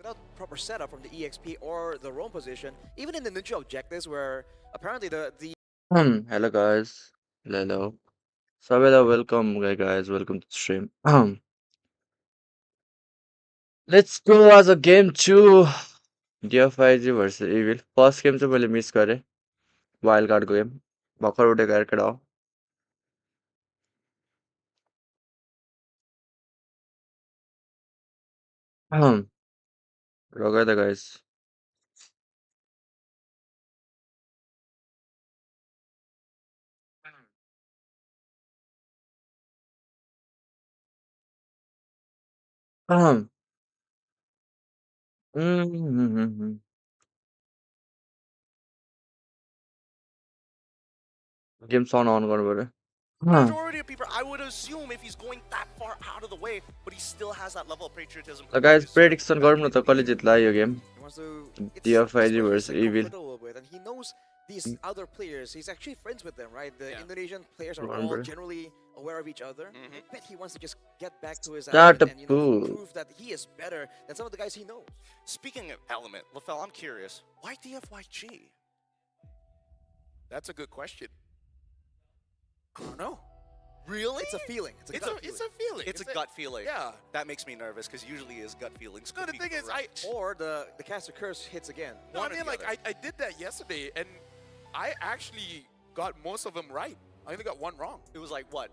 without proper setup from the EXP or the roam position, even in the ninja objectives where apparently the Hello guys. Hello. So welcome guys. Welcome to the stream. Let's go as a game 2. DFIG versus Evil. First game to मैले miss गरेँ. Wild कार्डको game. भर्खर उठेको केटा हो. र गयो त guys. Game sound अन गर्नु पर्यो. Majority of people, I would assume if he's going that far out of the way, but he still has that level of patriotism. So guys, prediction गरौँ न त कसले जित्ला यो game. he wants to DFIG versus Evil. with, and he knows these other players. He's actually friends with them, right? The Yeah. Indonesian players are Remember. all generally aware of each other. I bet he wants to just get back to his Start element and the prove that he is better than some of the guys he knows. Speaking of element, LaFell, I'm curious. Why DFYG? That's a good question. I don't know. Really? It's a feeling. It's a gut feeling. It's a feeling. It's a gut feeling. Yeah. That makes me nervous because usually his gut feelings. No, could the be thing is, correct. Or the caster curse hits again. No, One I or mean, the like, other. I did that yesterday, and I actually got most of them right. I only got one wrong. It was like what?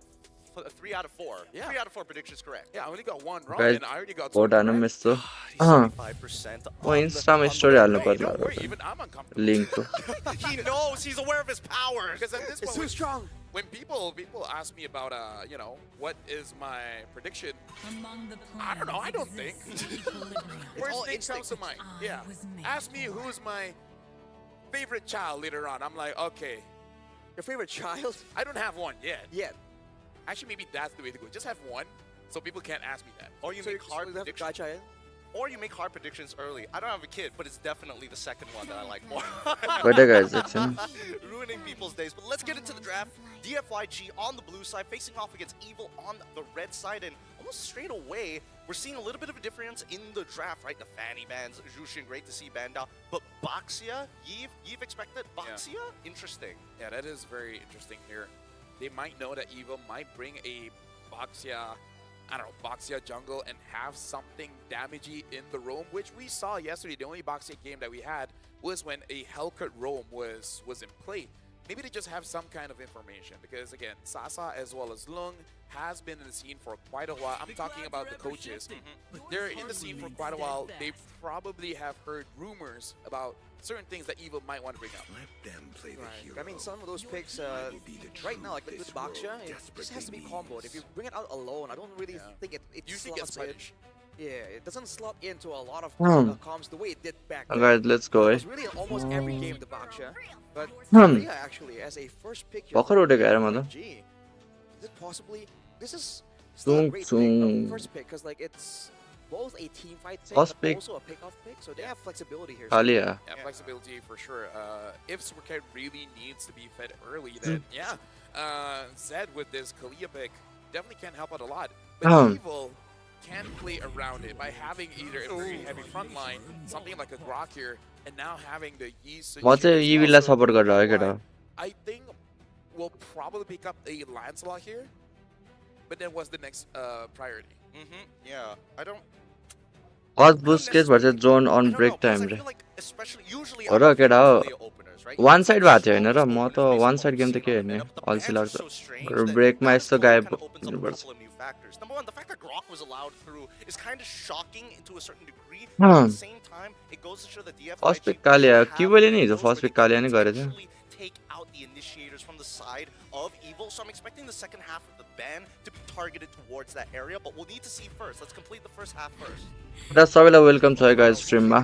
3 out of 4. Yeah. 3 out of 4 predictions correct. Yeah, I only got one wrong, Guys, and I already got बहुत two आना correct. Miss तो. He's 75%. म इन्स्टामा story हाल्नु Hey, पर्ला. don't worry, even I'm uncomfortable. लिङ्कको. He knows. He's aware of his powers. Because at this It's point, too strong. when people ask me about you know, what is my prediction, I don't know. I don't think. First all thing instinct. comes to mind. Yeah. Ask me who's my favorite child later on. I'm like, okay, Your favorite child? I don't have one yet. Yet. Actually, maybe that's the way to go. Just have one, so people can't ask me that. Or you So make hard you have predictions. Gacha in? Or you make hard predictions early. I don't have a kid, but it's definitely the second one that I like more. Wait a guys, एकछिन. Ruining people's days. But let's get into the draft. DFYG on the blue side, facing off against Evil on the red side. And almost straight away, we're seeing a little bit of a difference in the draft, right? The Fanny bans, Jushin, great to see Banda. But Baxia, Yves expected. Baxia, interesting. Yeah, that is very interesting here. They might know that Evo might bring a Boxia, I don't know, Boxia jungle and have something damagey in the roam, which we saw yesterday. The only Boxia game that we had was when a Hellcut roam was in play. Maybe they just have some kind of information because, again, Sasa as well as Lung has been in the scene for quite a while. I'm talking about the coaches. They're in the scene for quite a while. They probably have heard rumors about certain things that Evil might want to bring up. Right. I mean, some of those picks, right now, like with Baxia, it just has to be comboed. If you bring it out alone, I don't really think it Usually slots gets in. punished. Yeah, it doesn't slot into a lot of comms the way it did back then. Guys, let's go. It was really in almost every game the Baxia. But Hmm. yeah, actually, as a first pick here, भर्खर उठेको हेर म त. Gee, is it possibly this is still a great pick, first pick, because like it's both a team fight pick, First but pick. also a pick-off pick, so they have flexibility here. खाली है. Yeah, flexibility for sure. If Supercat really needs to be fed early, then yeah, Zed with this Kalia pick definitely can help out a lot. But Evil can play around it by having either a very heavy front line, something like a Grok here, and now having the Yeast. म चाहिँ इभिललाई support गरेर हो केटा. I think we'll probably pick up a Lancelot here, but then what's the next priority? Yeah, I don't. Cos Busquets versus zone I on don't break know, because time I रे. feel like especially usually हो र केटा हो. openers, right? वान side भएको थियो होइन र म त वान side game त के हेर्ने अल्छी लाग्छ. ब्रेकमा यस्तो गायब हुनुपर्छ. Number one, the fact that Grok was allowed through is kind of shocking to a certain degree. Hmm. At the same time, it goes to show that DFIG First pick Kaliya. have क्युबले नि हिजो those first where pick they कालिया can नै गरेको थियो. potentially take out the initiators from the side of Evil. So I'm expecting the second half of the ban to be targeted towards that area, but we'll need to see first. Let's complete the first half first. र सबैलाई welcome छ guys स्ट्रिममा.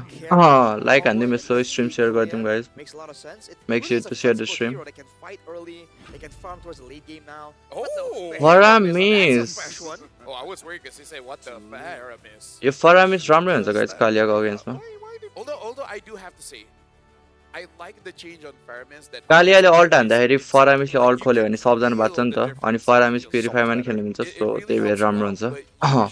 Like हान्दिउँ यसो stream share गरिदिउँ guys. Makes a lot of sense. It Make really sure is a to share the flexible stream. hero that can fight early, they can farm towards the late game now. Oh, What a That's miss. Fresh one. Oh, I was worried because he said, "What the fuck, miss?" यो फरामिस राम्रो हुन्छ guys कालियाको अगेन्स्टमा. Although I do have to say, I like the change on Fairmans that कालियाले ult हान्दाखेरि फरामिसले ult खोल्यो भने सबजना बाँच्छ नि त अनि फरामिस प्युरिफायरमा नि खेल्नु मिल्छ सो त्यही भएर राम्रो हुन्छ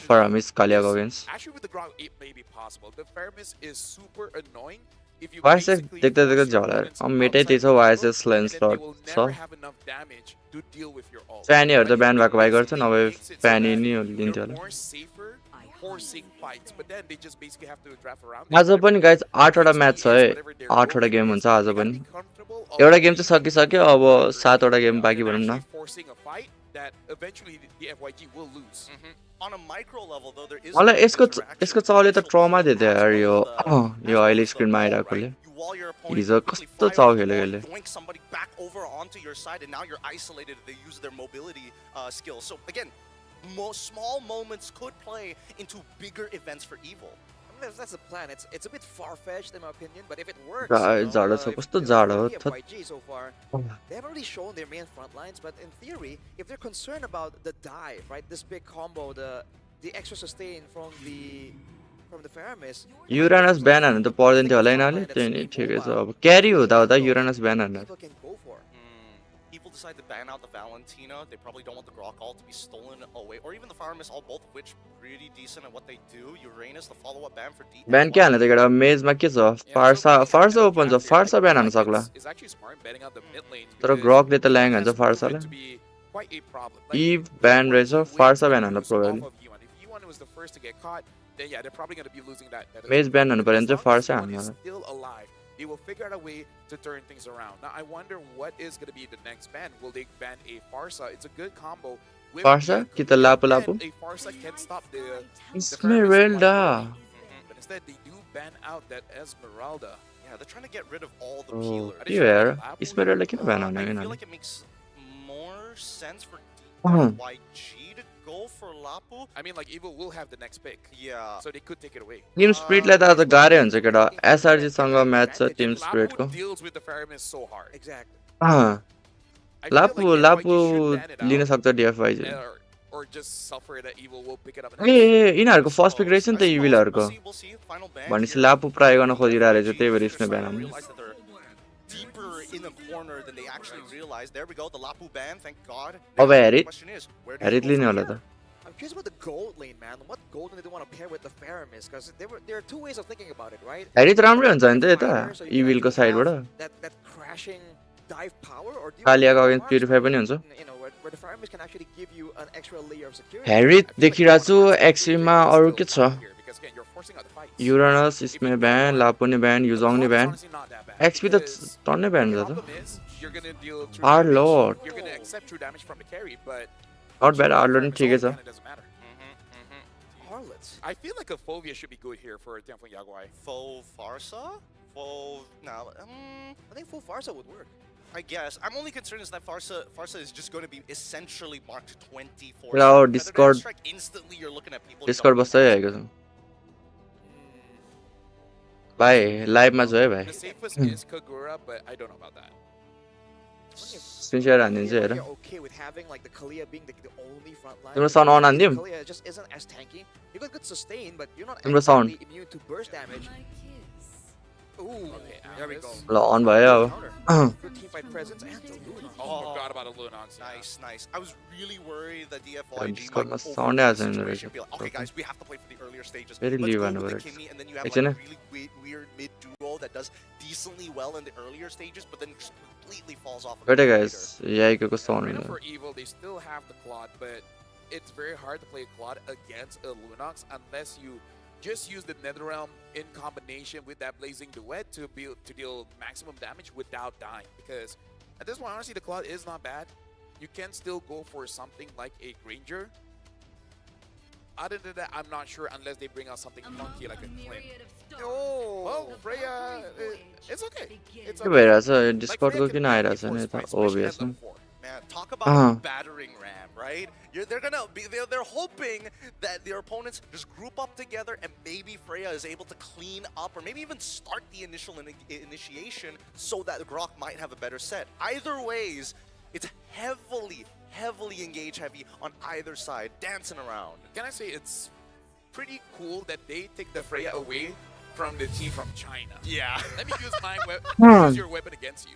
फरामिस कालियाको against actually with the Grog it may be possible. The Fairmans is super annoying if you YSS basically देख्दा देख्दा force your झगडा opponents मेटै outside त्यही छ the jungle, YSS and lens then they लट will छ never have enough damage to deal with your ult. फ्यानीहरू त Like, ब्यान it भएको भए गर्छ basically नभए makes it so फ्यानी that नि they're लिन्थ्यो होला more safer forcing fights, but then they just basically have to draft around. आज पनि गाइज 8 वटा म्याच छ है 8 वटा गेम हुन्छ आज पनि एउटा गेम चाहिँ सकिसक्यो अब 7 वटा गेम बाँकी भनौँ न forcing a fight that eventually the FYG will lose. On a micro level, though, there is मलाई यसको interaction यसको चाउले त potential ट्रमा as दियो यार यो well as यो अहिले the स्क्रिनमा wall, आइरहेकोले right? You wall your opponent, हिजो quickly कस्तो fire चाउ off the खेल्यो wall, यसले yoink somebody back over onto your side, and now you're isolated. They use their mobility skills. So again, small moments could play into bigger events for Evil. I mean, that's the plan. It's a bit far-fetched in my opinion, but if it works, Guys, जाडो छ कस्तो जाडो हो for FYG so far, they haven't really shown their main front lines. But in theory, if they're concerned about the dive, right, this big combo, the extra sustain from the Faramis, युरानस ब्यान हान्नु त पर्दैन थियो होला यिनीहरूले त्यही नै ठिकै छ अब क्यारी हुँदा हुँदा युरानस ब्यान हान्नु people can go for. People decide to ban out the Valentina. They probably don't want the Grok ult to be stolen away, or even the Faramis ult, both of which pretty decent at what they do. Uranus, the follow-up ban for D. ब्यान के हाल्नु त केटा मेजमा के छ फार्सा open छ फार्सा ब्यान हान्न सक्ला It's actually smart betting out the mid lanes तर because ग्रकले त ल्याङ it हान्छ has फार्सालाई proven to be quite a problem. Like, इभ they ब्यान were रहेछ way फार्सा too ब्यान हान्न loose off probably of U1. If U1 was the first to get caught, then yeah, they're probably going to be losing that मेज ब्यान हुनु पर्यो भने चाहिँ as long as फार्सा U1 is हान्नु still alive, they will figure out a way to turn things around. Now, I wonder what is going to be the next ban. Will they ban a Farsa? It's a good combo. With फार्सा the कि त लापु and लापु a Farsa can stop the स्मेरेल्डा but instead they do ban out that Esmeralda. Yeah, they're trying to get rid of all the Oh, peelers. के हो यार स्मेरेल्डा किन ब्यान हान्नु I feel यिनीहरूले like it makes more sense for Uh-huh. YG to go for Lapu. I mean, like Evil will have the next pick, Yeah. so they could take it away. Team स्प्रिटलाई त आज गाह्रै हुन्छ केटा एसआरजीसँग match छ team स्प्रिटको Lapu deals with the Faramis so hard. Exactly. I feel लापु like लापु FYG should ban it लिन out, सक्छ डिएफआई or just suffer that Evil will pick it up. ए यिनीहरूको फर्स्ट पिक रहेछ नि त इभिलहरूको We'll see. Final ban भनेपछि here. लापु try गर्न खोजिरहेको रहेछ त्यही भएर स्मे ब्यान हान्नु Realize that they're deeper in the corner than they actually realized. There we go, the Lapu ban, thank God. अब हेरित Question is, where do you हेरित go लिने from होला here? त I'm curious about the gold lane, man. What gold lane do they want to pair with the Faramis? Because there are two ways of thinking about it, right? हेरित राम्रै हुन्छ नि त यता Fighter, so you can इभिलको actually have साइडबाट that crashing dive power, or do you कालियाको want against purify पनि हुन्छ you know, where the Faramis can actually give you an extra layer of security? हेरित देखिरहेको छु एक्समा अरू के छ Because again, you're forcing out the fights. युरानस स्मे ब्यान लापु नि ब्यान युजङ नि ब्यान Honestly, not that bad, XP त because टन्नै ब्यान the हुन्छ त problem is you're gonna deal true Our damage. lord. You're gonna accept true damage from the carry, but not bad Arlo नि ठिकै छ it doesn't matter. Harlots. I feel like a Fovia should be good here for Tianfeng Yaguai. Faux Farsa? Faux... No, I think full Farsa would work. I guess. I'm only concerned is that Farsa is just going to be essentially marked 24. Bro, So Discord- strike, instantly you're looking at people discard jumping बस्दै आएको छ भाइ लाइभमा छु है भाइ The safest is Kagura, but I don't know about that. Screen share हानिदिन्छु हेर You're okay with having like the Kalia being the only front line. तिम्रो साउन्ड अन हानिदिउँ Kalia just isn't as tanky. You got good sustain, but you're not तिम्रो sound. exactly immune to burst damage. Ooh, Okay, there we go. ल अन भयो अब Counter. Good teamfight presence and the Luna. Oh, forgot about a Lunox. Yeah. Nice, nice. I was really worried that DFYG Discord might मा overthink sound the आएको छैन situation, रहेछ be like, okay guys, we have to play for the earlier stages. Very Let's leave go on with the works. Kimmy, and then you have It's in like a- really weird mid duo that does decently well in the earlier stages, but then just completely falls off. बेटे guys याइको sound Right now हुन्छ for Evil, they still have the Claude, but it's very hard to play Claude against a Lunox unless you just use the Netherrealm in combination with that Blazing Duet to deal maximum damage without dying. Because at this point, honestly, the Claude is not bad. You can still go for something like a Granger. Other than that, I'm not sure unless they bring out something funky like a Clint. Oh, Well, Freya, it's okay. It's के okay. भइरहेछ Like, डिस्कर्डको Freya किन can make आइरहेछ it नि force यता fight, especially at obvious level 4. Man, talk about a battering ram, right? They're gonna be. They're hoping that their opponents just group up together, and maybe Freya is able to clean up, or maybe even start the initial initiation, so that the Grok might have a better set. Either ways, it's heavily engage heavy on either side, dancing around. Can I say it's pretty cool that they take the Freya away from the team from China. Yeah. Let me use my weapon. Hmm. Use your weapon against you.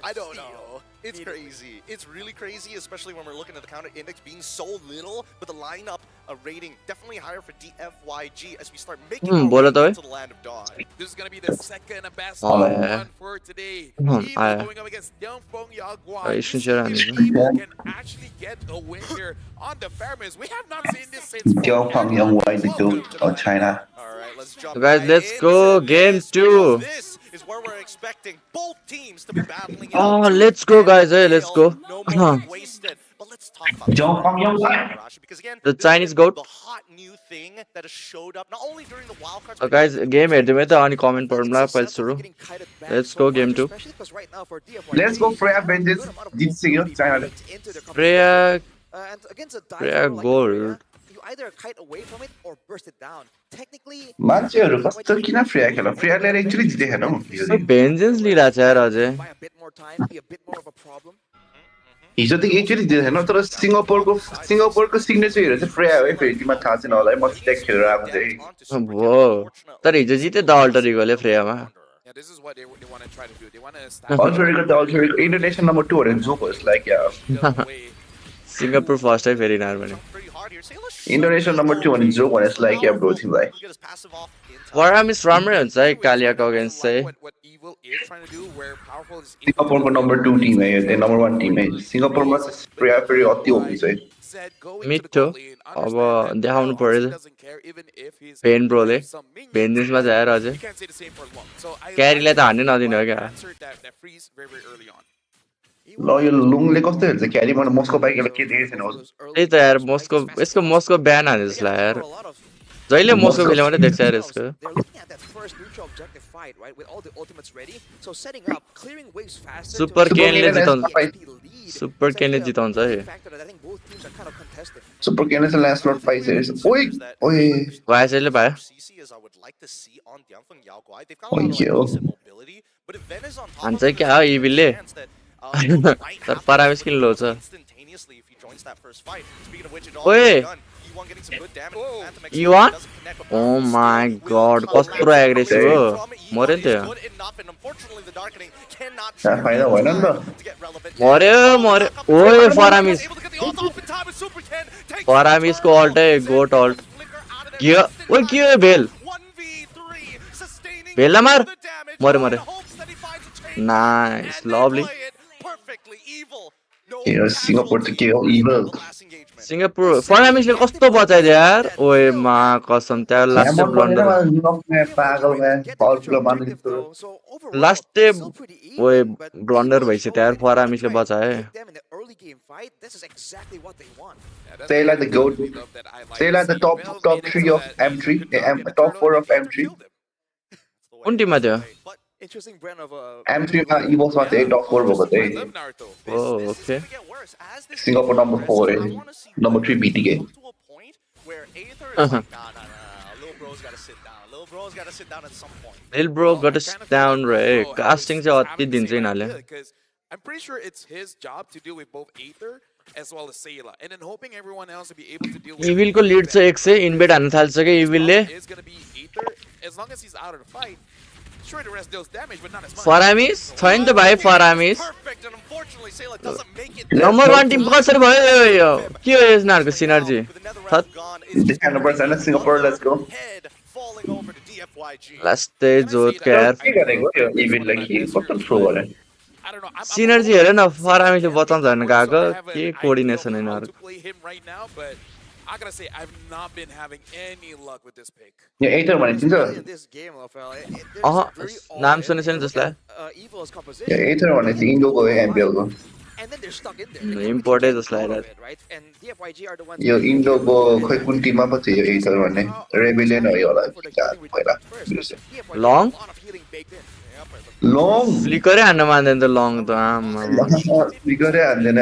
I don't know. It's crazy. It's really crazy, especially when we're looking at the counter index being so little, but the lineup rating definitely higher for DFYG as we start making our way bola to into the land of dawn. This is gonna be the second best Oh, one yeah. for today. Hmm, Evil I- going up against Yangfeng Yaguai. I Let's should see share if on Evil can actually get a win here on the Fairmans. We have not seen this since Yangfeng Yaguai Welcome to the of land China. All right, let's jump So guys, right let's into go this, game because 2. This is where we're expecting both teams to be battling it Oh, out. let's go, guys. Hey, let's go. No more wasted. But let's talk about Yangfeng Yaguai. Rashi, because again, The this has Chinese been goat. the hot new thing that has showed up not only during the wildcards. So guys, game हेर्दै त अनि comment पढ्नुला पहिला सुरु. Let's go game 2. Let's go Freya Vengeance. जित्सियो China. Freya And against a dive Freya hero like gold. Freya, you either kite away from it or burst it down. Technically, मान्छेहरू कस्तो किन Freya खेल फ्रेयाले actually Jiten हौ यो दिन भेन्जेन्स लिइरहेको छ यार अझै. buy a bit more time, be a bit more of a problem. हिजो त एक्चुअली जितेन तर सिङ्गापुरको सिग्नेचर हेरेर चाहिँ फ्रेया हो है फेरि तिमीलाई थाहा छैन होला है म स्ट्याक खेलेर आएको चाहिँ भो तर हिजो जिते द अल्टर इगोले फ्रेयामा. Yeah, this is what they want to try to do. They want to establish अल्टरेको इन्टरनेसनल नम्बर 2 भनेर जो होस् लाइक या the way. सिङ्गापुर फर्स्ट है फेरि नार भने. इन्टरनेसनल नम्बर 2 भने जो भनेस् लाइक या ब्रो तिमीलाई फरामिस राम्रै हुन्छ है कालियाको अगेन्स्ट चाहिँ. What Evil is trying to do, where powerful is सिङ्गापुरको नम्बर 2 टिम है यो नम्बर 1 टिम है सिङ्गापुरमा फ्रेया फेरि अति हुन्छ है said going Mid to the to. goal lane, अब understand that देखाउनु Austin पर्यो. doesn't care even if he's भेन ब्रोले some minions. भेन्जेन्समा जाएर अझै You can't say the same for long. So I क्यारीलाई त हान्नै नदिनु हो क्या. answered that freeze very, very early on. ल यो लुङले कस्तो हेर्छ क्यारी मैले मस्को बाइकले के देखेको छैन त्यही त यार मस्को यसको मस्को बिहान हाने जस्तो लाग्यो यार. जहिले मस्को खेल्यो भने देख्छ यार यसको. They're looking at that first neutral objective fight, right? With all the ultimates ready. So setting up, clearing waves faster. Super to Kenले ensure जिताउँछ. the XP lead. Super Kenले Setting a जिताउँछ है. factor that I think both teams are kind of contesting. Super केले चाहिँ last slot पाइसकेछ ओइ ओइ वाइसले पायो. CC as I would like to see on Yangfeng Yaoguai. They've got Oh, a lot of yo. decent mobility, but if Ven is on top हान्छ of them, क्या there's a इभिलले. chance that, Evil might तर have to परामिस किन लो छ. instantaneously if he joins that first fight. Speaking of which, it Oi. all done. E1 getting some good damage. Whoa. Phantom X E1? doesn't connect, but Oh Powerful my still will god, come कस्तो back aggressive हो. from E1 मर्यो नि is त्यो. good enough, and unfortunately, the Darkening cannot Yeah, trigger फाइदा in भएन नि त. time to get relevant. मर्यो मर्यो. ओए फरामिस. Able to get the ult off in time, and Super Ken takes फरामिसको the अल्ट है turn. Goat alt. Flicker out of there. के ओए के हो भेल. 1v3, sustaining भेलला मार. the damage, मर्यो in मर्यो. hopes that he finds a change, Nice, and they lovely. play it perfectly. Evil. No यो सिङ्गापुर चाहिँ के हो casualty Evil in the last engagement. Singapore फरामिसले कस्तो बचाइदियो यार. ओए मा कसम त्यहाँ लास्ट ब्लन्डर. पागल म्यान पावरफुल मान्नु जस्तो So Last overall, day, still pretty ओए even, but ब्लन्डर Evil भइसक्यो showed यार that if they फरामिसले try and बचाए. pick them in the early game fight, this is exactly what they want. Yeah, that's Say like the the GOAT. love that I like Say to like the see. top Well top made it 3 so of that M3 you could dunk and top turn 4 on of the game to M3 kill them. कुन टिममा थियो. But interesting brand of M3 मा इभल्समा चाहिँ टप 4 भएको I चाहिँ love Naruto. Oh, This is okay. gonna get worse. As this Singapore game number four, progresses, eh? I wanna see Number Ven 3 BTK. come to a point where Aether is like, nah, little bro's gotta sit down. Little bro's gotta sit down at some point. Lil bro Well, got I us kinda feel down like रे. Lil Bro casting is चाहिँ having अति the दिन्छ same यिनीहरूले. idea, 'cause I'm pretty sure it's his job to deal with both Aether as well as Sayla, and then hoping everyone else to be able to deal with इभिलको lead छ 1 से invade हान्न थाल्छ के His इभिलले. job is gonna be Aether as long as he's out of the fight. Sure, the rest deals damage, but not as much. फरामिस छैन त भाइ फरामिस. Perfect, and unfortunately, Sayla doesn't make it. Number 1 team कसरी भयो यो के हो यिनीहरूको सिनर्जी. थत Defend the person Singapore let's go Head falling over to DFYG. लास्टै जोत के यार. के गरेको यो इभेन्टलाई के कस्तो थ्रो गरे I don't know. I'm synergy हेर न फरामिसले बचाउँछ भने गएको के कोर्डिनेसन यिनीहरू. to play him right now, but I gotta say I've not been having any luck with this pick. यो एथर भने चिन्छ In this game, Rafael, there's uh very नाम odd- सुनेको छैन जसलाई. Evil's यो composition, एथर भने चाहिँ इन्डोको हो एमपिएलको and then they're stuck in there. They can't इम्पोर्टै really जस्तो get out of लागिरहेको. it, right? And DFYG are the ones yo who- इन्डोको खै कुन टिममा पो छ यो एथर भन्ने रेबेलियन हो यो होला For the पहिला healing return first, because DFYG has a Long? lot of healing baked in. Long फ्लिकरै हान्न मान्दैन त लङ त आमा. बिगरे हान्दैन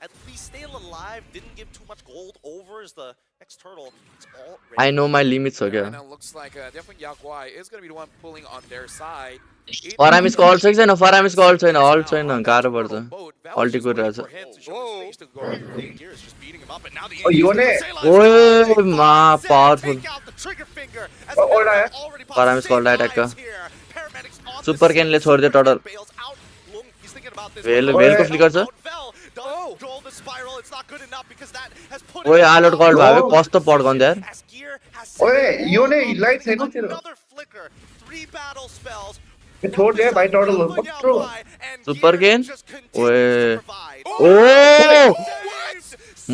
At least stay alive, didn't give too much gold over as the next turtle. It's all I know my limits हो क्या. And it looks like definitely Yaguai is gonna be the one pulling on their side. फरामिसको ult छ कि छैन फरामिसको alt छैन alt छैन गाह्रो पर्छ. अल्टी गरिरहेछ. ओ यो ने ओए मा powerful. flicker. As Oh, Meta yeah. already popped Paramis save called attack lives ka. here. Paramedics on Super the Ken le scene. chhod diyo Super total. Ken bails out. Lung, he's thinking about this. Veil Oh, ko yeah. flicker छ Vel does control the spiral. It's not good enough because that has put ओए him Alot out call of Bhave Oh. कस्तो पड्काउँदै यार as Gear has Oye, set it yo all ne up, light getting छैन तेरो another flicker. 3 battle spells. छोड दे भाइ turtle Don't find out कत्रो why, and Super Gear Ken? just continues ओए to provide. ओ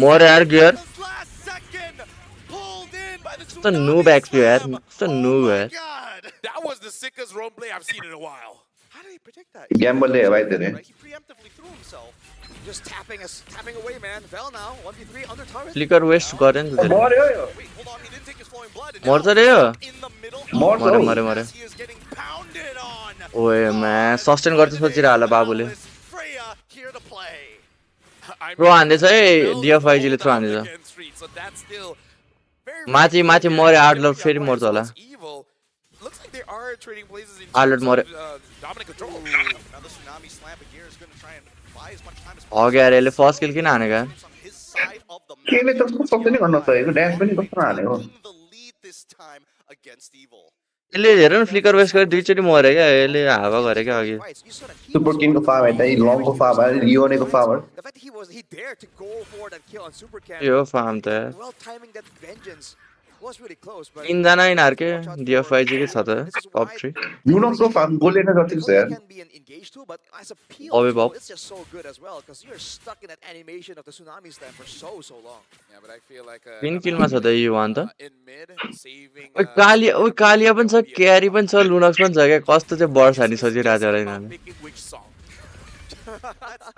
मरे यार gear Last second, pulled in by the कस्तो Tsunami noob XP यार Slam. कस्तो Oh noob my यार god! That was the sickest role play I've seen in a while. How did he predict that? Gamble है भाइ तेरे Right? He preemptively threw himself. Just tapping away, man. Vel now, 1v3 under turret. Flicker waste गरे नि त त्यसले मर्यो यो Wait, hold on, he didn't take his flowing blood. And मर्छ now रे यो stuck in the middle of मर्छ मरे हौ मरे मरे as he is getting pounded on. ओए म्या सस्टेन गर्छ सोचिरह होला बाबुले Freya here to play. I Throw mean, हान्दैछ है Bill's DFIG ले hold थ्रो down हान्दैछ against Street, so that's still very, very माथि cool माथि here. मरे And आठ लट Jeffrey फेरि Applies मर्छ होला wants evil. Looks like they are trading places in Alert terms more. of dominant control. Now the Tsunami Slam, but Gear is going to try and buy as much time as हो गया यार यसले first kill किन हानेको यार on his side of the map. केले त कस्तो सक्दैन गर्न सकेको ड्यान्स पनि कस्तो हानेको Taking the lead this time against evil. यसले हेर न फ्लिकर वेस्ट गरे दुईचोटि मर्यो क्या यसले हावा गरे क्या अघि सुपर किङको फार्म है त लङको फार्म है लियोनेको farm The fact that he dared to go forward and kill on Super Ken. यो फार्म त यार Well timing that vengeance was really close, but तिनजना यिनीहरूकै DFIG कै छ त टप 3 युनोको फार्म गोलेन जतिको छ यार can be an engaged too, but as a peel Bobby tool, Bob. it's just so good as well because you're stuck in that animation of the Tsunami Slam for so long. Yeah, but I feel like 3 किलमा छ त यु वान त in mid saving ओइ कालिया ओइ कालिया पनि छ क्यारी पनि छ लुनक्स पनि छ क्या कस्तो चाहिँ बर्स हानि सोचिरहेको छ होला यिनीहरूले picking which song.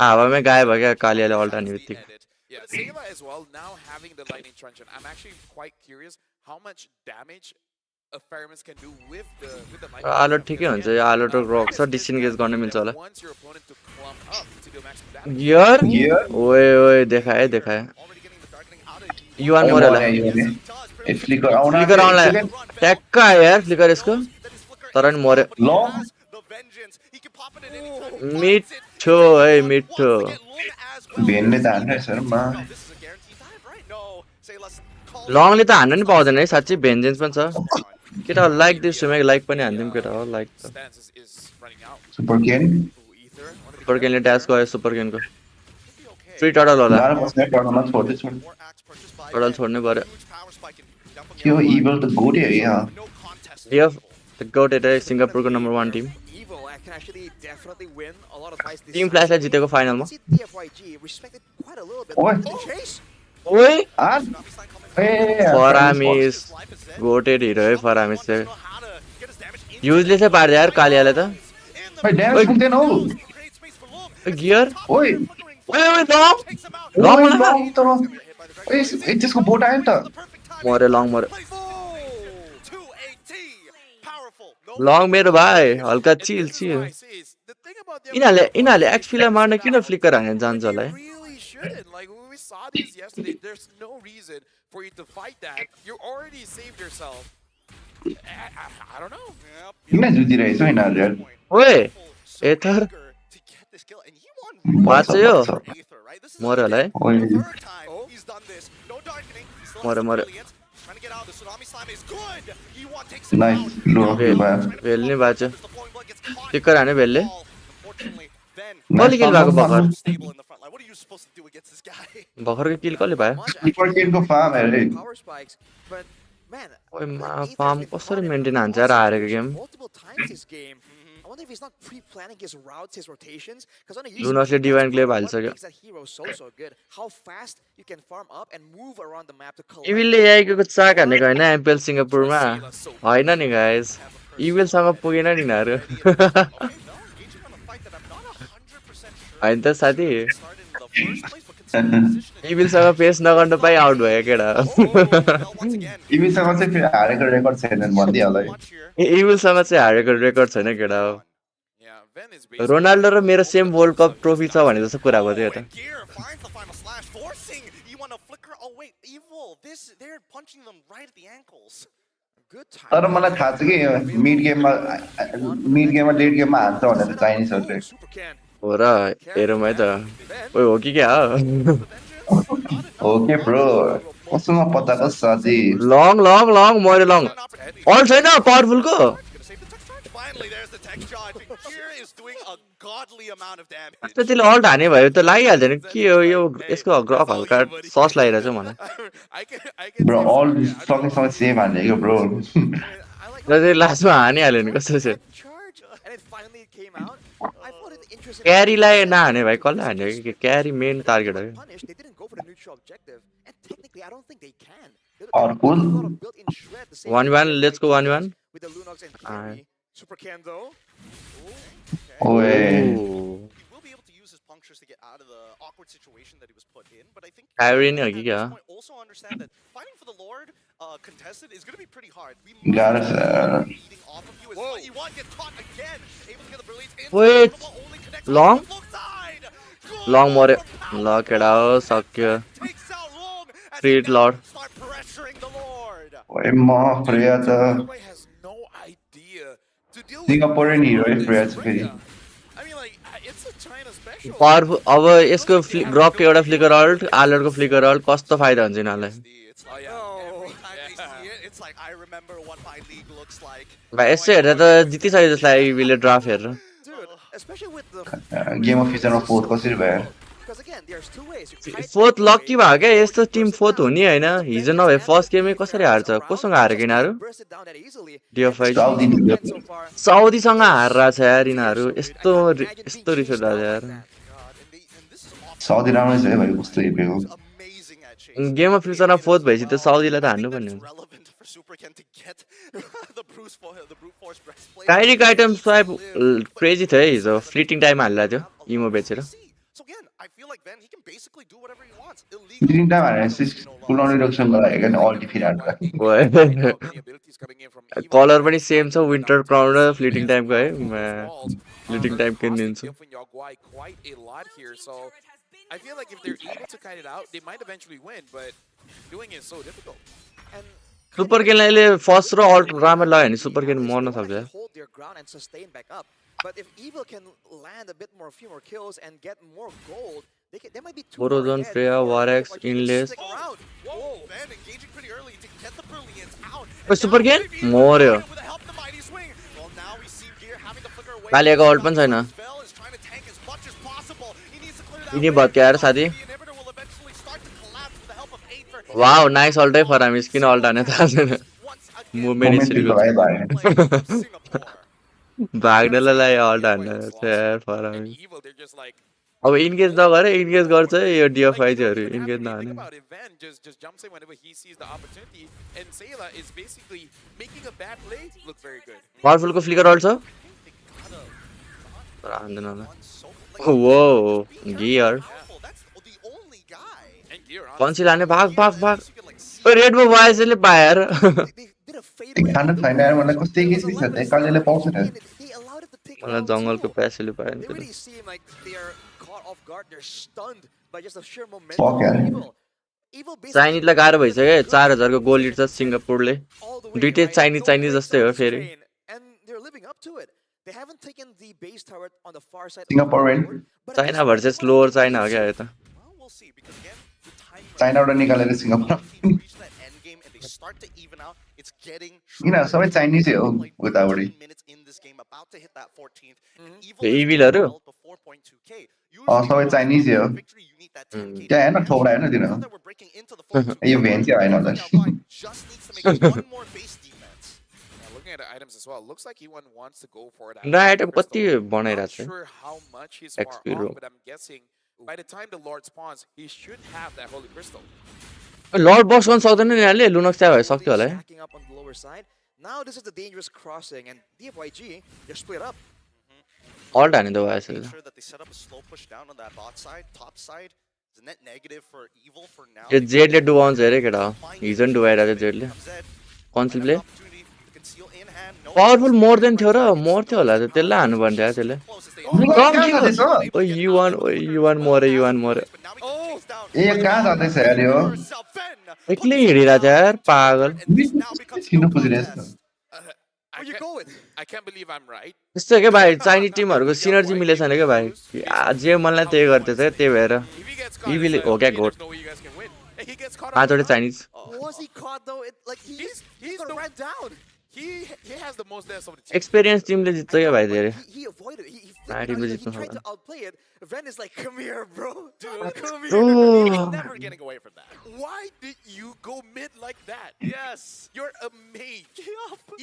हावामै गायब भयो क्या कालियाले अल्ट हाने बित्तिकै Yeah, Sayla as well, now having the lightning truncheon. I'm actually quite curious how much damage a Pheromones can do with the lightning. Alot ठिकै हुन्छ यो आलोट रक छ डिसइन्गेज गर्न मिल्छ होला Once your opponent to clump up to do maximum damage. Gear gear ओए ओए देखाए देखाए Already getting the darkening out of युवान मर्यो होला युने ए फ्लिकर आउन फ्लिकर आउनलाई ट्याक्क आयो यार फ्लिकर यसको तर नि मर्यो long the vengeance. He can pop it at any time. मिठो है मिठो भेन्ने त हान्ने सर मा This is a guaranteed dive, right? No. Sayla's called लङले त हान्न नि पाउँदैन है साँच्चै भेन्जेन्स पनि छ केटा like this to make like पनि हान्दिउँ केटा हो लाइक त Stance is running out. Super Ken Ooh, Ether. One of the super केनले ड्यास गयो सुपर केनको could be okay. फ्री टडल होला गाह्रो बस्ने टर्नमा छोड्दै छोड More axe purchased by टडल Ven. छोड्नै पर्यो Huge power spike and dumping त्यो everyone. इभल त गोटे है यहाँ No contest. डिएफ द गोट एट सिङ्गापुरको number 1 team Evo can actually definitely win a lot of fights this team फ्ल्यासलाई जितेको फाइनलमा See DFYG respected quite a little bit. Oi. The chase? ओए आ Tsunami Slam coming ए Faramis His life is dead. Goated hero है Faramis Doesn't चाहिँ know how to get his damage into युजले चाहिँ पार्दै यार कालियाले त in the भाइ ड्यामेज पुग्दैन हौ create space for Lung. ओए गियर ओइ ओए ओए long Takes him out. Long ओइ होला लङ तर ओइ त्यसको बोट आयो नि त Perfect timing. मर्यो लङ मर्यो Plays to AT. Powerful. No long मेरो भाइ हल्का chill This is chill why I say is the thing about them यिनीहरूले एक्सपीलाई मार्न किन फ्लिकर हानेर जान्छ होला They है really shouldn't. Like when we saw this yesterday, there's no reason for you to fight that. You already saved yourself. I don't know. Yep. किन जुधिरहेछ यिनीहरू यार ओए So ether eager to get this kill, and he won बाँच्छ यो Aether, right? This is मर्यो होला है ओइ the third time he's done this. No darkening. He still has Mare, the mare. brilliance. Trying to get out. The Tsunami Slam is good. Ewon takes him nice out. लो Vale भयो Vale नै बाँच्यो The flowing blood gets caught. Flicker हाने भेलले Unfortunately, then कसले किल भएको भर्खर stable in the front line. What are you supposed to do against this guy? भर्खरको किल कसले भयो Much सुपर केनको फार्म हेरे power spikes, but man, ओए मा Ether's फार्म been कसरी running मेन्टेन हान्छ यार हारेको game multiple times this game. I wonder if he's not pre-planning his routes, his rotations. Because on a Lunasले divine clay हाल्छ makes that hero so good. How fast you can farm up and move around the map to collect. इभिलले आइगएको चाक हानेको होइन MPL सिङ्गापुरमा होइन नि guys इभिलसँग पुगेन नि यिनीहरू Okay, no, engaging on a fight that I'm not 100% sure होइन त साथी started in the first place, but considering the position इभिलसँग फेस नगर्नु पाइ आउट भयो केटा once again, इभिसँग चाहिँ फेरि हारेको रेकर्ड छैन भनिदिइहाल है much here. इभिलसँग चाहिँ हारेको रेकर्ड छैन केटा हो Yeah, Ven is basically Ronaldo र मेरो सेम वर्ल्ड कप ट्रोफी छ भने जस्तो कुरा भयो Oh, त and Gear finds the final slash, forcing Ewon to flicker. Oh wait, Evil. They're punching them right at the ankles. Good time. तर मलाई थाहा छ कि मिड गेममा लेट गेममा हान्छ भनेर चाइनिजहरूले Super can. हो र हेरौँ है त ओइ हो कि क्या हो हो के ब्रो कसमा पत्ता कस साथी long मरे long all छैन powerful को Finally, there's the tech charge. Gear is doing a godly amount of damage. त्यसले अल्ट हाने भयो त लागिहाल्छ नि के हो यो यसको ग्रफ हल्का सस लागिरहेछ मलाई ब्रो अल सँगै सेम हाल्ने के ब्रो I like र चाहिँ लास्टमा हानिहाल्यो नि कस्तो छ charge, and it finally came out. I thought it interesting. क्यारीलाई नहाने भाइ कसलाई हान्यो कि क्यारी मेन टार्गेट हो Punished, they didn't go for the neutral objective, and technically, I don't think they can. Or cool. There's a lot of built-in shred, the same 1v1 let's go 1v1 with the Lunox and Aye. Theory. Super Kendo. ओए He will be able to use his punctures to get out of the awkward situation that he was put in, but I think क्यारी नै हो at कि this क्या point also understand that fighting for the Lord contested is going to be pretty hard. We Got must it, be beating off of you as well. You want to get caught again. Able to get the brilliance in. Wait. Only connects Long? on the look side. long मर्यो Power ल केटा हो सक्यो takes out Long as Freed they now Lord. start pressuring the Lord. ओए म Freya त Uruguay has no idea to deal with Singaporean hero है Freya चाहिँ फेरि I mean, like, it's a China special. Powerful अब यसको ग्रफको एउटा flicker alt आलरको flicker alt कस्तो फाइदा हुन्छ यिनीहरूलाई It's like, yeah. every time they see it, it's like, I remember what my league looks like. भाइ यसो हेर्दा त जितिसक्यो जस्तो लाग्यो इभिलले ड्राफ्ट हेरेर Dude, especially with the game of फ्युचरमा फोर्थ कसरी भयो because again, there's two ways. You kite fourth away, lucky भयो क्या यस्तो burst team it fourth down. हुने होइन हिजो नभए फर्स्ट गेमै कसरी हार्छ कोसँग हारेको यिनीहरू Burst it down that easily. DFI And Saudi Saudi league. so far. साउदीसँग हारेर छ यार यिनीहरू I यस्तो can't imagine यस्तो being रिस chased उठ्दा down यार like that. God, and this is awesome. Saudi राम्रै छ है भाइ कस्तो हेपेको Amazing at chasing. Game of फ्युचरमा फोर्थ भएपछि त साउदीलाई त I हान्नु think पर्ने that's हुन्छ relevant for Super Ken to get the brute force breastplate. काइरिक आइटम स्वाइप क्रेजी थियो है हिजो फ्लिटिङ टाइम हालिरहेको थियो इमो बेचेर So again, I feel like Van, he can basically do whatever he wants. Fitting time हालेर six कुलाउने reduction गरायो क्या अल defeat हाल्छ कलर पनि सेम छ विन्टर क्राउन र फ्लिटिङ टाइमको है फ्लिटिङ time किनिदिन्छु Quite a lot here, so I feel like if they're able to kite it out, they might eventually win, but doing it is so difficult. And super गेनलाई अहिले first र ult राम्रो लाग्यो भने super gain मर्न Aurora सक्छ can hold their ground and sustain back up. But if Evil can land a bit more, few more kills and get more gold, they might be too far Horizon, ahead Freya, for Warex, Watchparty to Inlays. stick around. Whoa, Van engaging pretty early to get the brilliance out. But Super Gen? More. With the help of the mighty swing. Well, now we see Gear having to flicker away. कालियाको ult पनि छैन Bell is trying to tank as much as possible. He needs to clear that यिनी way. भत्काएर साथी The inhibitor will eventually start to collapse with the help of Aether. Wow nice अल्टै Faramis किन ult हाने थाहा छैन Once again, movement Momentum यसरी लगायो भाइ Singapore. भाग्नलाई अल्ट हान्न यार And फरामिस Evil, they're just like, अब इन्गेज नगरे इन्गेज गर्छ है यो डिएफआई like, चाहिँहरू you have engage to think नहाने about it. Van just jumps in whenever he sees the opportunity, and Sayla is basically making a bad play look very good. पावरफुलको flicker ult छ तर हान्दैन होला वो gear That's the only guy. And Gear, पन्ची लाने भाग भाग भाग You can, like, see ओ रेडमा भएसले पाएर They did a fade away. खानु छैन यार मलाई कस्तै के छ त्यहाँ कालिले पाउँछ नि They allowed it to take मलाई round जङ्गलको two. प्यासेले पाएन They त्यसले really seem like they are caught off guard. They're stunned by just the sheer momentum Fuck, of yeah. Evil. Evil basically चाइनिजलाई गाह्रो भइसक्यो 4000 को गोल लिड छ सिङ्गापुरले all the way, दुईटै right? Chinese No Chinese breaks जस्तै हो on the फेरि strain, and they're living up to it. They haven't taken the base tower on the far side. Singapore of the win. board, but at China this versus point, lower they China हो wanna क्या keep यो त Well, we'll see because again, the timing. चाइनाबाट निकालेर Singapore Teams reach that end game and they start to even out. It's getting. यिनीहरू सबै चाइनिजै हो Played उताबाटै 13 minutes in this game, about to hit that 14th. And The is Evilहरू? well before 4.2K. Usually, सबै once चाइनिजै हो victory, you need that 10K. त्यहाँ हेर्न ठोक्रा हेर्न Now तिनीहरू that we're breaking into the 4.2K, यो भेन चाहिँ होइन होला just needs to make one more base defense. Yeah, looking at the items as well, looks like Ewan wants to go for that. नयाँ item कति Not बनाइरहेको छ sure how much he's far XP off, room. but I'm guessing by the time the Lord spawns, he should have that Holy Crystal. Lord बक्स गर्न सक्दैन नि यहाँले लुनक्स त्यहाँ भए सक्थ्यो होला है Stacking up on the lower side. Now this is the dangerous crossing, and DFYG, they're split up. Ult हाने त भएछ Make sure that they set up a slow push down on that bot side, top side. It's a net negative for Evil for now. यो जेडले डुबाउँछ अरे केटा हो हिजो नि डुबाइरहेको थियो जेडले कन्सिलले powerful मर्दैन थियो र मर्थ्यो होला त त्यसलाई हान्नुपर्ने थियो त्यसले ओ युवान मऱ्यो ए कहाँ जाँदैछ यार यो एक्लै हिँडिरहेको थियो यार पागल छिन्नु खोजिरहेछ I Where you can't, going? I can't believe I'm right. त्यस्तो क्या भाइ चाइनिज टिमहरूको सिनर्जी मिलेको छैन क्या भाइ जे मनलाई त्यही गर्दैछ त्यही भएर If he gets caught, Evil it's like, हो क्या okay, goat there's no way you guys can win. he gets caught 5 on वटा the Chinese Was he caught though? Like he got ran down. He has the most deaths of the team. experience टिमले जित्छ I क्या know, भाइ but धेरै he avoided it. He Ah, flipped it team out. ले He जित्नु tried to सक्दैन outplay it. Ven is like, come here, bro. Dude, Come he's here. never getting away from that. Why did you go mid like that? Yes. You're a mage.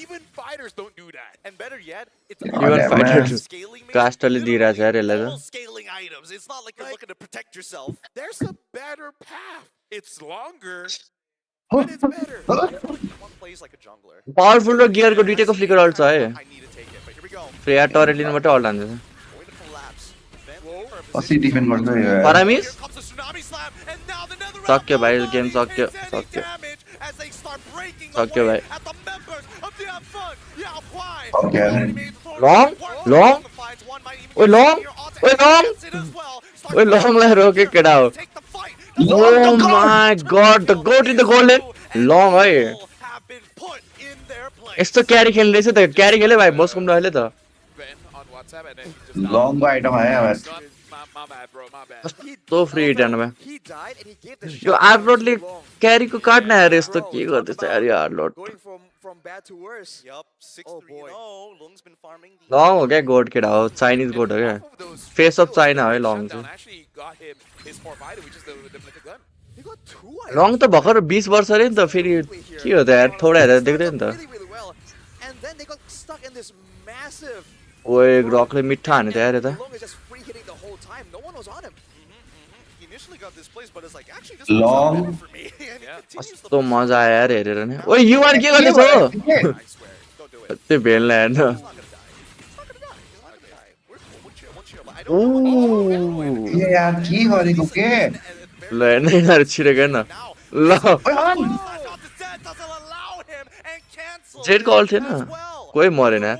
Even fighters don't do that. And better yet, it's Even a fighters scaling mage, कास्टले दिइरहेछ यार यसलाई literally त all scaling items. It's not like you're Like- looking to protect yourself. There's a better path. It's longer, but it's better. One plays like a jungler. Powerful र गियरको दुईटैको flicker ult छ है I need to take it, but here we go. Freya turret लिनु मात्रै alt हान्दैछ Going to collapse. कति defend गर्छ यो Paramis? Here comes the tsunami slam, and now the nether सक्यो भाइ realm गेम will not सक्यो take any सक्यो damage as they start breaking सक्यो away भाइ at the members of the F1. Yeah, why? Okay. Already made the throw. Long, long. Finds one, might even Oi, get long. here onto Oi, long. gets it as well. Starts ओइ to लङलाई रोके केटा हो take the fight. Oh my god, the goat in the goal lane. Long है Have been put in their place. यस्तो क्यारी खेल्ने रहेछ त क्यारी खेल्यो भाइ मस्कुम अहिले त Ben on WhatsApp and then he just died. लङको आइटम आयो अब Not- my bad, bro. My bad. कस्तो फ्री हिट हान्नु भाइ He died and he gave the yo shot आर्लोडले to Long. क्यारीको काट्न आएर यस्तो के गर्दैछ यार यो आर्लोड Going from bad to worse. Yup, 6-3-0. boy. Lung's been farming the long हो क्या गोड केटा हो चाइनिज गोड हो क्या Off of those Face of skills, China है the long shutdown चाहिँ actually got him his 4-5, which is the replica gun. He got two long त भर्खर 20 वर्ष अरे नि त फेरि के हो त यार थोडा हेरेर देख्दैन नि त really, really well. And then they got stuck in this massive. ओए रकले मिठा हाने त यार यता Long is just free hitting the whole time. No one was on him. He initially got this place, but it's like, actually, this Long. looks better for me. And he Yeah. continues the कस्तो push. मजा आयो यार हेरेर नि ओए you're के गर्दैछ I swear, don't do it. त्यो भेललाई हेर्न He's not gonna die. He's not gonna die. He's not gonna die. We'll chill, we'll chill. But I don't know. ए यार के गरेको के ल हेर्न यिनीहरू छिरेको हेर्न Now, ल जेड कल थिएन कोही मरेन यार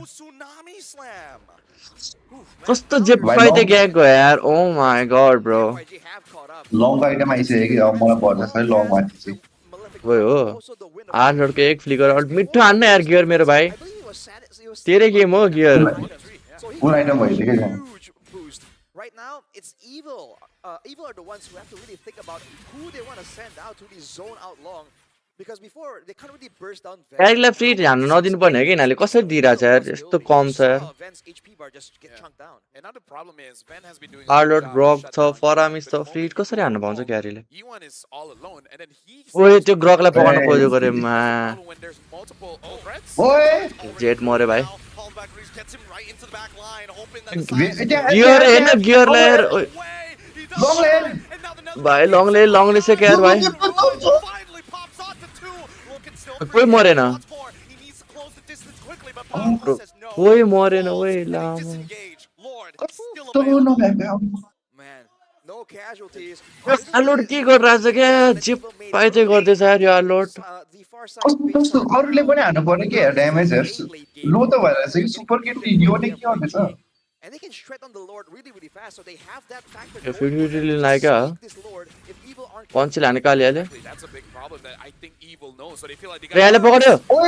कस्तो जेपाइ त्यो ग्यागको यार oh my God bro YG have caught up. लङको आइटम आइसक्यो कि अब मलाई पर्छ है लङ माथि चाहिँ Malefic वही हो also the winner. 8 लडको एक फ्लिकर अल्ट मिठो हान्न यार गियर मेरो भाइ I believe he was he was तेरै गेम हो gear So he Full got item a भइसक्यो झन् huge boost. Right now, it's Evil. Evil are the ones who have to really think about who they want to send out to really zone out long. Because before, they can't really burst down Ven. क्यारीलाई free हान्न नदिनु पर्ने हो कि यिनीहरूले कसरी दिइरहेछ यार यस्तो कम छ यार Ven's HP bar just get chunked down. And now the problem is, Ven has been doing आर्लोड ब्रक छ फरामिस छ फ्लिट कसरी हान्न पाउँछ क्यारीले E1 is all alone, and then he ओए त्यो ग्रकलाई पकाउन खोज्यो गरे मा when there's multiple threats. ओए जेट मरे भाइ gets him right into the back line, hoping gear हेर्न गियरलाई यार ओए Long lane. भाइ लङले सेक्यो यार भाइ कोही मरेन कोही मरेन ओए लामो कस्तो नभएको Man, no casualties. आर्लोड के गरिरहेछ क्या जे पाइ त्यही गर्दैछ यार यो आर्लोड The far side कस्तो कस्तो अरूले पनि हान्नु पर्ने के ड्यामेज हेर्छ लो त भइरहेछ कि सुपर किट यो नै के गर्दैछ And they can shred on the Lord really, really fast, so they have that factor. Yo field like This Lord, if Evil aren't पञ्चले हाने कालिहाल्यो That's a big problem that I think Evil knows. So they feel like they रेयाले पक्रियो ओए ओए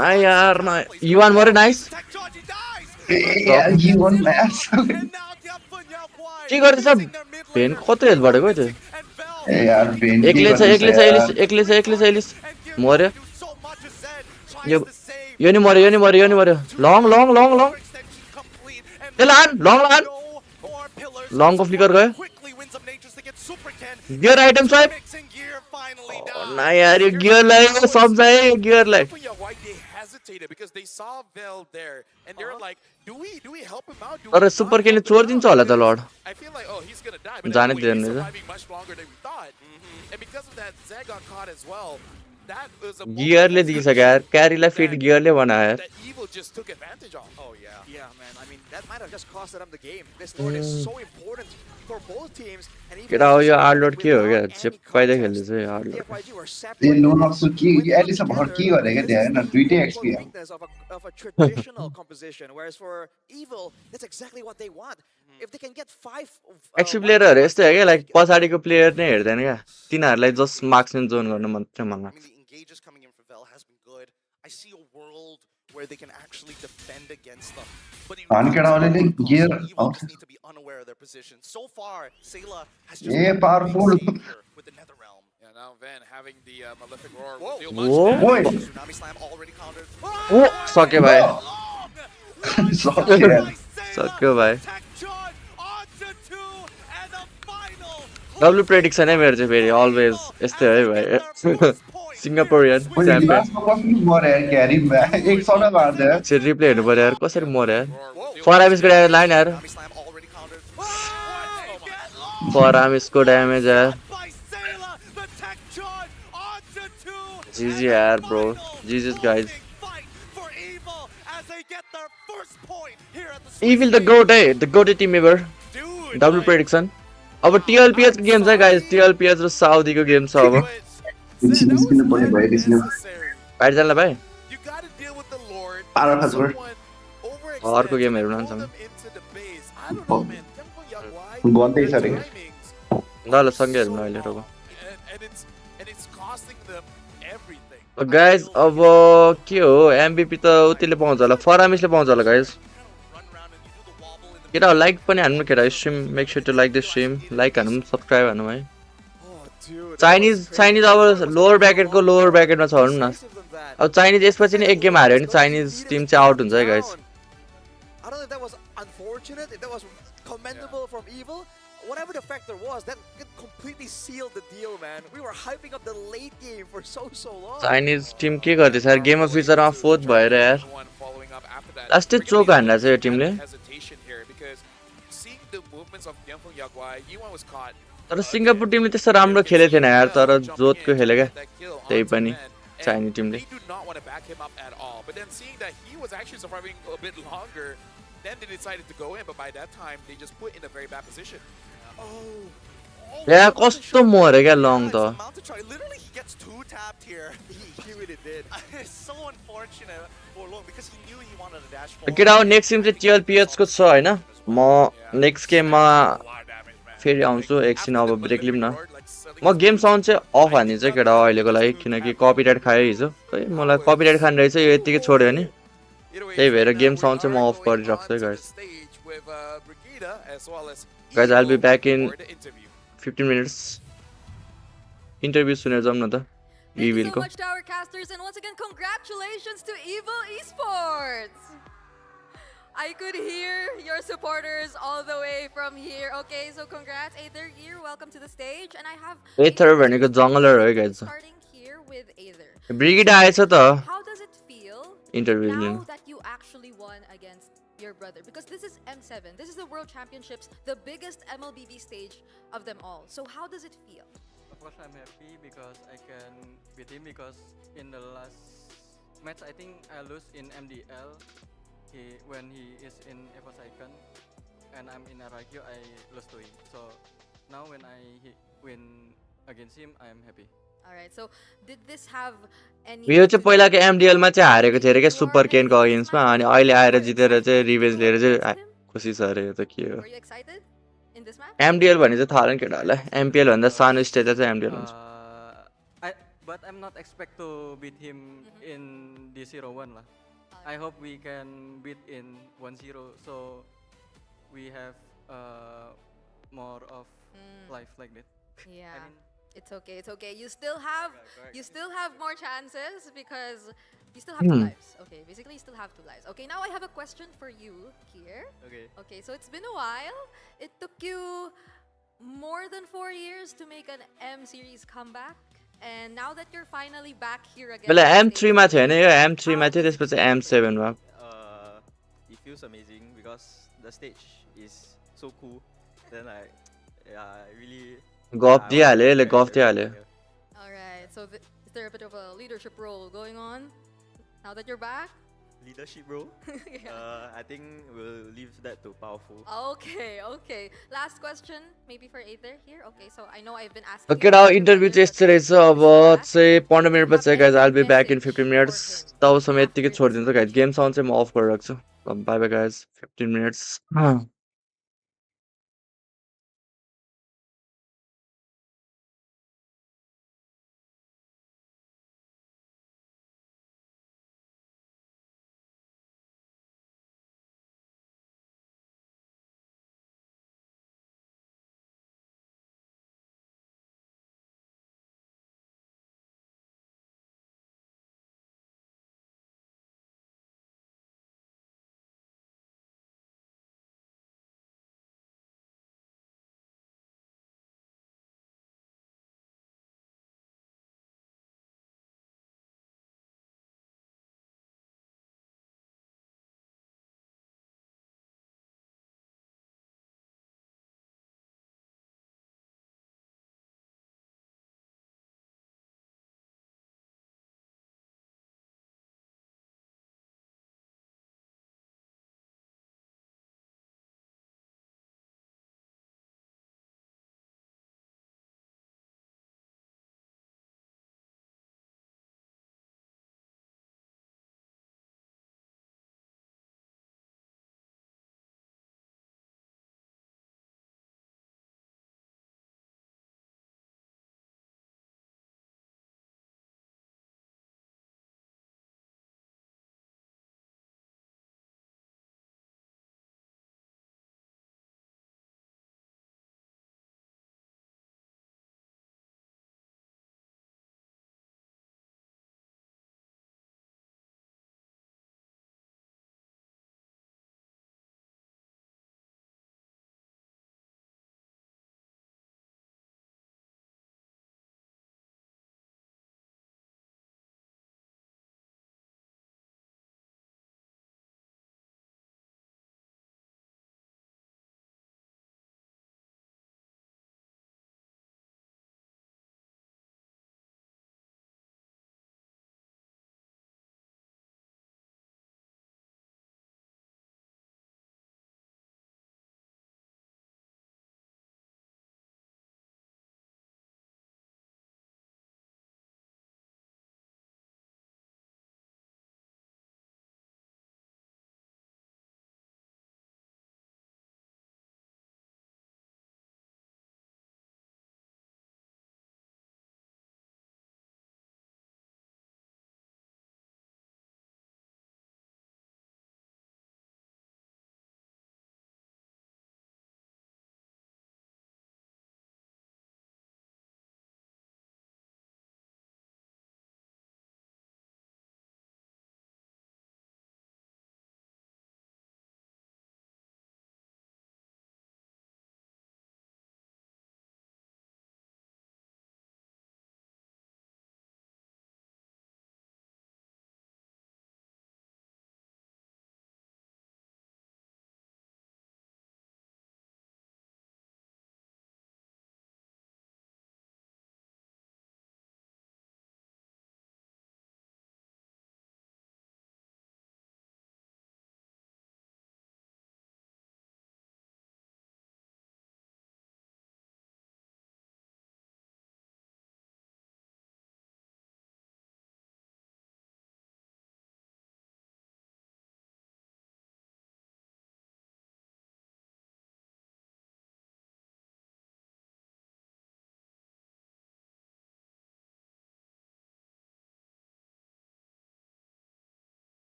ना यार ना युवान मरे nice यार ये वन मैच के गर्दैछ भेन कत्रो हेल्थ बढेको त्यो ए यार बेन एक्लै छ एलिस मर्यो यो नि मर्यो लङ लान लङको फ्लिकर गयो गियर आइटम स्वाइप ना यार यो गियरलाई सम्झाए गियरलाई why they hesitated because they saw Vel there and they're like, do we help him out? Do तर we सुपर not? केले छोडिदिन्छ होला त lord I feel like, oh, he's gonna die, but जाने anyway, he's दिदैन नि त। surviving much longer than we thought. And because of that, Zed got caught as well. That was a गियरले दिइसक्यो यार क्यारीलाई fit गियरले बनायो यार that Evil just took advantage of. Oh yeah. Yeah, man. I mean, that might have just cost them the game. This Lord is so important for both teams. And even केटा हो यो if आर्लोड के हो क्या without जे any पाइदै contest, खेल्दैछ यो आर्लोड TFYG were ए separated. नो नक्सु के When they come एलिस भर्खर के together, गरेको this त्यहाँ is हेर्न the दुईटै core XP weakness of a traditional composition, whereas for Evil, that's exactly what they want. If they can get 5 XC प्लेयरहरू यस्तै हो क्या लाइक पछाडिको प्लेयर नै हेर्दैन क्या तिनीहरूलाई जस्ट मार्क्समेन जोन गर्न मात्रै मन I लाग्छ mean, the engages coming in for Vel has been good. I see a world where they can actually defend against them. But it And comes at a lot of cost. gear Evil out. just need to be unaware of their position. So far, Sayla has just Yeah, gotten a big powerful. save here with the Nether Realm. Yeah, now Van having the Malefic Roar Whoa. will deal Whoa. much damage. Boy. Tsunami Slam already countered. Oh, सक्यो भाइ Long! सक्यो। सक्यो भाइ Tech charge onto 2 and a final W prediction है मेरो चाहिँ फेरि always यस्तै है भाइ सिङ्गापुरियन मैले च्याम्पियन लास्टमा कसरी मर्यो यार क्यारीमा एक सौदा मार्दै यार। चाहिँ रिप्ले हेर्नु पर्यो यार कसरी मर्यो यार Roar will deal फरामिसको much damage. लाइन यार Tsunami Slam already countered. फरामिसको ड्यामेज यार By Sayla, the tech charge onto 2. GG यार bro GG's guys Fight for Evil as they get their first point here at the Evil the goat है the goated team ever Dude, W prediction अब TLPS को game छ guys TLPS र साउदीको game छ अब एकछिन निस्किनु पर्ने भयो एकछिन। बाहिर जान्ला भाइ You gotta deal with the Lord. Power of Someone Hazard. overextends अर्को गेम and हेरौँ pull न them सँग into the base. I don't know, man. Young Young Wai, बन्दै their छ रे। timings ल ल are सँगै हेरौँ so न अहिले long, रोको and it's costing them everything. Guys अब के हो MVP त उतिले पाउँछ होला फरामिसले पाउँछ होला guys run around and you do the wobble in the केटा लाइक पनि हान्नु केटा stream make sure to like the stream like हान्नु सब्स्क्राइब हान्नु है Oh, dude. चाइनिज अब लोवर ब्र्याकेटको लोवर ब्र्याकेटमा छ भनौँ न अब चाइनिज यसपछि नि एक गेम हार्यो भने चाइनिज टिम चाहिँ आउट हुन्छ है guys I don't know if that was unfortunate, if that was commendable from Evil. Whatever the factor was, that it completely sealed the deal, man. We were hyping up the late game for so long. Chinese team के गर्दैछ यार game of फ्युचरमा fourth भएर यार लास्टै चोक हान्दैछ यो टिमले तर सिङ्गापुर टिमले त्यस्तो राम्रो खेलेको थिएन यार तर जोतको खेल्यो क्या त्यही पनि चाइनिज टिमले They do not want to back him up at all. But then seeing that he was actually surviving a bit longer, then they decided to go in. But by that time, they just put in a very bad position. या कस्तो मर्यो क्या long त Literally, he gets 2 tapped here. He really did. It's so unfortunate for Long because he knew he wanted a dash ball. केटा अब next game चाहिँ TLPH को छ होइन म नेक्स्ट गेममा फेरि आउँछु एकछिन अब ब्रेक लिऊँ न म गेम साउन्ड चाहिँ अफ हानिदिन्छु केटा अहिलेको लागि किनकि कपिराइट खायो हिजो खै मलाई कपिराइट खाने रहेछ यो यतिकै छोड्यो नि त्यही भएर गेम साउन्ड चाहिँ म अफ गरिराख्छु है guys guys I will be back in 15 minutes interview सुनेर जाऊँ न त Thank you so इभिलको much to our casters, and once again, congratulations to Evil Esports! I could hear your supporters all the way from here. Okay, so congrats, Aether here. Welcome to the stage, and I have एथर भनेको जङ्गलर हो guys starting here with Aether. ब्रिगिड आएछ त How does it feel interview now लिनु that you actually won against your brother? Because this is M7, this is the World Championships, the biggest MLBB stage of them all. So how does it feel? Of course, I'm happy because I can beat him. Because in the last match, I think I lose in MDL. When he is in Evo Second, and I'm in Aragio, I lose to him. So now when I win against him, I am happy. All right. So did this have any? यो चाहिँ पहिलाको एमडिएल मा चाहिँ हारेको थियो अरे क्या super केनको अगेन्स्टमा अनि अहिले आएर जितेर चाहिँ रिभेन्ज लिएर चाहिँ खुसी छ अरे यो त के हो Were you excited in this match? एमडिएल भने चाहिँ थाहा छैन केटाहरूलाई एमपिएल भन्दा सानो स्टेज चाहिँ एमडिएल हुन्छ But I'm not expect to beat him in the 0-1 lah. I hope we can beat in 1-0 so we have more of life like that. Yeah. I mean, It's okay. It's okay. You still have correct. you still have more chances because you still have 2 lives. Okay, basically you still have 2 lives. Okay, now I have a question for you here. Okay. Okay, so it's been a while. It took you more than 4 years to make an M series comeback. And now that you're finally back here again. पहिला on M3 stage, मा थियो होइन यो M3 मा थियो त्यसपछि M7 मा It feels amazing because the stage is so cool. Then I really गफ दिइहाल्यो यसले गफ दिइहाल्यो All right. So is there a bit of a leadership role going on now that you're back? leadership role. Yeah. I think we'll leave that to powerful. Okay, okay. Last question, maybe for Aether here. Okay, so I know I've been asking. Okay केटा interview चाहिँ यस्तो रहेछ अब चाहिँ 15 minute पछि guys I will be back in 15 minutes तबसम्म यतिकै छोडिदिन्छु guys game sound चाहिँ म अफ गरेर राख्छु by bye guys 15 minutes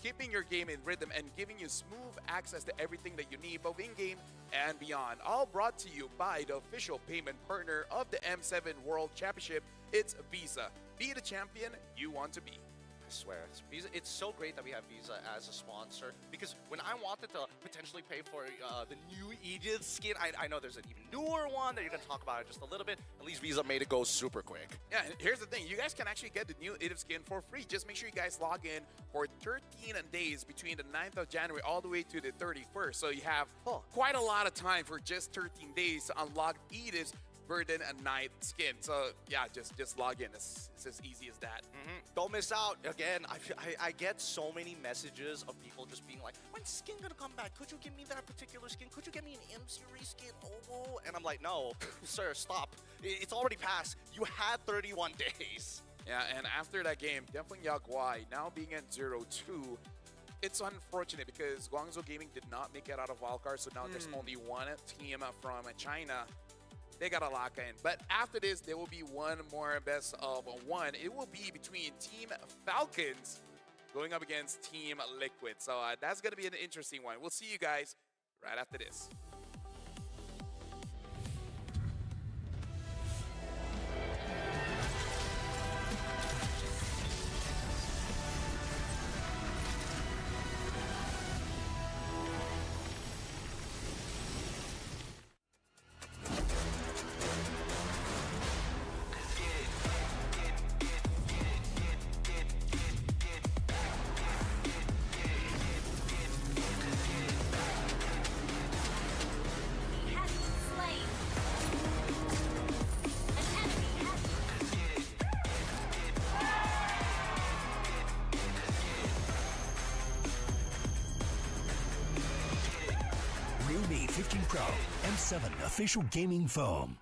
keeping your game in rhythm and giving you smooth access to everything that you need, both in-game and beyond. All brought to you by the official payment partner of the M7 World Championship. It's Visa. Be the champion you want to be. I swear, it's so great that we have Visa as a sponsor, because when I wanted to potentially pay for the new Aegis skin, I know there's an even newer one that you're going to talk about in just a little bit. At least Visa made it go super quick. Yeah, and here's the thing. You guys can actually get the new Aegis skin for free. Just make sure you guys log in for 13 days between the 9th of January all the way to the 31st. So you have quite a lot of time for just 13 days to unlock Aegis Burden and Night skin. So yeah, just log in. It's as easy as that. Don't miss out. Again, I get so many messages of people just being like, when's skin gonna come back? Could you give me that particular skin? Could you get me an M series skin? Oh, and I'm like, no, sir, stop. It's already passed. You had 31 days. Yeah, and after that game, definitely Yaguai now being at 0-2. It's unfortunate because Guangzhou Gaming did not make it out of wildcard, so now there's only one team from China. They got to lock in. But after this, there will be one more best of one. It will be between Team Falcons going up against Team Liquid. So that's going to be an interesting one. We'll see you guys right after this. Realme 15 Pro, M7 official gaming foam.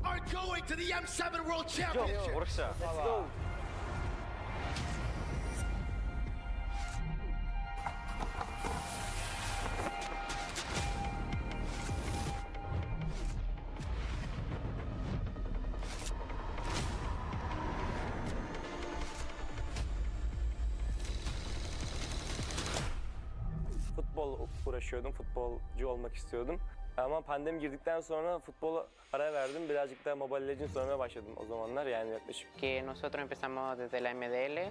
are going to the M7 World Championship. Let's go. Futbol uğraşıyordum, futbolcu olmak istiyordum. Ama pandemi girdikten sonra futbolu ara verdim. Birazcık da Mobile Legends oynamaya başladım o zamanlar yani yaklaşık. Que nosotros empezamos desde la MDL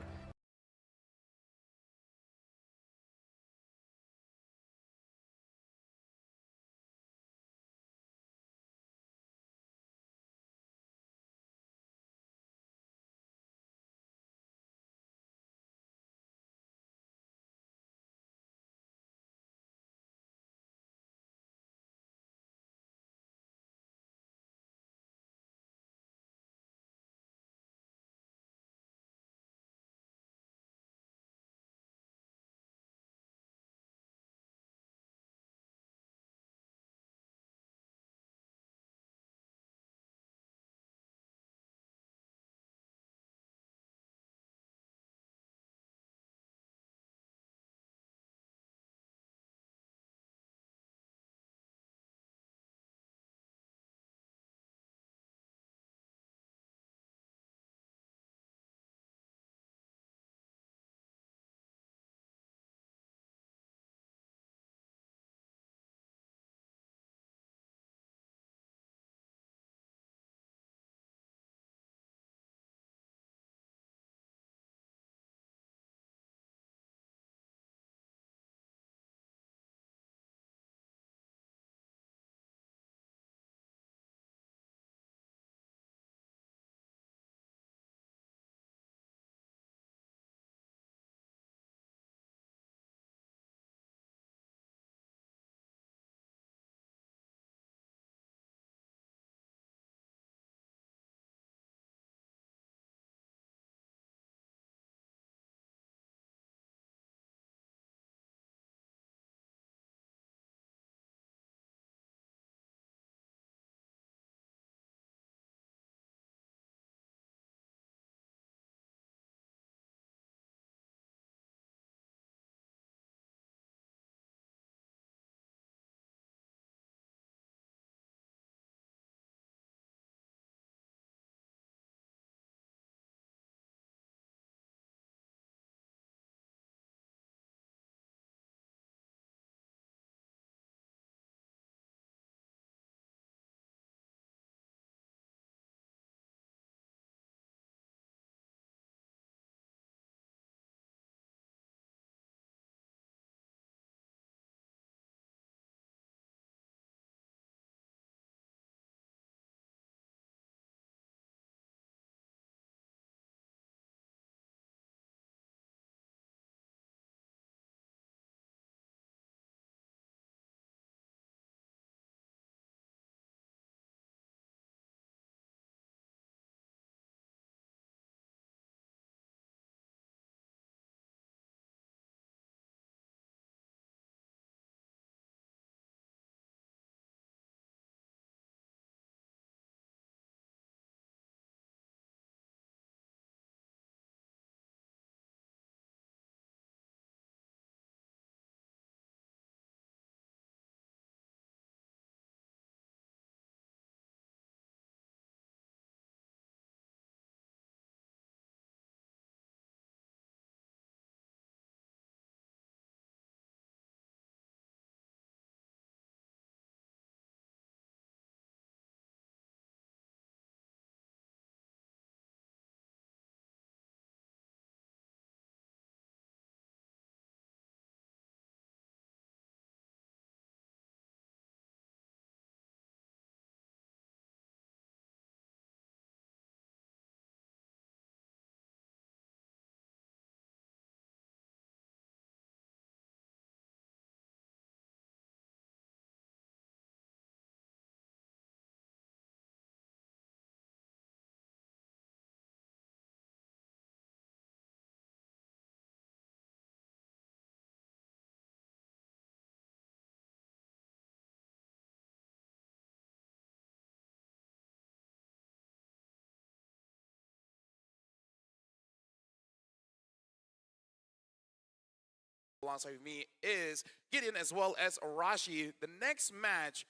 alongside with me is Gideon as well as Arashi. The next match,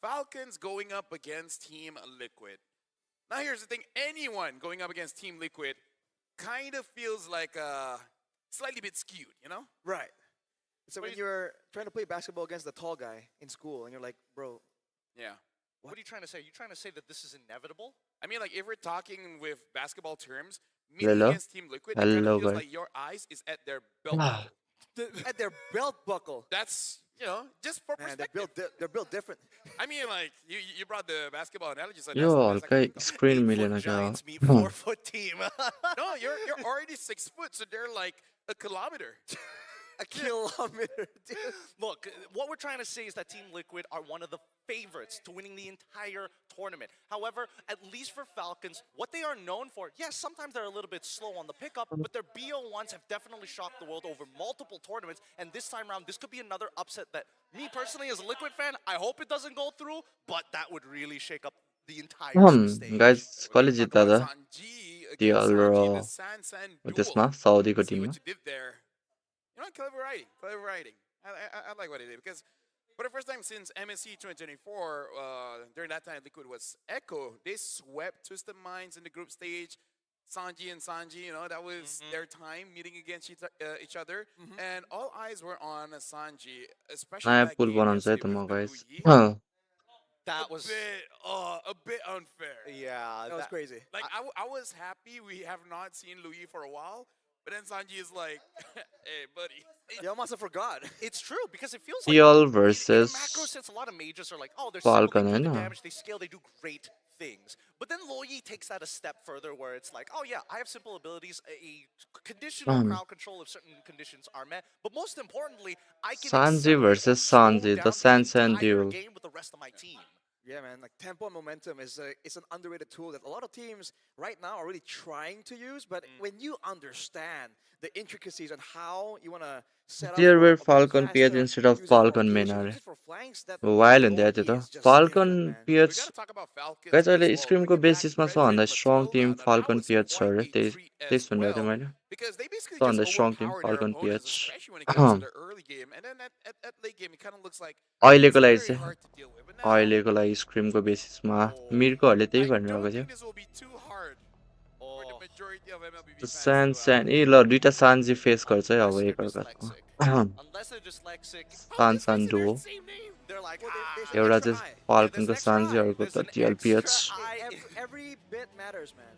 Falcons going up against Team Liquid. Now here's the thing, anyone going up against Team Liquid kind of feels like slightly bit skewed, you know? Right. So when you're trying to play basketball against the tall guy in school, and you're like, bro. Yeah. What are you trying to say? Are you trying to say that this is inevitable? I mean, like, if we're talking with basketball terms, meeting Hello? against Team Liquid, it kind Hello, of feels guys. like your eyes is at their belt buckle. At their belt buckle. That's, you know, just for Man, perspective. they're built different. I mean, like, you brought the basketball analogy, so yo that's हल्का actually screen 8-foot मिलेन क्या giants meet 4-foot team. no, you're already 6 foot, so they're like a kilometer. A kilometer, dude. Look, what we're trying to say is that Team Liquid are one of the favorites to winning the entire tournament. However, at least for Falcons, what they are known for, yes, sometimes they're a little bit slow on the pickup, but their BO1s have definitely shocked the world over multiple tournaments, and this time around, this could be another upset that, me personally as a Liquid fan, I hope it doesn't go through, but that would really shake up the entire stage. guys We're कसले gonna talk जित्दा about त Sanji त्यो against Sanji, the raw San त्यसमा duel. साउदीको See टिममा what you did there. You know, clever writing, clever writing. I like what he did because for the first time since MSC 2024, during that time Liquid was Echo. They swept Twisted Minds in the group stage. Sanji and Sanji, you know, that was their time meeting against each other, and all eyes were on Sanji, especially नयाँ that pull game बनाउँछ है yesterday त म with the guys Luyi. That was A bit unfair. yeah, That was crazy. Like I was happy we have not seen Luyi for a while, but then Sanji is like, "Hey, buddy." You almost forgot. It's true because it feels like TL in a macro versus sense, a lot of majors are like, oh, they're simple, Falcon they do the हैन damage, they scale, they do great things. But then Loyi takes that a step further where it's like, oh yeah, I have simple abilities, a conditional crowd control if certain conditions are met. But most importantly, I can Sanji accelerate versus or slow Sanji, the down the Sansan entire duel. game with the rest of my team. Yeah, man. Like tempo and momentum is it's an underrated tool that a lot of teams right now are really trying to use. But when you understand the intricacies on how you want to set up There for were a bit Falcon PH faster, instead of use it for Falcon main occasion, अरे use it for flanks, that वाइल हुन्थ्यो त्यो Loyi त is just Falcon different, man. We PH gotta talk about Falcons guys अहिले as well. स्क्रिमको Bringing back बेसिसमा सबभन्दा Frederick strong team Matilda, Falcon that was PH छ quite अरे a त्यही treat त्यही as सुनेको थिएँ well, मैले because they basically just सबभन्दा strong team overpower their Falcon opponents, PH especially when it comes to the early game. And then at late game, it kind of looks like अहिलेको it's लागि very चाहिँ hard to deal with. But now, अहिलेको लागि स्क्रिमको बेसिसमा मिर्कोहरूले त्यही I भनिरहेको don't थियो think this will be too hard for the majority of MLBB fans सान to सान ए ल दुईटा सान्जी फेस गर्छ है अब Unless they're एकअर्कासँग dyslexic. Unless they're dyslexic. सान सान Duo Same name. They're like, Well, ah. there's an एउटा extra चाहिँ eye. फाल्कनको extra Sanji eye. अर्को There's त an TL PH extra eye. Every bit matters, man.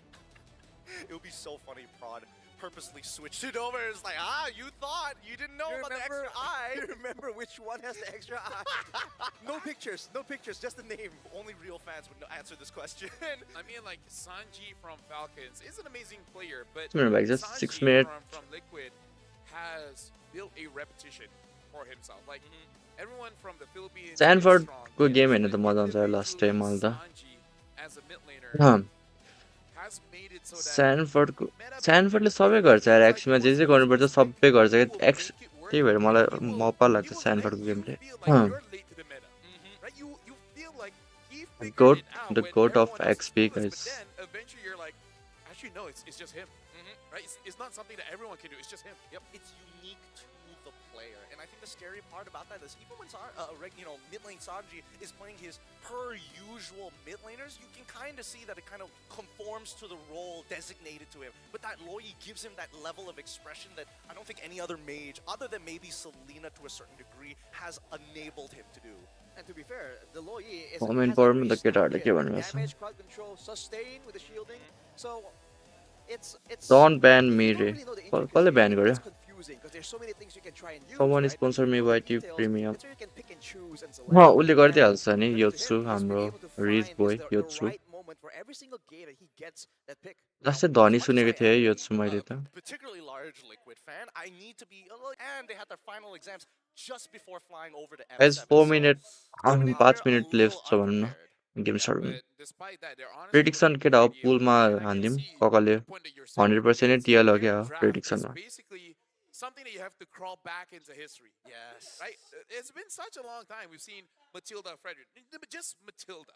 It would be so funny, Prod purposely switched it over. It's like, you thought you didn't know You about the remember, extra eye. you remember which one has the extra eye? No pictures, just the name. Only real fans would answer this question. I mean, like, Sanji from Falcons is an amazing player, but Remember, like, just Sanji 6 minute. from Liquid has built a repetition for himself. Like, everyone from the Philippines is Sanford strong, को and game हेर्नु त मजा आउँछ last time individually, मलाई त Sanji, as a mid laner, has made it so that स्यानफोर्डको meta स्यानफोर्डले सबै गर्छ यार एक्समा जे जे गर्नुपर्छ सबै गर्छ एक्स त्यही भएर मलाई मप्पा लाग्छ you will स्यानफोर्डको गेम feel चाहिँ like you're late to the meta. Right? You feel like he figured goat it out the when goat of everyone else is XP clueless, guys but then eventually you're like, actually no, it's just him. Right? It's not something that everyone can do. It's just him. Yep. It's unique to the player, and I think the scary part about that is even when mid lane Sanji is playing his per usual mid laners, you can kind of see that it kind of conforms to the role designated to him. But that Loyi gives him that level of expression that I don't think any other mage, other than maybe Selena to a certain degree, has enabled him to do. And to be fair, the Loyi is Comment has a board में very the strong केटाहरूले hit. के भन्नु छ Damage, crowd control, sustain with the shielding. So it's Don't ban you me don't रे really know the कसले ब्यान intricacies. गर्यो It's confusing because there's so many things you can try and use. someone right? sponsor me But you by know the tube details, premium that's where you can pick and choose and select. म उसले And गरिदिइहाल्छ नि credit to योत्सु him, he's just been हाम्रो able to rich find boy the योत्सु right moment for every single game that he gets that pick. Last चाहिँ धनी सुनेको थिएँ है योत्सु मैले त Particularly large Liquid fan, I need to be, and they had their final exams just before flying over to M7. Guys 4 minute Going in 5 there minute a left little छ भनौँ न unprepared. Game start But despite that, they're honestly prediction looking केटा हो pretty पुलमा okay. And I can हानिदिउँ see ककाले the point that you're saying 100% नै is TL हो their क्या draft is प्रेडिक्सनमा basically something that you have to crawl back into history. Yes. Right? It's been such a long time. We've seen Matilda Frederick. Just Matilda.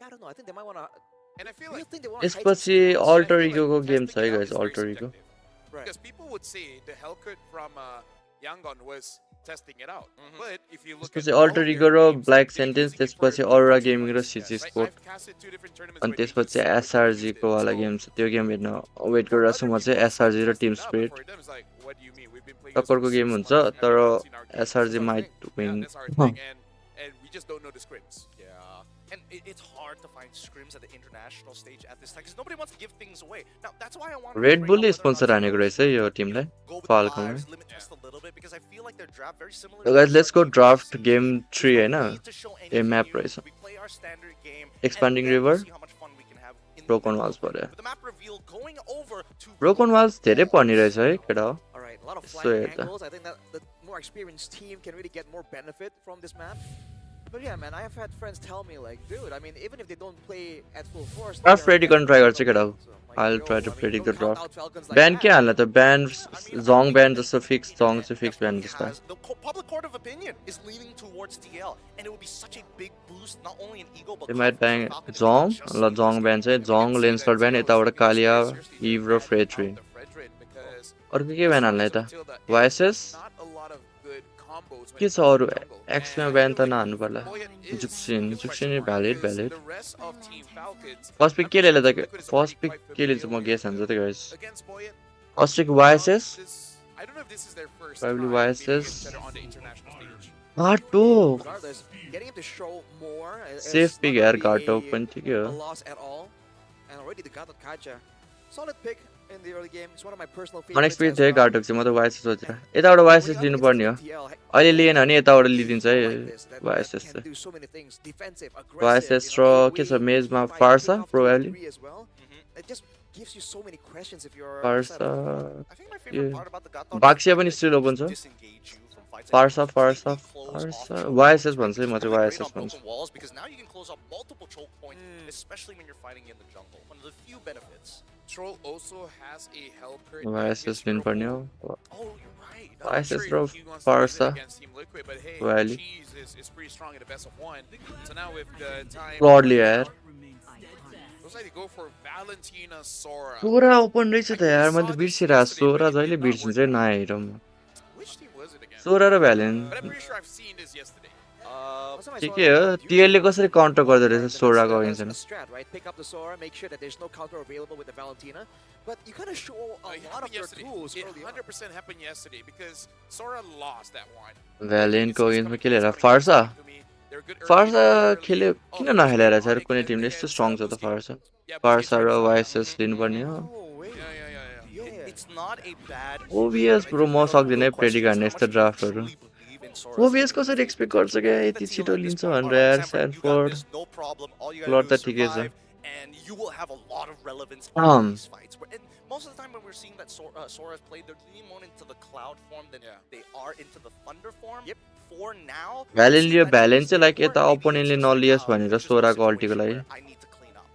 Yeah, I don't know. I think they might want to. And I feel Do you like think they want to यसपछि Alter I feel Ego को like game छ है testing it out guys, is very Alter Ego. subjective. Right. Because people would say the Hellcut from Yangon was testing it out. But if you look at त्यसपछि all Alter of Ego their र games, Black they're Sentence, using it for त्यसपछि Aurora different Gaming र tournaments. CC Right? Sport. I've casted 2 different tournaments अनि where they त्यसपछि used it, SRG used को it. वाला So game छ त्यो game हेर्न wait for गरिरहेको other छु म people, चाहिँ it's like SRG र testing Team it out, but Spirit for them it's like, what do you mean? We've been playing this टक्करको for game 6 हुन्छ months, तर never seen our game. SRG That's our might thing. win. Yeah, that's our thing, and we just don't know the scripts. Yeah. And it's hard to find scrims at the international stage at this time because nobody wants to give things away. Now, that's why I want to red bull sponsor हानेको रहेछ यो टिमलाई go with the फाल्कनमा vibes, limit twist a little bit because I feel like their draft very similar. So guys, let's go draft game 3 There's हैन no need to show ए anything map new. रहेछ We play our standard game, Expanding and then River, we'll see how much fun we can have in the broken middle. Walls पर्यो With the map reveal going over to broken walls धेरै पर्ने रहेछ है केटा हो All right, a lot of So, flying yeah, angles. I think that the more experienced team can really get more benefit from this map. But yeah, man, I have had friends tell me like, dude, I mean, even if they don't play at full force, they Draft are ready गर्न definitely try गर्छु gonna केटा win. हो So I'm like, I'll yo, try to I mean, predict the don't count draft out Falcons like ब्यान that. के हाल्न त ब्यान जङ ब्यान जस्तो फिक्स जङ चाहिँ फिक्स ब्यान Definitely जस्तो has the public court of opinion is leaning towards TL, and it would be such a big boost not only in ego but They might bang confidence for Falcons if they Jang can just ल जङ ब्यान चाहिँ जङ लेन्सलर ब्यान यताबाट कालिया इभ र फ्रेड्री अर्को के ब्यान हाल्न यता वाइसेस के छ अरू एक्समा ब्यान त नहाल्नु पर्ला जुक्सिन जुक्सिन भ्यालिड भ्यालिड फर्स्ट पिक के लिएला त फर्स्ट पिक के लिन्छ म गेस हान्छु त गाइस फर्स्ट पिक वाइसेस probably YSS घाटो Regardless, getting him to show more is safe not pick gonna यार be घाटो पनि ठिकै a हो loss at all. And already the Gatot Kaja. Solid pick in the early game. It's one of my personal favorites. Unexpected as चाहिँ well. घाटो चाहिँ म त वाइसेस सोचेर यताबाट वाइसेस लिनुपर्ने हो अहिले लिएन भने यताबाट लिदिन्छ है वाइसेस चाहिँ वाइसेस र के छ मेजमा फार्सा probably gives you so many questions if you're फार्सा I think my favorite part about the Gatot बाक्सिया पनि स्टिल ओपन छ disengage you from fights. फार्सा Like, फार्सा completely close off फार्सा choke वाइसेस points. भन्छु है म It's चाहिँ really great वाइसेस on भन्छु broken walls because now you can close off multiple choke points, especially when you're fighting in the jungle. One of the few benefits. Troll also has a helper. वाइसेस लिनुपर्ने हो Oh, you're right. वाइसेस र फार्सा Valley. Is pretty strong in the best of one. So now with the time, broadly यार looks like they go for Valentina Sora. सोह्र open रहेछ त यार मैले त बिर्सिरहेको सोह्र जहिले बिर्सिन्छ है नआएर म Which team was it again? सोह्र र भ्यालेन But I'm pretty sure I've seen this yesterday. ठिकै हो टिएलले कसरी काउन्टर गर्दो रहेछ सोह्रको against a strat, right? Pick up the Sora, make sure that there's no counter available with the Valentina. But you kind of show a It lot of happened their yesterday. tools It early on. 100% happened yesterday because Sora lost that one. भ्यालेनको अगेन्स्टमा के लिएर फार्सा फार्सा खेल्यो किन नखेलेर रहेछ यार कुनै टिमले यस्तो strong छ त फार्सा फार्सा र वाइसेस लिनुपर्ने हो It's not a bad. OBS bro म सक्दिनँ है प्रेडिक हान्ने यस्तो ड्राफ्टहरू ओबिएस कसरी एक्सपेक्ट गर्छ क्या यति छिटो लिन्छ भनेर यार स्यानफोर्ड No problem. All you Lord, gotta do is that he gives survive, and you will have a lot of relevance in these fights. And most of the time when we're seeing that Sora's played, they're leaning more into the cloud form than they are into the thunder form. Yep. For now, भ्यालेन लियो भ्यालेन चाहिँ like यता अपोनेन्टले नलियोस् भनेर सोह्रको अल्टीको लागि I need to clean up.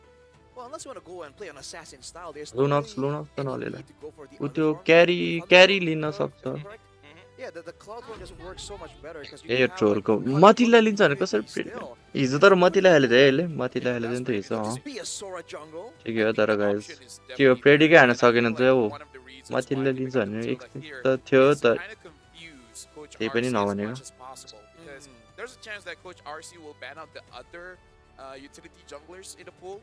Well, unless you want to go and play an assassin style, there's लुनक्स really लुनक्स त any नलिएला need to go for the ऊ त्यो underform. क्यारी लिन सक्छ Correct? Yeah, the cloud form just works so much better because you A have, like, ट्रोलको hundred मतिलाई लिन्छ भने points कसरी still. प्रेडिक हिजो तर मतिलाई हाले थियो है यसले मतिलाई हाले थियो नि त हिजो अँ Just be a Sora jungle. ठिकै हो तर गाइस त्यो प्रेडिकै हान्न सकेन चाहिँ हो मतिले लिन्छ भने एक्सपेक्ट त थियो तर त्यही पनि नभनेको There's a chance that Coach RC will ban out the other utility junglers in the pool.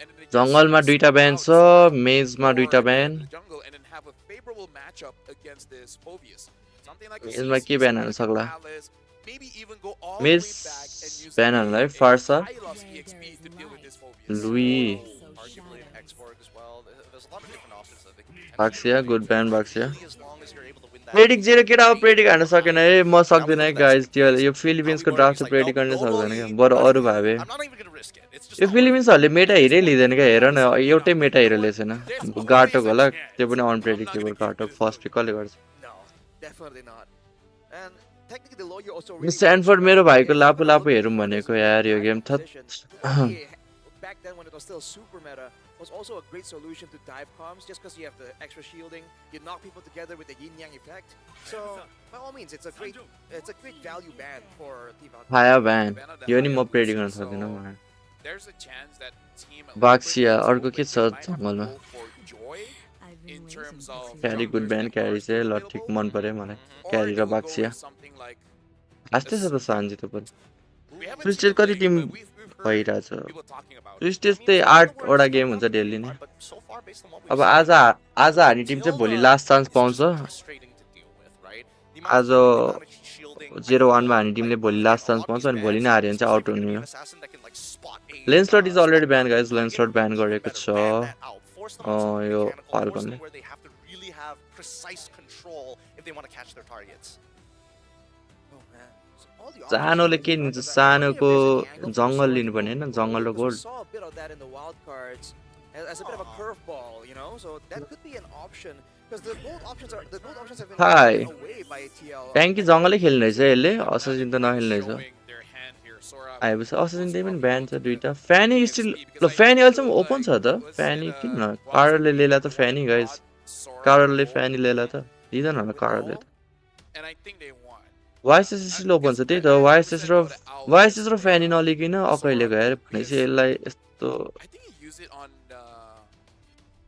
And then they just जङ्गलमा दुईटा swap ब्यान out छ some मेजमा for दुईटा the ब्यान jungle and then have a favorable matchup against this Phobius. Something like a मेजमा CC, के ब्यान something हाल्न like a सक्ला Palace, maybe even go all the मेज way back and use ब्यान a- हाल्नलाई a फार्सा Hylos EXP to deal with this Phobius. Louis Arguably an export as well. There's a lot of different options that they can potentially बाक्सिया do. Good ब्यान बाक्सिया Really, as long as you're able to win that प्रेडिक जेरो केटा हो game, प्रेडिक हान्न सकेन है म सक्दिनँ है guys त्यो यो Now फिलिपिन्सको we ड्राफ्ट were चाहिँ just like, प्रेडिक no, गर्न no, सक्दैन no, क्या no, बरु no, अरू no, भए I'm not even gonna risk it. It's just यो not worth it. फिलिपिन्सहरूले मेटा हिरै लिँदैन क्या हेर न एउटै मेटा हिरो लिएछ छैन गाटोको होला त्यो पनि अनप्रेडिक्टेबल गाटो फर्स्ट पिक कसले गर्छ No, definitely not. And technically, the lawyer also really Stanford pushed मेरो back. भाइको They लापो have a लापो look हेरौँ at भनेको this यार यो dive गेम थत position. Only back then when it was still super meta was also a great solution to dive comms just because you have the extra shielding, you knock people together with the yin yang effect. So by all means, it's a great value ban for Team Valkyrie. फाया ब्यान यो नि म प्रेडिक गर्न सक्दिनँ मलाई There's a chance that team बाक्सिया Liquid अर्को के is छ open, they might have to जङ्गलमा go for Joy in terms of क्यारी गुड junglers ब्यान that क्यारी are चाहिँ ल available, ठिक मन पर्यो मलाई or क्यारी they raw will go बाक्सिया with something like आस्तै छ त सान्जी त पनि we haven't स्विच seen चाहिँ कति the team league, but we've heard भइरहेछ people talking about it. Swiss test चाहिँ 8वटा गेम हुन्छ डेली नै But so far, based on what we've अब seen, आज हार्ने टिम चाहिँ भोलि लास्ट चान्स पाउँछ frustrating to deal with, right? The amount आज of damage shielding, 0-1 मा हार्ने टिमले भोलि लास्ट चान्स पाउँछ अनि भोलि नै हार्यो भने चाहिँ आउट हुने हो assassin that can like spot a Lancelot is already banned, guys. target Lancelot ban and गरेको better छ. ban that out. Force them on something yo mechanical, force Falconले. them where they have to really have precise control if they want to catch their targets. Oh, man. So all the options सानोले are के really लिन्छ? fun, but I wonder if सानोको there's any angle for जङ्गल Sora to लिनुपर्ने go हैन? pro, जङ्गल र because we gold. saw a bit of that in the wild cards as a bit of a curveball, you know. So that could be an option because the gold options have been Hi. taken away by TL. ट्याङ्की जङ्गलै खेल्ने रहेछ यसले. असजिन त नखेल्ने रहेछ. Showing their hand here. Sora आएपछि असजिन त्यही पनि was ब्यान छ probably दुईटा. फ्यानी going to स्टिल speed ल because I फ्यानी feel अहिलेसम्म ओपन छ त. was फ्यानी it, किन Watchparty कारलले लेला त the one फ्यानी that guys. brought Sora कारलले gold, फ्यानी लेला त. दिँदैन होला कारलले त. and I think they won. वाइएसएस स्टिल ओपन छ त्यही त. वाइएसएस र फ्यानी नलिकन अकैले गएर भनेपछि यसलाई यस्तो. I think he used it on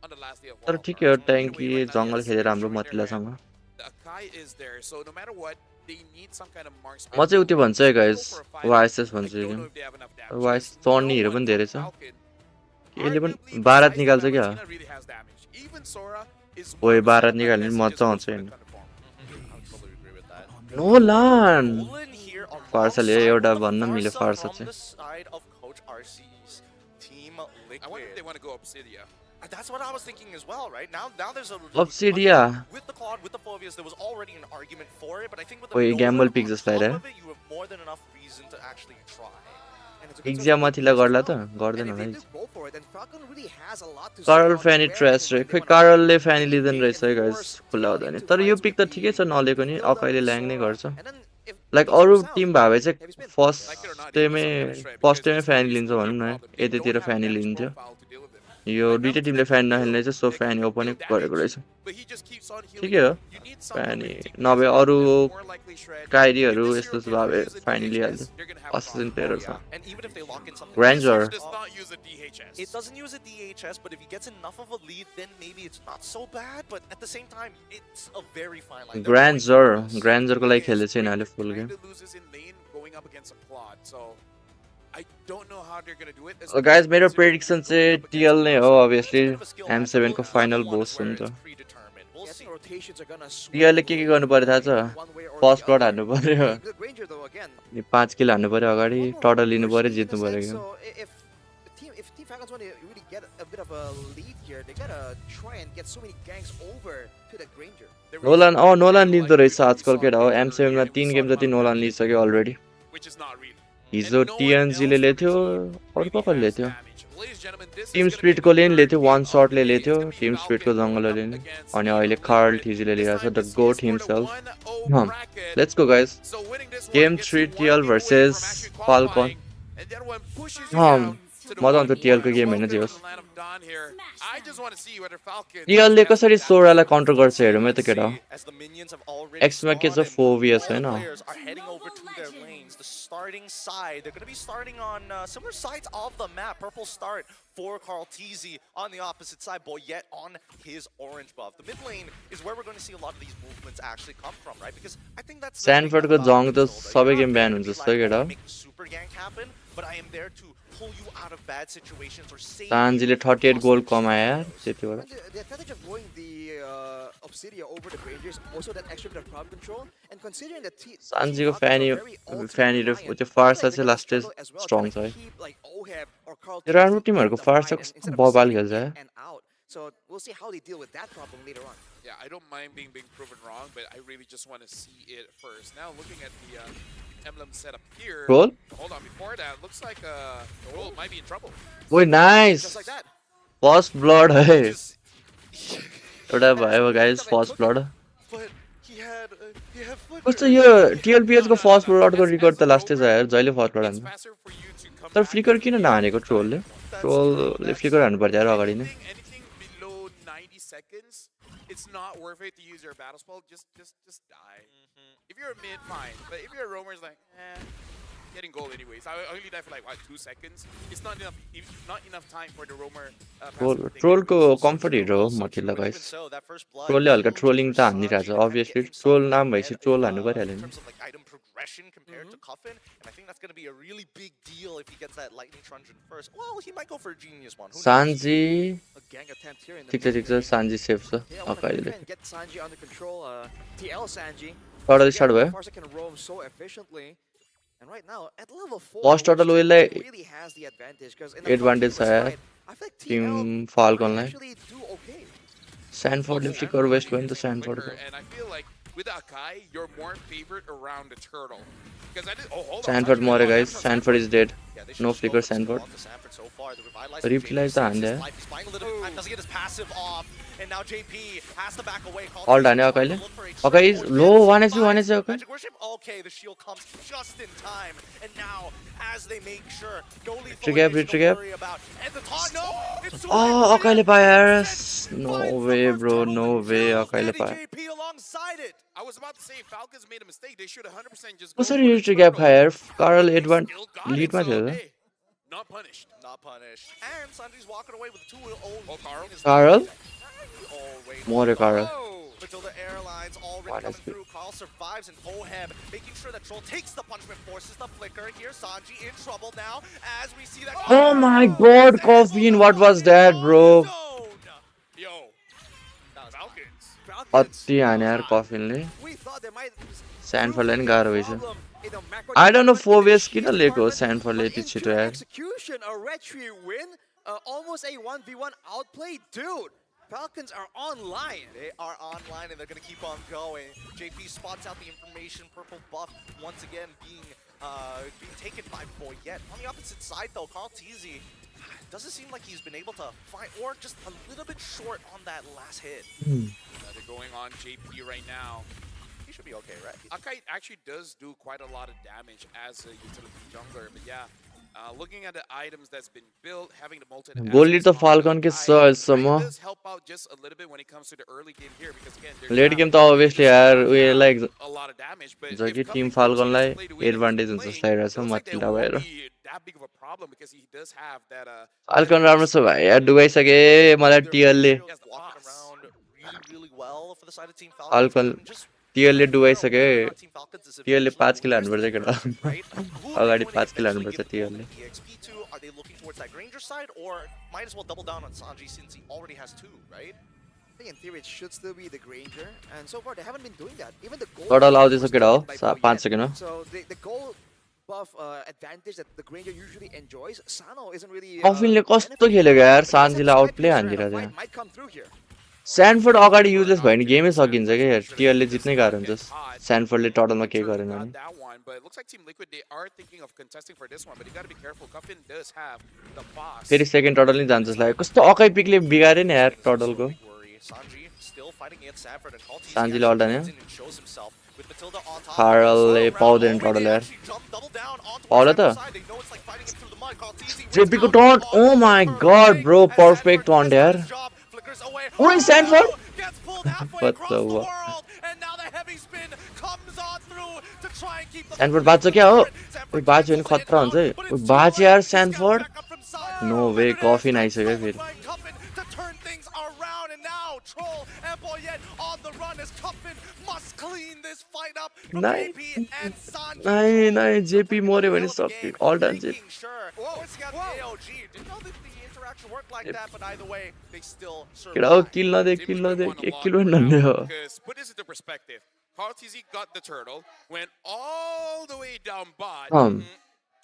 the last day of तर wild ठिकै हो cards. ट्याङ्की Either way, right now, जङ्गल yes, खेलेर they're हाम्रो showing their मतिलासँग. hand. The Akai is there, so no matter what, they need some kind of marksman. म चाहिँ उति भन्छु है Go guys. for a fight. वाइएसएस I भन्छु don't कि. know if they have enough damage. YS There's टर्नीहरू no पनि one धेरै from छ. Falcon. यसले पनि Arguably, बारात besides निकाल्छ क्या. Valentina really has damage. Even Sora is ओए one of the बारात solo निकाल्ने messages मजा आउँछ goes for the हेर्नु. confirm. I would totally agree with that. Nolan. Nolan here फार्साले alongside एउटा with the भन्न मिल्यो Farsa फार्सा from चाहिँ. the side of Coach RC's team Liquid. I wonder if they want to go Obsidia. That's what I was thinking as well, right? Now there's a Obsidia. with the Claude, with the Phobias, there was already an argument for it, but I think with the ओए Nolan gamble on pick जस्तो top आइरह्यो. of it, you have more than enough reason to actually try. And it's a good एक्जिया sort of माथिला defense गर्ला as त well. गर्दैन And if होला they नि. do go for it, then Falcon really has a lot to say Karl on Fanny where trash and रे when खै they wanna कार्लले play. Fanny If लिँदैन they रहेछ है can गाइस force खुला TL हुँदैन into तर यो fights पिक with त ठिकै छ the नलेको नि Hilda, अकैले ल्याङ नै Sora, गर्छ and then if like things अरू go south, टिम भए चाहिँ heavy spin. Like it or first not, he needs टेमै some kind of shred first because टेमै this फ्यानी is लिन्छ the भनौँ big न problem. They don't यतातिर have फ्यानी damage लिन्थ्यो profile to deal with them. Yo Right now, दुईटै टिमले Timid फ्यानी can नखेल्ने heal, चाहिँ सो they can फ्यानी deal ओपनै damage, गरेको रहेछ but he just keeps on healing. ठिकै हो You need someone फ्यानी with thickness नभए that अरू more likely shred. If काइरीहरू this यस्तो hero भए cannot use a फ्यानी DHS, लिइहाल्थ्यो they're gonna have a असिजन problem. प्लेयरहरू छ And even if they lock in something, Granger. This hero does not use a DHS. it doesn't use a DHS, but if he gets enough of a lead, then maybe it's not so bad. But at the same time, it's a very fine line. They're going ग्रान्जर for this. ग्रान्जरको लागि Is खेल्दै छ यिनीहरूले Granger full game kinda loses in lane going up against a Claude, so I don't know how they're gonna do it. Guys मेरो Considering prediction they're going चाहिँ up against TL नै हो Barca. Obviously It's a bit of a skill match. M7 को Level final one Bose is हो नि where त it's predetermined. We'll Yes, see. rotations are gonna swing टिएलले के गर्नु पर्यो थाहा छ one way or first the blood other. हान्नु पर्यो The Granger though again. 5 किल हान्नु पर्यो अगाडि Almost टर्टल लिनु पर्यो risky in जित्नु a पर्यो sense, game so if Team Falcons want to really get a bit of a lead here, they gotta try and get so many ganks over to the Granger. Nolan Nolan लिँदो रहेछ आजकल केटा हो M7 मा 3 game जति Nolan लिइसक्यो already Which is not real. हिजो And no one टिएनजीले else लेथ्यो from the अरू team कसले really लेथ्यो has damage. Ladies and gentlemen, this is team gonna be स्पिरिटको the लेन third लेथ्यो game वान of सर्टले the day. लेथ्यो It's gonna be टिम स्पिरिटको Falcon जङ्गलले going लेन up against अनि Team अहिले Liquid. कार्ल टिजीले This लिएको छ time the this GOAT is for the himself 1-0 bracket. Let's go guys So winning this one game gets 3 you one TL game away versus from actually Falcon qualifying, and the other one pushes you down to the मजा आउँछ 1-1. टिएलको game हेर्न Welcome J to होस् the land of Dawn here. I just want to see whether Falcons टिएलले has कसरी the सोरालाई damage. Control गर्छ हेरौँ है त केटा हो As the minions have already एक्समा के छ spawned and फोबियस all हैन players are heading over to their lanes. The starting side, they're going to be starting on similar sides of the map. Purple start for Carl Teasy on the opposite side, Boyette on his orange buff. The mid lane is where we're going to see a lot of these movements actually come from, right? Because I think that's the thing स्यानफोर्डको about जङ त Build, right? सबै You're game not ब्यान there to हुन्छ be जस्तो like, केटा "Oh, हो make the super gank happen," but I am there to pull you out of bad situations or save सान्जीले you from 38 gold hostage कमाए यार scenarios. त्यतिबाट And the advantage of going the Obsidia over the Granger is also that extra bit of crowd control. And considering that सान्जीको फ्यानी र त्यो फार्सा चाहिँ लास्टै strong छ है यो राम्रो टिमहरूको फार्सा कस्तो बबाल खेल्छ है So we'll see how they deal with that problem later on. Yeah, I don't mind being proven wrong, but I really just want to see it first. Now, looking at the emblem setup here. Troll? Hold on, before that, looks like Troll might be in trouble. ओइ nice Just like that. First blood है Just- एउटा भयो guys first blood But he had कस्तो यो टिएलपिएच को first ब्लडको record त लास्टै छ यार जहिले फर्स्ट ब्लड It's हान्छ faster for you to come तर back. फ्लिकर किन नहानेको ट्रोलले ट्रोलले फ्लिकर हान्नु पर्थ्यो यार अगाडि नै Anything below 90 seconds, it's not worth it to use your battle spell. Just die. If you're a mid, fine. But if you're a roamer, it's like, getting gold anyways. I only die for like what 2 seconds. It's not enough time for the roamer. ट्रोलको comfort hero हो मथिल्ला But even guys so, that first blood ट्रोलले हल्का huge trolling for त हान्दिरहेको Sanji छ to obviously get himself troll नाम ahead, भएपछि ट्रोल हान्नु in परिहाल्यो नि terms of like item progression compared to Coffin, and I think that's going to be a really big deal if he gets that lightning truncheon first. Well, he might go for a genius one. Who knows? Sanji A gang attempt here in the ठिक छ Sanji safe छ Yeah, wanna अकाइले try and get Sanji under control. TL Sanji. Turtle start भयो Farsa can roam so efficiently. And right now, at level 4, Boss total which will really has the advantage because in the advantage first है fight, I feel like team TL Falcon might lie actually do okay. Sanford ने flicker west going to Sanford को And I feel like with Akai, you're more favored around the turtle. Because I did. Oh, hold on. Sanford more guys. Sanford is dead. Yeah, they should No just go flicker with skill Sanford. onto Sanford so far. The revitalizing Revitalize JP the saves hand his है. life. He's buying a little bit of time, doesn't get his passive off, and now JP has to back away. All done है Akai ले. Akai is low 1 HP. Magic Worship. Okay, the shield comes just in time, and now as they make sure no lethal Retrig gap, animation to retrig gap. worry about, and the taunt. No, it's too Oh, late. Akai ले पाया यार. No Finds the way first bro, turtle no and way kills Akai ले Daddy पाया. JP alongside it. I was about to say Falcons made a mistake. They should 100% just go कसरी for the retrig gap turtle. खाया यार. Carl They advance still got lead it, मा so, थियो. hey, not punished. Not punished. And Sanji's walking away with 2-0. Oh, Carl. Carl? Oh, wait. More Carl. Matilda Airlines already What coming has been- through. Carl survives, and Oheb making sure that Troll takes the punishment, forces the flicker. Here, Sanji in trouble now as we see that. Oh my god, Coffin, what was that bro? Yo, Falcons. अति हाने यार Coffin ले. We thought they might Sanford ले नि prove गाह्रो the भइछ. problem in the macro I don't know department, in the 4vs किन shield लिएको department, Sanford ले but यति in छिटो true यार. execution, a retry win, almost a 1v1 outplay. Dude, Falcons are online. They are online, and they're going to keep on going. JP spots out the information. Purple buff once again being taken by Boyette. On the opposite side, though, Carl Teasy doesn't seem like he's been able to find, or just a little bit short on that last hit. They're going on JP right now. He should be okay, right? Akai actually does do quite a lot of damage as a utility jungler, but yeah, looking at the items that's been built, having the molten Goal lead assets त Falcon on के Akai, छ Akai यसम्म. does help out just a little bit when it comes to the early game here, because again, there's Late not game त obviously यार not उयो like a lot of damage, but जो if कि Cuffin team Falcon lie continues to play the way that he's advantage हुन्छ playing, जस्तो लागिरहेछ it looks like there मतिला won't भएर. be that big of a problem because he does have that Falcon राम्रो छ भाइ यार डुबाइसके मलाई टिएल ले. Walking around really well for the side of Team Falcon Falcons. Just TL ले डुबाइसके. Team Falcons is TL ले 5 किल eventually हान्नुपर्छ केटा. right? Who are अगाडि they going 5 to kill eventually हान्नुपर्छ give the TL ले. EXP to? Are they looking towards that Granger side, or might as well double down on Sanji since he already has 2, right? I think in theory it should still be the Granger, and so far they haven't been doing that. Even the goal Total buff आउँदैछ was केटा हो. taken by Boyette. 5 second हो. So the goal buff advantage that the Granger usually enjoys, Sano isn't really. Coffin ले कस्तो खेलेको यार सान्जीलाई Outplay हान्दिरा त्यहाँ. Might come through here. स्यानफोर्ड अगाडि युजलेस भयो नि गेमै सकिन्छ क्या यार. टिएलले जित्नै गाह्रो हुन्छ. स्यानफोर्डले टटलमा केही गरेन भने. that one, but it looks like Team Liquid, they are thinking of contesting for this one, but you gotta be careful. Cuffin does have the boss. फेरि सेकेन्ड टटल नि जान्छ जस्तो लाग्यो. कस्तो अकै पिकले बिगार्यो नि यार टटलको. Sanji still fighting against Sanford, and Call Sanji ले अल्टा नि. shows himself with Matilda on top. Carlले पाउँदैन टटल यार. पाउला त? जेपीको taunt. Oh my god bro, perfect taunt यार. ओइ स्यानफोर्ड. What the fuck? स्यानफोर्ड बाँच्छ क्या हो? ओइ बाँच्यो भने खतरा हुन्छ है. ओइ बाँच्यो यार स्यानफोर्ड. नो वे कफिन आइसक्यो फेरि. नाइ नाइ जेपी मर्यो भने सक्यो. All done JP. केटा हो किल नदे किल नदे. एक किल पनि नहुने हो. Put this into perspective. Carl TZ got the turtle, went all the way down bot,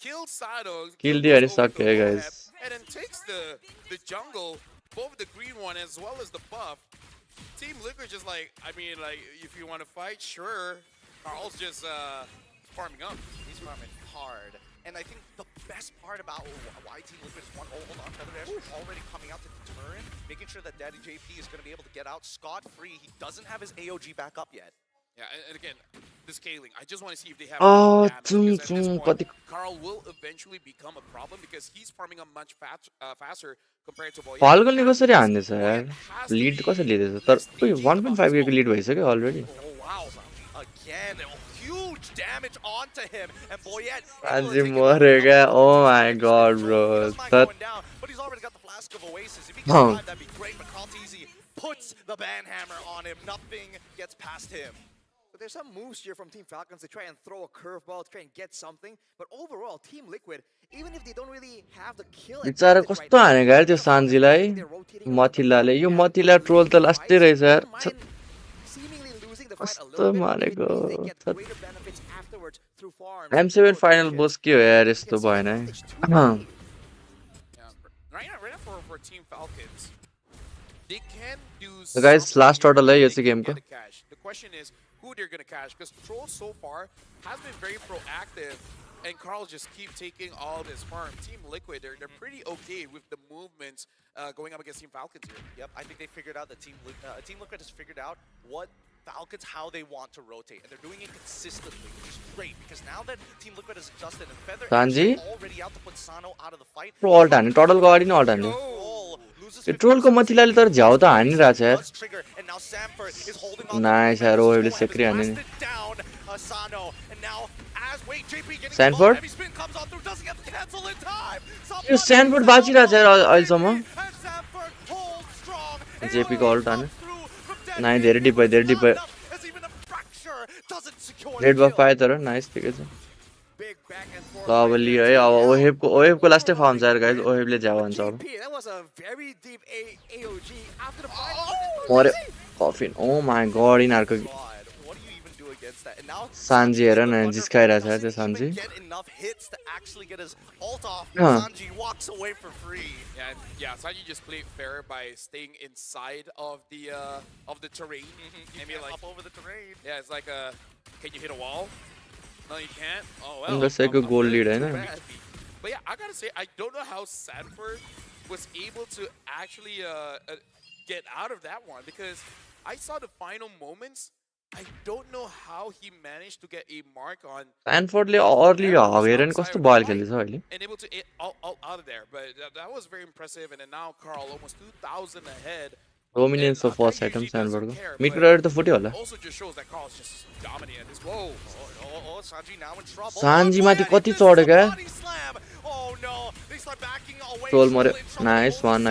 killed Sado, किल दियो भने सक्यो guys. and then takes the jungle, both the green one as well as the buff. Team Liquid just like, I mean, like, if you want to fight, sure. Carl's just farming up. He's farming hard. And I think the best part about why Team Liquid is one, hold on, Feather Dash already coming out to deter him, making sure that Daddy JP is going to be able to get out scot-free. He doesn't have his AOG back up yet. Yeah, and again, the scaling. I just want to see if they have Oh, enough damage, because at this point, कति Carl will eventually become a problem because he's farming up much faster compared to Boyette. फाल्कनले कसरी हान्दैछ यार. Lid कसरी लिँदैछ तर 1.5 को lid भइसक्यो already. Oh, wow. Again, huge damage onto him. And Boyette... Sanji मर्यो क्या. Oh my god bro. But he's already got the Flask of Oasis. If he can survive, that'd be great. But Carl TZ puts the banhammer on him. Nothing gets past him. So there's some moves here from Team Falcons to try and throw a curveball, to try and get something. But overall, Team Liquid, even if they don't really have the kill, बिचारा कस्तो हानेको यार त्यो सान्जीलाई. मथिलाले यो मथिला troll त लास्टै रहेछ यार. seemingly losing the fight a कस्तो little bit, मारेको. even if they get greater benefits afterwards through farms. M7 final boss के हो यार यस्तो भएन है Yeah, right now for Team Falcons, they can do So guys, something last here order if है they यसै can गेमको get a cash. The question is who they're gonna cash, because Troll so far has been very proactive, and Carl just keep taking all this farm. Team Liquid, they're pretty okay with the movements going up against Team Falcons here. Yep, I think they figured out that Team Liquid has figured out what Falcons, how they want to rotate, and they're doing it consistently, which is great, because now that Team Liquid has adjusted and Feather Sanji? is already out to put Sano out of the fight. Troll हान्ने total को अगाडि नै alt हान्ने यो ट्रोलको मतिलाले तर झ्याउ त हानिरहेछ यार nice यार ओहेबले सेक्री हान्ने नि स्यानफोर्ड यो स्यानफोर्ड बाँचिरहेछ यार अहिलेसम्म जेपी को अल्ट हाने नाइ धेरै डिप भयो रेड बफ पायो तर नाइस ठिकै छ ल अब लियो है अब ओहेबको लास्टै फाउन्ड छ यार गाइज ओहेबले झ्याउ हान्छ अब That was a very deep AOG after the fight. मर्यो कफिन ओ माई गड यिनीहरूको What do you even do against that? And now Sanji हेर न जिस्काइरहेछ त्यो Sanji get enough hits to actually get his ult off. Huh. Sanji walks away for free. Yeah, Sanji just played fair by staying inside of the terrain. You can't hop over the terrain. Yeah, it's like can you hit a wall? No, you can't. Oh well. उनीहरूको सेको goal lead हैन But yeah, I gotta say, I don't know how Sanford was able to actually get out of that one, because I saw the final moments. I don't know how he managed to get a mark on स्यानफोर्डले early हगेर नि कस्तो बल खेल्दैछ अहिले and able to get all out of there. But that was very impressive. And then now Carl almost 2,000 ahead. Dominance of first item स्यानफोर्डको mid credit त फुट्यो होला Also just shows that Carl's just dominating this. Whoa. Sanji now in trouble. Sanji माथि कति चढ्यो क्या Body slam. Oh no. They start backing away. Troll मर्यो nice one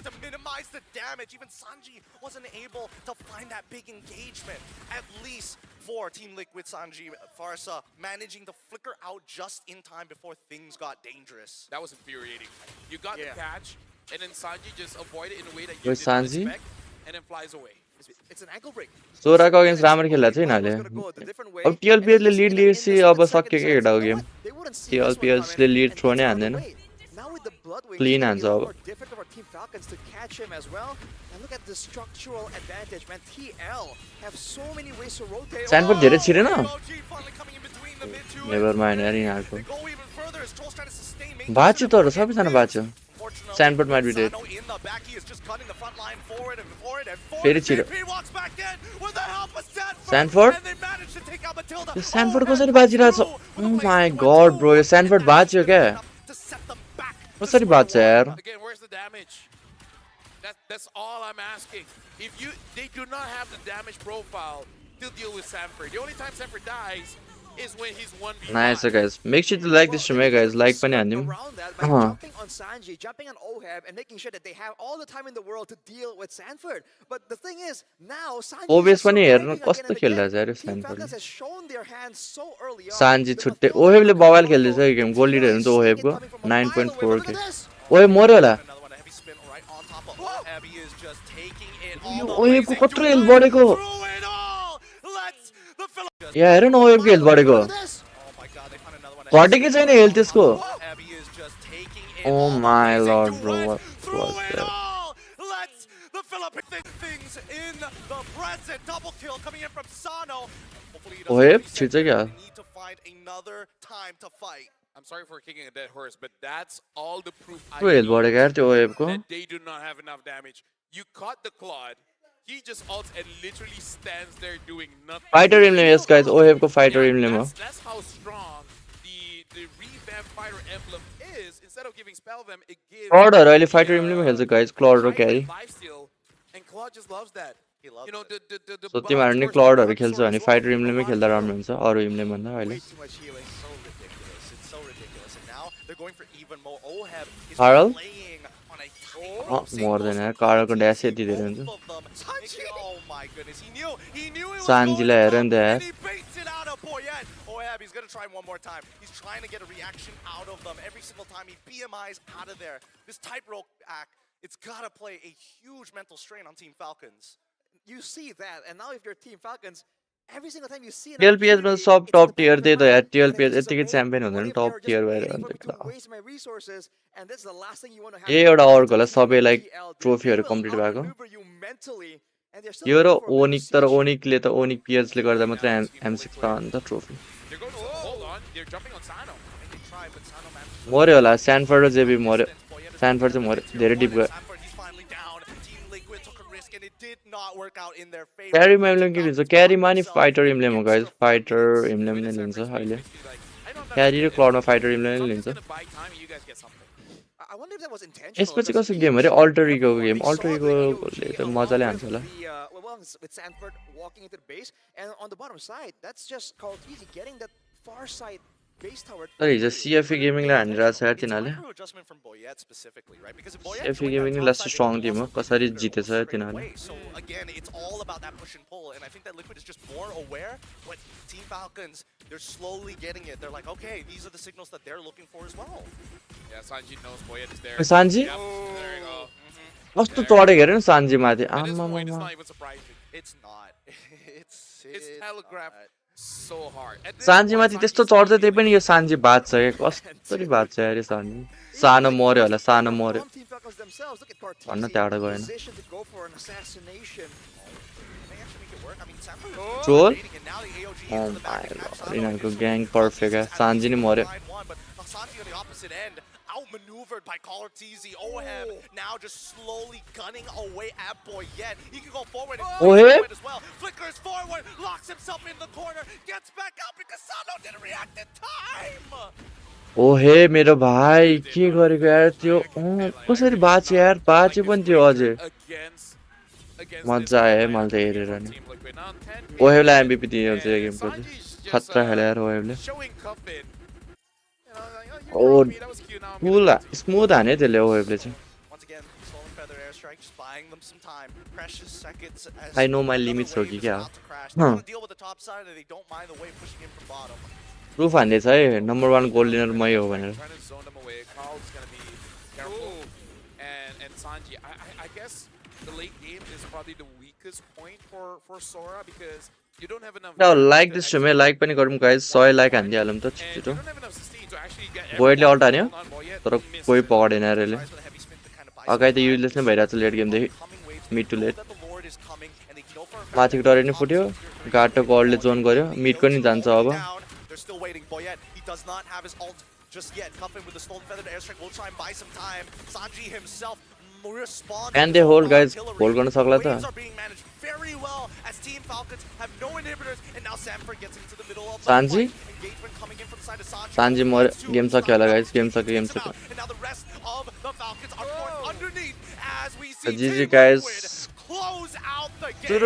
To minimize the damage. Even Sanji wasn't able to find that big engagement. At least for Team Liquid, Sanji, Farsa managing to flicker out just in time before things got dangerous. That was infuriating. You got the catch, and then Sanji just avoided in a way that you Wait, didn't Sanji? expect, and then flies away. It's an ankle break. सोराको against राम्रो खेल्दा चाहिँ यिनीहरूले अब टिएलपिएसले lid लिएपछि अब सक्यो क्या केटाको गेम टिएलपिएसले लिड थ्रो नै हान्दैन क्लिन हान्छ अब Different of our Team Falcons to catch him as well. And look at the structural advantage, man. TL have so many ways to rotate. स्यानफोर्ड धेरै छिरेन नेभर माइन्ड यार यिनीहरूको बाँच्यो तर सबैजना बाँच्यो स्यानफोर्ड माइट बी डेड फेरि छिरो स्यानफोर्ड यो स्यानफोर्ड कसरी बाँचिरहेछ ओ माई गड ब्रो यो स्यानफोर्ड बाँच्यो क्या कसरी बाँच्छ यार Again, where's the damage? That's all I'm asking. If they do not have the damage profile to deal with Sanford. The only time Sanford dies is when he's 1v1. Nice guys. Make sure to like this stream, guys. Like पनि हान्दिउँ Around that by jumping on Sanji, jumping on Oheb, and making sure that they have all the time in the world to deal with Sanford. But the thing is, now Sanji ओबेस पनि हेर्नु कस्तो खेल्दैछ यार Team स्यानफोर्ड Falcons has shown their hands so early on. Sanji छुट्टै ओहेबले बवाल खेल्दैछ यो game गोल lid हेर्नु त ओहेबको 9.4 के ओहेब मर्यो होला यो ओहेबको कत्रो हेल्थ बढेको यहाँ हेर न ओहेबको हेल्थ बढेको घटेकै छैन हेल्थ त्यसको oh my lord bro what was that Oheb छिर्छ क्या I'm sorry for kicking a dead horse, but that's all the proof I health बढेको यार त्यो ओहेबको that they do not have enough damage. You caught the Claude. He just ults and literally stands there doing nothing. Fighter emblem yes guys ओहेबको fighter emblem हो That's how strong the revamped fighter emblem is. Instead of giving spell them, it gives क्लडहरु अहिले fighter emblem खेल्छ guys क्लड र क्यारी lifesteal, and Claude just loves that. You know the सो तिमीहरु नि क्लडहरु खेल्छ भने fighter एम्ब्लेमै खेल्दा राम्रो हुन्छ अरु एम्ब्लेम भन्दा अहिले They're going for even more. Oheb is Carl? playing on a मर्दैन यार कारको ड्यास यति धेरै हुन्छ Oh my goodness, he knew it was सान्जीलाई हेर नि त यार and he baits it out of Boyet. Oheb, he's gonna try one more time. He's trying to get a reaction out of them every single time he BMIs out of there. This tightrope act, it's gotta play a huge mental strain on Team Falcons. You see that, and now if you're Team Falcons, every single time you see an TLPS मा opportunity, सब it's in top the back tier of their त्यही त यार mind, and TLPS it's just a यतिकै whole, champion what हुँदैन if top they're just tier भएर waiting अन्त to waste my resources, and that's the last thing you want to have यही happen एउटा against अर्को a होला team सबै like like TL, dude. They ट्रोफीहरू will complete भएको outmaneuver you mentally, and they're still यो र going for a bit of Onic तर siege. ओनिकले त ओनिक पिएचले गर्दा मात्रै M6 पायो नि त trophy They're going to hold on. They're jumping on Sano. And they try, but Sano manages to मर्यो होला स्यानफोर्ड र जेबी मर्यो distance. Boyette is स्यानफोर्ड looking चाहिँ at the मर्यो धेरै tier डिप one, गयो and Sanford, he's finally down. Team Liquid took a risk, and it did not work out in their favor. क्यारीमा Team emblem के लिन्छ Falcons क्यारीमा found नि themselves fighter with emblem हो guys extra 4 fighter minutes. Emblem नै Minutes लिन्छ Sanford's अहिले basically like, I know I'm not क्यारी र gonna क्लाउडमा win fighter anything, emblem so नै I'm लिन्छ just gonna buy time and you guys get something. I wonder if that was intentional. यसपछि because कसको game अरे each alter and इगोको everyone, game we alter saw the Igole AOG त along मजाले with हान्छ होला the, with Sanford walking into the base, and on the bottom side, that's just called easy getting that far side base tower. तर हिजो सिएफए गेमिङलाई हानिरहेको छ यार It's तिनीहरूले micro adjustment from Boyette specifically, right? Because if Boyette CFU joined that gaming top last side, they strong would team हो also कसरी conquer जितेछ straight तिनीहरूले away. So again, it's all about that push and pull, and I think that Liquid is just more aware. But Team Falcons, they're slowly getting it. They're like, okay, these are the signals that they're looking for as well. Yeah, Sanji knows Boyette is there. Sanji Yep, there you go. कस्तो चढेको हेर न Sanji माथि At this point, it's आमामामा not even surprising. It's not. It's telegraphed so hard. At this Sanji point, माथि त्यस्तो Sanji's चढ्दै त्यही feeling पनि यो Sanji बाँच्छ क्या कसरी बाँच्छ यार यो सान्जी सानो मर्यो होला सानो मर्यो From Team Falcons themselves, look at भन्न Cartesi त्यहाँबाट गएन positioned to go for an assassination. They actually make it work. I mean, Sanford Troll? is and now the AOG Oh into the back my and catch god, Sano. यिनीहरूको It's gang so perfect easy है as Sanji नै मर्यो line one, but Sanji on the opposite end, outmaneuvered by Cartesi. Oheb now just slowly gunning away at Boyette. He can go forward and Oheb? as well. Flickers forward, locks himself in the corner, gets back out because Sano didn't react in time. ओ हे मेरो भाइ के गरेको यार त्यो कसरी बाँच्यो यार बाँच्यो पनि त्यो अझै मजा आयो है मलाई त हेरेर नि ओहेबलाई एमबिपी दिइन्छ यो गेमको चाहिँ खतरा खेल्यो यार ओहेबले ओ कुल स्मुथ हान्यो त्यसले ओहेबले चाहिँ Once again, Stolen Feather airstrike, just buying them some time. Precious seconds as I know my another limits, wave Rocky, is yeah. about to crash. They want to deal with the top side and they don't mind the wave pushing in from bottom. Proof हान्दैछ है number 1 gold dinner मै हो भनेर Trying to zone them away. Carl's gonna be careful. And Sanji, I guess the late game is probably the weakest point for Sora because you don't have enough. ल like this stream like पनि गरौँ guys 100 like हान्दिहालौँ त छिटो बोइडले alt हान्यो तर कोही पकडेन यार यसले अगाडि त युजलेस नै भइरहेछ लेट गेमदेखि मिड टु लेट माथिको टरे नि फुट्यो गाटो गडले जोन गर्यो मिडको नि जान्छ अब They're still waiting. Boyette, he does not have his ult just yet. Cuffin with the Stolen Feathered airstrike will try and buy some time. Sanji himself responds. Can they hold, guys? Hold गर्न सक्ला त Waves are being managed very well as Team Falcons have no inhibitors, and now Sanford gets into the middle of the Sanji? fight. Engagement coming in from the side of Sanji. Sanji मर्यो game सक्यो होला guys game सक्यो And now the rest of the Falcons are forced underneath as we see GG Team guys. Liquid close out the game. तर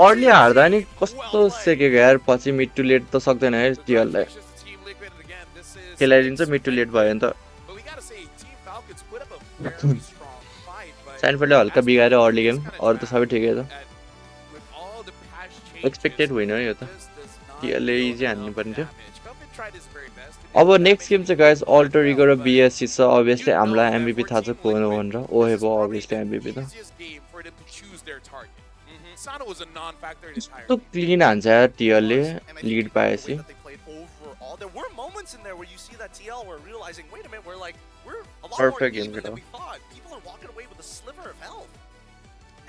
early हार्दा नि कस्तो सेकेको यार पछि mid to late त सक्दैन है टिएललाई खेलाइदिन्छ मिड टु लेट भयो नि त साइनफोर्डले हल्का बिगाऱ्यो अर्ली गेम अरू त सबै ठिकै छ एक्सपेक्टेड होइन यो त टिएलले इजी हान्नु पर्ने थियो अब नेक्स्ट गेम चाहिँ गाइस अल्टर इगो र बिएससी छ अभियसली हामीलाई एमबिपी थाहा छ को हो भनेर ओहे भयो अभियसली एमबिपी त कस्तो क्लिन हान्छ यार टिएलले लिड पाएपछि There were moments in there where you see that TL were realizing, wait a minute, we're a lot Perfect more game, even than we thought. People are walking away with a sliver of health.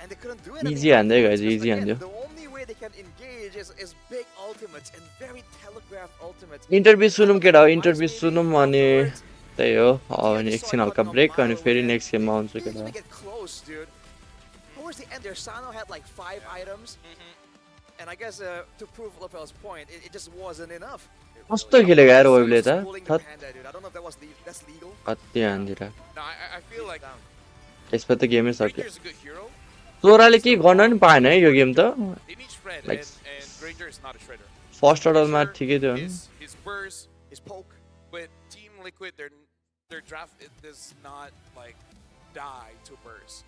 And they couldn't do anything. Easy हान्दै afterwards, guys, because easy again, हान्यो the only way they can engage is big ultimates and very telegraphed ultimates. Interview सुनौँ केटा हो interview सुनौँ अनि त्यही हो अनि एकछिन हल्का break अनि फेरि नेक्स्ट गेममा आउँछु Didn't केटा even get close, dude. Towards the end there, Sano had like 5 items. And I guess to prove Lofel's point, it just wasn't enough. कस्तो खेलेको यार ओइबले त Pulling the panda, dude. I don't know if that's legal. कति हान्दिएर No, I feel like यसमा त गेमै सक्यो Granger's a good hero. चोराले केही गर्न नि पाएन है यो गेम त They need shred, Like- and Granger is not a shredder. First अर्डरमा ठिकै थियो नि His burst, His poke. but Team Liquid, their draft does not like die to burst.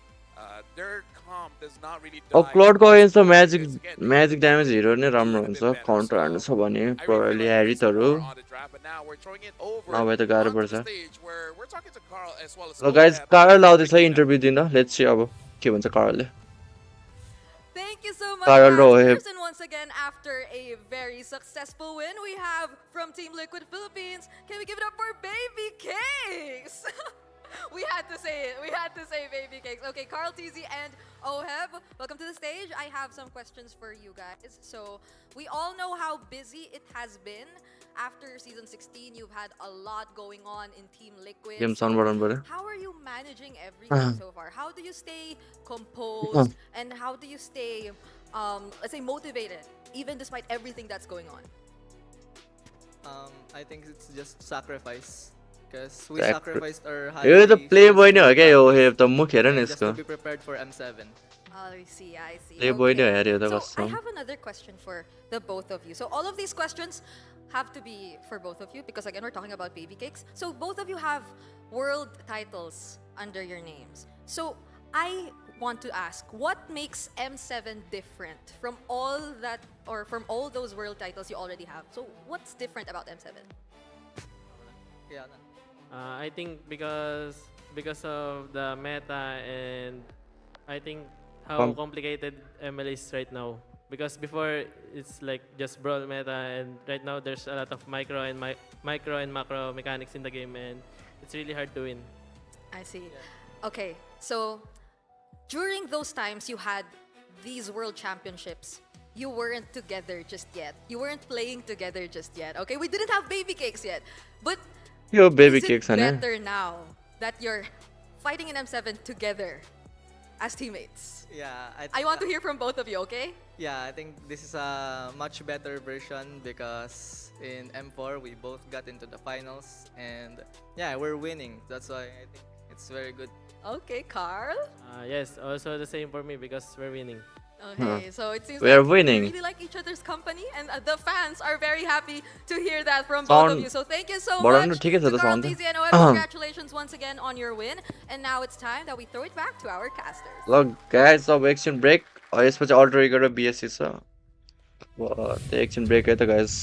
Their comp does not really die. अब क्लडको against त magic Because again, magic damage hero नै राम्रो हुन्छ काउन्टर हान्नु छ भने I really probably feel like ह्यारिटहरू this is more on the draft, but now we're throwing it over नभए त गाह्रो onto पर्छ the stage where we're talking to Carl as well as ल गाइज Oheb. कारल आउँदैछ इन्टरभ्यू दिन let's see अब के भन्छ कारलले Thank you so much. Carol guys. Oheb. First and once once again after a very successful win we have from Team Liquid Philippines. Can we give it up for Baby Cakes? We had to say it. We had to say Baby Cakes. Okay, Carl, TZ, and Oheb, welcome to the stage. I have some questions for you guys. So we all know how busy it has been. After season 16, you've had a lot going on in Team Liquid. Game So sound button button. how are you managing everything so far? How do you stay composed and how do you stay, let's say, motivated, even despite everything that's going on? I think it's just sacrifice. Because we Sacri- sacrificed our high यो त play boy नै हो क्या यो have त मुख हेर न just यसको to be prepared for M7. I see, I see. Play boy नै हो यार यो त So I कसम have another question for the both of you. So all of these questions have to be for both of you because again we're talking about Baby Cakes. So both of you have world titles under your names. So I want to ask, what makes M7 different from all that or from all those world titles you already have? So what's different about M7? Yeah. I think because of the meta and I think how complicated ML is right now. Because before it's like just brawl meta and right now there's a lot of micro and macro mechanics in the game and it's really hard to win. I see. Okay, so during those times you had these world championships, you weren't together just yet. You weren't playing together just yet. Okay, we didn't have Baby Cakes yet. But यो baby is it cakes हैन better now that you're fighting in M7 together as teammates? Yeah, I want to hear from both of you, okay? Yeah, I think this is a much better version because in M4 we both got into the finals and yeah, we're winning. That's why I think it's very good. Okay, Carl? Yes, also the same for me because we're winning. Okay, so it seems We are like winning. you really like each other's company and the fans are very happy to hear that from both of you. So thank you so बढाउनु much ठिकै छ to त Carl, sound TZ, and Oeb. Congratulations once again on your win. And now it's time that we throw it back to our casters. ल guys अब एकछिन break यसपछि alter गरेर BSc छ अब त्यो एकछिन ब्रेक है त guys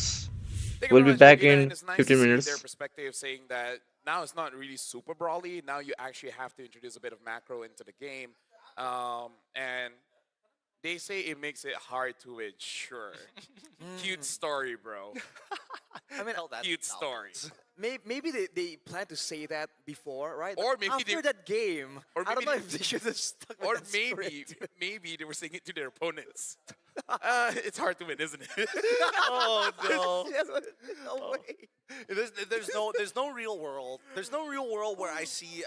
Thank you We'll very be much, back Vegeta, in and it's nice 15 to see minutes. their perspective saying that now it's not really super brawly. Now you actually have to introduce a bit of macro into the game. And they say it makes it hard to win. Sure. Cute story, bro. I mean, Cute story. maybe they plan to say that before, right? Or But maybe after they- that game, or I don't maybe know they- if they should have stuck with Or that maybe script. maybe they were saying it to their opponents. It's hard to win, isn't it? Oh no. Yes, no way. There's no real world. There's no real world where I see,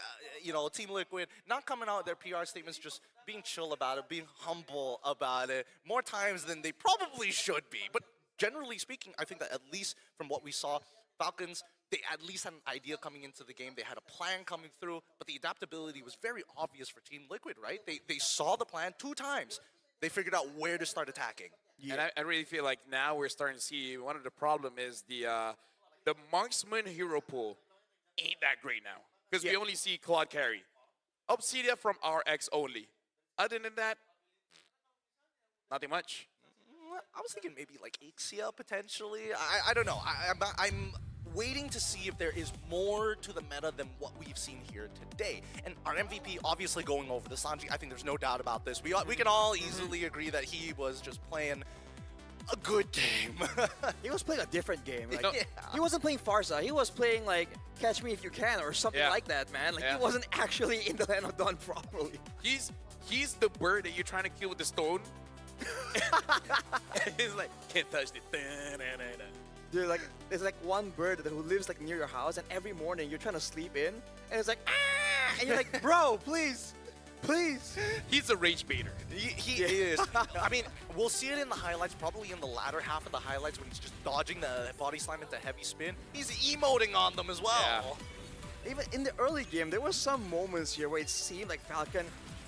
Team Liquid not coming out with their PR statements, just being chill about it, being humble about it, more times than they probably should be. But generally speaking, I think that at least from what we saw, Falcons, they at least had an idea coming into the game. They had a plan coming through, but the adaptability was very obvious for Team Liquid, right? They saw the plan 2 times. They figured out where to start attacking. And I really feel like now we're starting to see one of the problem is the marksman hero pool ain't that great now. Because we only see Claude carry. Obsidia from RX only. Other than that, nothing much. I was thinking maybe like Ixia potentially. I don't know. I'm waiting to see if there is more to the meta than what we've seen here today. And our MVP obviously going over the Sanji. I think there's no doubt about this. We can all easily agree that he was just playing a good game. He was playing a different game. Like, Yeah. He wasn't playing Farsa. He was playing like Catch Me If You Can or something Yeah. like that, man. Like Yeah. he wasn't actually in the Land of Dawn properly. He's the bird that you're trying to kill with the stone. He's like, can't touch it. Dude, like there's like one bird who lives like near your house, and every morning you're trying to sleep in, and it's like ah, and you're like, bro, please, please. He's a rage baiter. He is. I mean, we'll see it in the highlights, probably in the latter half of the highlights when he's just dodging the body slam into heavy spin. He's emoting on them as well. Even in the early game, there were some moments here where it seemed like Falcon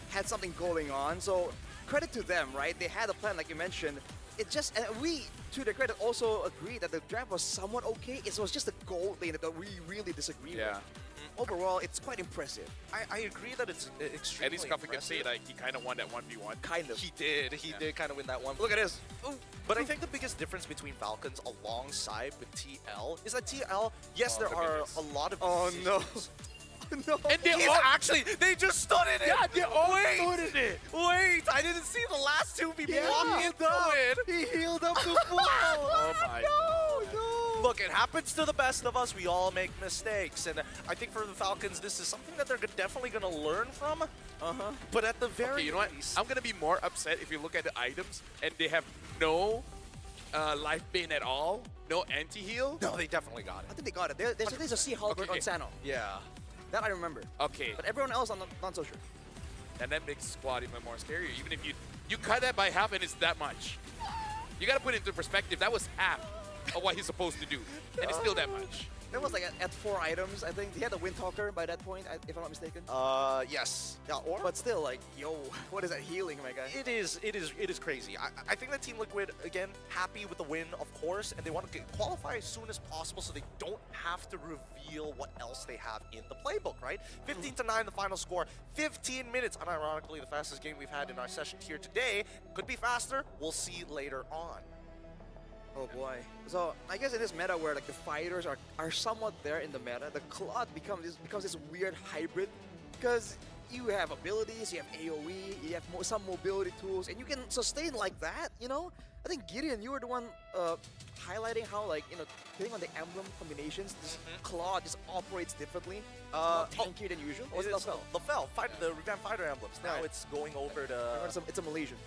had something going on. So credit to them, right? They had a plan, like you mentioned. It just, and we, to their credit, also agree that the draft was somewhat okay. It was just the gold lane that we really disagree with. Overall, it's quite impressive. I agree that it's extremely At least Coffee could impressive. say like he kind of won that 1v1. Kind of. He did. He did kind of win that one. Look at this. But I think the biggest difference between Falcons alongside with TL is that TL, yes, there are a lot of Oh, no. decisions. no. And they He's all actually, they just stood in it. Yeah, they all Wait. stood in it. Wait, I didn't see the last two people He walk healed into up. it. He healed up to full. Oh my no. Look, it happens to the best of us. We all make mistakes. And I think for the Falcons, this is something that they're definitely going to learn from. But at the very Okay, you know what? least... I'm gonna be more upset if you look at the items and they have no life bane at all, no anti-heal. No, they definitely got I it. think they got it. There's a Sea Halberd Okay. on Sano. Yeah. That I remember. Okay, But everyone else, I'm not so sure. and that makes squad even more scary. Even if you cut that by half and it's that much, you gotta put it into perspective. That was half of what he's supposed to do, and it's still that much. That was like at 4 items, I think. He had a Windtalker by that point, if I'm not mistaken. Yes. Yeah, or... But still, like, yo, what is that healing, my guy? It is crazy. I think that Team Liquid, again, happy with the win, of course, and they want to qualify as soon as possible so they don't have to reveal what else they have in the playbook, right? 15-9, the final score. 15 minutes, unironically, the fastest game we've had in our session here today. Could be faster. We'll see later on. Oh boy. So I guess in this meta where like the fighters are somewhat there in the meta, the Claude becomes this weird hybrid because you have abilities, you have AoE, you have some mobility tools, and you can sustain like that, you know? I think Gideon, you were the one highlighting how, like, you know, depending on the emblem combinations, this Claude just operates differently, more tankier than usual. Or was it LaFell? LaFell, the revamped fighter emblems. Now Right. it's going over to... It's a Malaysian.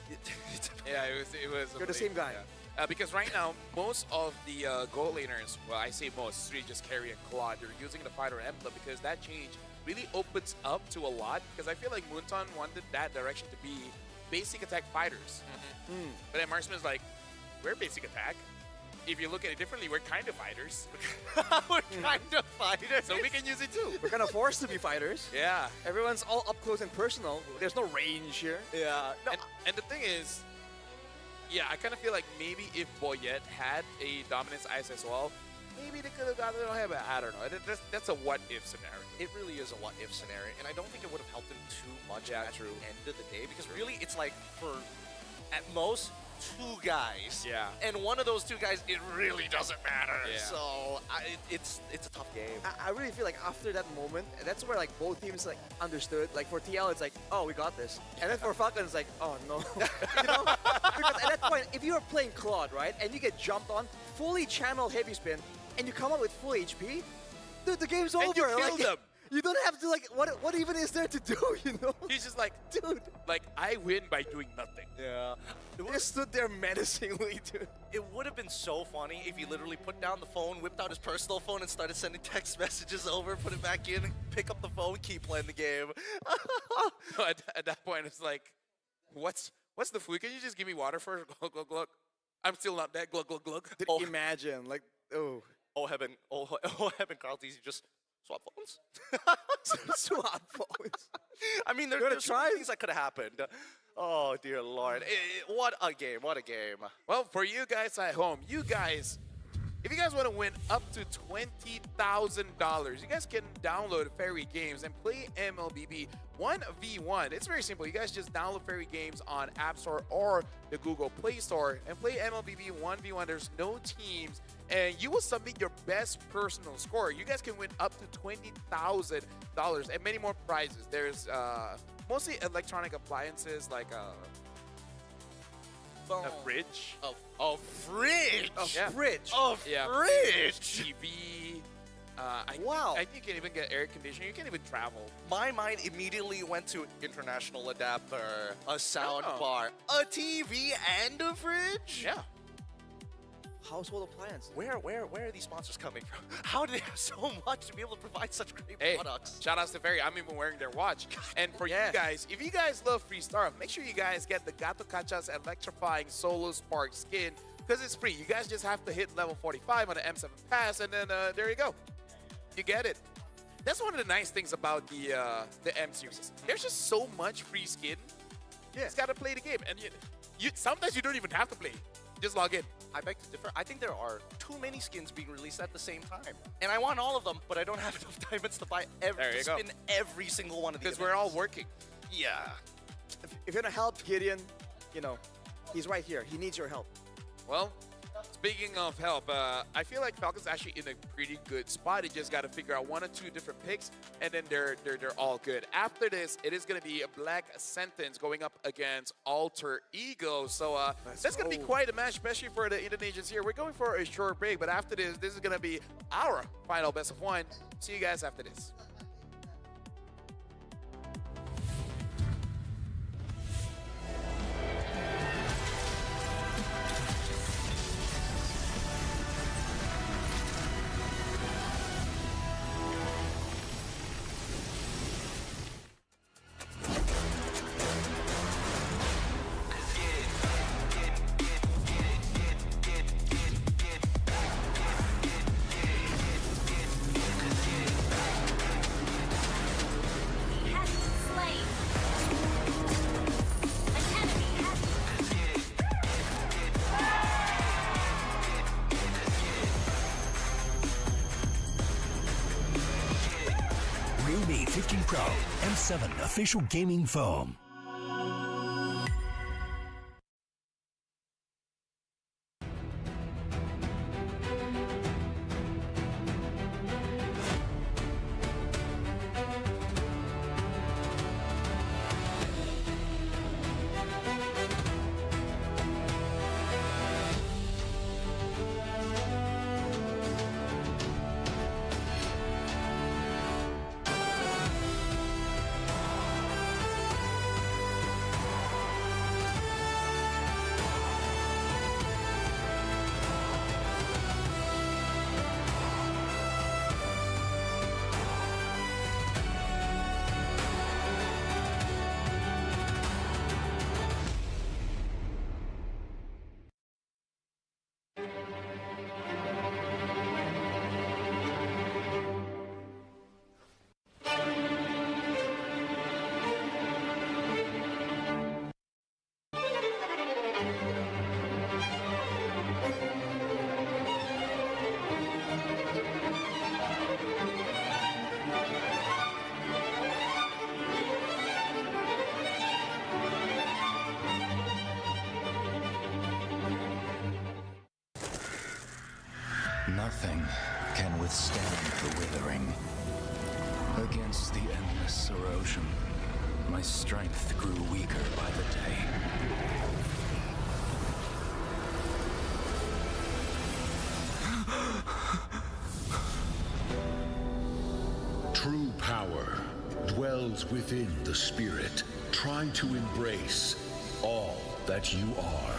Yeah, it was. You're the same guy. Yeah. Because right now, most of the goal laners, well, I say most, three just carry a Claude. They're using the fighter emblem because that change really opens up to a lot. Because I feel like Moonton wanted that direction to be basic attack fighters. But then Marksman's like, we're basic attack. If you look at it differently, we're kind of fighters. We're kind of fighters. So we can use it too. We're kind of forced to be fighters. Yeah. Everyone's all up close and personal. There's no range here. Yeah. No, And the thing is, yeah, I kind of feel like maybe if Boyette had a Dominance Ice as well, maybe they could have gotten it on him. I don't know. That's a what-if scenario. it really is a what-if scenario, and I don't think it would have helped him too much Yeah, at true. the end of the day, because really it's like for, at most, 2 guys. Yeah. And one of those 2 guys, it really doesn't matter. Yeah. So it's a tough game. I really feel like after that moment, that's where like both teams like understood. Like for TL, it's like, oh, we got this, and then for Falcon, it's like, oh no, you know? Because at that point, if you are playing Claude, right, and you get jumped on, fully channeled heavy spin, and you come up with full HP, dude, the game's over. And you like, killed them. You don't have to like, what even is there to do, you know? He's just like, Dude, like, I win by doing nothing. Yeah. he just stood there menacingly, dude. It would have been so funny if he literally put down the phone, whipped out his personal phone, and started sending text messages over, put it back in, pick up the phone, keep playing the game. At that point, it's like, what's the food? Can you just give me water first? Glug, glug, glug. I'm still not dead. Glug, glug, glug. Dude, imagine, like, oh. Oh heaven, Carl Teasy, just swap phones. Swap phones. I mean, there's so many things that could have happened. Oh dear Lord, what a game! What a game! Well, for you guys at home, if you guys want to win up to $20,000, you guys can download Fairy Games and play MLBB 1v1. It's very simple. You guys just download Fairy Games on App Store or the Google Play Store and play MLBB 1v1. There's no teams, and you will submit your best personal score. You guys can win up to $20,000 and many more prizes. There's mostly electronic appliances like a fridge. A fridge. Yeah. Fridge. A Yeah, fridge. TV. Wow. I think you can even get air conditioning. You can even travel. My mind immediately went to international adapter, a sound bar, a TV, and a fridge. Yeah. Household appliance. Where are these sponsors coming from? How do they have so much to be able to provide such great Hey, products? shout outs to Ferry. I'm even wearing their watch. And for you guys, if you guys love free stuff, make sure you guys get the Gato Cacha's electrifying Solo Spark skin because it's free. You guys just have to hit level 45 on the M7 pass, and then there you go. You get it. That's one of the nice things about the M series. There's just so much free skin. You just gotta play the game, and you sometimes you don't even have to play. Just log in. I beg to differ. I think there are too many skins being released at the same time. And I want all of them, but I don't have enough diamonds to buy spin every single one of these. Because we're all working. Yeah. If you're gonna help Gideon, you know, he's right here. He needs your help. Well, Speaking of help, I feel like Falcon's actually in a pretty good spot. They just got to figure out 1 or 2 different picks, and then they're all good. After this, it is going to be a Black Sentence going up against Alter Ego. So that's going to be quite a match, especially for the Indonesians here. We're going for a short break, but after this is going to be our final best of 1. See you guys after this. Realme 15 Pro M7 official gaming foam. Nothing can withstand the withering. Against the endless erosion, my strength grew weaker by the day. True power dwells within the spirit. Try to embrace all that you are.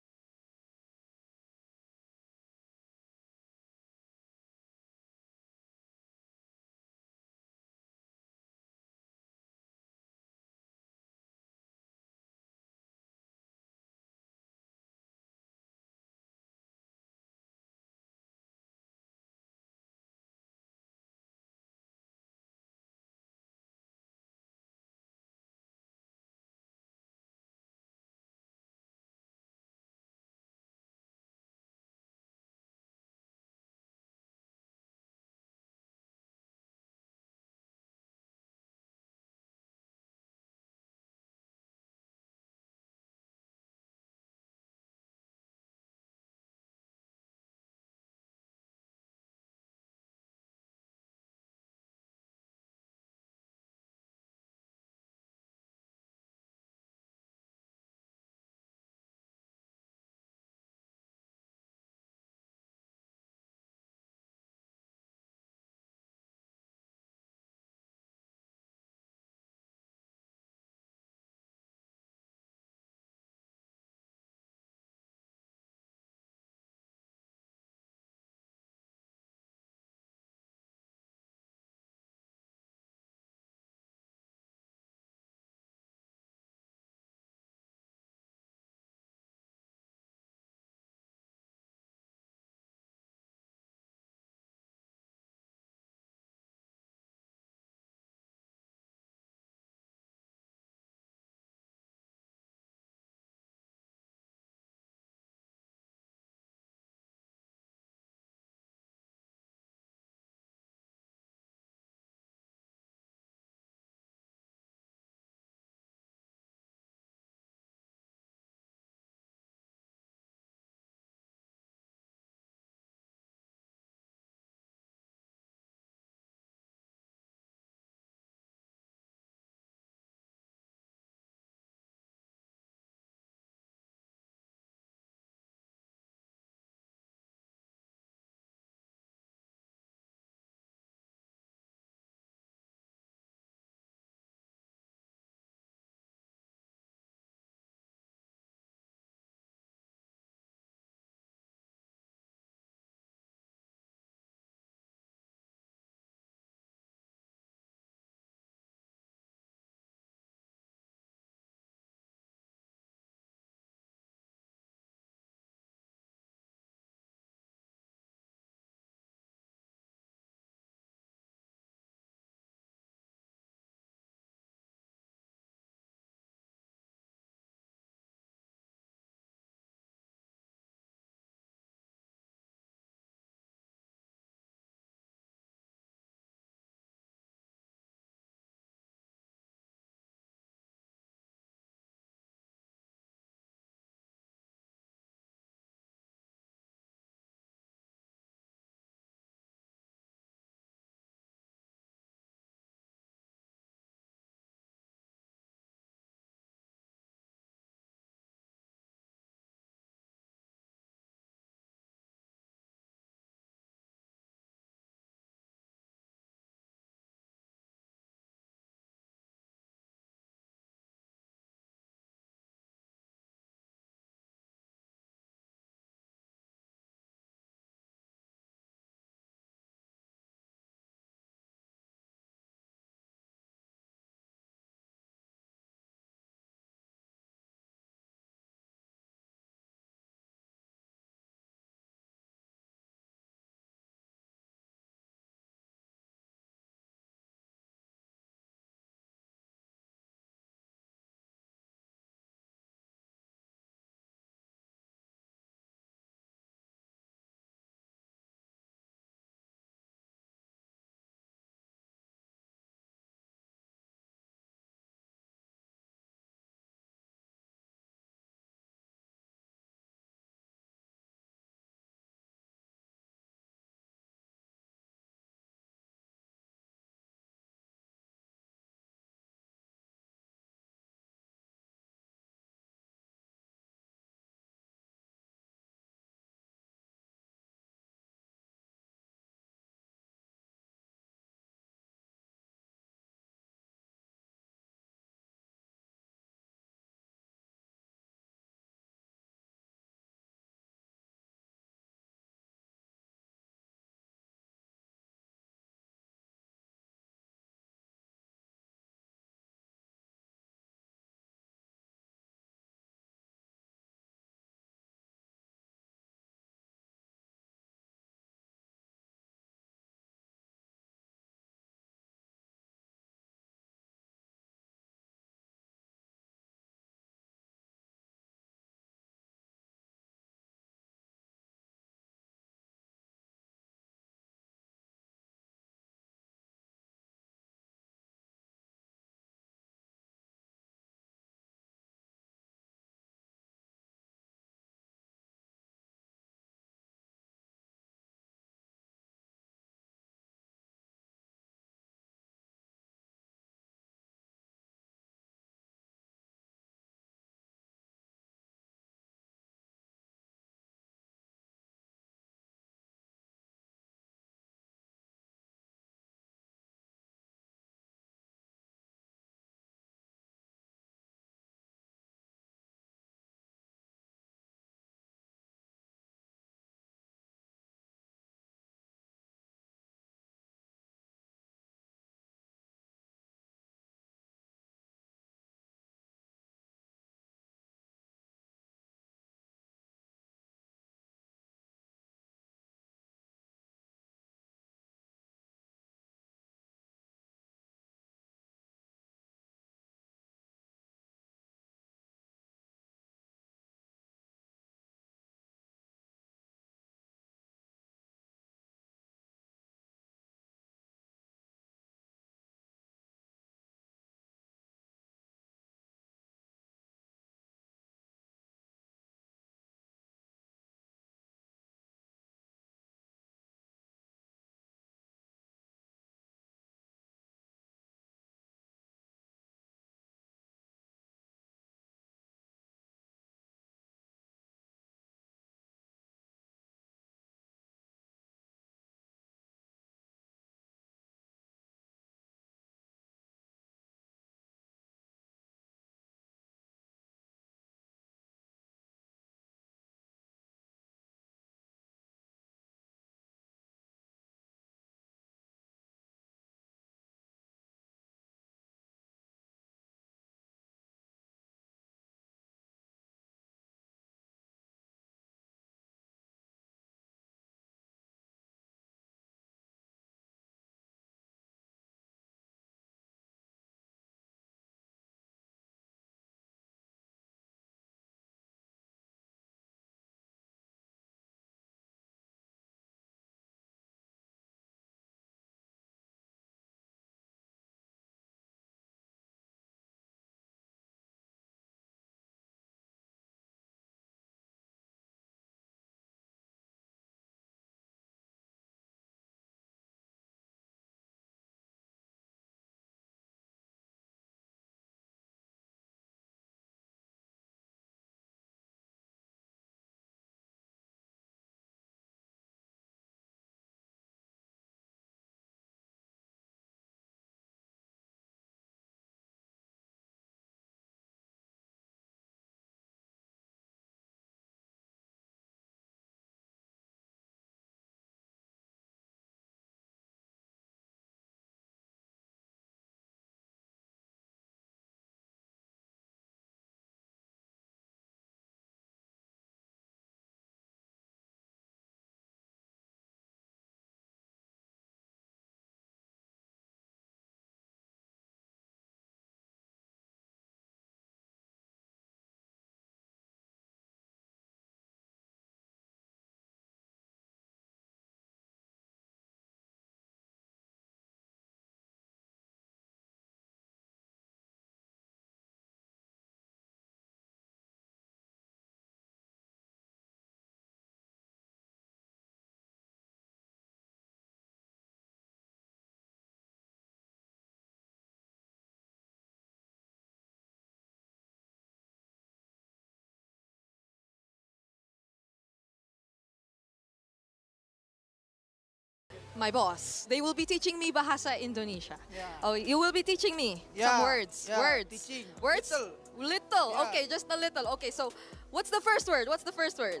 my boss. They will be teaching me Bahasa Indonesia. Yeah. Oh, you will be teaching me some words. Yeah, Words. teaching. Words? Little. Yeah. Okay, just a little. Okay, so what's the first word? What's the first word?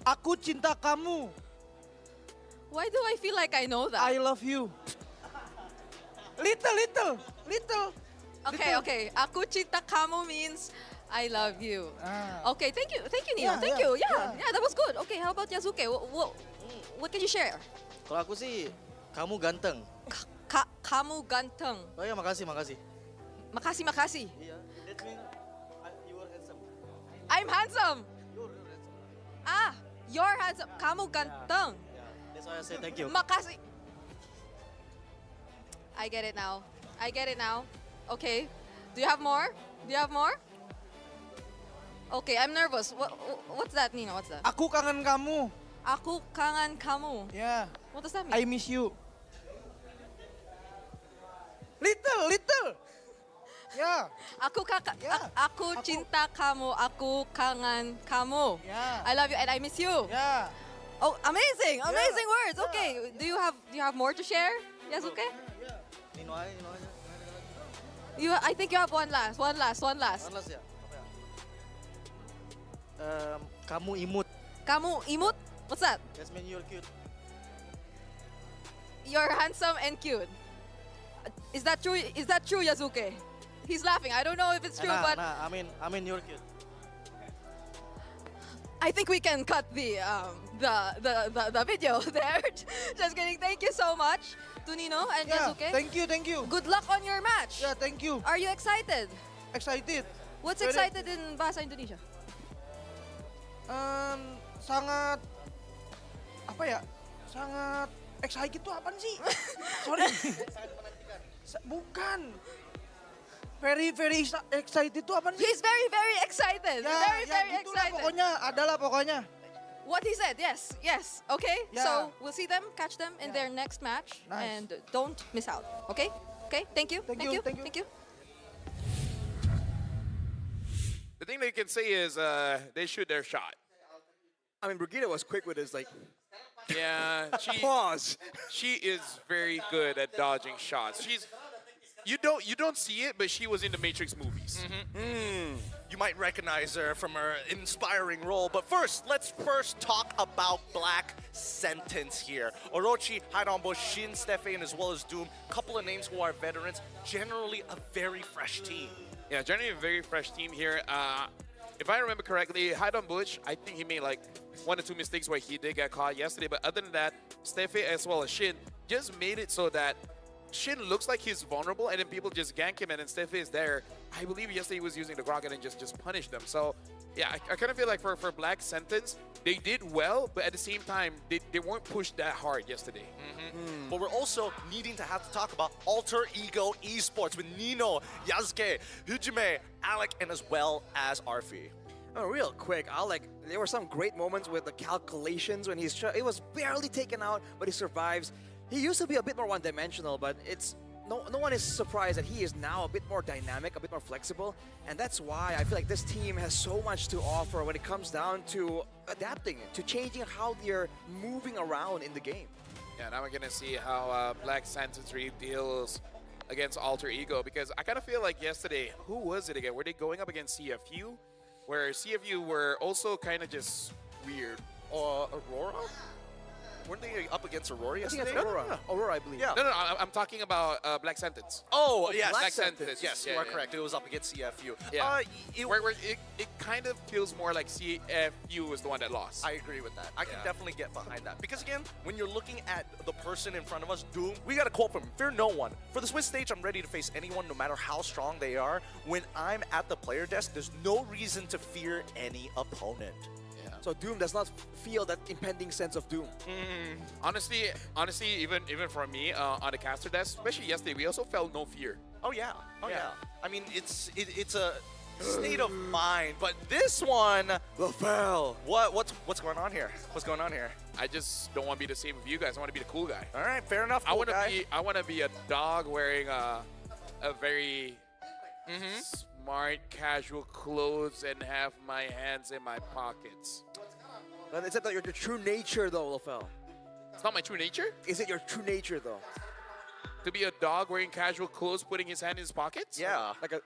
Aku cinta kamu. Why do I feel like I know that? I love you. Little. Okay, okay. Aku cinta kamu means I love you. Okay, thank you, Nino. Yeah, Thank yeah, you. yeah. Yeah, that was good. Okay, how about Yasuke? What can you share? Kalau aku sih, kamu ganteng. Kamu ganteng. Oh ya, makasih. Makasih. Iya, that means you are handsome. I'm handsome. You're handsome. Ah, you're handsome. Kamu ganteng. Yeah, that's why I say thank you. Makasih. I get it now. Okay. Do you have more? Okay, I'm nervous. What's that, Nino? What's that? Aku kangen kamu. Aku kangen kamu. Yeah. What does that mean? I miss you. Little. Yeah. Aku cinta kamu. Aku kangen kamu. Yeah. I love you and I miss you. Yeah. Oh, amazing words. Okay, do you have more to share, Yasuke? Nino aja. I think you have one last. One last ya. Apa ya? Kamu imut. Kamu imut? What's that? That means you're cute. You're handsome and cute. Is that true, Yasuke? He's laughing. I don't know if it's true, but I mean you're cute. I think we can cut the video there. Just kidding. Thank you so much to Nino and Yasuke. Thank you. Good luck on your match. Yeah, thank you. Are you excited? Excited. What's excited in Bahasa Indonesia? Sangat apa ya? Sangat excited itu apaan sih? Sorry. Bukan. Very excited itu apaan sih? He's very excited. Very excited. Pokoknya. What he said, yes. Okay, Yeah. so we'll see them, catch them in their next match, Nice. and don't miss out. Okay, thank you. Thank you. The thing they can say is they shoot their shot. I mean, Brigida was quick with his like. Yeah, Pause. She is very good at dodging shots. You don't see it, but she was in the Matrix movies. You might recognize her from her inspiring role, but let's talk about Black Sentence here. Orochi, Haidombo, Shin, Stefan, as well as Doom, couple of names who are veterans, generally a very fresh team. Yeah, generally a very fresh team here. If I remember correctly, Haidon Bush, I think he made like 1 or 2 mistakes where he did get caught yesterday, but other than that, Stefan as well as Shin just made it so that Shin looks like he's vulnerable, and then people just gank him, and then Stefan is there. I believe yesterday he was using the Grogan and just punished them. So, yeah, I kind of feel like for Black Sentence, they did well, but at the same time, they weren't pushed that hard yesterday. But we're also needing to have to talk about Alter Ego Esports with Nino, Yasuke, Hujime, Alec, and as well as Arfi. Oh, real quick, Alec, there were some great moments with the calculations when it was barely taken out, but he survives. He used to be a bit more one-dimensional, but no one is surprised that he is now a bit more dynamic, a bit more flexible, and that's why I feel like this team has so much to offer when it comes down to adapting, to changing how they're moving around in the game. Yeah, now we're gonna see how Black Sentence deals against Alter Ego, because I kind of feel like yesterday, who was it again? Were they going up against CFU? Where CFU were also kind of just weird. Aurora? Weren't they up against Aurora yesterday? I think it's Aurora. Aurora, I believe. Yeah. No, I'm talking about Black Sentence. Oh, yes. Black Sentence. Yes, you are correct. It was up against CFU. Yeah. It kind of feels more like CFU was the one that lost. I agree with that. I can definitely get behind that. Because again, when you're looking at the person in front of us, Doom, we got to quote from him, fear no one. For the Swiss stage, I'm ready to face anyone, no matter how strong they are. When I'm at the player desk, there's no reason to fear any opponent. So Doom does not feel that impending sense of doom. Honestly, even for me on the caster desk, especially yesterday, we also felt no fear. Oh yeah. I mean, it's a state of mind, but this one, LaFell. What's going on here? What's going on here? I just don't want to be the same with you guys. I want to be the cool guy. All right, fair enough. I want to be a dog wearing a very smart, casual clothes and have my hands in my pockets. But is that your true nature, though, LaFell? It's not my true nature. Is it your true nature though? To be a dog wearing casual clothes, putting his hand in his pockets? Yeah. Like a.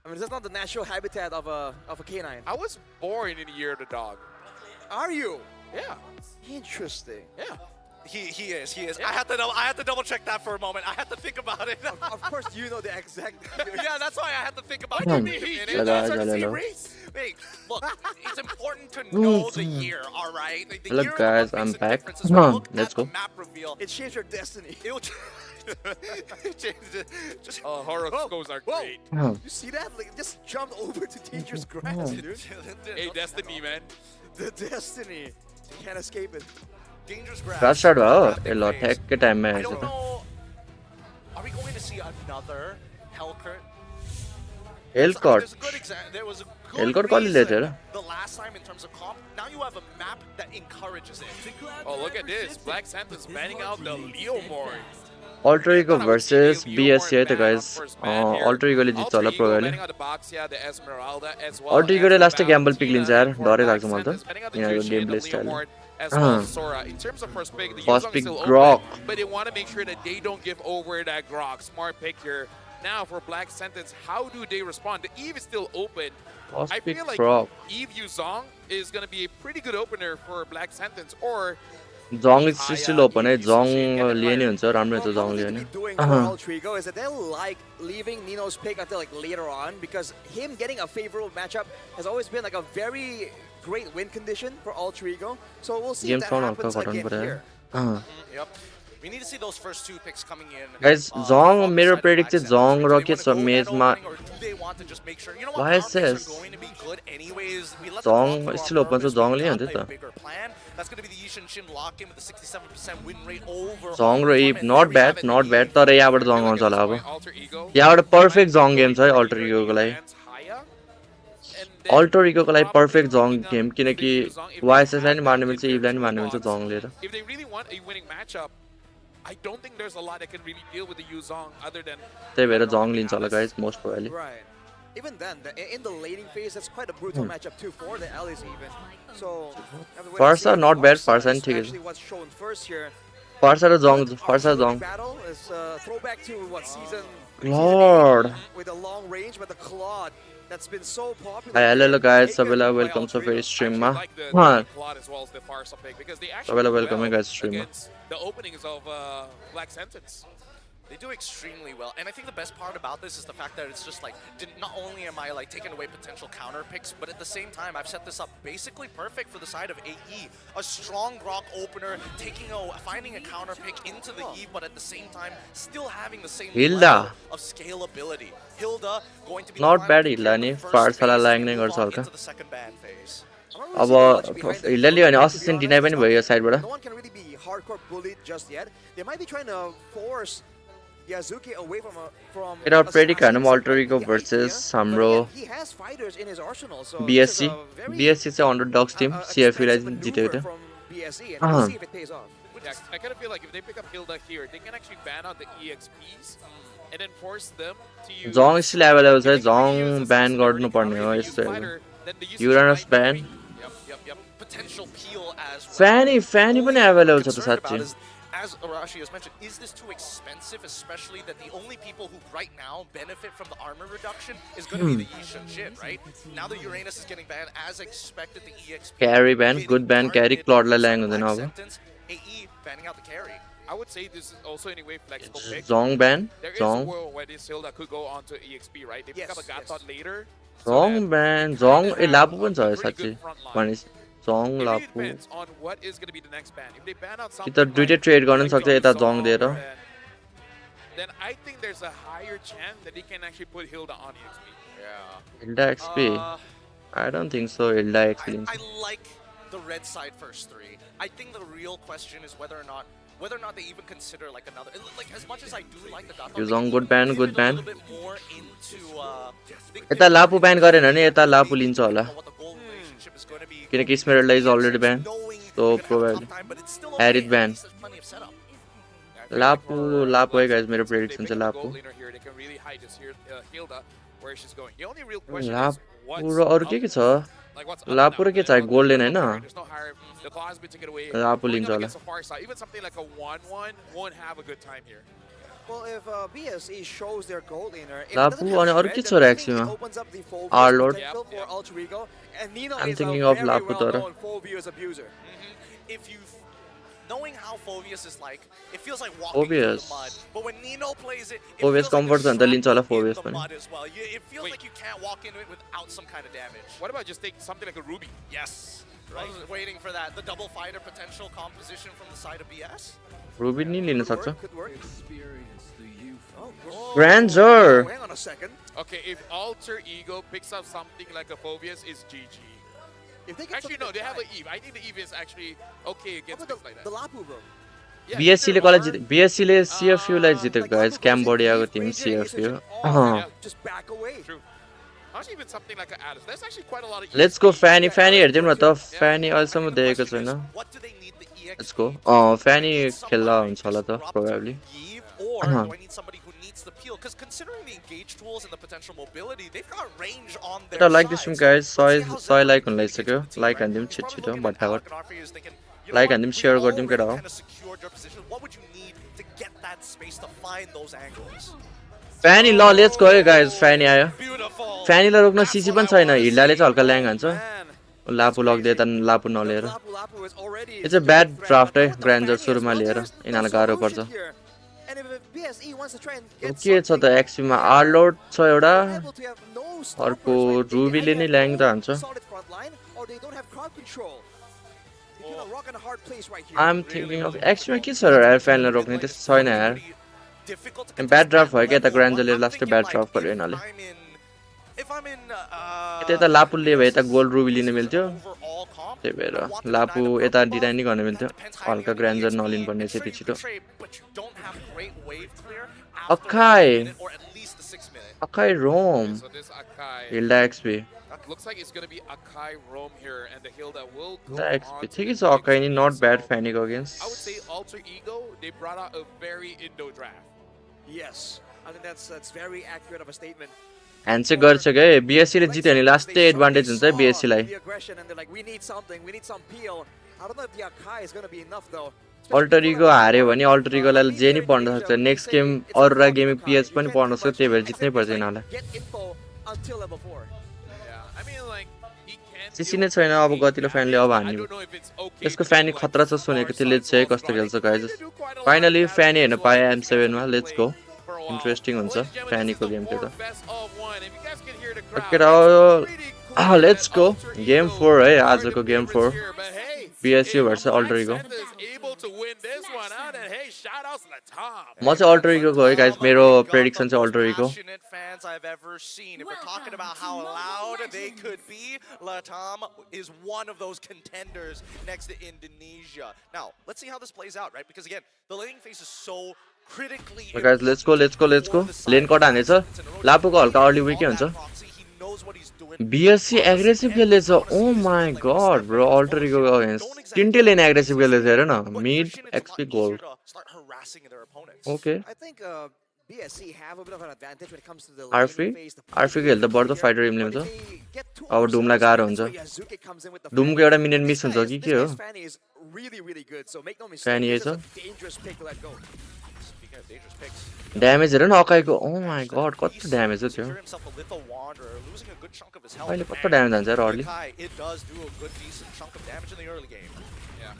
I mean, that's not the natural habitat of a canine. I was born in the year of the dog. Are you? Yeah. Interesting. Yeah. He is. Yeah. I had to double check that for a moment. I had to think about it. Of course, you know the exact. Yeah, that's why I had to think about Hmm. it. Hello. Wait, look, it's important to know the year, all right? The Hello year guys, makes a I'm back. difference as well. Look Let's at the go. map reveal. It changed your destiny. It will just Horoscopes are Whoa. great. Oh. You see that? Like, it just jumped over to dangerous grass, dude. Hey, Destiny, man. The destiny. You can't escape it. Dangerous grass. Crash start भयो यसलो ठ्याक्कै टाइममा I आएछ don't त know. Are we going to see another Hellcurt? Hellcurt There's a good example. There was a good Hellcurt कसले ल्याएको थियो र reason the last time in terms of comp. Now you have a map that encourages it. Oh, look at this. Black Santa's banning out the Leomord. Alter Ego versus BSC है त guys Alter Ego ले जित्छ होला probably Alter Ego ले last gamble pick लिन्छ यार डरै लाग्छ मलाई त यिनीहरुको game play style As well as Sora. In terms of first pick, the First Yuzong pick, is still Grok. open, but they want to make sure that they don't give over that Grok. Smart pick here. Now for Black Sentence, how do they respond? The Eve is still open. First I pick, feel like Grok. Eve Yuzong is going to be a pretty good opener for Black Sentence, or Zong is still open है Zong लिए नि हुन्छ राम्रो हुन्छ Zong लिए नि Doing for Altrigo is that they'll like leaving Nino's pick until like later on because him getting a favorable matchup has always been like a very great win condition for Altrigo. So we'll see if that happens again here. Yep. We need to see those first two picks coming in. Guys Zong मेरो predict चाहिँ Zong र के छ मेजमा Or do they want to just make sure, you know Why what, is our picks this? are going to be good anyways. We let them Zong walk through still on open so purpose. Zong We लिइहाल्थ्यो got त a bigger plan. That's going to be the Yishin Shin lock-in with the 67% win rate over. Zong raw Eve not bad तर यहाँबाट Zong आउँछ होला अब यहाँबाट perfect Zong game छ है Alter Ego को लागि Alter Ego को लागि पर्फेक्ट Zong गेम किनकि YSS लाई नि मार्न मिल्छ Eve लाई नि मार्न मिल्छ Zong लिएर if they really want a winning matchup, I don't think there's a lot that can really deal with the Yuzong other than त्यही भएर Zong लिन्छ होला guys most probably Right. Even then, in the laning phase, that's quite a brutal matchup too for the Allies even. So, Farsa not bad Farsa नि ठिकै छ actually what's shown first here. Farsa र Zong Farsa Zong Battle is throwback to what season Lord with a long range, but the Claude that's been so popular. Hi hello guys सबैलाई welcome छ फेरि स्ट्रिममा सबैलाई welcome है guys स्ट्रिममा The openings of Black Sentence. They do extremely well, and I think the best part about this is the fact that it's just like, not only am I like taking away potential counter picks, but at the same time I've set this up basically perfect for the side of AE. A strong Grok opener, finding a counter pick into the Eve, but at the same time still having the same level of scalability. Hilda going to be not bad Hilda नि फार्सला लाग्ने गर्छ हल्का into the second ban phase. अब हिल्दा लियो भने assistant deny पनि भयो यो साइडबाट No one can really be hardcore bullied just yet. They might be trying to force Yazuki away from Era predict Hahn Alter Ego versus हाम्रो he has fighters in his arsenal, so BSC चाहिँ underdogs team CFE लाई जितेको थियो from BSC and we'll see if it pays off. Yeah, I kind of feel like if they pick up Hilda here, they can actually ban out the EXPs and then force them to use Zong still available छ Zong ban गर्नु पर्ने हो यस्तो Uranus ban Potential peel as well. Fanny पनि available छ त साच्चै As Arashi has mentioned, is this too expensive, especially that the only people who right now benefit from the armor reduction is going to be the Yishin Shin, right? Now the Uranus is getting banned as expected, the EXP. Carry ban, good ban, carry Claude लाई ल्याङ हुँदैन अब AE banning out the carry. I would say this is also in a way flexible pick. Zong ban, There is Zong a world where this Hilda could go on to EXP, right? They pick up a Gatot later. Zong ban, Zong लापु पनि छ साच्चै भनेपछि Zong It really लापु depends on what is going to be the next ban. If they ban out कि something त दुईटै trade गर्न पनि सक्छ यता Zong दिएर then I think there's a higher chance that he can actually put Hilda on EXP. Yeah. Hilda XP I don't think so Hilda XP I like the red side first three. I think the real question is whether or not they even consider like another, like as much as I do like the Dato, Zong good ban a little bit more into यता लापु ban गरेन भने यता लापु लिन्छ होला किनकि स्मेरल्ड is already ब्यान so probably Harith ban लापु है guys मेरो प्रेडिक्सन चाहिँ लापु लापु र अरु के छ Like what's Lapu र के चाहियो golden Hahn there's no higher. The claw has been taken away. Lapu Going लिन्छ up होला against the far side, even something like a 1-1 won't have a good time here. Well, if BSE shows their goal laner, if it Lapu doesn't have अनि अरु Shred, के छ then र I think actually it opens up the Phoveus Arlord potential for Alter Ego, and Nino I'm is thinking a of very Lapu तर well-known Phoveus abuser. If you knowing how Phoveus is like, it feels like walking through Phoveus the mud. But when Nino plays it, it Phoveus feels like comfort a zone त लिन्छ होला shrapnel in Phoveus the पनि mud as well. It feels like you can't walk into it without some kind of damage. What about just take something like a Ruby? Yes. I was waiting for that. The double fighter potential composition from the side of BS. Ruby नि लिन सक्छ Could work. Grandeur Hang on a second. Okay, if Alter Ego picks up something like a Phoveus, is GG. If they get Actually, something no, they like have that, a Eve. I think the Eve is actually okay against how things about like that. the Lapu, bro? Yeah, BSC ले either कसलाई or, जिते BSC ले CFU लाई जितेको Like guys Lapu goes in क्याम्बोडियाको deep, team Ranger, Ace CFU Agent, oh, just back away. True. Actually, even something like a Alice. There's actually quite a lot of. Let's go EXP. Fanny Yeah, Fanny Alice हेर्दिउँ न good त too. Fanny अहिलेसम्म देखेको Question छैन is, what do they need the EXP Let's go to Fanny do? खेल्दा Somebody हुन्छ होला त disrupt probably Eve, or do I need somebody who needs the peel? Because considering the engage tools and the potential mobility, they've got range on their But I like this side. one guys Let's see how soy Zephyr like can हुन communicate लागिसक्यो with the team, like right? हानिदिउँ He's छिट probably छिटो looking at भटाभट Alec and Arfi is thinking, you know like what? हानिदिउँ We've share गरिदिउँ already केटा हो kind of secured your position. What would you need to get that space to find those angles? Fanny ल let's go है guys Fanny आयो Beautiful. Fanny लाई रोक्न cc पनि छैन हिल्डाले चाहिँ हल्का ल्याङ हान्छ Man, लापु लग्दै त लापु the नलिएर Lapu is already It's a such bad big threat, draft but है now with the Grandeur Fanny as सुरुमा well, लिएर there's no यिनीहरूलाई गाह्रो पर्छ solution here. And if BSE wants to try and get के छ something, त एक्सपीमा आर्लोड छ एउटा they're able to have no अर्को stoppers, right? They रुबीले either नै have ल्याङ त no हान्छ solid front line, or they don't have crowd control. They feel a rock and a hard place right here. I'm thinking of एक्सपीमा के छ र यार फ्यानलाई रोक्ने त्यस्तो छैन यार ब्याड ड्राफ्ट भयो क्या त ग्रान्डरले लास्ट ब्याड ड्राफ्ट गर्यो यिनीहरूले यता यता लापुले भए यता गोल्ड रुबी लिन मिल्थ्यो त्यही भएर लापु यता डिजाइन नै गर्न मिल्थ्यो हल्का ग्रान्डर नलिनु पर्ने चाहिँ छिटो अखाई अखाई रोम So this Akai Hilda XP looks like it's going to be Akai Rome here, and the hill that will go Hilda on XP to ठिकै the छ अखाई नि XP. Not bad So फ्यानीको I would against say Alter Ego, they brought out a very Indo draft. Yes, I think that's very accurate of a statement. Hand चाहिँ गर्छ क्या बिएससीले जित्यो भने लास्टै advantage हुन्छ बिएससीलाई The aggression, and they're like, we need something, we need some peel. I don't know if the Akai is going to be enough though. Alter ego हार्यो भने alter इगोलाई जे नै पढ्न सक्छ next game Aurora game PH पनि पढ्न सक्छ त्यही भएर जित्नै पर्छ यिनीहरूलाई Get info until level 4. Yeah, I mean, like, he can CC नै छैन अब गतिलो फ्यानले अब I हान्ने don't know if it's okay. यसको फ्यानी खतरा छ सुनेको त्यसले चाहिँ कस्तो खेल्छ गाइज फाइनली फ्यानी हेर्न पाएँ M7 मा लेट्स गो इन्ट्रेस्टिङ हुन्छ फ्यानीको गेम त्यो त केटा लेट्स गो गेम 4 है आजको गेम 4 BSU भर्सेस अल्टर इगो म चाहिँ अल्टर इगोको है गाइज मेरो प्रेडिक्सन चाहिँ alter ego Passionate fans I've ever seen. If we're talking about how loud they could be, Latam is one of those contenders next to Indonesia. Now, let's see how this plays out, right? Because again, the laning phase is so critically guys let's go lane cut हानेछ लापुको हल्का early विकै हुन्छ BSC aggressive खेल्दैछ oh my God bro alter ego against तिनटै lane aggressive खेल्दैछ हेर न mid XP gold okay I think BSC have a bit of an advantage when it comes to the आरफी laning phase. आरफी खेल्दा बढ्दो fighter इमले But हुन्छ if they get too अब डुमलाई overzealous, गाह्रो that's हुन्छ where Yazuki comes in with the डुमको Fanny. एउटा minion miss This हुन्छ guy कि is- के हो this guy's Fanny is really, really good. So make no mistake, Fanny this is है a dangerous pick to let go. Speaking of dangerous picks, damage हेर न अकाईको ओ my God कति damage हो त्यो secure himself a little wanderer, losing a good chunk of his health. अहिले कति damage हान्छ यार early Kai, it does do a good decent chunk of damage in the early game. Yeah.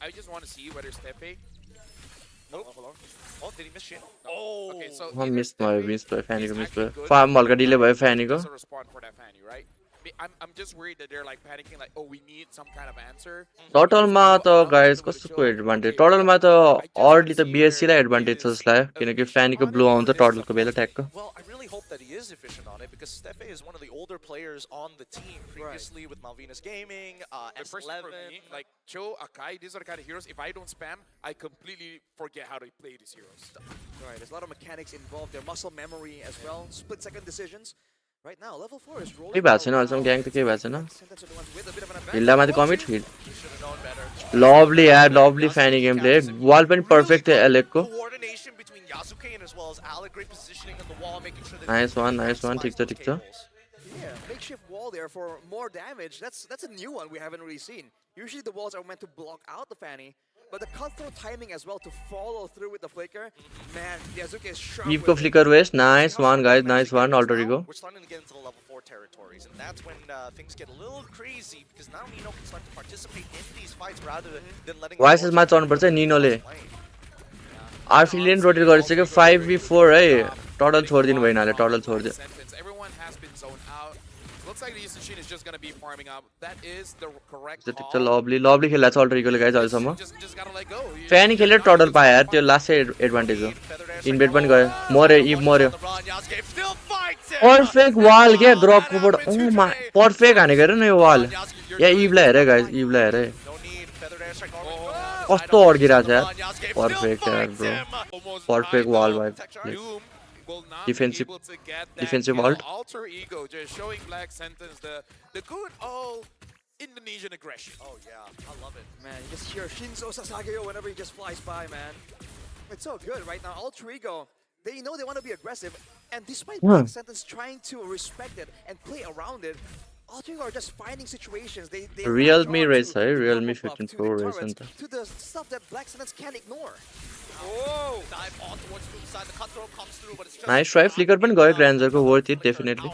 I just want to see whether Steppe. Nope. Oh, did he miss Shin? Oh. Okay, so म either miss Steppe भयो फ्यानीको is miss actually भयो good, farm हल्का delay भयो or फ्यानीको doesn't respond for that Fanny, right? I'm just worried that they're like panicking, like, oh, we need some kind of answer. टोटलमा त guys कस्तो advantage टोटलमा त early त BSc लाई advantage छ जस्तो लाग्यो किनकि फ्यानीको ब्लो आउँछ टोटलको बेला ट्यागको Well, I really hope that he is efficient on it because Steppe is one of the older players on the team previously with Malvinas Gaming, The first thing for S11. me, like Cho, Akai, these are the kind of heroes. If I don't spam, I completely forget how to play these heroes. Right, there's a lot of mechanics involved. Their muscle memory as well. Split-second decisions. Right now, level 4 is rolling. केही भएको छैन अहिलेसम्म gang त केही भएको छैन Sentence are the ones with a bit of an advantage. हिल्डामाथि commit heal He should have known better. Lovely यार लभली फ्यानी गेम प्ले वाल पनि पर्फेक्ट थियो एलेकको Coordination between Yasuke and as well as Alec, great positioning on the wall, making sure that nice वान ठिक छ Yeah, makeshift wall there for more damage. That's a new one we haven't really seen. Usually the walls are meant to block out the Fanny, but the cutthroat timing as well to follow through with the flicker. Man, Yazuki is sharp. Eve ko flicker waste. Nice one, guys. Nice one. Alter ego. We're starting to get into the level 4 territories, and that's when things get a little crazy because now Nino can start to participate in these fights rather than letting. Voice is much on पर्छ Nino ले. आरफी लेन rotate गरिसक्यो 5v4 है. Total छोड्दिनु भएन हाले total छोड्दियो. Everyone has been zoned out. Looks like the Eastern Shin is just going to be farming up. That is the correct call. It's a lovely खेल्ला छ alter Igole guys अहिलेसम्म. Just gotta let go. फ्यानी खेलेर total पाए यार त्यो last advantage हो. इनबेट पनि गयो. मर्यो इभ मर्यो. पर्फेक्ट वाल के ग्रक कोबाट ओ मा पर्फेक्ट हानेको हेर न यो वाल. या इभलाई हेरे गाइस इभलाई हेरे. कस्तो अड्किरा छ यार. पर्फेक्ट यार ब्रो. पर्फेक्ट वाल भाइ. Defensive ult. Alter ego just showing Black Sentence the good old Indonesian aggression. Oh yeah, I love it. Man, you just hear Shinzo Sasageo whenever he just flies by, man. It's so good right now. Alter ego, they know they want to be aggressive, and despite Black Sentence trying to respect it and play around it, Alter ego are just finding situations. They Realme race है, Realme 15 Pro race and to the stuff that Black Sentence can't ignore. Oh, dive on towards the side. The cutthroat comes through, but it's just Nice try. Flicker पनि गयो Granzer को worth it definitely.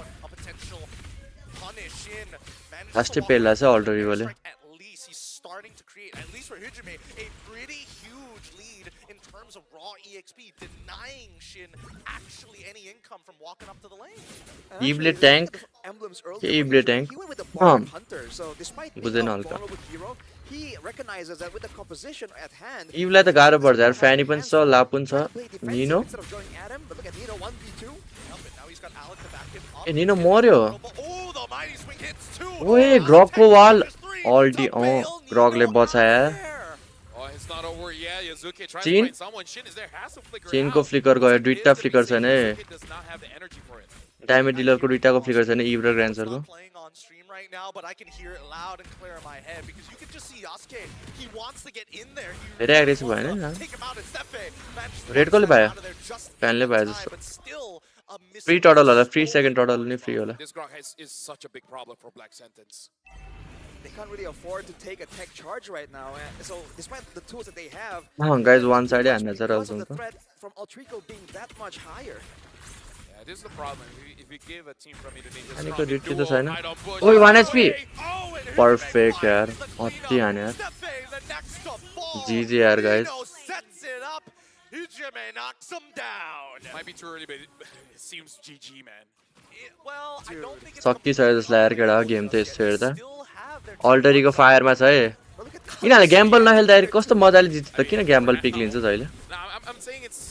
Last पेला छ Alter ego ले. At least he's starting to create, at least for Hujime, a pretty huge lead in terms of raw EXP, denying Shin actually any income from walking up to the lane. Eble tank. Eble tank. He went with the Barb Hunter, so despite being a बुझेन vulnerable hero, he recognizes that with the composition at hand. इभलाई त गाह्रो पर्छ यार. फ्यानी पनि छ, लाप पनि छ. निनो. Instead of going at him, but look at Nino 1v2. Now he's got Alec to back him up. ए निनो मर्यो. Oh, the mighty swing hits too. ओए ग्रकको वाल अल्टी ग्रकले बचाए. Oh, it's not over yet. Yazuki tries Chin? to find someone. Shin is there, has to flicker chain out. को flicker गयो. दुईटा flicker छैन है. Yazuki does not have the energy for it. Damage डिलरको दुईटाको फ्लिकर छैन इभ र ग्रान्सरको. Playing on stream right now, but I can hear it loud and clear in my head because you can just see Yasuke. He wants to get in there. He धेरै aggressive भएन नि. take him out and Stefe managed to red कोले पायो. out of there just फ्यानले पायो time, जस्तो. but still a free total होला. Free second total नि free होला. This Grok is such a big problem for Black Sentence. They can't really afford to take a tech charge right now, and so despite the tools that they have, guys one side हान्ने छ because of the रल्सनको. threat from Altrico being that much higher. Yeah, this is the problem. If we give a team from Indonesia अनि को strong duty त duo, छैन. hide on bush, ओइ 1 HP. Oh, and perfect यार. अति हाने यार. Stefe, the next to fall. GG यार guys. Nino sets it up. Hujime knocks him down. Might be too early, but it seems GG, man. Well, I don't think it's सक्की छ जसलाई यार केडा game त यस्तो हेर्दा. अल्टरीको फायरमा छ है. यिनीहरुले ग्याम्बल नखेल्दाखेरि कस्तो मजाले जित्छ त. किन ग्याम्बल पिक लिन्छ जहिले? Now, I'm saying it's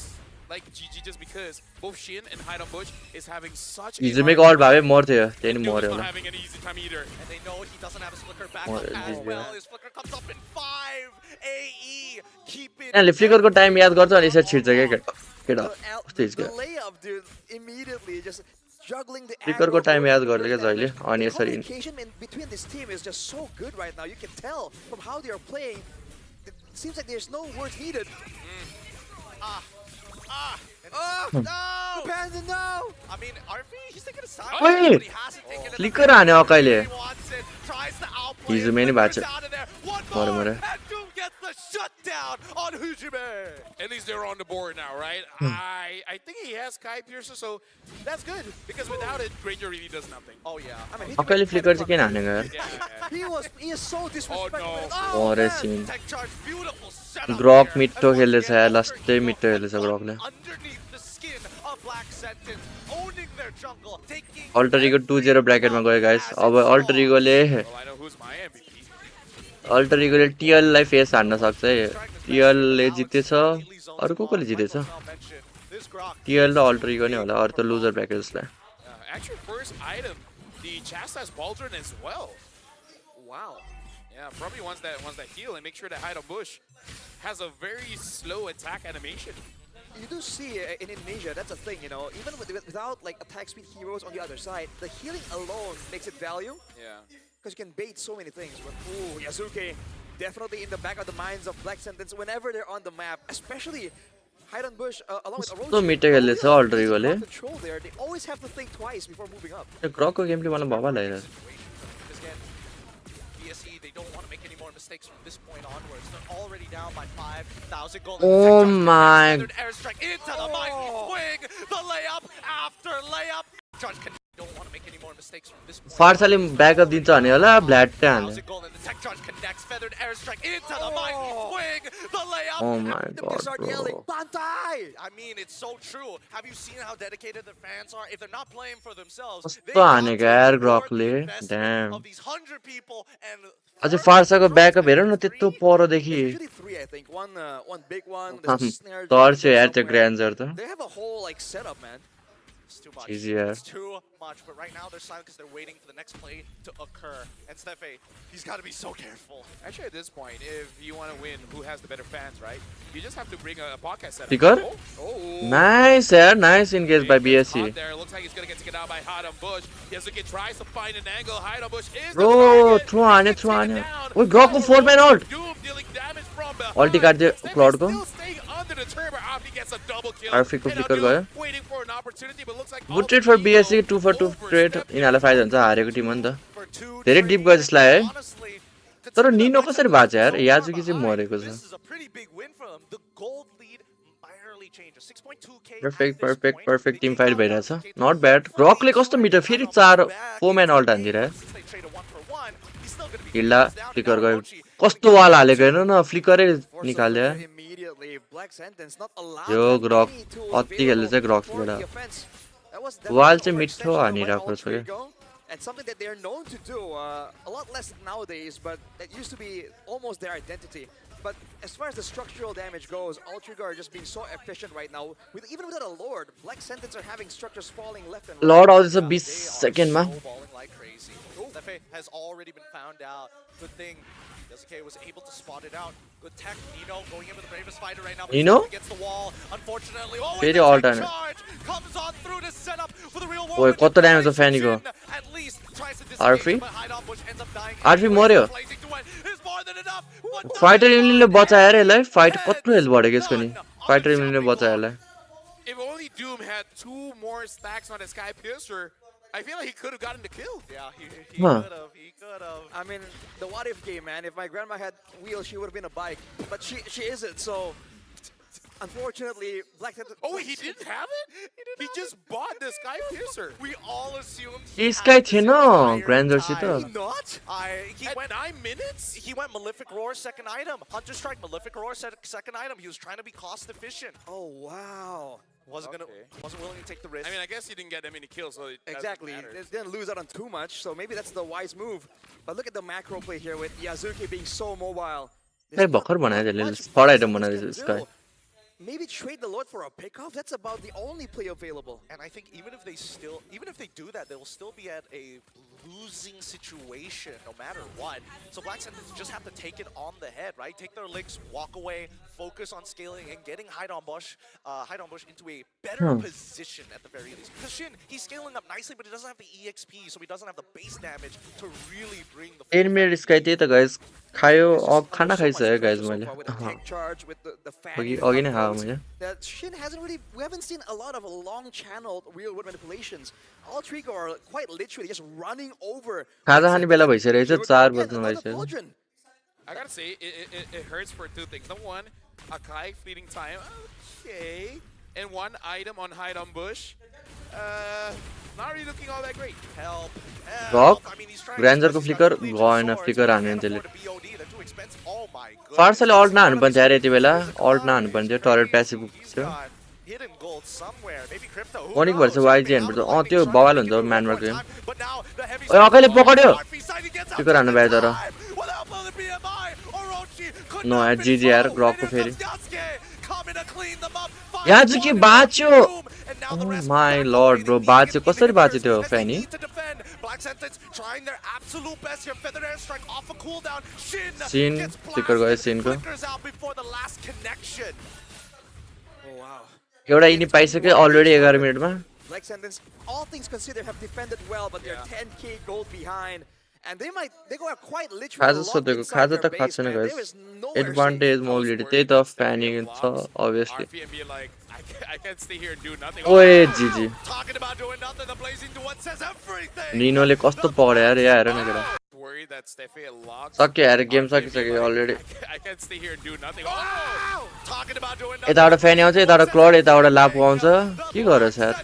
like GG just because both Shin and Hide on Bush is having such a हिजो मेको अल्ट भावे मर्थ्यो. त्यही नि मर्यो not होला. having an easy time either. And they know he doesn't have his flicker back Oh, up it as is, well. yeah. His flicker comes up in 5 AE. Keep it. यिनीहरुले फ्लिकरको time याद गर्छ अनि यसरी छिर्छ के केटा. केटा. कस्तो The हिजो. layup, dude, immediately just juggling the फ्लिकरको aggro time याद for गर्छ के जहिले. अनि The यसरी. communication between this team is just so good right now. You can tell from how they are playing. It seems like there's no words needed. No! Panda, no! I mean, RV, he's taking a side. Oi! But he hasn't taken it. Flicker हाने अकाइले. He wants it. Tries to outplay. हिजो मेनी भएको छ. Out of there. One मर्यो more. मर्यो. And Doom gets the shutdown on Hujime. At least they're on the board now, right? I think he has Kai Piercer, so that's good because without it, Granger really does nothing. Oh yeah. I mean, अकाइले flicker चाहिँ किन हानेको यार? he is so disrespectful. मरे सिन. Tech charge, beautiful setup ग्रक there. मिठो खेल्दैछ यार. लास्टै मिठो खेल्दैछ ग्रकले. Underneath the skin of Black Sentence, owning their jungle, taking अल्टरीको 2-0 ब्र्याकेटमा गयो गाइस. अब अल्टरीकोले Well, I know who's my MVP. अल्टरीकोले टिएललाई फेस हान्न सक्छ है. टिएलले जितेछ. अरु कोले जितेछ? टिएल र अल्टरीको नै होला. अरु त loser ब्र्याकेट्सलाई. Actually, first item, the Chastise Pauldron as well. Wow. Yeah, probably wants that heal and make sure that Hide on Bush has a very slow attack animation. You do see in Indonesia, that's a thing, you know, even without like attack speed heroes on the other side, the healing alone makes it value. Yeah. Because you can bait so many things. But ooh, Yasuke, definitely in the back of the minds of Black Sentence whenever they're on the map, especially Hyde Bush, along with कस्तो Orochi, मिठो खेल्दैछ अल्ट्रिगोले control there. They always have to think twice before moving up. त्यो ग्रकको गेमले मलाई भवा लागिरहेछ BSE, they don't want to make any more mistakes from this point onwards. They're already down by 5,000 gold. Oh my. Airstrike into the mighty swing. The layup after layup. Judge don't want to make any more mistakes from this point. फार्साले backup दिन्छ भने होला ब्ल्याडले हाल्ने 1,000 gold and the tech charge connects. Feathered airstrike into the mighty swing. The layup. Oh my They god start bro yelling, Bantai! I mean, it's so true. Have you seen how dedicated the fans are? If they're not playing for themselves, they कस्तो हानेको यार ग्रकले dam of these 100 people and अझै फार्साको backup हेर न त्यत्रो परदेखि Usually three, I think. One big one. There's a snare तर्स्यो यार त्यो somewhere. ग्रान्जर त They have a whole like setup, man. it's too much. Easy, yeah. It's too much. But right now they're silent because they're waiting for the next play to occur. And Stefe, he's got to be so careful. Actually, at this point, if you want to win, who has the better fans, right? You just have to bring a podcast setup. Speaker? Oh. Nice यार nice engaged by BSC Out there, looks like he's gonna get taken out by Hyde Bush. Yasuke tries to find an angle. Hyde Bush is Bro, throw हाने throw हाने ओइ ग्रकको 4 man ult Doom dealing damage from behind. अल्टी काट्दियो क्लाउडको Still staying under the turret after he gets a double kill. आरफी को And now flicker Doom गयो waiting for an opportunity, but looks like good trade for BSC 2 for 2 trade यिनीहरुलाई फाइदा हुन्छ हारेको Tim हो नि त धेरै dip गयो जसलाई है तर निनो कसरी बाँच्यो यार याजुकी चाहिँ मरेको छ This is a pretty big win for them. The gold lead barely changes. 6.2k. Perfect team fight भइरहेछ नट ब्याड ग्रकले कस्तो मिटर फेरि 4 man ult हान्दिरा हिल्ला फ्लिकर गयो कस्तो वाल हालेको हेर्नु न फ्लिकरै निकाल्यो Immediately, Black Sentence not allowed yo that ग्रक many to अति खेल्दै चाहिँ ग्रक for the बाट offense. That was वाल definitely चाहिँ an मिठो overextension of हानिरहेको what छ all क्या three go, and something that they're known to do a lot less nowadays, but it used to be almost their identity. But as far as the structural damage goes, Ultrigar are just being so efficient right now. Even without a Lord, Black Sentence are having structures falling left and right. Lord आउँदैछ 20 सेकेन्डमा Snowballing like crazy. Stefe has already been found out. Good thing Yasuke was able to spot it out. Good tech. Nino going in with the bravest fighter right now. but Nino? he's up against the wall. Unfortunately, oh, फेरि and the ult tech हान्यो charge comes on through to set up for the real ओए world. कस्तो damage छ फ्यानीको At least tries to आरफी disengage, but Hyde Bush ends up dying. आरफी मर्यो Blazing to it is more than enough. But fighter इम्लिनले बचायो अरे यसलाई fight कत्रो health बढेको यसको नि फाइटर इम्लिनले बचायो यसलाई If only Doom had 2 more stacks on his Sky Piercer, I feel like he could have gotten the kill. Yeah, he Huh. could have. He could have. I mean, the what if game, man. If my grandma had wheels, she would have been a bike. But she isn't, so unfortunately, Black Sentence. Oh, wait, he didn't have it? He just bought the Sky Piercer. We all assumed यसकै थिएन ग्रान्जरसित Not? he At went 9 minutes? He went Malefic Roar second item. Hunter Strike, Malefic Roar second item. He was trying to be cost efficient. Oh wow. Wasn't willing to take the risk. I mean, I guess he didn't get that many kills, so it Exactly. doesn't matter. They didn't lose out on too much, so maybe that's the wise move. But look at the macro play here with Yazuki being so mobile. खै भर्खर बनायो त्यसले third item बनायो sky Maybe trade the Lord for a pickoff. That's about the only play available. And I think even if they do that, they will still be at a losing situation no matter what. So Black Sentence just have to take it on the head, right? Take their licks, walk away, focus on scaling and getting Hyde Bush into a better position at the very least. Because Shin, he's scaling up nicely, but he doesn't have the EXP, so he doesn't have the base damage to really bring the 10 minute sky त्यही त guys खायो अब खाना खाइसक्यो guys मैले With the tank charge, with the अघि fan. अघि नै खायो मैले That Shin hasn't really, we haven't seen a lot of long channeled real world manipulations. All three are quite literally just running over. खाजा खाने बेला भइसकेको छ 4 बज्नु भइसक्यो I gotta say, it hurts for 2 things. Number one, Akai fleeting time. Okay. And 1 item on Hyde Bush. Not really looking all that great. Help. रक I mean, he's trying ग्रान्जरको flicker गएन flicker हान्यो त्यसले फार्सले alt नहान्नु पर्छ यार यति बेला alt नहान्नु पर्छ थियो टरेट प्यासिभ थियो hidden gold somewhere. Maybe Crypto. Who मनिक भर्छ knows? वाइजी हेर्नुपर्छ त्यो बवाल हुन्छ म्यानमार्क game But now the heavy ओए अकैले पकड्यो RP side, he gets out flicker हान्नु भयो तर with the help of the BMI. Orochi could no not यार finish जिजी यार well. ग्रकको And फेरि here comes Yasuke coming to clean them up. यहाँ चाहिँ के बाँच्यो ओ माई लर्ड ब्रो बाँच्यो कसरी बाँच्यो त्यो फ्यानी Black Sentence trying their absolute best here. Feathered airstrike off a cooldown. Shin gets flicker गयो सिनको flickers out before the last connection. Oh wow. एउटा इनि पाइसक्यो already 11 मिनेटमा Black Sentence, all things considered, have defended well, but they're 10k gold behind. And they go out quite literally खाजा locked सोधेको inside खाजा their त base, खाएको छैन man. guys. There is nowhere safe. Advantage mobility त्यही त fanny छ obviously. RP and be like, I can't stay here and do nothing. ओए GG. Talking about doing nothing, the blazing duet says everything. निनोले कस्तो पक्ड्यो यार यहाँ हेर न केटा. Worried that Steffi logs. सक्यो यार गेम सकिसक्यो already. I can't stay here and do nothing. Oh! Talking about doing यताबाट फ्यानी आउँछ यताबाट क्लड यताबाट लाप आउँछ के गरेछ यार.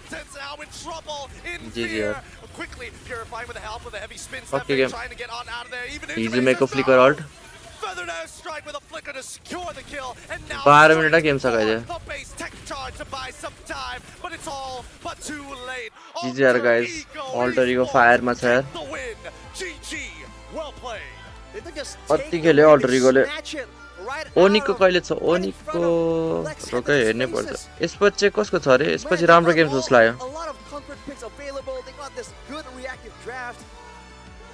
GG यार. Quickly purifying with the help of the heavy spin Okay, game. trying to get on out of there. Even Easy make a flicker ult. Feathered air strike with a flicker to secure the kill. And now 12 minute game सकाइदियो. the base tech charge to buy some time, but it's all but too late. GG यार guys. Alter ego fire मा छ यार. The win. GG. Well played. They don't just कति take खेल्यो it, alter they egoले. snatch it right ओनिको out of- कहिले छ right in front ओनिको of Black रोकै Santa's हेर्नै पर्छ. faces. यसपछि चाहिँ कसको छ अरे यसपछि Man, राम्रो they गेम्स got जस्तो लाग्यो. a lot of comfort picks available. They got this good reactive draft.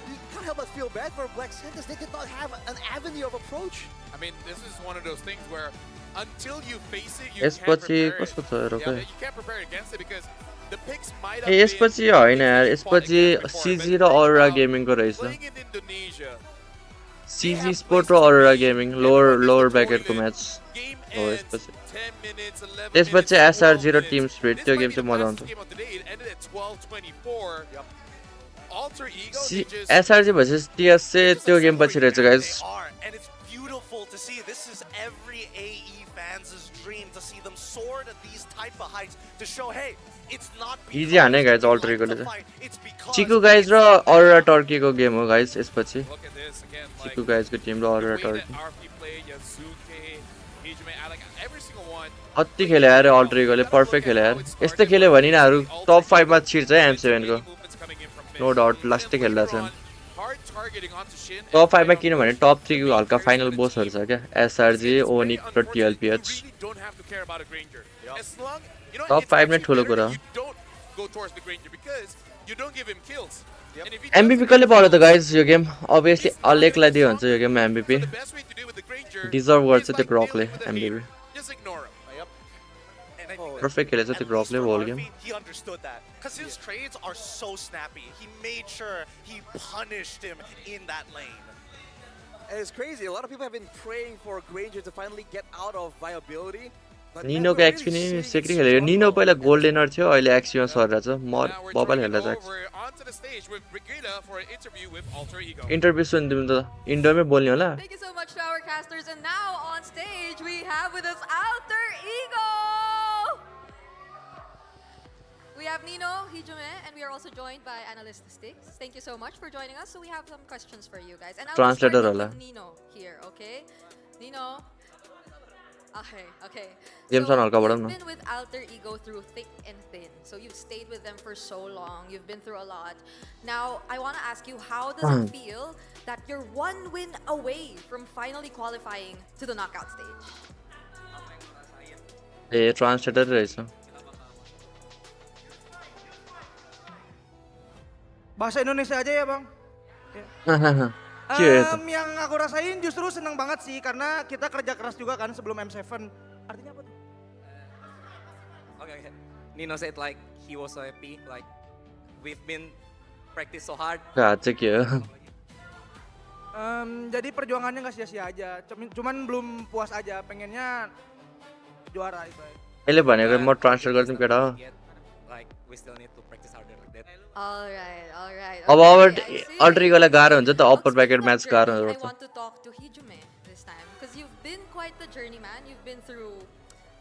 You can't help but feel bad for Black Santas. They did not have an avenue of approach. I mean, this is one of those things where until you face it, you can't यसपछि prepare it. कसको छ रोकै. Yeah, you can't prepare against it because the picks might have ए यसपछि होइन यार यसपछि CG र Aurora Gaming को रहेछ. playing in Indonesia. CG Sport र Aurora Gaming lower bracket को म्याच हो यसपछि. 10 minutes, 11 त्यसपछि minutes to SRG र warm Team in. Spirit This त्यो might गेम be चाहिँ the मजा fastest आउँछ. game of the day. It ended at 12:24. Alter Ego, they just SRG versus TS चाहिँ त्यो गेम पछि रहेछ guys. And it's beautiful to see. This is every AE fan's dream to see them soar to these type of heights to show, hey, it's not easy हाने guys Alter Ego ले चाहिँ. it's because चिकु guys र Aurora Turkey को गेम हो guys यसपछि. look at this again. Like, चिकु guys को टिम र Aurora the way that Turkey. RP played, Yasuke, Hijime, I like every single one. कति खेल्यो यार Alter Ego ले पर्फेक्ट खेल्यो यार. यस्तै खेल्यो भने यिनीहरू टप 5 मा छिर्छ है M7 को. नो डाउट लास्टै खेल्दा छन्. Hard targeting onto Shin. टप 5 मा किनभने टप 3 को हल्का फाइनल बोसहरु छ क्या. SRG, Onyx raw TLPH. You don't have to care about a Granger. As long, you know, Top it's 5 नै actually ठुलो better कुरा. that you don't go towards the Granger because you don't give him kills. And if he MVP कसले पाउँछ त guys यो game obviously अलेकलाई दियो हुन्छ यो गेम MVP. डिजर्भ गर्छ त्यो ग्रकले MVP. just ignore him. Perfect खेलेछ त्यो ग्रकले whole game. he understood that because his trades are so snappy. He made sure he punished him in that lane. And it's crazy. A lot of people have been praying for Granger to finally get out of viability. But निनो को XP नि सेक्री खेल्यो. निनो पहिला गोल्डेनर थियो अहिले एक्सपीमा सरेर छ. म बबाल खेल्दा छ. onto the stage with Brigida for an interview with Alter Ego. Interview सुन तिमी त इन्डोरमै बोल्ने होला. Thank you so much to our casters. And now on stage, we have with us Alter Ego. We have Nino, Hijime, and we are also joined by Analyst Sticks. Thank you so much for joining us. So we have some questions for you guys. And I'll Translator start होला. with Nino here, okay? Nino. Okay. Game So सँग हल्का बढाउँ न. you've been with Alter Ego through thick and thin. So you've stayed with them for so long. You've been through a lot. Now, I want to ask you, how does it feel that you're one win away from finally qualifying to the knockout stage? A translator रहेछ. Bahasa Indonesia aja ya bang. के हो यो त? Yang aku rasain justru seneng banget sih karena kita kerja keras juga kan sebelum M7. Artinya apa tuh? Okay. Nino said like he was so happy, like we've been practice so hard. Gak cek ya. Jadi perjuangannya nggak sia-sia aja. Cuman belum puas aja, pengennya juara itu. यसले भनेको म transfer गरिदिउँ केटा हो. Like we still need to practice harder like that. All right. अब Okay, I see. Alter इगोलाई गाह्रो हुन्छ त upper bracket Speaking of match journey, गाह्रो I हुन्छ. want to talk to Hijime this time because you've been quite the journeyman. You've been through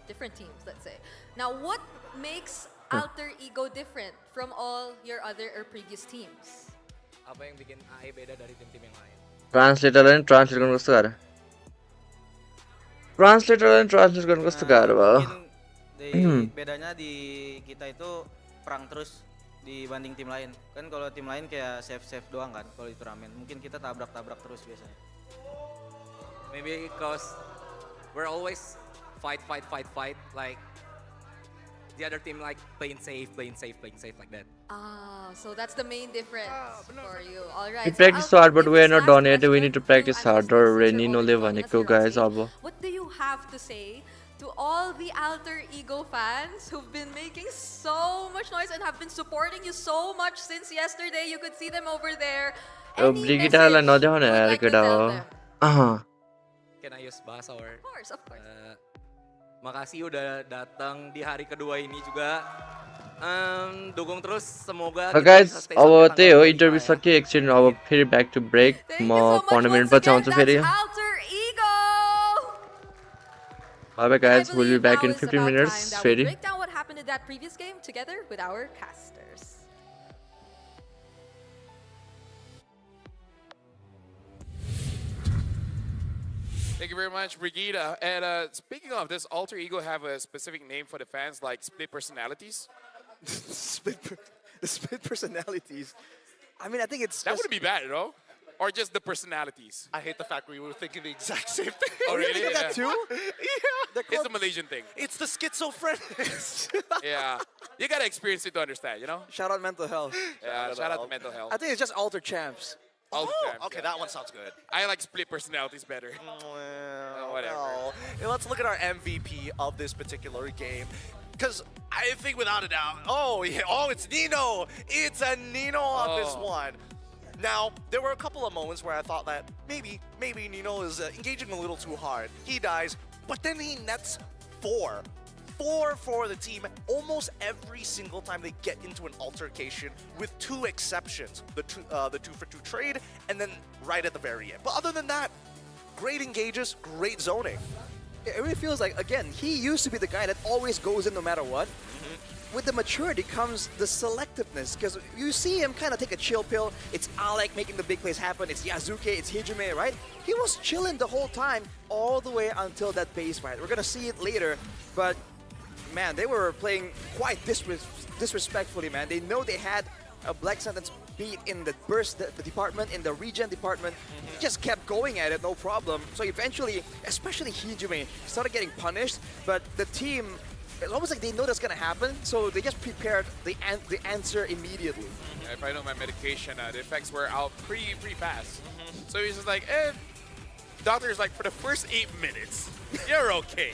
different teams, let's say. Now, what makes Alter Ego different from all your other or previous teams? Apa yang bikin AE beda dari tim-tim yang lain? ट्रान्सलेटरलाई नि translate गर्नु कस्तो गाह्रो. ट्रान्सलेटरलाई नि translate गर्नु कस्तो गाह्रो भयो. Bedanya di kita itu perang terus dibanding tim lain. Kan kalau tim lain kayak save doang kan kalau di turnamen. Mungkin kita tabrak-tabrak terus biasanya. Maybe because we're always fight like the other team like playing safe like that. So that's the main difference for you. All right. We practice I'll hard but give we are this not last done yet. We question need to to practice Analyst harder. Sticks, since you're Reninoले already joining us भनेको here on guys stage. अब. What do you have to say to all the Alter Ego fans who've been making so much noise and have been supporting you so much since yesterday? You could see them over there. Brigida-लाई नदेखाउन यार केटा हो. Can I use bahasa or? Of course, of course. Makasih udah datang di hari kedua ini juga. Dukung terus, semoga raw kita guys bisa stay अब sampai त्यही tanggal हो 25 interview ya. सकियो एकछिन अब फेरि ब्याक टु ब्रेक म 15 मिनटमा आउँछु फेरि Alter Ego. By by And I guys will be believe back now in is 15 about minutes time that we फेरि break down what happened in that previous game together with our casters. Thank you very much, Brigida. And speaking of, does Alter Ego have a specific name for the fans, like split personalities? The split personalities. I mean, I think it's That just, wouldn't be bad, you know? Or just the personalities? I hate the fact we were thinking the exact same thing. Oh, really? think of that too. Yeah. It's a Malaysian thing. It's the schizophrenics. Yeah. You gotta experience it to understand, you know? Shout out mental health. Yeah, shout out to mental health. I think it's just Alter Champs. All the Oh, time, okay, yeah. that one sounds good. I like split personalities better. Whatever. Well, let's look at our MVP of this particular game. Because I think without a doubt, it's Nino. It's a Nino on this one. Now, there were a couple of moments where I thought that maybe Nino is engaging a little too hard. He dies, but then he nets 4. 4 for the team almost every single time they get into an altercation, with 2 exceptions. The 2-for-2 trade, and then right at the very end. But other than that, great engages, great zoning. It really feels like, again, he used to be the guy that always goes in no matter what. With the maturity comes the selectiveness, because you see him kind of take a chill pill. It's Alec making the big plays happen. It's Yazuke, it's Hijime, right? He was chilling the whole time, all the way until that base fight. We're going to see it later, but man, they were playing quite disrespectfully, man. They know they had a Black Sentence beat in the burst the department, in the regen department. He just kept going at it, no problem. So eventually, especially Hijime, started getting punished, but the team, it's almost like they know that's gonna happen, so they just prepared the answer immediately. Yeah, if I know my medication, the effects were out pretty fast. So he's just like, doctor's like, for the first 8 minutes, you're okay.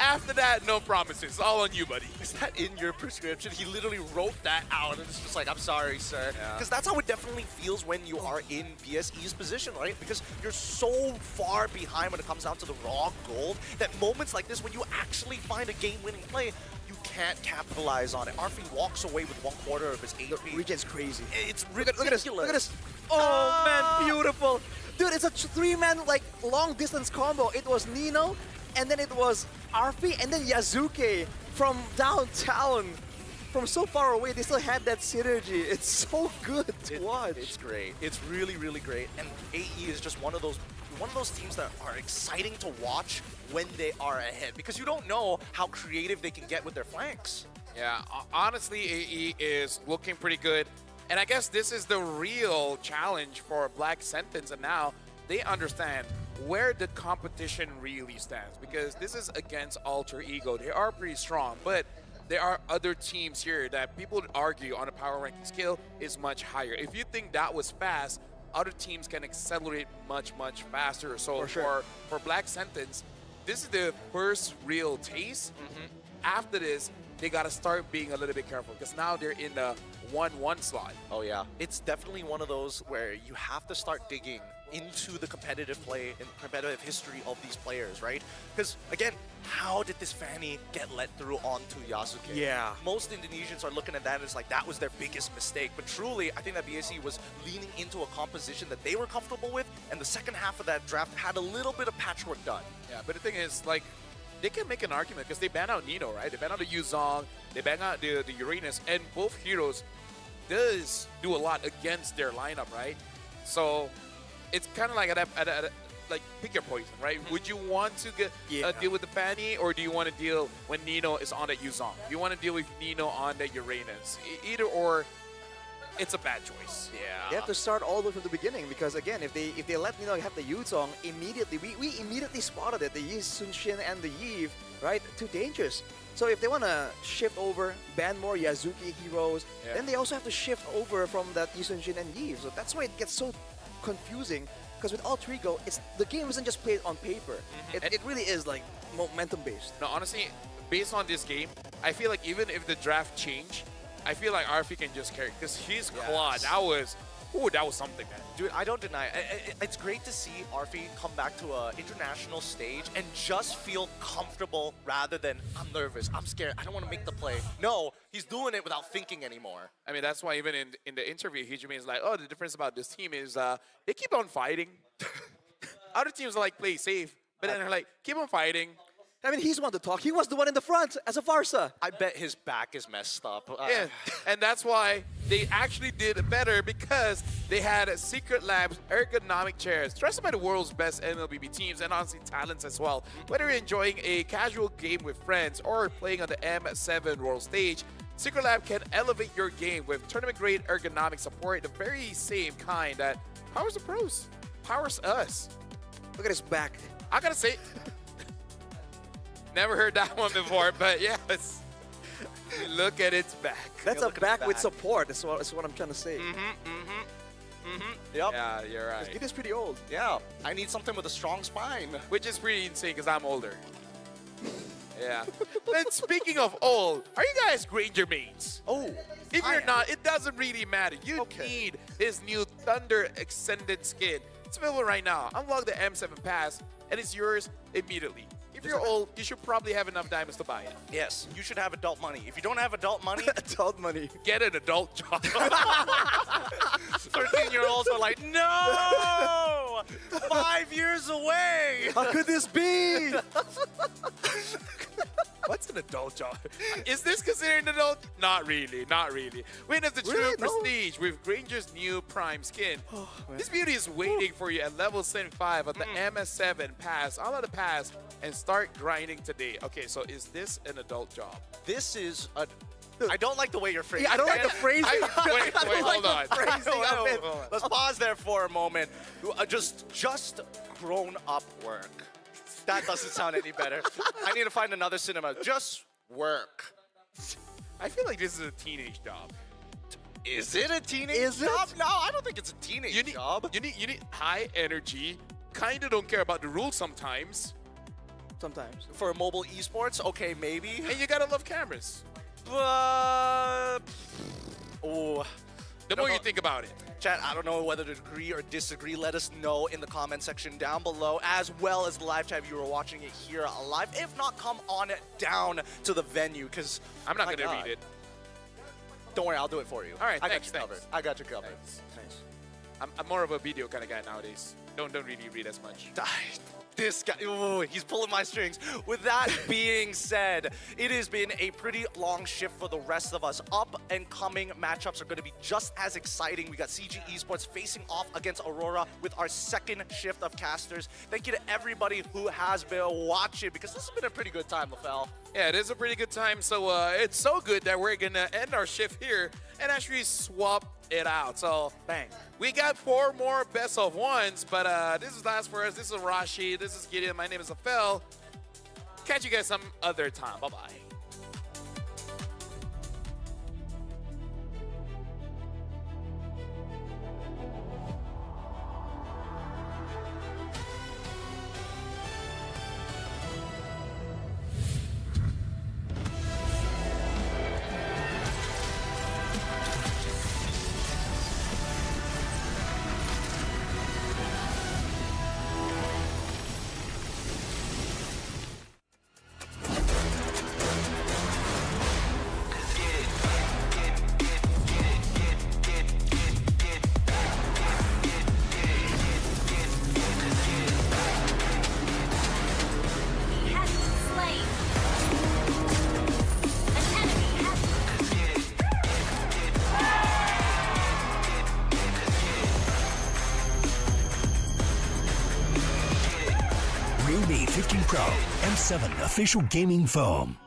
After that, no promises. All on you, buddy. Is that in your prescription? He literally wrote that out, and it's just like, I'm sorry, sir. Because that's how it definitely feels when you are in BSE's position, right? Because you're so far behind when it comes down to the raw gold that moments like this, when you actually find a game-winning play, you can't capitalize on it. Arfi walks away with 1/4 of his HP. The regen's crazy. It's Look ridiculous. at this. Oh, man, beautiful. Dude, it's a 3-man, like, long-distance combo. It was Nino, and then it was Arfi, and then Yazuke from downtown. From so far away, they still had that synergy. It's so good to watch. It's great. It's really, really great. And AE is just one of those teams that are exciting to watch when they are ahead, because you don't know how creative they can get with their flanks. Yeah, honestly, AE is looking pretty good. And I guess this is the real challenge for Black Sentence, and now they understand where the competition really stands, because this is against Alter Ego. They are pretty strong, but there are other teams here that people would argue on a power ranking scale is much higher. If you think that was fast, other teams can accelerate much faster. So for Black Sentence, this is the first real taste. After this, they got to start being a little bit careful, because now they're in the 1-1 slot. Oh yeah, it's definitely one of those where you have to start digging into the competitive play and competitive history of these players, right? Because again, how did this Fanny get let through onto Yasuke? Yeah. Most Indonesians are looking at that as like that was their biggest mistake, but truly, I think that BSE was leaning into a composition that they were comfortable with, and the second half of that draft had a little bit of patchwork done. Yeah, but the thing is, like, they can make an argument because they ban out Nino, right? They ban out the Yuzong, they ban out the Uranus, and both heroes does do a lot against their lineup, right? So it's kind of like like pick your poison, right? Would you want to deal with the Fanny, or do you want to deal when Nino is on that Yuzong? Do you want to deal with Nino on that Uranus? Either or, it's a bad choice. Yeah. They have to start all the way from the beginning, because again, if they let Nino have the Yuzong immediately, we immediately spotted it, the Yi Sunshin and the Yve, right? Too dangerous. So if they want to shift over, ban more Yazuki heroes, then they also have to shift over from that Yi Sunshin and Yve. So that's why it gets so confusing, because with Alter Ego, the game isn't just played on paper. It really is like momentum based. No, honestly, based on this game, I feel like even if the draft changed, I feel like Arfi can just carry, because his claw, that was Ooh, that was something, man. Dude, I don't deny it. It's great to see Arfi come back to an international stage and just feel comfortable rather than, I'm nervous, I'm scared, I don't want to make the play. No, he's doing it without thinking anymore. I mean, that's why even in the interview, Hijime is like, oh, the difference about this team is they keep on fighting. Other teams like play safe, but then they're like, keep on fighting. I mean, he's the one to talk. He was the one in the front as a Farsa. I bet his back is messed up. Yeah, and that's why they actually did better because they had Secret Labs ergonomic chairs, trusted by the world's best MLBB teams and honestly talents as well. Whether you're enjoying a casual game with friends or playing on the M7 world stage, Secret Lab can elevate your game with tournament-grade ergonomic support, the very same kind that powers the pros, powers us. Look at his back. I gotta say, never heard that one before, but yeah, look at its back. That's a back with support. That's what I'm trying to say. Yep. Yeah, you're right. It is pretty old. Yeah, I need something with a strong spine. Which is pretty insane because I'm older. Yeah. And speaking of old, are you guys Granger mates? Oh. If you're not, it doesn't really matter. You need his new Thunder Extended skin. It's available right now. Unlock the M7 Pass, and it's yours immediately. If you're old, you should probably have enough diamonds to buy it. Yes, you should have adult money. If you don't have adult money, adult money, get an adult job. 13-year-olds are like, no! 5 years away! How could this be? What's an adult job? Is this considered an adult? Not really, not really. Witness the true Really? No? prestige with Granger's new Prime skin. This beauty is waiting for you at level 75 of the MS7 Pass. Unlock the pass and start grinding today. Okay, so is this an adult job? This is a... I don't like the way you're phrasing. Yeah, I don't like the phrasing. Wait, hold on. Let's pause there for a moment. Just grown up work. That doesn't sound any better. I need to find another cinema. Just work. I feel like this is a teenage job. Is it a teenage job? No, I don't think it's a teenage job. You need high energy. Kinda don't care about the rules sometimes. Sometimes. For mobile esports, okay, maybe. And you gotta love cameras. Oh. The more you think about it. Chat, I don't know whether to agree or disagree. Let us know in the comment section down below, as well as the live chat if you are watching it here live. If not, come on down to the venue, because I'm not gonna read it. Don't worry, I'll do it for you. All right, I thanks, got you covered. I got you covered. Nice. I'm more of a video kind of guy nowadays. Don't really read as much. This guy, ooh, he's pulling my strings. With that being said, it has been a pretty long shift for the rest of us. Up and coming matchups are going to be just as exciting. We got CG Esports facing off against Aurora with our second shift of casters. Thank you to everybody who has been watching, because this has been a pretty good time, LaFell. Yeah, it is a pretty good time. So it's so good that we're going to end our shift here and actually swap it out. So bang. We got 4 more best of ones, but this is last for us. This is Rashi. This is Gideon. My name is Afel. Catch you guys some other time. Bye-bye. Realme 15 Pro M7 official gaming foam.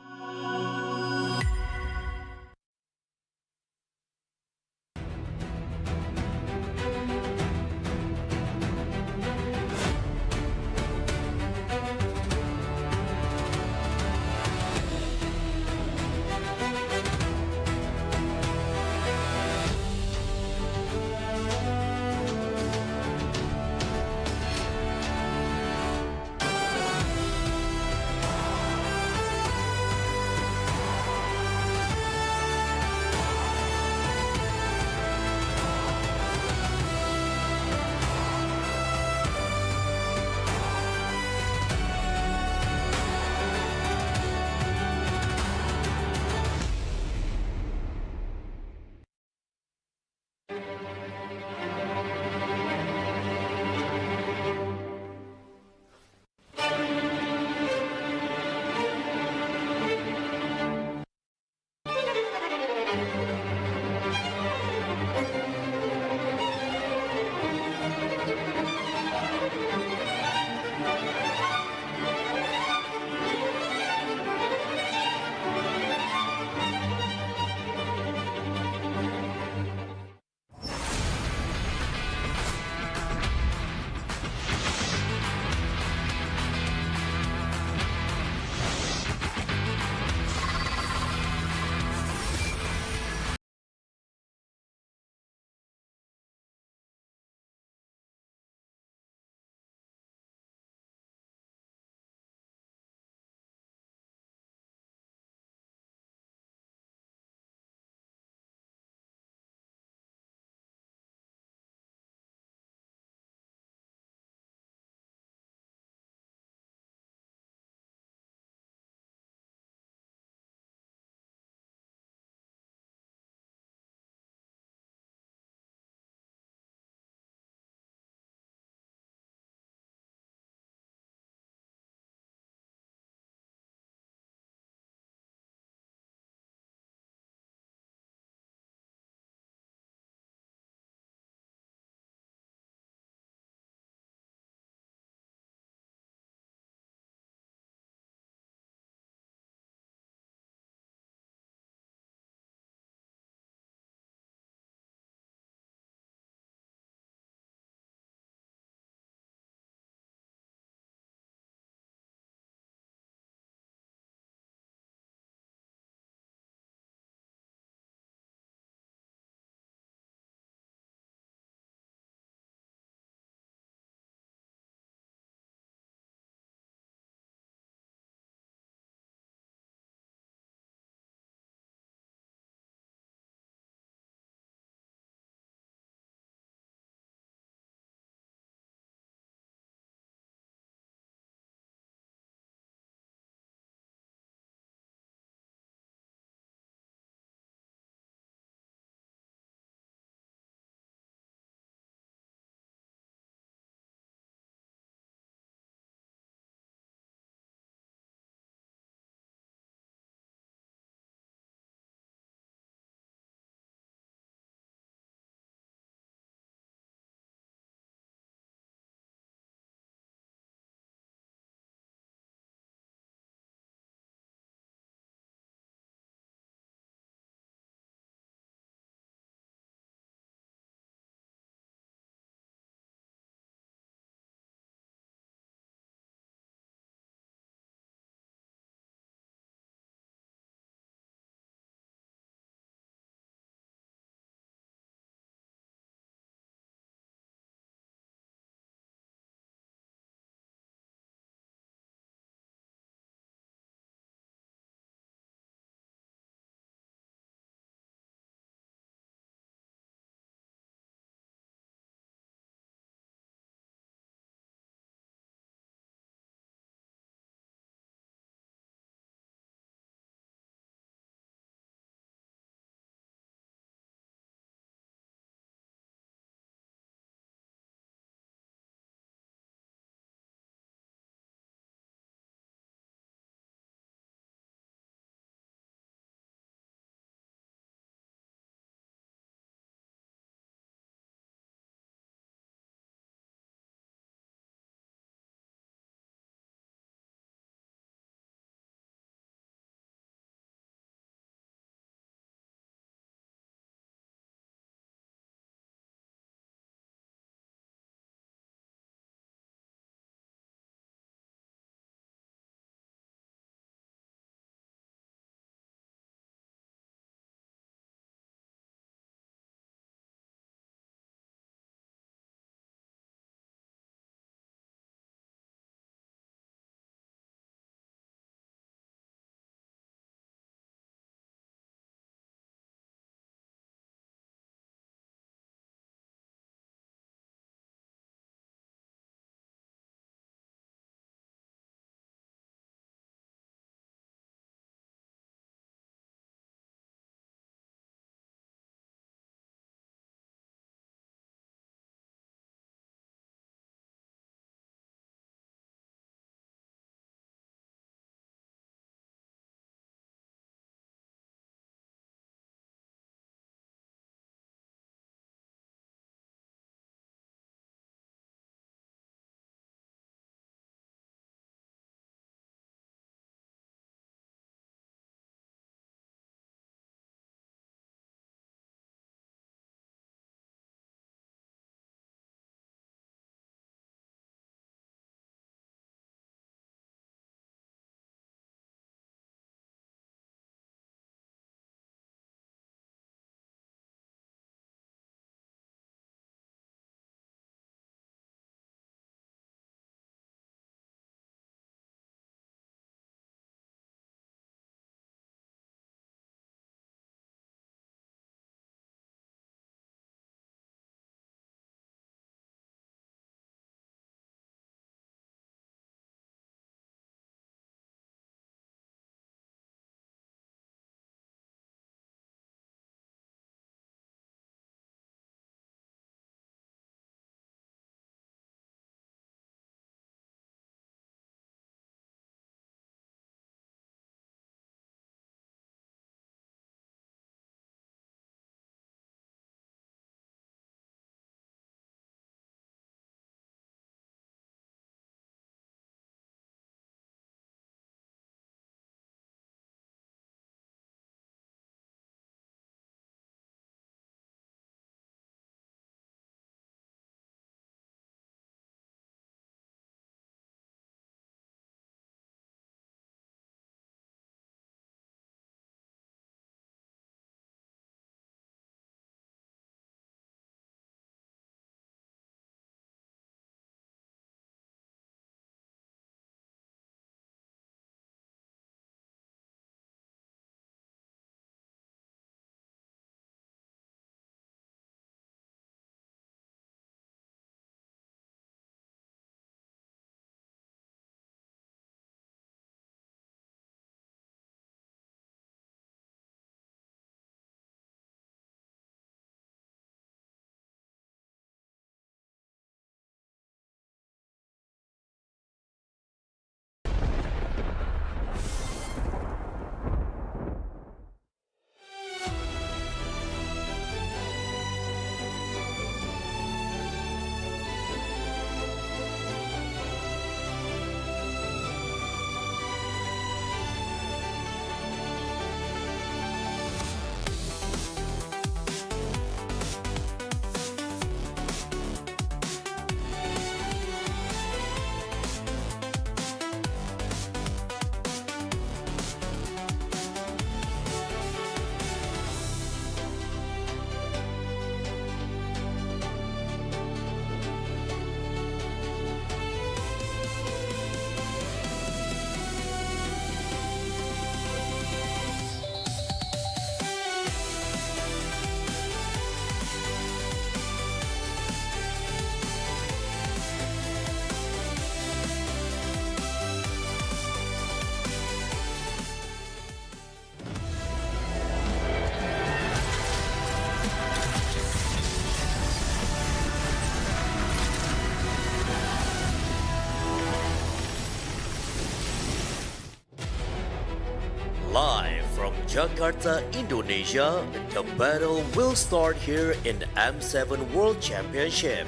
Live from Jakarta, Indonesia, the battle will start here in the M7 World Championship.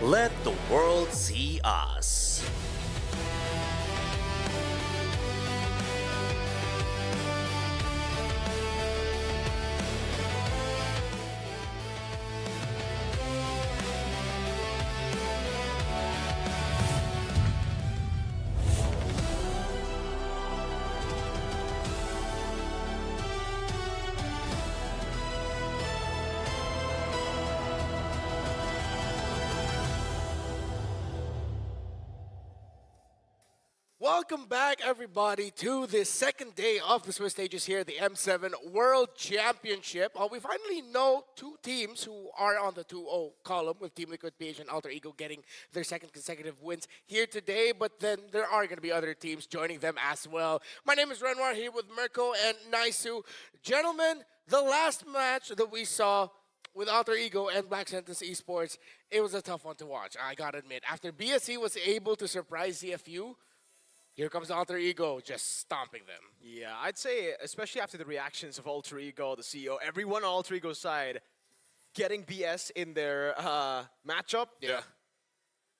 Let the world see us. Welcome back, everybody, to the second day of the Swiss stages here at the M7 World Championship. We finally know two teams who are on the 2-0 column, with Team Liquid PH and Alter Ego getting their second consecutive wins here today. But then there are going to be other teams joining them as well. My name is Renoir, here with Mirko and Naisu. Gentlemen, the last match that we saw with Alter Ego and Black Sentence Esports, it was a tough one to watch, I gotta admit. After BSC was able to surprise CFU, here comes Alter Ego, just stomping them. Yeah, I'd say, especially after the reactions of Alter Ego, the CEO, everyone on Alter Ego's side, getting BS in their matchup. Yeah.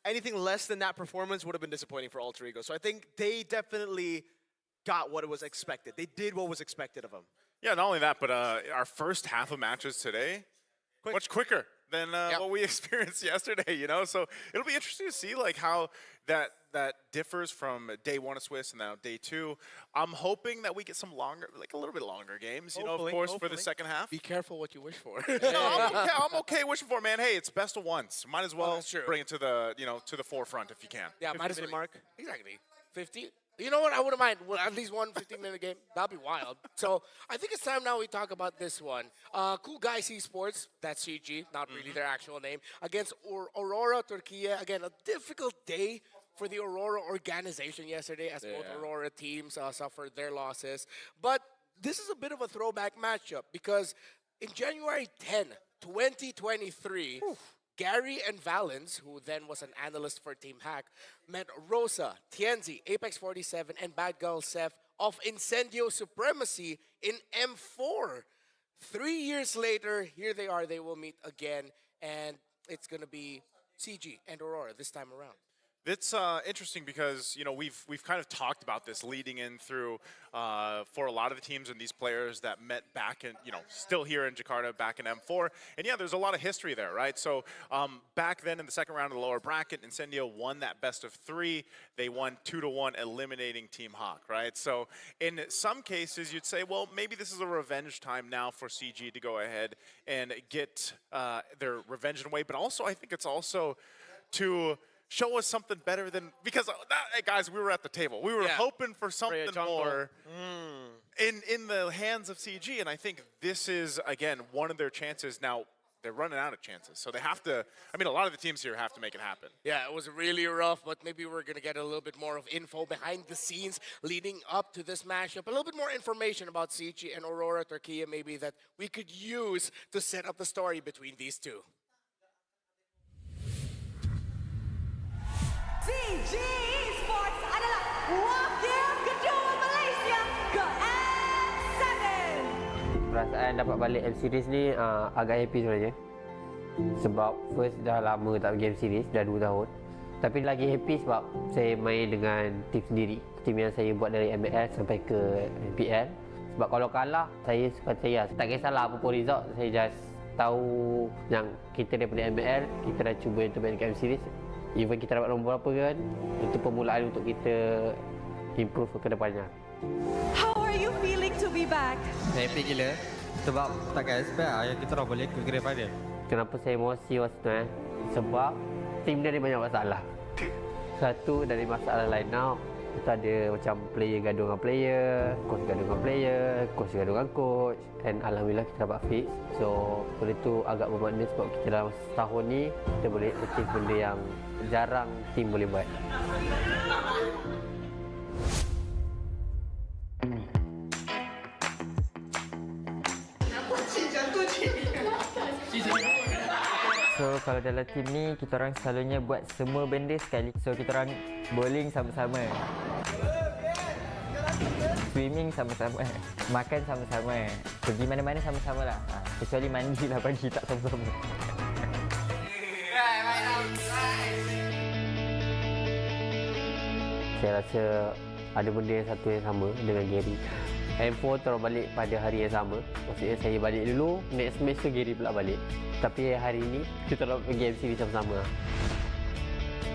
Anything less than that performance would have been disappointing for Alter Ego. So I think they definitely got what was expected. They did what was expected of them. Yeah, not only that, but our first half of matches today, much quicker than what we experienced yesterday, you know? So it'll be interesting to see like how that differs from day one of Swiss and now day two. I'm hoping that we get some longer, like a little bit longer games, you know, of course, for the second half. Be careful what you wish for. I'm okay wishing for it, man. Hey, it's best of once. Might as well bring it to the, to the forefront if you can. Yeah, might as well. Mark. Exactly. 50. You know what? I wouldn't mind. Well, at least one 15-minute game. That'd be wild. So I think it's time now we talk about this one. Cool Guys Esports, that's CG, not really their actual name, against Aurora, Turkey. Again, a difficult day for the Aurora organization yesterday, as both Aurora teams suffered their losses. But this is a bit of a throwback matchup because in January 10, 2023, Gary and Valens, who then was an analyst for Team Hack, met Rosa, Tienzi, Apex 47, and Bad Girl Seth of Incendio Supremacy in M4. 3 years later, here they are. They will meet again, and it's going to be CG and Aurora this time around. It's interesting because, we've kind of talked about this leading in through for a lot of the teams and these players that met back in, still here in Jakarta, back in M4. And yeah, there's a lot of history there, right? So back then in the second round of the lower bracket, Incendio won that best of 3. They won 2-1, eliminating Team Hawk, right? So in some cases, you'd say, well, maybe this is a revenge time now for CG to go ahead and get their revenge in a way. But also, I think it's also to show us something better than, because hey guys, we were at the table. We were hoping for something more in the hands of CG, and I think this is, again, one of their chances. Now, they're running out of chances, so they have to, a lot of the teams here have to make it happen. Yeah, it was really rough, but maybe we're going to get a little bit more of info behind the scenes leading up to this matchup. A little bit more information about CG and Aurora, Turkey, maybe that we could use to set up the story between these two. CG Esports adalah wakil kedua Malaysia ke M7. Perasaan dapat balik M Series ni agak happy sebenarnya. Sebab first dah lama tak pergi M Series, dah 2 tahun. Tapi lagi happy sebab saya main dengan tim sendiri. Tim yang saya buat dari MBL sampai ke MPL. Sebab kalau kalah, saya suka saya. Tak kisahlah apa pun result, saya just tahu yang kita daripada MBL, kita dah cuba untuk main dekat M Series. Even kita dapat nombor berapa kan, itu permulaan untuk kita improve ke depannya. How are you feeling to be back? Happy gila sebab tak expect yang kita dah boleh ke Grand Final. Kenapa saya emosi waktu tu sebab tim dia ada banyak masalah. Satu dari masalah line up, kita ada macam player gaduh dengan player, coach gaduh dengan player, coach gaduh dengan coach, and alhamdulillah kita dapat fix. So benda tu agak bermakna sebab kita dalam setahun ni kita boleh achieve benda yang jarang tim boleh buat. So kalau dalam tim ni kita orang selalunya buat semua benda sekali. So kita orang bowling sama-sama. swimming sama-sama, makan sama-sama, pergi mana-mana sama-sama lah. Kecuali mandi lah pagi tak sama-sama. Saya rasa ada benda satu yang sama dengan Gary. M4 terus balik pada hari yang sama. Maksudnya saya balik dulu, next match tu Gary pula balik. Tapi hari ni kita nak pergi game series sama-sama.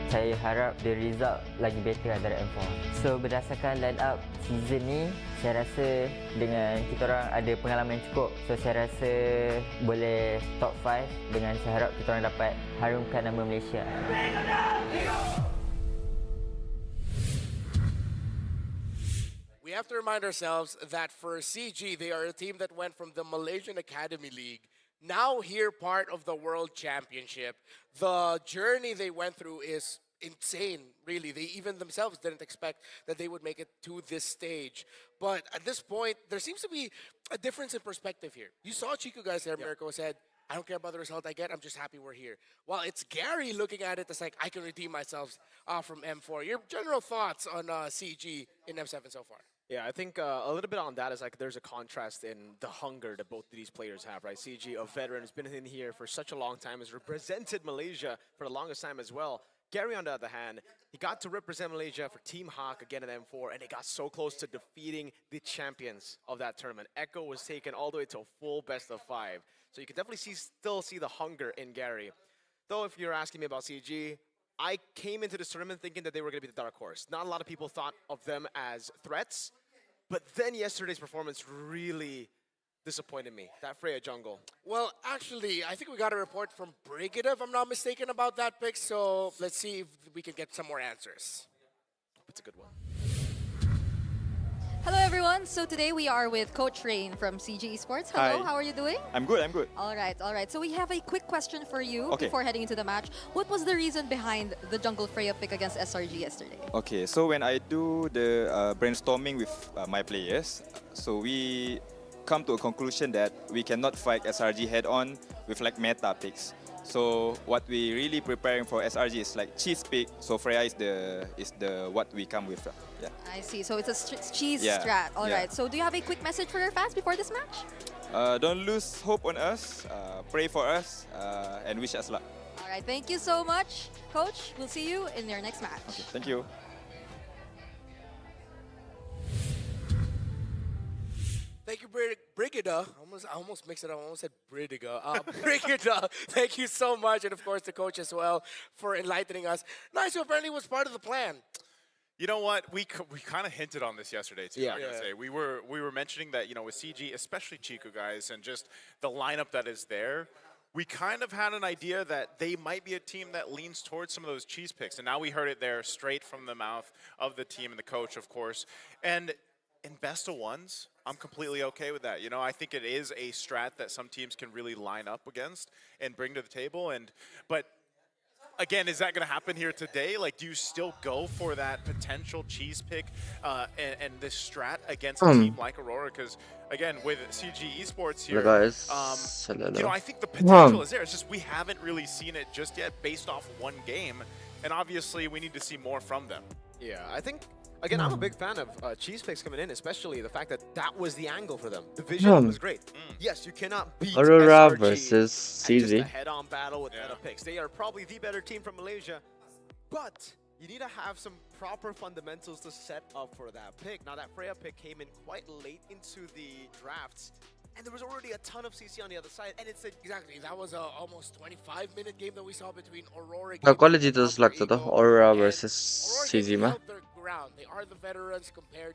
Saya harap the result lagi better dari M4. So berdasarkan line up season ni, saya rasa dengan kita orang ada pengalaman cukup. So saya rasa boleh top 5 dengan saya harap kita orang dapat harumkan nama Malaysia. We have to remind ourselves that for CG, they are a team that went from the Malaysian Academy League, now here part of the World Championship. The journey they went through is insane, really. They even themselves didn't expect that they would make it to this stage. But at this point, there seems to be a difference in perspective here. You saw Chico guys there, Mirko said, I don't care about the result I get, I'm just happy we're here. While it's Gary looking at it as like, I can redeem myself from M4. Your general thoughts on CG in M7 so far? Yeah, I think a little bit on that is like there's a contrast in the hunger that both of these players have, right? CG, a veteran, has been in here for such a long time, has represented Malaysia for the longest time as well. Gary, on the other hand, he got to represent Malaysia for Team Hawk again at M4, and they got so close to defeating the champions of that tournament. Echo was taken all the way to a full best of 5. So you can definitely still see the hunger in Gary. Though if you're asking me about CG, I came into this tournament thinking that they were going to be the dark horse. Not a lot of people thought of them as threats, but then yesterday's performance really disappointed me. That Freya jungle. Well, actually, I think we got a report from Brigida, if I'm not mistaken, about that pick. So let's see if we can get some more answers. It's a good one. Hello everyone, so today we are with Coach Rain from CG Esports. Hello, Hi. how are you doing? I'm good, I'm good. All right. So we have a quick question for you Okay. before heading into the match. What was the reason behind the jungle Freya pick against SRG yesterday? Okay, so when I do the brainstorming with my players, so we come to a conclusion that we cannot fight SRG head-on with like meta picks. So what we really preparing for SRG is like cheese pick. So Freya is the what we come with. Yeah. I see. So it's a cheese Yeah, strat. All yeah. right. So do you have a quick message for your fans before this match? Don't lose hope on us. Pray for us and wish us luck. All right. Thank you so much, Coach. We'll see you in your next match. Okay, thank you. Thank you, Brigida. I almost mixed it up. I almost said Brigida. Brigida, thank you so much. And of course, the coach as well for enlightening us. Nice, so apparently was part of the plan. You know what? We kind of hinted on this yesterday too. Yeah. I'm gonna say we were mentioning that, you know, with CG, especially Chico guys, and just the lineup that is there, we kind of had an idea that they might be a team that leans towards some of those cheese picks, and now we heard it there straight from the mouth of the team and the coach, of course. And in best of ones, I'm completely okay with that. You know, I think it is a strat that some teams can really line up against and bring to the table. But again, is that going to happen here today? Like, do you still go for that potential cheese pick and this strat against a team like Aurora? Because again, with CG Esports here, you know, I think the potential is there. It's just we haven't really seen it just yet based off one game. And obviously, we need to see more from them. Yeah, I think, again, I'm a big fan of cheese picks coming in, especially the fact that that was the angle for them. The vision was great. Yes, you cannot beat Aurora SRG versus at just a CG. head-on battle with meta picks. They are probably the better team from Malaysia, but you need to have some proper fundamentals to set up for that pick. Now, that Freya pick came in quite late into the drafts, and there was already a ton of CC on the other side, and it's Exactly, that was a almost 25-minute game that we saw between Aurora कहिले जित्छ जस्तो लाग्छ त Aurora versus CG मा. held their ground. They are the veterans compared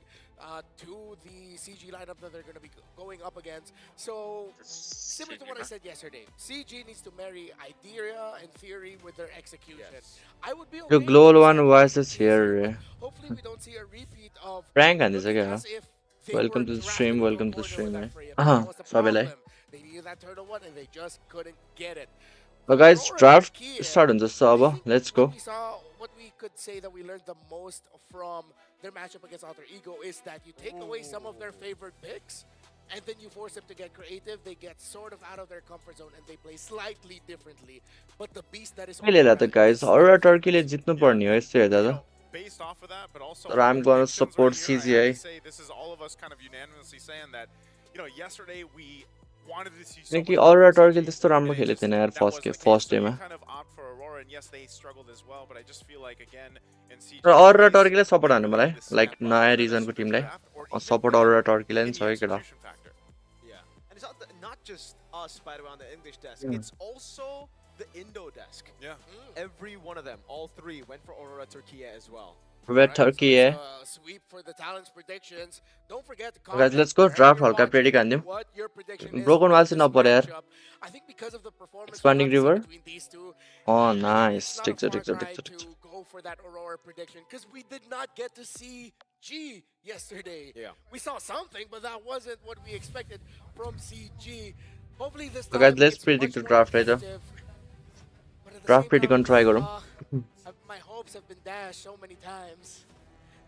to the CG lineup that they're going to be going up against. So, similar to what I said yesterday, CG needs to marry idea and theory with their execution. I would be okay yo global one voices here. Hopefully we don't see a repeat of Prank हान्दैछ क्या? as if Welcome to the stream, welcome to the stream. what's the सबैलाई. problem? They needed that turtle one and they just couldn't get it. But guys, draft start हुन्छ जस्तो अब. Let's go. We saw what we could say that we learned the most from their matchup against Alter Ego is that you take away some of their favorite picks and then you force them to get creative. They get sort of out of their comfort zone and they play slightly differently. But the beast that is कहिलेला त guys Aurora टर्कीले जित्नु पर्ने हो यस्तो हेर्दा त. based off of that, but also So I'm gonna support right here, I CGI. have to say this is all of us kind of unanimously saying that, yesterday we wanted to see so किनकि much Aurora from Torque CG, त्यस्तो राम्रो and it खेलेको just- थिएन यार that was first the case. First So you डेमा kind of opt for Aurora, and yes, they struggled as well, but I just feel like again in CG र Aurora Torqueलाई support हान्नु मलाई like नयाँ रिजनको टिमलाई support Aurora Torqueलाई नि छ है केटा Yeah, and it's not just us, by the way, on the English desk. Yeah. It's also the Indo desk. Yeah. Every one of them, all three, went for Aurora Turkey as well. Where Turkey है Sweep for the talents predictions. Don't forget to guys comment let's go wherever draft you're हल्का predict watching हान्दिउँ what your prediction is broken for wall चाहिँ this नपऱ्यो यार matchup. I think because of the performance expanding we got river between these two, oh nice it's not ठिक छ a ठिक far छ cry ठिक छ to go for that Aurora prediction because we did not get to see G yesterday. Yeah. We saw something, but that wasn't what we expected from CG. Hopefully this so time guys let's it's predict much the more draft right competitive. But at the draft same predict time, on try गरौँ my hopes have been dashed so many times.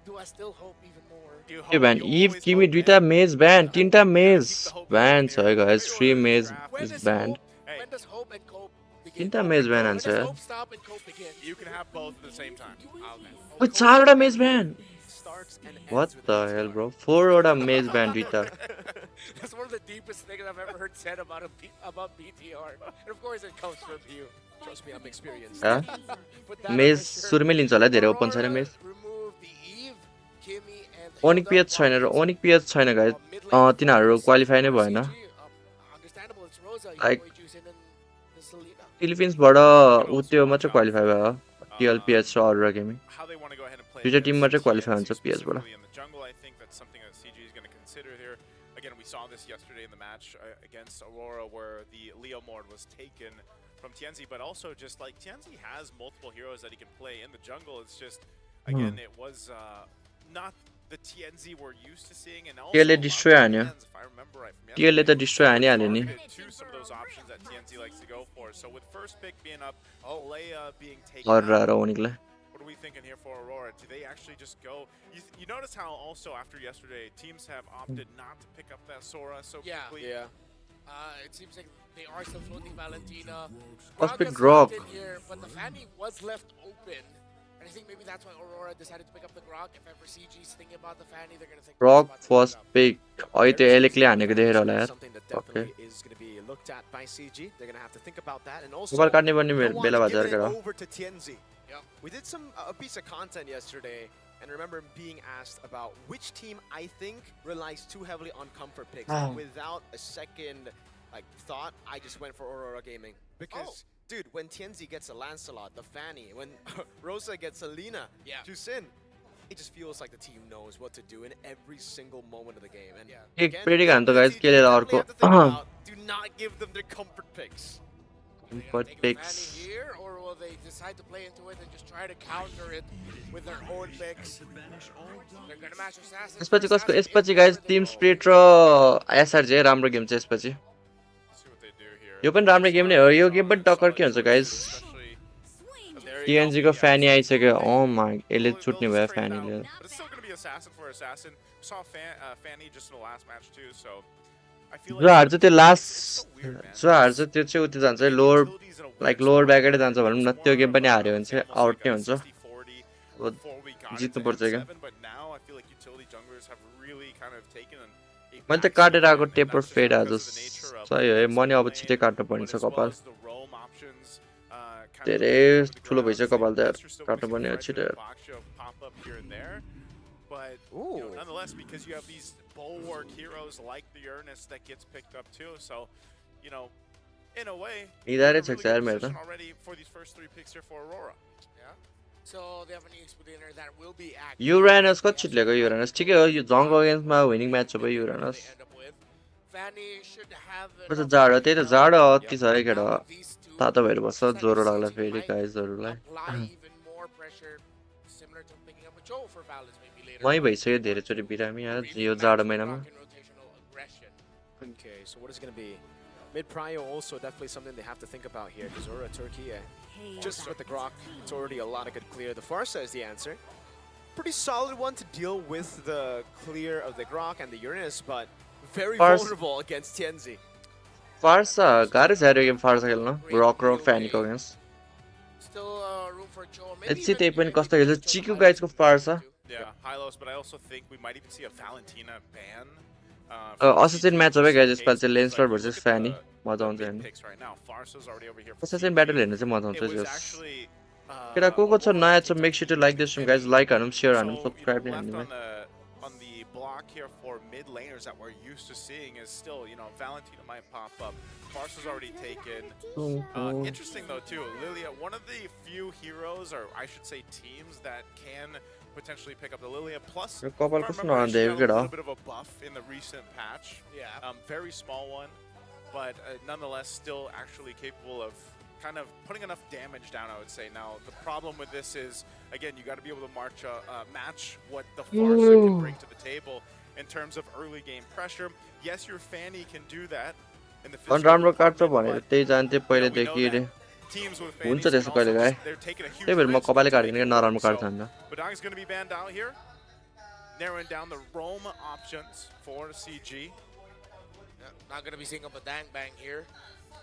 Do I still hope even more? के van इभ किमी दुईटा मेज band तीनटा mage band छ है guys 3 mage is banned When does hope and cope begin? तीनटा mage banned When हान्छ does यार hope stop and cope begin? You can have both at the same time. ओइ चारवटा mage banned what the hell bro 4वटा mage banned दुईटा That's one of the deepest things I've ever heard said about about BTR. And of course it comes from you. Trust me, I'm experienced. मेज सुरुमै लिन्छ होला धेरै open छैन मेज ओनिक pH छैन र ओनिक पिएच छैन गाइस तिनीहरू क्वालिफाई नै भएन लाइक फिलिपिन्सबाट ऊ त्यो मात्रै क्वालिफाई भयो टिएल पिएच र अरोरा गेमिङ दुईटा टिम मात्रै क्वालिफाई हुन्छ पिएचबाट In the jungle, I think that's something that CG is going to consider here. Again, we saw this yesterday in the match against Aurora, where the Leo Mord was taken from Tianzi, but also just like Tianzi has multiple heroes that he can play in the jungle. It's just again, it was not the TNZ we're used to seeing, and also टिएलले destroy हान्यो if I remember right from टिएलले त destroy हानिहाल्यो नि to some of those options that TNZ likes to go for. So with first pick being up, Leia being taken Aurora out, र ओनिकलाई what are we thinking here for Aurora? Do they actually just go? You notice how also after yesterday, teams have opted not to pick up that Sora so quickly. Yeah. It seems like they are still floating Valentina. Let's pick gets Grok. locked in here, but the Fanny was left open. And I think maybe that's why Aurora decided to pick up the Grok. If ever CG's thinking about the Fanny, they're going to think रक about the first pick अहिले त्यो एलेकले हानेको देखेर होला यार Something that okay definitely is going to be looked at by CG. They're going to have to think about that. And also, mobile काट्ने पर्ने don't want Bela to बाजार give it केटा over to TNZ. We did a piece of content yesterday, and I remember being asked about which team I think relies too heavily on comfort picks. And without a second thought, I just went for Aurora Gaming. Because, dude, when TNZ gets a Lancelot, the Fanny, when Rosa gets a Lina, Jusin, it just feels like the team knows what to do in every single moment of the game. And एक प्रेडिक हान्थ्यो guys के लिएर अर्को do not give them their comfort picks. Comfort picks here, or will they decide to play into it and just try to counter it with their own picks? They're gonna match Assassin. यसपछि कसको यसपछि guys Tim split र SRJ राम्रो game छ यसपछि यो पनि राम्रो game नै हो यो गेम पनि टक्कर के हुन्छ गाइस टिएनजी को फ्यानी आइसक्यो ओ माय यसले छुट्ने भयो फ्यानीले But it's still going to be assassin for assassin. We saw Fanny just in the last match too, so I feel जो हार्छ त्यो लास्ट जो हार्छ त्यो चाहिँ उति जान्छ लोअर लाइक लोअर ब्याकेटै जान्छ भनौँ न त्यो गेम पनि हार्यो भने चाहिँ आउट नै हुन्छ जित्नु पर्छ क्या but now I feel like utility junglers have really kind of taken मैले त काटेर आएको टेपर फेड आज सही हो है म नि अब छिटै काट्नु पर्ने छ कपाल धेरै ठुलो भइसक्यो कपाल त यार काट्नु पर्ने छिटो pop up here and there. But nonetheless, because you have these bulwark heroes like the Uranus that gets picked up too, so in a way, निधारै छ यार मेरो त already for these first 3 picks here for Aurora. Yeah. So they have an expediter that will be active. युरानस कति छिटलेको युरानस ठिकै हो यो जङ्ग अगेन्स्टमा winning match हो युरानस Fanny should have कस्तो जाडो त्यही त जाडो अति छ है केटा तातो भएर बस्छ ज्वरो लाग्ला फेरि गाइजहरूलाई even more pressure, similar to picking up a Joe for Valis maybe later. मै भइसक्यो धेरैचोटि बिरामी यार यो जाडो महिनामा Okay, so what is going to be? Mid-prio also definitely something they have to think about here. Aurora Turkey, just with the Grok, it's already a lot of good clear. The Farsa is the answer. Pretty solid one to deal with the clear of the Grok and the Uranus, but very vulnerable against TNZ. फार्सा गाह्रै छ यो game Pharsa खेल्न Rock र फ्यानीको against Still room for Cho. Maybe HC त्यही पनि कस्तो खेल्छ चिकु गाइजको पार्छ Yeah, Hylos, but I also think we might even see a Valentina ban. Assistant match हो गाइज यसपालि चाहिँ लेन्सलर भर्सेस फ्यानी मजा आउँछ हेर्नु असिस्टेन्ट ब्याटल हेर्नु चाहिँ मजा आउँछ जस केटा को छ नयाँ छ make sure to like this one guys like हानौँ शेयर हानौँ सब्सक्राइब नि हान्नु On the block here for mid laners that we're used to seeing is still, you know, Valentina might pop up. Farsa's already taken. Interesting though too, Lilia, one of the few heroes, or I should say teams, that can potentially pick up the Lilia. Plus, if I remember, she had a little bit of a buff in the recent patch. Yeah. Very small one, but nonetheless still actually capable of kind of putting enough damage down, I would say. Now, the problem with this is, again, you got to be able to match what the Farsa can bring to the table in terms of early game pressure. Yes, your Fanny can do that in the physical राम्रो काट्छ department, भनेर त्यही जान्थे पहिलेदेखि रे teams with हुन्छ Fannies त्यसो can कहिले also, गाए they're taking a huge त्यही भएर म risk कपाले to काट्दिनँ make कि नराम्रो it. काट्छ So, भन्दा Badang's going to be banned out here, narrowing down the roam options for CG. Not going to be seeing a Badang Bang here.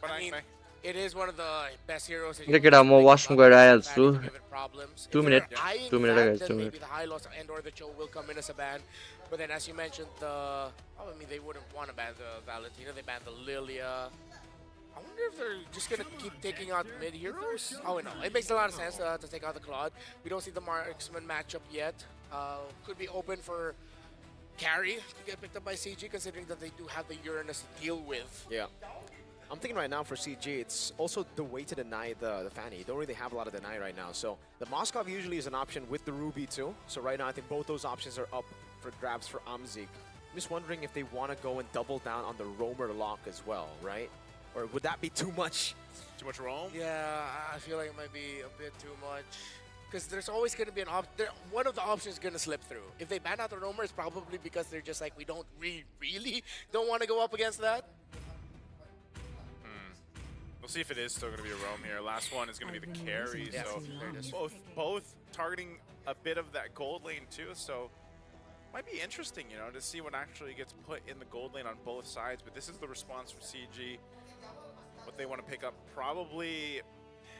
Badang I mean, Bang. it is one of the best heroes. that Okay, you kid, I'm can gonna think wash about my with eyes, Badang too. given problems. 2 If minutes. they're eyeing 2 minutes, that, guys, then 2 maybe minutes. the high loss and or the Cho will come in as a ban. But then, as you mentioned, I mean, they wouldn't want to ban the Valentina. They banned the Lilia. I wonder if they're just going to keep taking out mid heroes. Oh, no. It makes a lot of sense to take out the Claude. We don't see the marksman matchup yet. Could be open for carry to get picked up by CG, considering that they do have the Uranus to deal with. Yeah. I'm thinking right now for CG, it's also the way to deny the Fanny. You don't really have a lot of deny right now. So the Moskov usually is an option with the Ruby too. So right now, I think both those options are up for grabs for Amzik. I'm just wondering if they want to go and double down on the roamer lock as well, right? Or would that be too much? Too much roam? Yeah, I feel like it might be a bit too much. Because there's always going to be one of the options is going to slip through. If they ban out the roamer, it's probably because they're just like, we don't really don't want to go up against that. We'll see if it is still going to be a roam here. Last one is going to be the carry. Yeah, So there it is. both targeting a bit of that gold lane too. So might be interesting, you know, to see what actually gets put in the gold lane on both sides. But this is the response from CG. What they want to pick up, probably,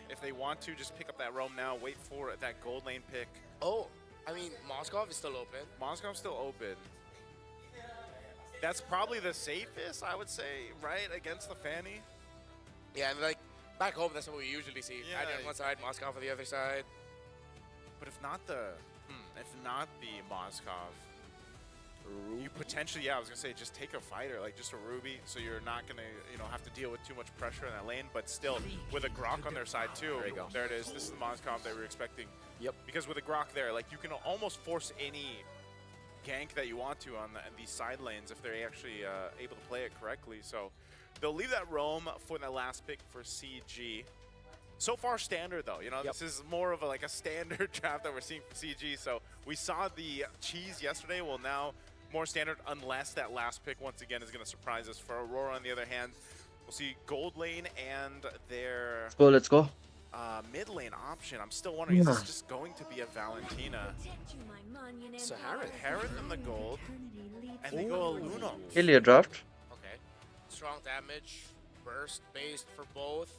if they want to, just pick up that roam now. Wait for that gold lane pick. Oh, I mean, Moskov is still open. Moscow's still open. That's probably the safest, I would say, right, against the Fanny. Yeah, and like back home, that's what we usually see. Yeah. Addy on one side, Moskov on the other side. But if not the Moskov, you potentially, I was gonna say, just take a fighter, like just a Ruby, so you're not gonna, you know, have to deal with too much pressure in that lane. But still, with a Grok on their side too, There you go. there it is. This is the Moskov that we were expecting. Yep. Because with a Grok there, like you can almost force any gank that you want to on these side lanes if they're actually able to play it correctly. So they'll leave that roam for that last pick for CG. So far standard though, you know, this is more of like a standard draft that we're seeing for CG. So we saw the cheese yesterday, well now more standard unless that last pick once again is going to surprise us. For Aurora on the other hand, we'll see gold lane and their let's go. Mid lane option. I'm still wondering, is this just going to be a Valentina? So Harith in the gold, and they go a Luno. Kill your draft. Okay. Strong damage, burst based for both.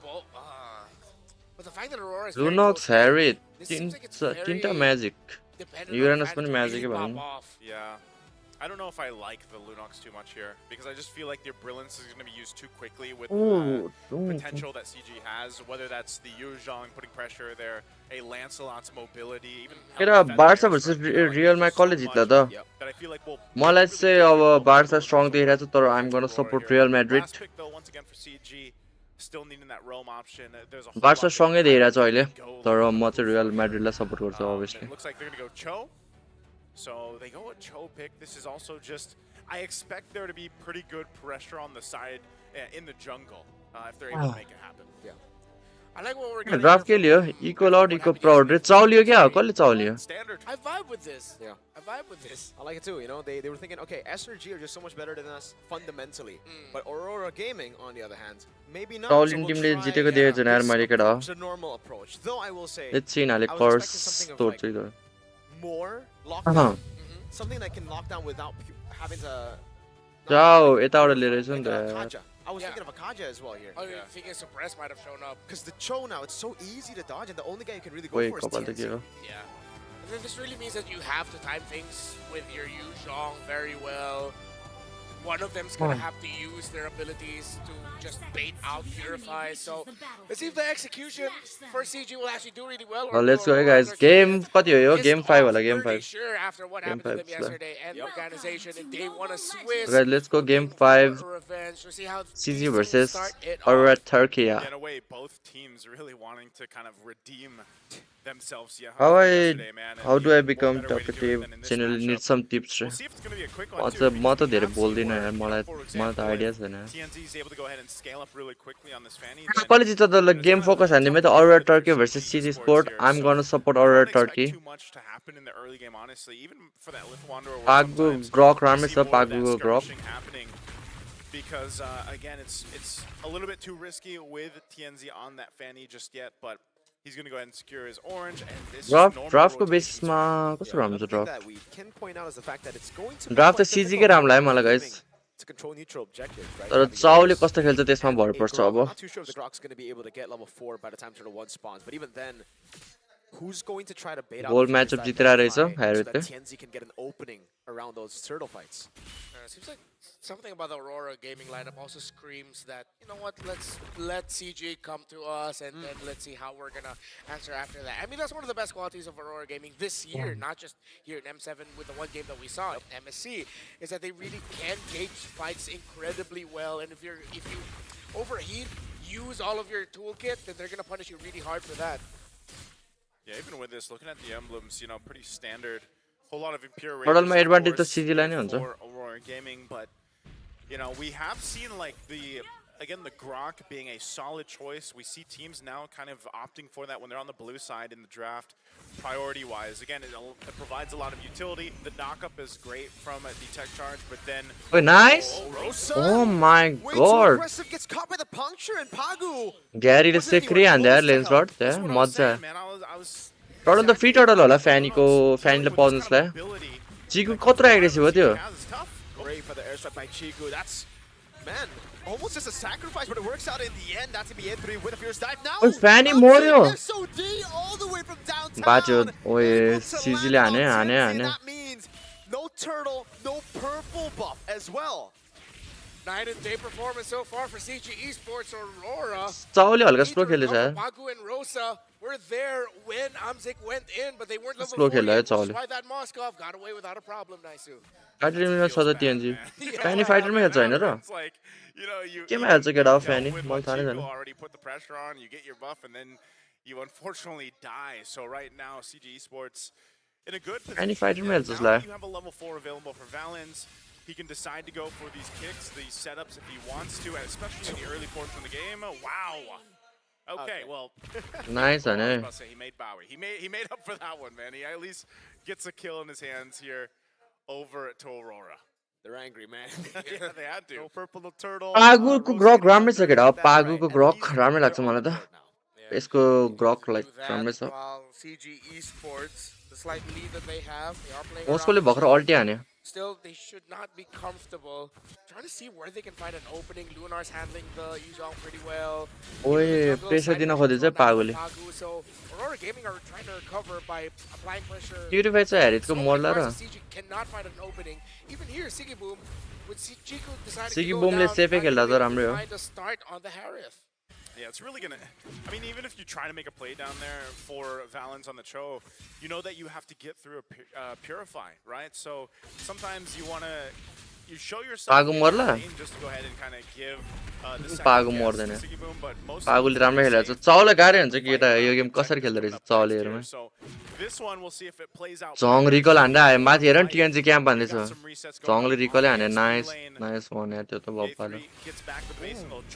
But the fact that Aurora is very Lunox, close, Harith, this seems like it's very tinta magic. dependent on Uranus Fanny पनि to magic really भनौँ. pop off. Yeah. I don't know if I like the Lunox too much here, because I just feel like their brilliance is going to be used too quickly with Ooh, potential that CG has, whether that's the Yuzhong putting pressure there, a Lancelot's mobility, even केटा Barca versus रियलमा कसले जित्ला त that I feel like will मलाई चाहिँ अब Barca strong देखिरहेको छ तर आइ am gonna support real Madrid last pick though once again for CG, still needing that roam option. There's a whole Barca lot स्ट्रङै देखिरहेको छ अहिले go तर म चाहिँ रियल म्याड्रिडलाई सपोर्ट गर्छु and obviously it looks like they're going to go Cho. So they go with Cho pick. This is also just, I expect there to be pretty good pressure on the side in the jungle if they're able to make it happen. Yeah. I like what we're getting. Draft के लियो equal out equal proud रे चाउलियो क्या कसले चाउलियो Standard. I vibe with this. Yeah. I vibe with this. I like it too, you know, they were thinking, okay, S or G are just so much better than us fundamentally. But Aurora Gaming, on the other hand, maybe not. चाउलिन टिमले जितेको देखेको छु यार मैले केटा It's a normal approach. Though I will say, let's see नाले I was curse expecting something of तोड्छ like इधर more lockdown. Something that can lock down without having to. जाओ यताबाट लिएर छ नि Like a त Kaja. I I was thinking of a Kaja as well here. Oh, you thinking Suppress might have shown up. Because the Cho now, it's so easy to dodge, and the only guy you can really go Wait, for is couple TNZ. Yeah. And then this really means that you have to time things with your Yu Zhong very well. One of them's going to have to use their abilities to just bait out Purify. So it seems the execution for CG will actually do really well. Now let's go guys. Game कति हो यो? Game 5 होला, Game 5. Sure after what happened to them yesterday and the organization, and they want to Swiss. Guys, let's go Game 5. CG versus Aurora Turkey. In a way, both teams really wanting to kind of redeem themselves. Yeah. How do I become talkative? Channel need some tips. We'll see if it's going to be a quick one. म त धेरै बोल्दिन यार, मलाई त idea छैन. TNZ is able to go ahead and scale up really quickly on this Fanny. कसले जित्छ त ल गेम फोकस हान्ने म त Aurora Turkey versus CG Sport. I'm going to support Aurora Turkey. Too much to happen in the early game, honestly. Even for that Little Wanderer. Pagu Grok राम्रै छ, Pagu Grok. Because again, it's a little bit too risky with TNZ on that Fanny just yet, but he's going to go ahead and secure his orange. And this Draft को बेसिसमा कस्तो राम्रो छ draft. That we can point out is the fact that it's going to Draft त CG कै राम्रो लाग्यो मलाई guys. to control neutral objectives, right? तर चाउले कस्तो खेल्छ त्यसमा भर पर्छ अब. I'm not too sure if the Grok's going to be able to get level 4 by the time Turtle 1 spawns, but even then, who's going to try to bait out Goal matchup जितेर रहेछ so Harry that TNZ can get an opening around those turtle fights? Seems like something about the Aurora gaming lineup also screams that, you know what, let's let CG come to us and then let's see how we're going to answer after that. I mean, that's one of the best qualities of Aurora gaming this year, not just here in M7 with the one game that we saw in MSC, is that they really can gauge fights incredibly well. And if you overheat, use all of your toolkit, then they're going to punish you really hard for that. Yeah, even with this, looking at the emblems, you know, pretty standard. Whole lot of impure Total my advantage to CG line हुन्छ. for Aurora Gaming, but you know, we have seen like the Grok being a solid choice. We see teams now kind of opting for that when they're on the blue side in the draft, priority-wise. Again, it provides a lot of utility. The knock-up is great from a detect charge, but then Oh, nice! Oh my Way god! too aggressive, gets caught by the puncture, and Pagu. Gary ले सेक्री हान्दै यार lens rod त्यहाँ मज्जा. Turtle त free turtle होला फ्यानीको फ्यानीले पाउनुसलाई. चिकु कत्रो aggressive हो त्यो. Great for the airstrike by Chiku. That's, man, almost just a sacrifice, but it works out in the end. That's going to be N3 with a fierce dive. Now, ओइ फ्यानी मर्यो. SOD all the way from downtown. बाच्यो. ओए CG ले हाने. That means no turtle, no purple buff as well. Night and day performance so far for CG Esports. Aurora. चाउले हल्का slow खेलेछ यार. Pagu and Rosa were there when Amzik went in, but they weren't level Slow 4 खेल्यो yet, है which is चाउले. why that Moskov got away without a problem, Naisu. फाइटरमा छ त TNG. फ्यानी फाइटरमै खेल्छ हैन र? it's like, you know, you केमा खेल्छ केटा हो फ्यानी? with मलाई थाहा नै Chiku छैन. already put the pressure on, you get your buff, and then you unfortunately die. So right now, CG Esports in a good position. Any fighter Yeah, males is now like- you have a level 4 available for Valens. He can decide to go for these kicks, these setups if he wants to, and especially in the early portion of the game. Wow. Okay, well. Nice, I I was know. about to say, he made Bowie. He made up for that one, man. He at least gets a kill in his hands here over to Aurora. They're angry, man. Yeah, they had to. No purple, no turtle. पागुको ग्रक राम्रै छ केटा. पागुको ग्रक राम्रै लाग्छ मलाई त. यसको ग्रक like राम्रै छ. While CG Esports, the slight lead that they have, they are playing उसकोले भर्खर अल्टी हान्यो. Still, they should not be comfortable. Trying to see where they can find an opening. Lunar's handling the Yuzhong pretty well. ओए pressure दिन खोजेछ पागुले. Pagu, so Aurora Gaming are trying to recover by applying pressure. Purify चाहिँ हेरितको मर्ला र. CG cannot find an opening. Even here, Siggy Boom, with Chiku deciding Siggy to go Boom ले down, सेफै खेल्दा त राम्रै हो. trying to start on the Harith. Yeah, it's really gonna. I mean, even if you try to make a play down there for Valens on the Cho, you know that you have to get through a Purify, right? So sometimes you wanna, you show yourself Pagu Malla. just to go ahead and kind of give the second पागु guess मर्दैन. to Siggy Boom, but most पागुले राम्रै खेलेको छ. चाउले गाह्रै हुन्छ कि केटा यो game कसरी खेल्दो रहेछ चाउले हेर्नु. So this one we'll see if it plays out. जङ रिकल हान्दा आयो माथि हेर न TNG क्याम्प भन्दैछ. जङले रिकलै हाने नाइस वान यार त्यो त बब्बाले.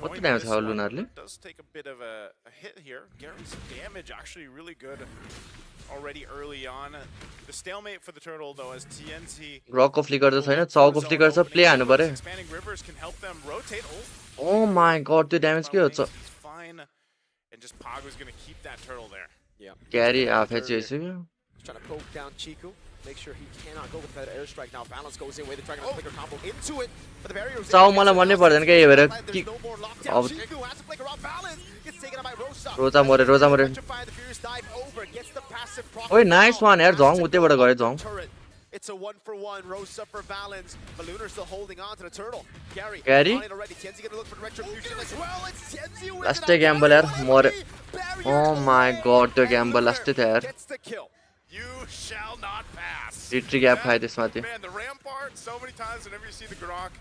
कति ड्यामेज खायो लुनारले? Does take a bit of a hit here. Gary's damage actually really good already early on. The stalemate for the turtle though as TNT. रकको फ्लिकर त छैन, चाउको फ्लिकर छ, प्ले हान्नु पर्यो. Expanding rivers can help them rotate. Oh my god, त्यो damage के हो छ? Fine. And just Pagu's going to keep that turtle there. Yeah. Gary आफै चाहिँ Trying to poke down Chiku. make sure he cannot go with that airstrike. Now Balance goes in, way the Dragon flicker combo into it, but the barrier was चाउ मलाई भन्नै पर्दैन के यो भएर कि अब Shiku has to flicker off Balance. Gets taken out by Rosa. रोजा मरे Electrify the Furious dive over, gets the passive proc. ओए नाइस वान यार झङ उतैबाट गयो झङ It's a 1-for-1. Rosa for Valens. Balooner still holding on to the turtle. Gary. Gary? on it already. Tienzi gonna look for retribution as well. It's Tienzi with last gamble यार मरे oh my God त्यो gamble last थियो यार gets the kill. You shall not pass. Retreat gap खाए त्यसमा थियो Man, the rampart so many times whenever you see the Grok,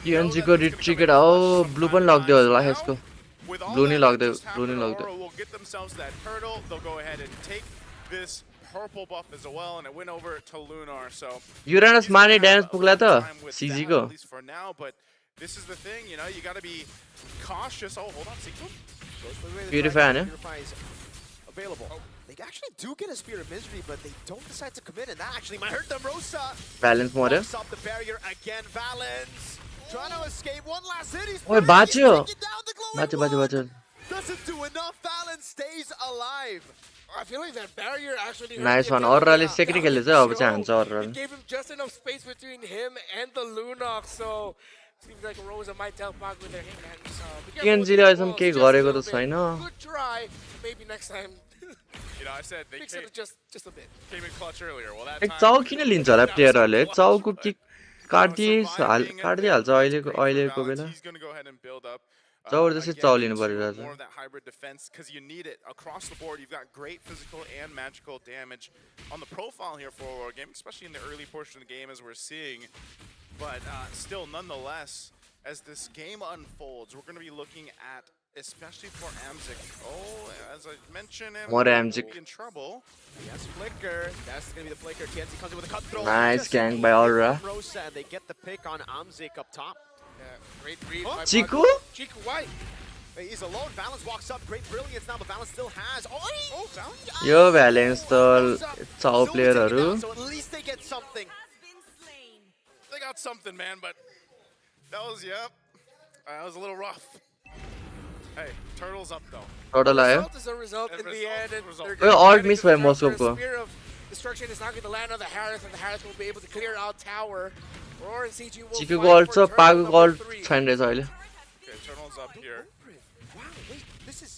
टिएनजी को रिट्री केटा हो ब्लू पनि लग्दियो होला यसको ब्लू नि लग्दियो ब्लू नि लग्दियो Aurora will get themselves that turtle. They'll go ahead and take this purple buff as well, and it went over to Lunar. So युरानस मार्ने damage पुग्ला त सीजी को at least for now, but this is the thing, you know, you got to be cautious. Oh, hold on, Sequel. Purify ne Purify is available. They actually do get a Spear of Misery, but they don't decide to commit, and that actually might hurt them. Rosa balance मर्यो locks up the barrier again. Valens trying to escape. One last hit. He's ओए बाच्यो taking down the glowing बाच्यो बाच्यो wall. बाच्यो Doesn't do enough. Valens stays alive. I feel like that barrier actually hurt nice the one ability अरराले to सेक्री खेल्दैछ अब चाहिँ हान्छ It अरराले gave him just enough space between him and the Lunox, so seems like Rosa might tell Bog with their hands. टिएनजी ले अहिलेसम्म केही गरेको त छैन Good try. Maybe next time. You know, I said they Fix it just a bit. came in clutch earlier. Well, that एक time चाउ किन लिन्छ होला प्लेयरहरूले चाउको किक काटिदिइहाल्छ अहिलेको बेला he's going to go ahead and build up. जबरजस्ती चाउ लिनु परिरहेछ More of that hybrid defense because you need it across the board. You've got great physical and magical damage on the profile here for Aurora game, especially in the early portion of the game as we're seeing. But still, nonetheless, as this game unfolds, we're going to be looking at, especially for Amzik. Oh, as I mentioned, More Amzik will Amzik. be in trouble. Yes, flicker. That's gonna be the flicker. Tienzi comes in with a cutthroat. Nice Just gank by Aurora. Rosa, and they get the pick on Amzik up top. Yeah, great read. Huh? by Chiku? Bog. Chiku, why? He's alone. Balance walks up. Great brilliance now, but Balance still has. Oh, Balance. Yo valence त चाउ प्लेयरहरू So at least they get something. They got something, man, but that was, that was a little rough. Hey, Turtle's up, though. Total आयो Result is a result in the end. And they're ओए gonna ult get miss into भयो the मस्को Raptors. Spear of Destruction is not going to land on the Harris, and the Harris will be able to clear out tower. Aurora and CG will चिकुको fight ult for छ turtle पागुको number ult 3. छैन रहेछ अहिले Okay, Turtle's up here. Wow, wait, this is.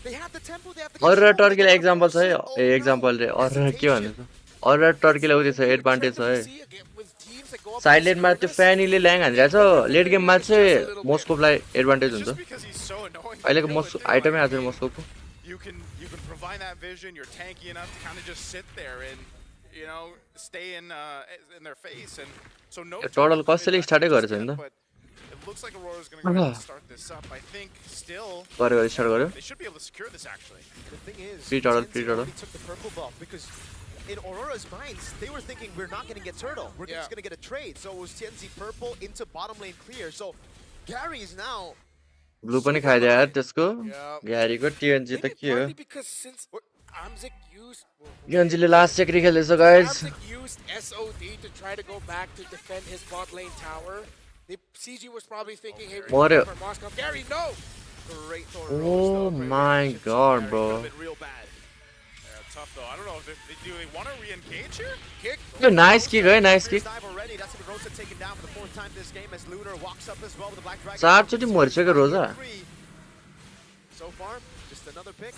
They have the tempo. They have the अररा control, they टर्कीलाई get example छ है the A example रे अररा के भन्नु छ अररा टर्कीलाई उति छ एडभान्टेज छ है साइड लेटमा त्यो फ्यानीले ल्याङ हानिरहेछ लेट गेममा चाहिँ मोस्कोपलाई एडभान्टेज हुन्छ अहिलेको मोस्को आइटमै आएको छैन मोस्कोको You can provide that vision. You're tanky enough to kind of just sit there and, you know, stay in their face. And so no. Total कसैले स्टार्टै गरेछ नि त But it looks like Aurora's going to go ahead and start this up. I think still. गऱ्यो start गऱ्यो They should be able to secure this actually. The thing is, Free turtle, Tienzi free turtle. already took the purple buff because in Aurora's minds, they were thinking we're not going to get turtle. We're just going to get a trade. So it was Tienzi purple into bottom lane clear. So Gary is now. Blue पनि खाइदियो यार त्यसको ग्यारीको टिएनजी त के हो Partly because since Amzik used टिएनजीले last सेक्री खेल्दैछ guys Amzik used SOD to try to go back to defend his bot lane tower. The CG was probably thinking, hey, we're Mario. for Moscow. Gary, no! Great Oh my god, bro. Real bad. Yeah, tough though. I don't know if they want to re-engage here. Kick. यो nice kick है nice kick Dive already. That's gonna be Rosa taken down for the fourth time this game as Lunar walks up as well with the Black Dragon. चारचोटि मरिसक्यो रोजा So far, just another pick.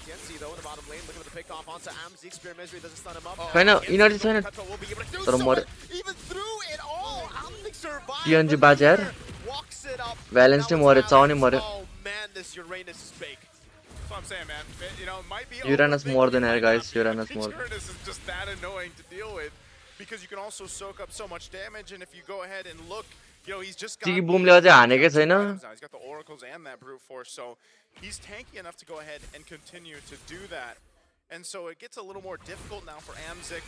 Tienzi though in the bottom lane, looking for the pick off onto Amzik. Spear Misery doesn't stun him up. छैन energy छैन तर मर्यो Even through it all, Amzik survived. टिएनजी बाजे यार Walks it up. Valence चाहिँ मर्यो चाउ नि मर्यो Oh man, this Uranus is big. That's what I'm saying, man. You know, it might be. Uranus more than यार guys Uranus more Uranus is just that annoying to deal with because you can also soak up so much damage, and if you go ahead and look, you know, he's just got. चिकी बुमले अझै हानेकै छैन He's got the oracles and that brute force, so he's tanky enough to go ahead and continue to do that. And so it gets a little more difficult now for Amzik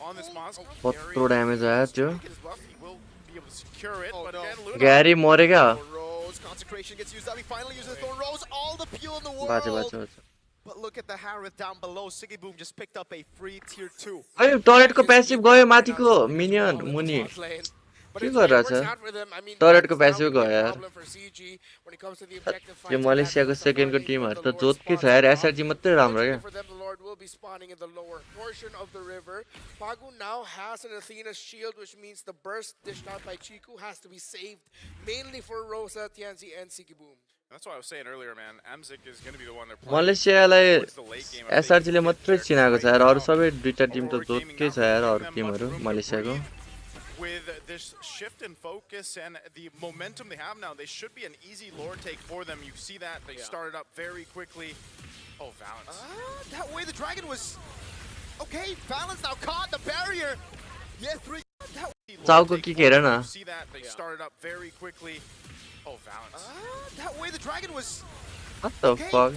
on this Moscow. कत्रो damage आयो त्यो He will be able to secure it, but again, Luna. ग्यारी मर्यो क्या Rose, consecration gets used up. He finally uses the Thorn Rose. All the fuel in the world. बाँच्यो बाँच्यो बाँच्यो But look at the Harith down below. Siggy Boom just picked up a free tier 2. अरे टरेटको passive गयो माथिको minion मुनि के गरिरहेछ टरेटको passive गयो यार यो मलेसियाको सेकेन्डको टिमहरू त जोतकै छ यार एसआरजी मात्रै राम्रो क्या Pagu now has an Athena's shield, which means the burst dished out by Chiku has to be saved, mainly for Rosa, Tianzi, and Sikiboom. That's what I was saying earlier, man. Amzik is going to be the one they're playing. मलेसियालाई एसआरजीले मात्रै चिनाएको छ यार अरू सबै दुईटा Tim त जोतकै छ यार अरू टिमहरू मलेसियाको With this shift in focus and the momentum they have now, they should be an easy lore take for them. You see that they started up very quickly. Oh, Valence. That way the dragon was okay. Valence now caught the barrier. Yeah, 3. चाउको kick हेर न You see that they started up very quickly. Oh, Valence. That way the dragon was What the fuck?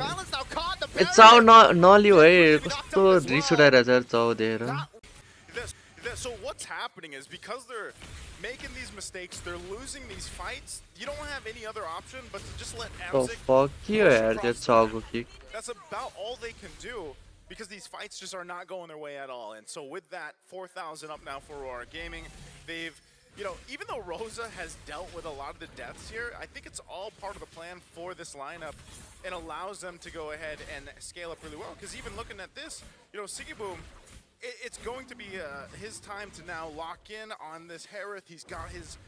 It's चाउ नलियो है कस्तो रिस उठाइरहेछ यार चाउ देखेर So what's happening is because they're making these mistakes, they're losing these fights. You don't have any other option but to just let Oh Amzik. fuck you यार त्यो चाउको kick That's about all they can do because these fights just are not going their way at all. And so with that 4,000 up now for Aurora Gaming, they've, you know, even though Rosa has dealt with a lot of the deaths here, I think it's all part of the plan for this lineup and allows them to go ahead and scale up really well. Because even looking at this, you know, Sigiboom, it's going to be his time to now lock in on this Harith. He's got his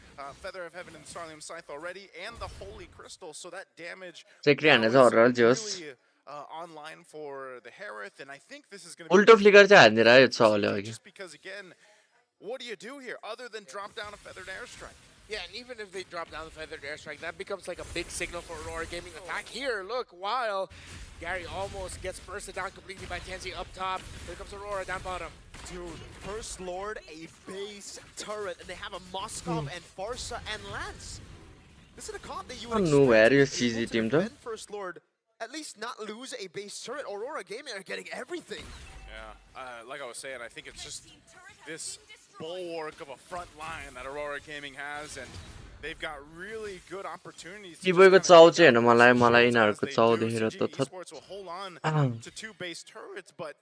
Feather of Heaven and Starlium Scythe already, and the Holy Crystal, so that damage is really online for the Harith, and I think this is going to be उल्टो flicker चाहिँ हान्दिरहेको यो चाउले अघि just because, again, what do you do here other than drop down a Feathered Airstrike? Yeah, and even if they drop down the Feathered Airstrike, that becomes like a big signal for Aurora Gaming attack here. Look, while Gary almost gets bursted down completely by Tianzi up top. Here comes Aurora down bottom. Dude, First Lord, a base turret, and they have a Moskov and Farsa and Lance. This is a comp that you would nowhere यो expect CG able team to त defend First Lord, at least not lose a base turret. Aurora Gaming are getting everything. Yeah, like I was saying, I think it's just this bulwark of a front line that Aurora Gaming has, and they've got really good opportunities. किबोको चाउ चाहिँ हेर्न मलाई यिनीहरूको चाउ देखेर त Esports will hold on to 2 base turrets, but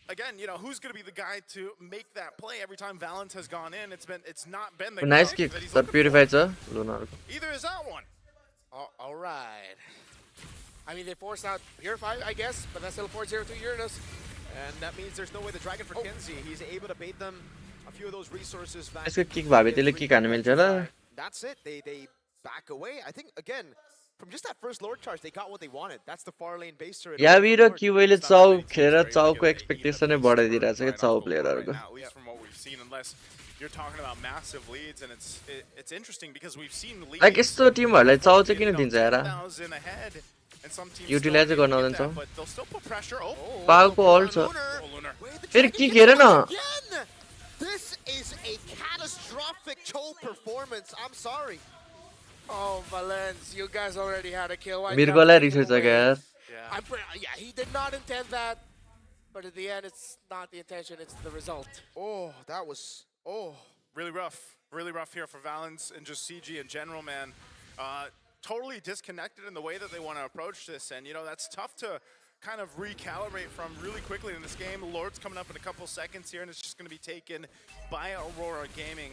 again, you know, who's going to be the guy to make that play every time Valence has gone in? It's not been the nice kick तर purify छ लुनारको Either is that one. All right. I mean, they forced out Purify, I guess, but that's still 4-0 to Uranus. And that means there's no way the Dragon for Kenzie. He's able to bait them a few of those resources back. यसको kick भाबे त्यसले kick हान्न मिल्छ र That's it. They back away. I think, again, from just that first Lord charge, they got what they wanted. That's the far lane base turret. यावी र क्युवेले चाउ खेलेर चाउको expectation नै बढाइदिरहेछ के चाउ प्लेयरहरुको At least from what we've seen, unless you're talking about massive leads, and it's interesting because we've seen leads. Like यस्तो टिमहरुलाई चाउ चाहिँ किन दिन्छ यार 1,000 ahead, and some teams utilize चाहिँ गर्न आउँदैन चाउ but they'll still put pressure. Oh, पाको अल छ फेरि किक हेर न This is a catastrophic Chol performance. I'm sorry. Oh, Valence, you guys already had a kill. Why मिर्गोलाई रिस उठ्छ क्या यार Yeah, he did not intend that, but at the end, it's not the intention, it's the result. Oh, that was really rough here for Valence and just CG in general, man. Totally disconnected in the way that they want to approach this, and you know that's tough to kind of recalibrate from really quickly in this game. Lord's coming up in a couple seconds here, and it's just going to be taken by Aurora Gaming.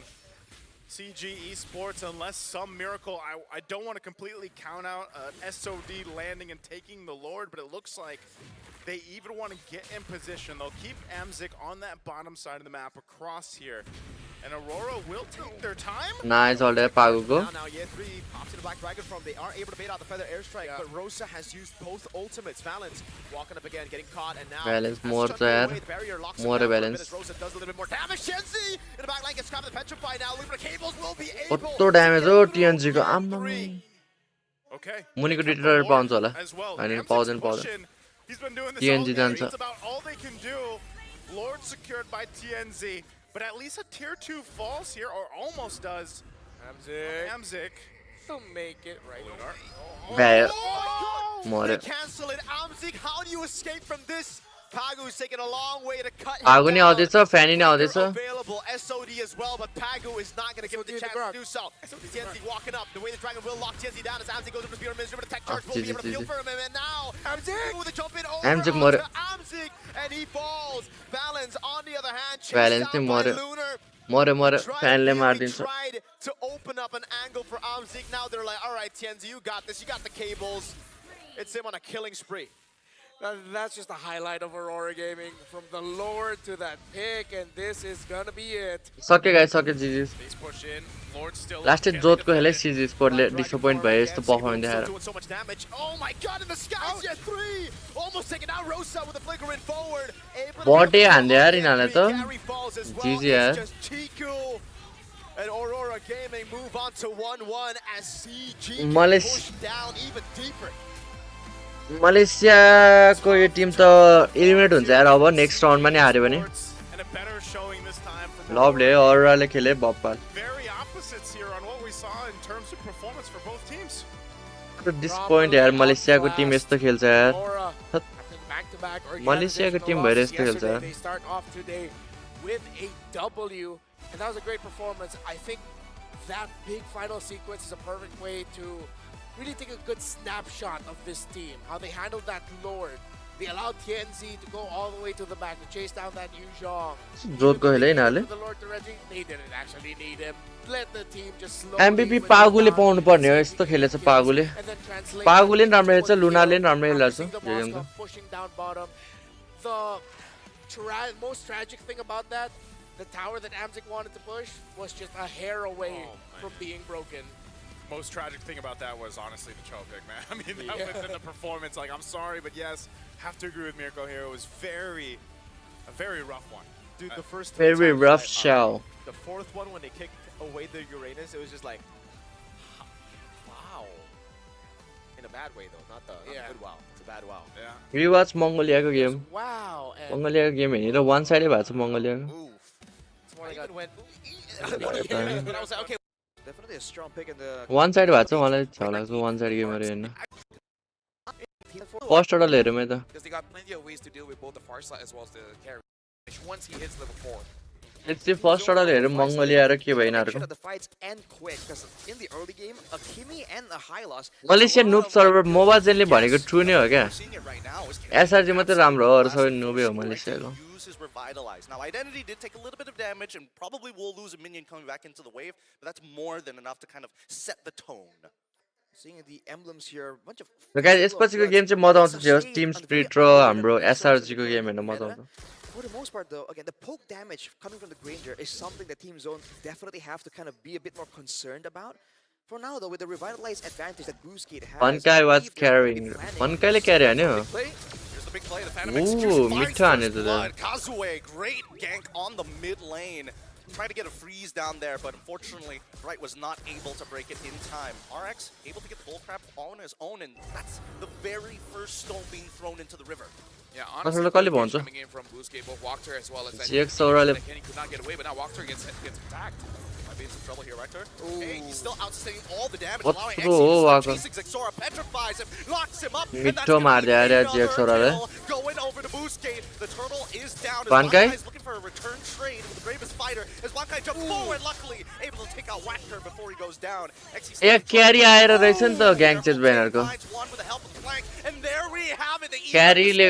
CG Esports, unless some miracle, I don't want to completely count out an SOD landing and taking the Lord, but it looks like they even want to get in position. They'll keep Amzik on that bottom side of the map across here. And Aurora will take their time. Nice hold है पागुको Now, yeah, 3 pops in the Black Dragon from. They are able to bait out the Feather Airstrike, but Rosa has used both ultimates. Valence walking up again, getting caught, and now Valence more छ यार more Valence Rosa does a little bit more damage. Shenzi in the back line gets grabbed the Petrify now. Lumina Cables will be able. कस्तो damage हो टिएनजी को आम्मा Okay. मुनिको detailer पाउँछ होला As well. हैन Amzik's पाउँदैन pushing. He's been doing this TNG all game. जान्छ It's about all they can do. Lord secured by TNZ, but at least a tier 2 falls here, or almost does. Amzik. They'll make it right. Bad. They cancel it. Amzik, how do you escape from this? Pagu's taking a long way to cut him Pagu नि down. आउँदैछ फ्यानी नि आउँदैछ Available SOD as well, but Pagu is not going to give it the chance to do so. TNZ walking up. The way the Dragon will lock TNZ down as Amzik goes into the Spear Minister, but a tech charge will be able to feel for him. And now Amzik with a jump in over Amzik onto मर्यो Amzik, and he falls. Valence on the other hand, chased Valence down नि by मर्यो Lunar. मरे फ्यानले We मारिदिन्छ tried to open up an angle for Amzik. Now they're like, all right, Tienzi, you got this. You got the cables. It's him on a killing spree. That's just a highlight of Aurora Gaming. From the Lord to that pick, and this is gonna be it. सक्यो guys सक्यो GGs These push in. Lord still last जोतको हेले सिजी स्पोर्टले disappoint भयो यस्तो performance देखाएर Doing so much damage. Oh my god, in the skies, yeah, 3! Almost taking out Rosa with a flickering forward. बटे हान्दै यार यिनीहरुले त जिजी यार Just Chiku and Aurora Gaming move on to 1-1 as CG मलाई push down even deeper. मलेसियाको यो Tim त eliminate हुन्छ यार अब next राउन्डमा नै हार्यो भने लभले अरोराले खेले बप्पल डिसपोइन्ट यार मलेसियाको टिम यस्तो खेल्छ यार मलेसियाको टिम भएर यस्तो खेल्छ यार They start off today with a W, and that was a great performance. I think that big final sequence is a perfect way to really take a good snapshot of this team, how they handled that Lord. They allowed Tienzi to go all the way to the back to chase down that Yu Zhong. जोतको हेले यिनीहरुले The Lord to Reggie, they didn't actually need him. Let the team just slowly MVP पागुले पाउनु पर्ने हो यस्तो खेलेछ पागुले पागुले नि राम्रो खेल्छ लुनाले नि राम्रो खेल्छ यो गेम त pushing down bottom. The most tragic thing about that, the tower that Amzik wanted to push was just a hair away from being broken. Most tragic thing about that was honestly the choke pick, man. I mean, that within the performance, like, I'm sorry, but yes, have to agree with Mirko here. It was a very rough one. Dude, the first very rough show. The fourth one, when they kicked away the Uranus, it was just like, wow. In a bad way, though, not the good wow. It's a bad wow. Yeah. Rewatch मंगोलियाको game Wow. मंगोलियाको game हेरेर वान साइडै भएको छ मंगोलियाको Definitely a strong pick in the one side भएको छ मलाई छ लाग्छ वान साइड गेमहरु हेर्न फर्स्ट अडल हेरौँ है त Because they got plenty of ways to deal with both the far side as well as the carry. Once he hits level 4. Let's see first अडल हेरौँ मंगोलिया र के भयो यिनीहरुको the fights end quick because in the early game, a Kimi and a Hylos. Malaysia noob server मोबाजेलले भनेको true नै हो क्या SRG मात्रै राम्रो हो अरु सबै नुबै हो मलेसियाको Revitalized. Now, Identity did take a little bit of damage and probably will lose a minion coming back into the wave, but that's more than enough to kind of set the tone. Seeing the emblems here, a bunch of. र गाइस यसपछिको game चाहिँ मजा आउँछ जे होस् Tim split र हाम्रो SRG को game हेर्न मजा आउँछ For the most part, though, again, the poke damage coming from the Granger is something that Team Zone definitely have to kind of be a bit more concerned about. For now, though, with the revitalized advantage that Boostgate has, One guy was carrying. One guy ले carry हान्यो Here's the big play. The Phantom Ooh, Execution finds मिठो हान्यो first त blood. Kazue, great gank on the mid lane. Tried to get a freeze down there, but unfortunately, Bright was not able to break it in time. RX able to get the bullcrap on his own, and that's the very first stone being thrown into the river. Yeah, honestly, coming in from Boostgate, both Walker as well as Kenny could not get away, but now Walker gets attacked. Might be in some trouble here, Rector. Hey, he's still outstaying all the damage, What allowing throw, Exy to start Walker? chasing Zexora, petrifies him, locks him up, and that's मिठो मार दिया यार GX another kill. Going over to Boostgate, the turtle is down. As Bankai? Bankai is looking for a return trade with the bravest fighter. As Bankai jumps forward, luckily able to take out Whacker before he goes down. Exy ए क्यारी आएर रहेछ नि त ग्याङ चेज ब्यानरको and there we have it. क्यारीले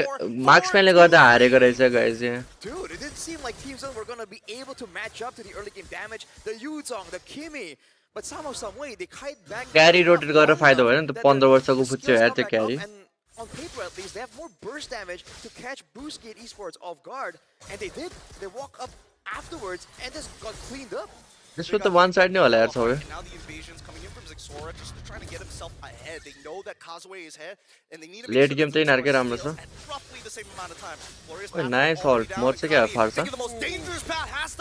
मार्क्सम्यानले गर्दा हारेको रहेछ गाइस यहाँ Dude, it didn't seem like Team Zone were going to be able to match up to the early game damage. The Yuzong, the Kimi. But somehow, some way, they kite back. क्यारी rotate गरेर फाइदा भयो नि त 15 वर्षको पुच्यो यार त्यो क्यारी On paper, at least, they have more burst damage to catch Boostgate Esports off guard. And they did. They walk up afterwards and just got cleaned up. त्यसको त वान साइड नै होला यार सबै Now the invasion's coming in from Zexora, just trying to get himself ahead. They know that Kazue is ahead, and they need to late game चाहिँ यिनीहरुकै राम्रो छ roughly the same amount of time. Glorious ओइ nice हल्ट मर्छ क्या फार्छ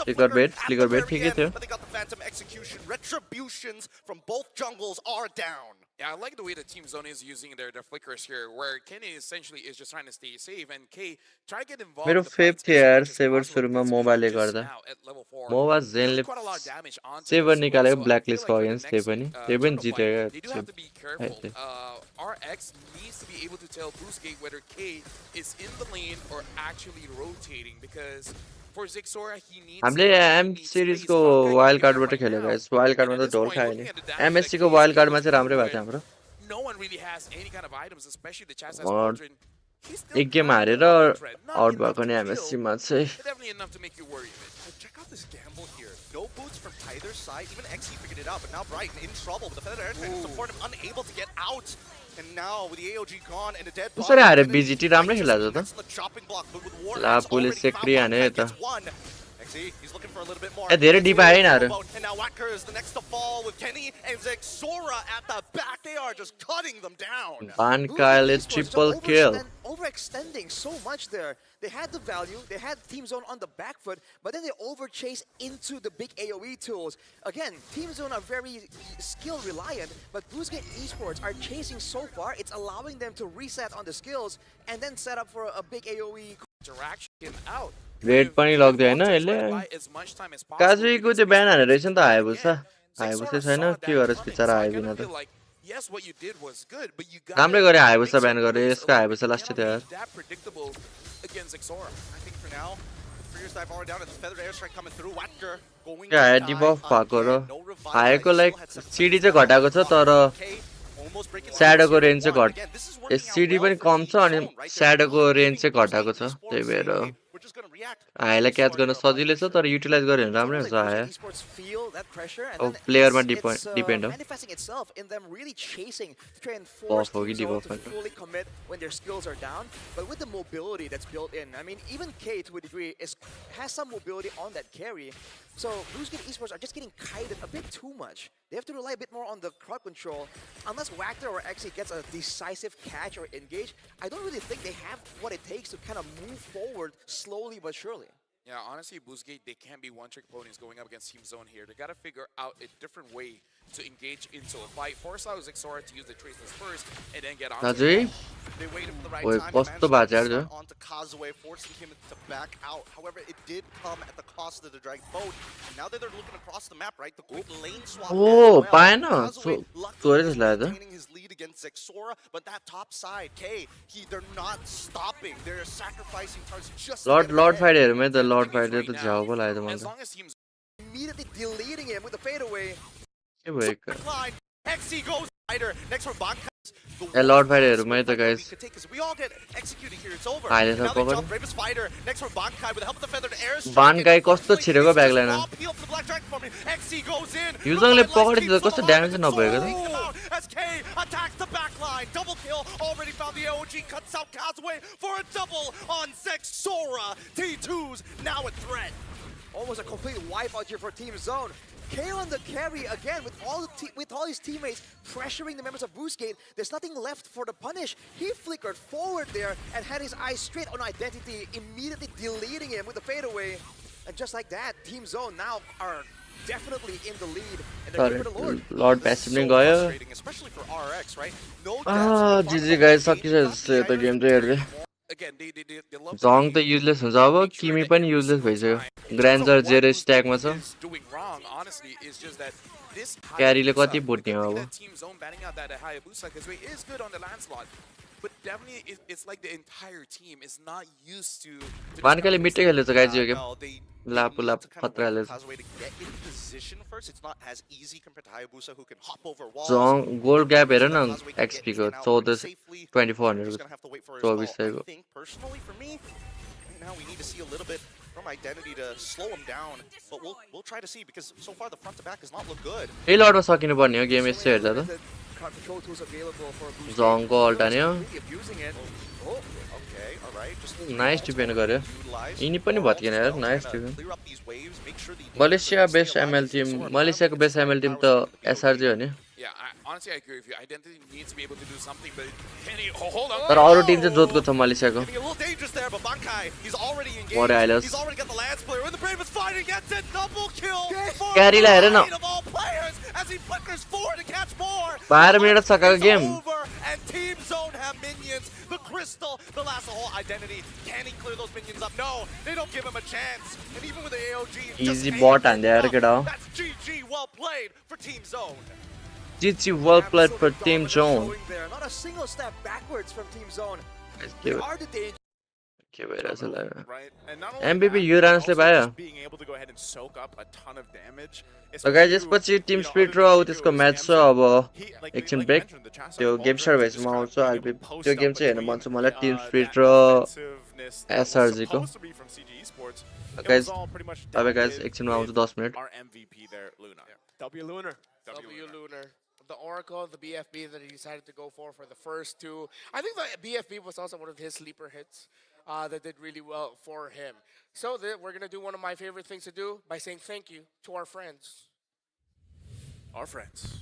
flicker बेट ठिकै थियो But they got the Phantom Execution. Retributions from both jungles are down. Yeah, I like the way the Team Zone is using their flickers here, where Kenny essentially is just trying to stay safe, and K try to get involved. मेरो fav थियो यार shaver सुरुमा मोबाइलले गर्दा मोबा जेनले shaver निकालेको black लिस्टको against त्यही पनि जितेको RX needs to be able to tell Boostgate whether K is in the lane or actually rotating, because for Zexora he needs. हामीले एम सिरिज को वाइल्ड कार्डबाट खेलेको गाइस वाइल्ड कार्डमा त ढोल खायो नि एमएससी को वाइल्ड कार्डमा चाहिँ राम्रै भएको थियो हाम्रो No one really has any kind of items, especially the Chaz has एक गेम हारेर आउट भएको नि MSC मा चाहिँ Definitely enough to make you worry a bit. Check out this gamble here. No boots from either side. Even XE figured it out, but now Brighton in trouble. But the Feather Air trying to support him, unable to get out. And now with the AOG gone and a dead body. कसरी हारे BGT राम्रै खेलेको That's the chopping block, but with War ला पुलिस सेक्री हाने त XE, he's looking for a little bit more. ए धेरै डिप आएन हारे And now Wacker is the next to fall with Kenny and Zexora at the back. They are just cutting them down. Van Kyle is triple kill. Overextending so much there. They had the value, they had Team Zone on the back foot, but then they overchase into the big AoE tools. Again, Team Zone are very skill reliant, but BlueSky Esports are chasing so far, it's allowing them to reset on the skills and then set up for a big AoE interaction out. Red पनि लाग्दैन यसले काजुईको त्यो ब्यान हानेर रहेछ नि त हाइबुसा हाइबुसा छैन के गरेस् बिचारा हाइबिन त राम्रै गरे हाइबुसा ब्यान गरे यसको हाइबुसा लास्ट थियो यार क्या डिबफ भएको र हाएको लाइक सिडी चाहिँ घटाएको छ तर स्याडोको रेन्ज चाहिँ घट सिडी पनि कम छ अनि स्याडोको रेन्ज चाहिँ घटाएको छ त्यही भएर हाइलाई क्याच गर्न सजिलै छ तर युटिलाइज गर्यो भने राम्रै हुन्छ हाय अब प्लेयरमा डिपेन्ड हो बफ हो कि debuff when their skills are down, but with the mobility that's built in, I mean, even K to a degree has some mobility on that carry. So BlueSky Esports are just getting kited a bit too much. They have to rely a bit more on the crowd control. Unless Wactor or XE gets a decisive catch or engage, I don't really think they have what it takes to kind of move forward slowly but surely. Yeah, honestly, BlueSky, they can't be one-trick ponies going up against Team Zone here. They gotta figure out a different way to engage into a fight. Force out Zexora to use the traceless first and then get on. They waited for the right time and managed to onto Kazuya, forcing him to back out. However, it did come at the cost of the Dragon Boat. And now that they're looking across the map, right, the quick lane swap. Oh, fine. So, maintaining his lead against Zexora, but that top side, K, they're not stopping. They're sacrificing turns just. Lord fighter, मैं तो Lord fighter तो जाओ बोला है तो मतलब. Immediately deleting him with the fadeaway. ये वो एक. XE goes fighter next for Bankai. A Lord fighter, मैं तो guys. We all get executed here. It's over. हाइले Now सब they पकड़. jump Bravest fighter next for Bankai with the help of the feathered air. Bankai कस्तो छिरेको bag लेना. XE goes in. User ले पकड़ दिया कस्तो damage ना भएगा. As K attacks the backline, double kill. Already found the AOG, cuts out Kazuya for a double on Zexora. T2's now a threat. Almost a complete wipeout here for Team Zone. K on the carry again with all his teammates pressuring the members of BlueSky. There's nothing left for the punish. He flickered forward there and had his eyes straight on Identity, immediately deleting him with the fadeaway. And just like that, Team Zone now are definitely in the lead. And they're going for the Lord passive नहीं गया. Especially for RX, right? No GG guys, सकिसक्यो त्यो game चाहिँ हेर्दै. Zong त useless हुन्छ अब किमी पनि युजलेस भइसक्यो ग्रान्जर जेरो स्ट्याकमा छ क्यारीले कति भुट्ने हो अब बानकाले मिट्टै खेलेछ गाइज यो गेम लापु लाप खतरा खेलेछ Zong गोल्ड ग्याप हेर न एक्सपी को 2400 2400 Now we need to see a little bit from Identity to slow him down, but we'll try to see because so far the front to back has not looked good. ए लडमा सकिनु पर्ने हो game यसो हेर्दा त Zong को alt हान्यो nice defend गर्यो यिनी पनि भत्किन यार nice defend Malaysia best ML team मलेसियाको बेस्ट एमएल टिम त एसआरजी हो नि Honestly, I agree with you. Identity needs to be able to do something, but can he hold on? तर अरु टिम चाहिँ जोतको छ मलेसियाको A little dangerous there, but Bankai, he's already engaged. What else? He's already got the lance player. When the Bravest fighting gets it, double kill. Carry ला हेर न Of all players, as he flickers forward to catch more. 12 minute सकाको game And Team Zone have minions. The Crystal, the last whole Identity. Can he clear those minions up? No, they don't give him a chance. And even with the AOG, easy bot हान्दै यार केटा हो that's GG, well played for Team Zone. GG well played for Team Zone. Not a single step backwards from Team Zone. Give They are the danger. के भइरहेछ ल right? And not only MVP that, युरान्सले also पायो just being able to go ahead and soak up a ton of damage. So guys, यसपछि Tim Spirit र त्यसको match छ अब एकछिन break त्यो गेम सर्भेसमा आउँछ अहिले त्यो गेम चाहिँ हेर्न मन छ मलाई टिम स्पिरिट र एसआरजी को गाइज तपाईँ गाइज एकछिनमा आउँछ 10 minute W Lunar. W Lunar. The Oracle, the BFB that he decided to go for the first two. I think the BFB was also one of his sleeper hits that did really well for him. So we're going to do one of my favorite things to do by saying thank you to our friends. Our friends.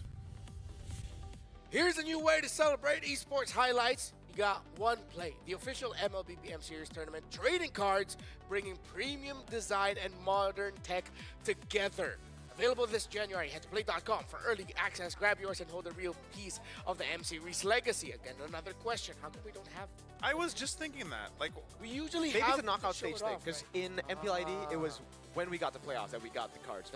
Here's a new way to celebrate esports highlights. You got One Play, the official MLB PM Series tournament, trading cards, bringing premium design and modern tech together. Available this January. Head to play.com for early access. Grab yours and hold a real piece of the M Series legacy. Again, another question. How come we don't have... I was just thinking that. Like, we usually maybe have it's a knockout to show stage it thing, off, because right? in MPLID, it was when we got the playoffs that we got the cards.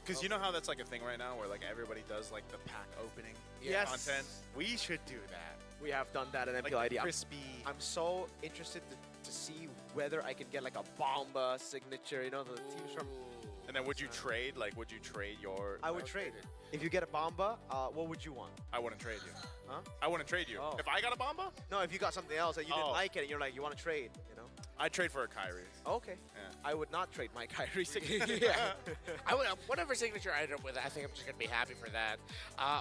Because you know how that's like a thing right now where like everybody does like the pack opening Yes. content? We should do that. We have done that in Like MPLID. crispy. I'm so interested to see whether I can get like a Bomba signature, you know, the teams from... And then would you trade? Like, would you trade your... I would trade it. If you get a Bomba, what would you want? I wouldn't trade you. Huh? I wouldn't trade you. Oh. If I got a Bomba? No, if you got something else and you didn't like it and you're like, you want to trade, you know? I'd trade for a Kyrie. Okay. Yeah. I would not trade my Kyrie signature. Yeah. I would, whatever signature I end up with, I think I'm just going to be happy for that.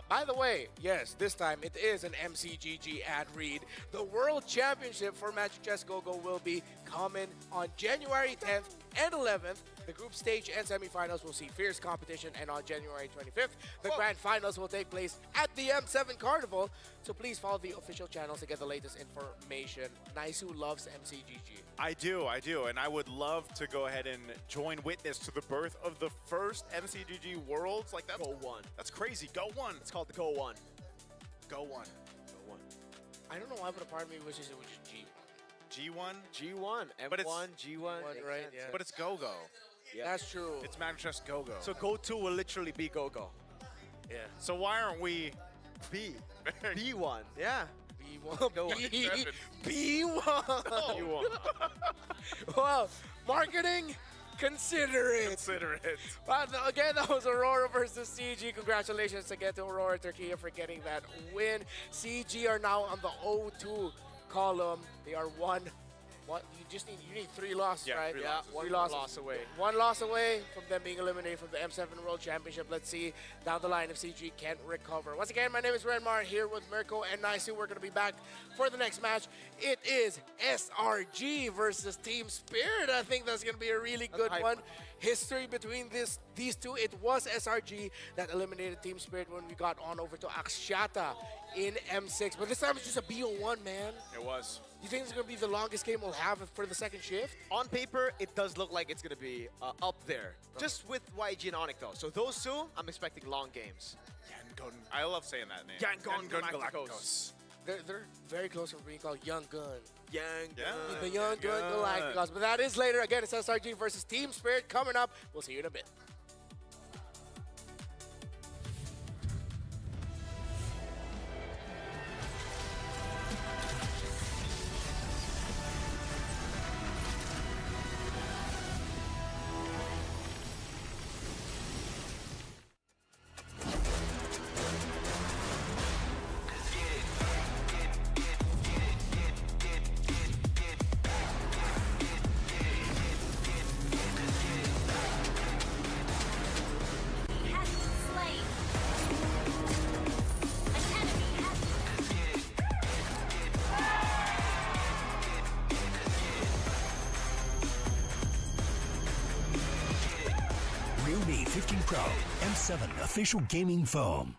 By the way, yes, this time it is an MCGG ad read. The World Championship for Magic Chess Go-Go will be coming on January 10th and 11th. The group stage and semifinals will see fierce competition, and on January 25th, the grand finals will take place at the M7 Carnival. So please follow the official channels to get the latest information. Naisu loves MCGG. I do, and I would love to go ahead and join witness to the birth of the first MCGG Worlds. Like that's Go One. That's crazy. Go One. It's called the Go One. Go One. Go One. I don't know why, but a part of me wishes it was just G. G1. G1. M1, But it's- G1. right? Yeah. But it's Go-Go. Yeah. That's true. It's Magic Chess Go-Go. So Go 2 will literally be Go-Go. yeah. So why aren't we B. B1. Yeah. B1. Go on. B1. B1. Well, marketing, consider it. Consider it. But again, that was Aurora versus CG. Congratulations again to Aurora Turkey for getting that win. CG are now on the 0-2 column. They are one. What you need 3 losses, Yeah, right? 3 Yeah, losses. one loss away. One loss away from them being eliminated from the M7 World Championship. Let's see down the line if CG can recover. Once again, my name is Renmar here with Mirko and Naisu. We're going to be back for the next match. It is SRG versus Team Spirit. I think that's going to be a really good one. History between these two. It was SRG that eliminated Team Spirit when we got on over to Akshyata in M6. But this time it's just a BO1, man. It was. You think it's going to be the longest game we'll have for the second shift? On paper, it does look like it's going to be up there. Just with YG and Onyx, though. So those two, I'm expecting long games. Yangon. I love saying that name. Yangon Galacticos. They're very close from being called Young Gun. Young Yeah. The Young Gun Galacticos. But that is later. Again, it's SRG versus Team Spirit coming up. We'll see you in a bit. Realme 15 Pro M7 official gaming foam.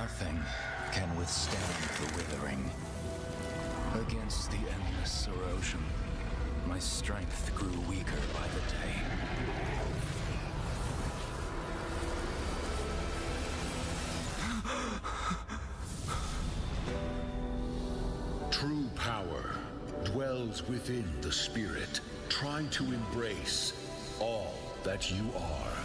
Nothing can withstand the withering. Against the endless erosion, my strength grew weaker by the day. True power dwells within the spirit. Try to embrace all that you are.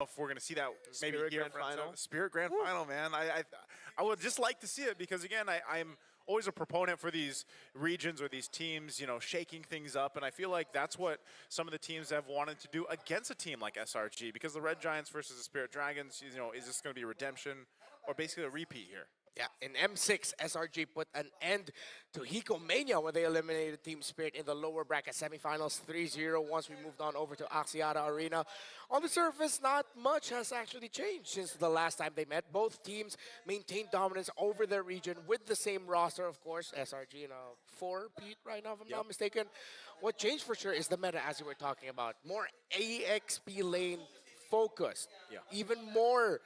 if we're going to see that maybe Spirit here Grand for Final. Spirit Grand Final, man. I would just like to see it because again, I'm always a proponent for these regions or these teams, you know, shaking things up, and I feel like that's what some of the teams have wanted to do against a team like SRG, because the Red Giants versus the Spirit Dragons, you know, is this going to be redemption or basically a repeat here? Yeah, in M6, SRG put an end to Hiko Mania when they eliminated Team Spirit in the lower bracket semifinals 3-0 once we moved on over to Axiata Arena. On the surface, not much has actually changed since the last time they met. Both teams maintained dominance over their region with the same roster, of course. SRG in a 4-peat right now, if I'm not mistaken. What changed for sure is the meta, as you were talking about. More AXP lane focused. Even more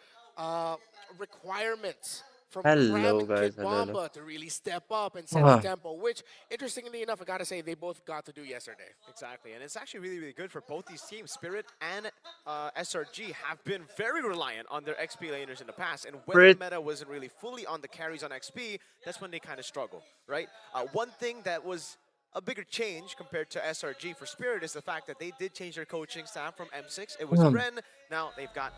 requirements from Cram Hello and guys, Kid hello. Bomba to really step up and set the Ah. tempo, which, interestingly enough, I gotta say, they both got to do yesterday. Exactly, and it's actually really, really good for both these teams. Spirit and SRG have been very reliant on their XP laners in the past, and when Spirit- the meta wasn't really fully on the carries on XP, that's when they kind of struggle, right? One thing that was a bigger change compared to SRG for Spirit is the fact that they did change their coaching staff from M6. It was Ren, now they've got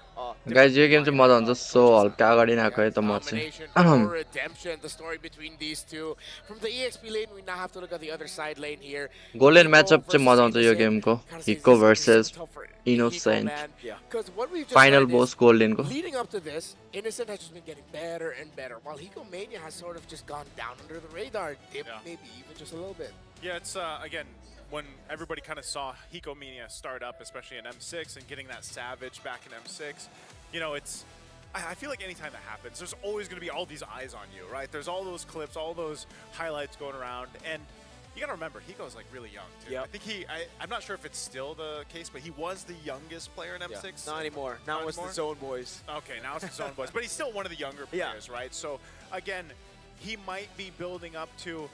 Guys, yo game चाहिँ मजा हुन्छ सो हल्का अगाडि नै आएको है त म Domination चाहिँ or redemption, the story between these two. From the EXP lane, we now have to look at the other side lane here. Golden Hiko matchup चाहिँ versus मजा आउँछ यो Innocent. गेमको Gotta say, Hiko this is versus so tough for Hiko, Innocent man. Because what we've just final heard is, boss गोल्डनको leading up to this, Innocent has just been getting better and better, while Hiko Mania has sort of just gone down under the radar, dipped maybe even just a little bit. Yeah, it's again, when everybody kind of saw Hiko Mania start up, especially in M6, and getting that Savage back in M6, you know, it's, I feel like anytime that happens, there's always going to be all these eyes on you, right? There's all those clips, all those highlights going around, and you got to remember, Hiko's like really young, too. I think I'm not sure if it's still the case, but he was the youngest player in M6. Not anymore. Now it's the Zone Boys. Okay, now it's the Zone Boys, but he's still one of the younger players, right? So, again, he might be building up to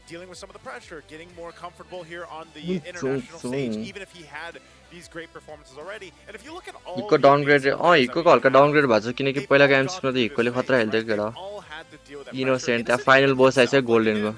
dealing with some of the pressure, getting more comfortable here on the international stage, even if he had these great performances already. And if you look at all Hiko downgrade हिकोको हल्का downgrade भएको छ किनकि पहिला गेम्समा त हिकोले खतरा खेल्थ्यो केटा innocent त्यहाँ फाइनल बोस आइसक्यो गोल्डनको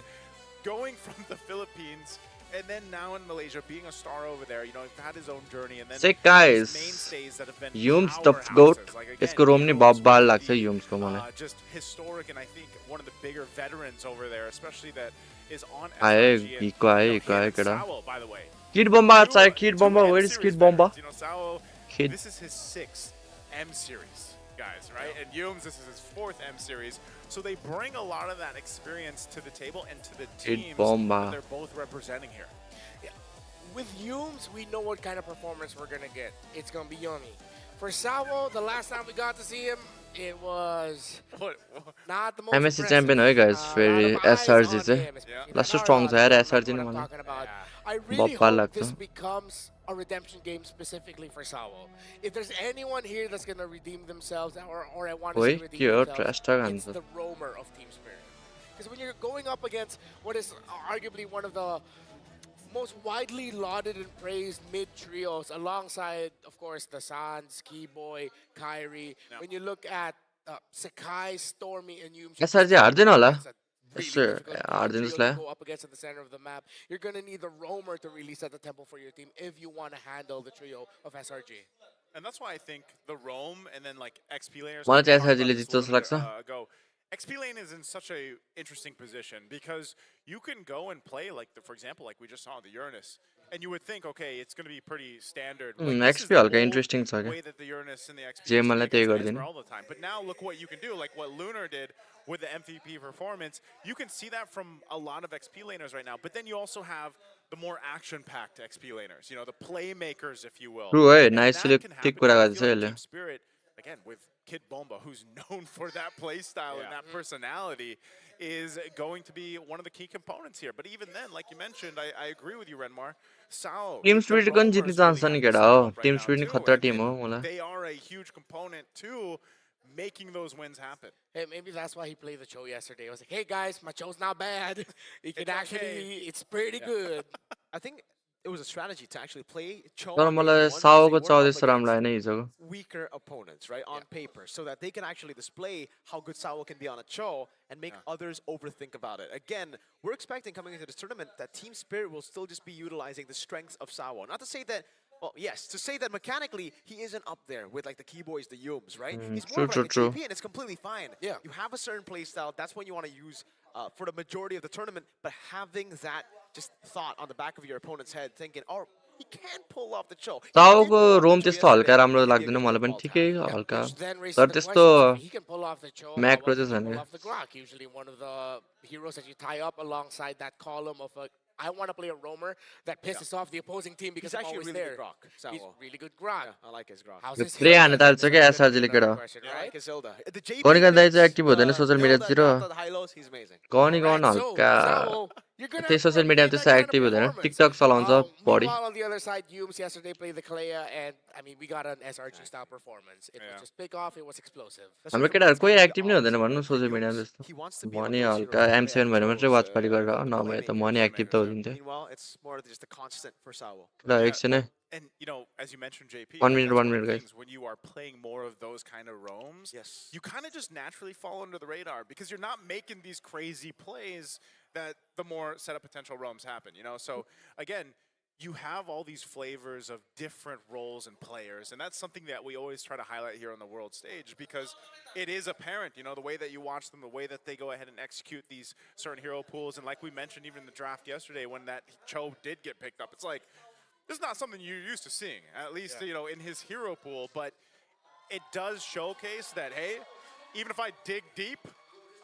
going from the Philippines and then now in Malaysia, being a star over there, you know, he's had his own journey, and then Sick guys. mainstays that have been Yums the goat. यसको रोम नि बब्बाल लाग्छ युम्सको मलाई just historic, and I think one of the bigger veterans over there, especially that is on आए SRG. हिको आए केटा Sawo, by the way. Kid Bomba चाहिए Kid Bomba where is Kid Bomba You know, Sawo, Kid. this is his 6th M series, guys, right? And Yums, this is his 4th M series. So they bring a lot of that experience to the table and to the Kid teams Bomba. that they're both representing here. With Yums, we know what kind of performance we're going to get. It's going to be yummy. For Sawo, the last time we got to see him, it was not the most MSC impressive. Champion है guys फेरि SRG चाहिँ last strong छ यार SRG नै मलाई I really बब्बाल hope लाग्छ this becomes a redemption game specifically for Sawo. If there's anyone here that's going to redeem themselves, or I want to ओइ see redeem के हो themselves, ट्रास टक it's हान्छ the roamer of Team Spirit. Because when you're going up against what is arguably one of the most widely lauded and praised mid trios, alongside, of course, the Sans, Keyboy, Kyrie. When you look at Sakai, Stormy, and Yum, SRG हार्दैन होला really यसो difficult हार्दिनु trio जसलाई to go up against at the center of the map. You're going to need the roamer to really set the tempo for your team if you want to handle the trio of SRG. And that's why I think the roam and then like XP laners. मलाई चाहिँ we talked SRG ले about this जित्छ a जस्तो little लाग्छ bit, ago. XP lane is in such a interesting position because you can go and play like for example, like we just saw the Uranus, and you would think, okay, it's going to be pretty standard. Like, this is XP the हल्का old interesting छ way क्या that the Uranus and the XP J used to मलाई make त्यही its गरिदिनु transfer all the time. But now look what you can do, like what Lunar did with the MVP performance. You can see that from a lot of XP laners right now. But then you also have the more action-packed XP laners, you know, the playmakers, if you will. True है And नाइसले that can ठिक happen. कुरा I गर्दैछ feel like यसले Team Spirit, again, with Kid Bomba, who's known for that play style and that personality, is going to be one of the key components here. But even then, like you mentioned, I agree with you, Renmar. Sao, team the Spirit पनि जित्ने roamers chance छ really नि have to केटा step हो up right team now Spirit नि too, खतरा and- team हो and मलाई They are a huge component to making those wins happen. Hey, maybe that's why he played the show yesterday. I was like, hey guys, my show's not bad. You can It's actually, okay. it's pretty good. I think it was a strategy to actually play Cho तर on day मलाई one because साओको they were चाउ up त्यस्तो राम्रो against लागेन हिजोको weaker opponents, right, on paper, so that they can actually display how good Sawo can be on a Cho and make others overthink about it. Again, we're expecting coming into this tournament that Team Spirit will still just be utilizing the strengths of Sawo. Not to say that Well, yes, to say that mechanically he isn't up there with like the Keyboys, the Yums, right? He's true, more of like a true. JP, and it's completely fine. Yeah. You have a certain playstyle, that's when you want to use for the majority of the tournament, but having that just thought on the back of your opponent's head, thinking, oh, he can pull off the choke. टाउको रोम त्यस्तो हल्का राम्रो लाग्दैन मलाई पनि ठिकै हल्का तर त्यस्तो म्याक्रो चाहिँ छैन off the Glock, usually one of the heroes that you tie up alongside that column of a I want to play a roamer that pisses off the opposing team because He's I'm actually always really there. good grok. He's really good grok. I like his grok. How's his play हान्न थाल्छ क्या एसआरजीले केटा I like his Hilda. The JP Ghani गर्दा picks, चाहिँ active हुँदैन social Hilda, मिडियातिर Kata, the high-lows, he's amazing. गनी गर्न हल्का त्यही सोसियल मिडियामा त्यस्तो एक्टिभ हुँदैन टिकटक चलाउँछ बढी Meanwhile, on the other side, Yums yesterday played the Kalea, and I mean, we got an SRG style performance. It was just big off, it was explosive. हाम्रो केटाहरू कोही एक्टिभ नै हुँदैन भन्नु सोसियल मिडियामा त्यस्तो मनी हल्का M7 भनेर मात्रै वाच पार्टी गरेर नभए त मनी एक्टिभ त हुन्थ्यो Meanwhile, it's more just a constant for Sawo. ल एकछिन है And you know, as you mentioned, JP, 1 minute, that's 1 one of minute, the guys. things when you are playing more of those kind of roams, you kind of just naturally fall under the radar because you're not making these crazy plays that the more setup potential roams happen. You know, so again, you have all these flavors of different roles and players, and that's something that we always try to highlight here on the world stage because it is apparent, you know, the way that you watch them, the way that they go ahead and execute these certain hero pools, and like we mentioned even in the draft yesterday when that Cho did get picked up, it's like, this is not something you're used to seeing, at least, you know, in his hero pool, but it does showcase that, hey, even if I dig deep,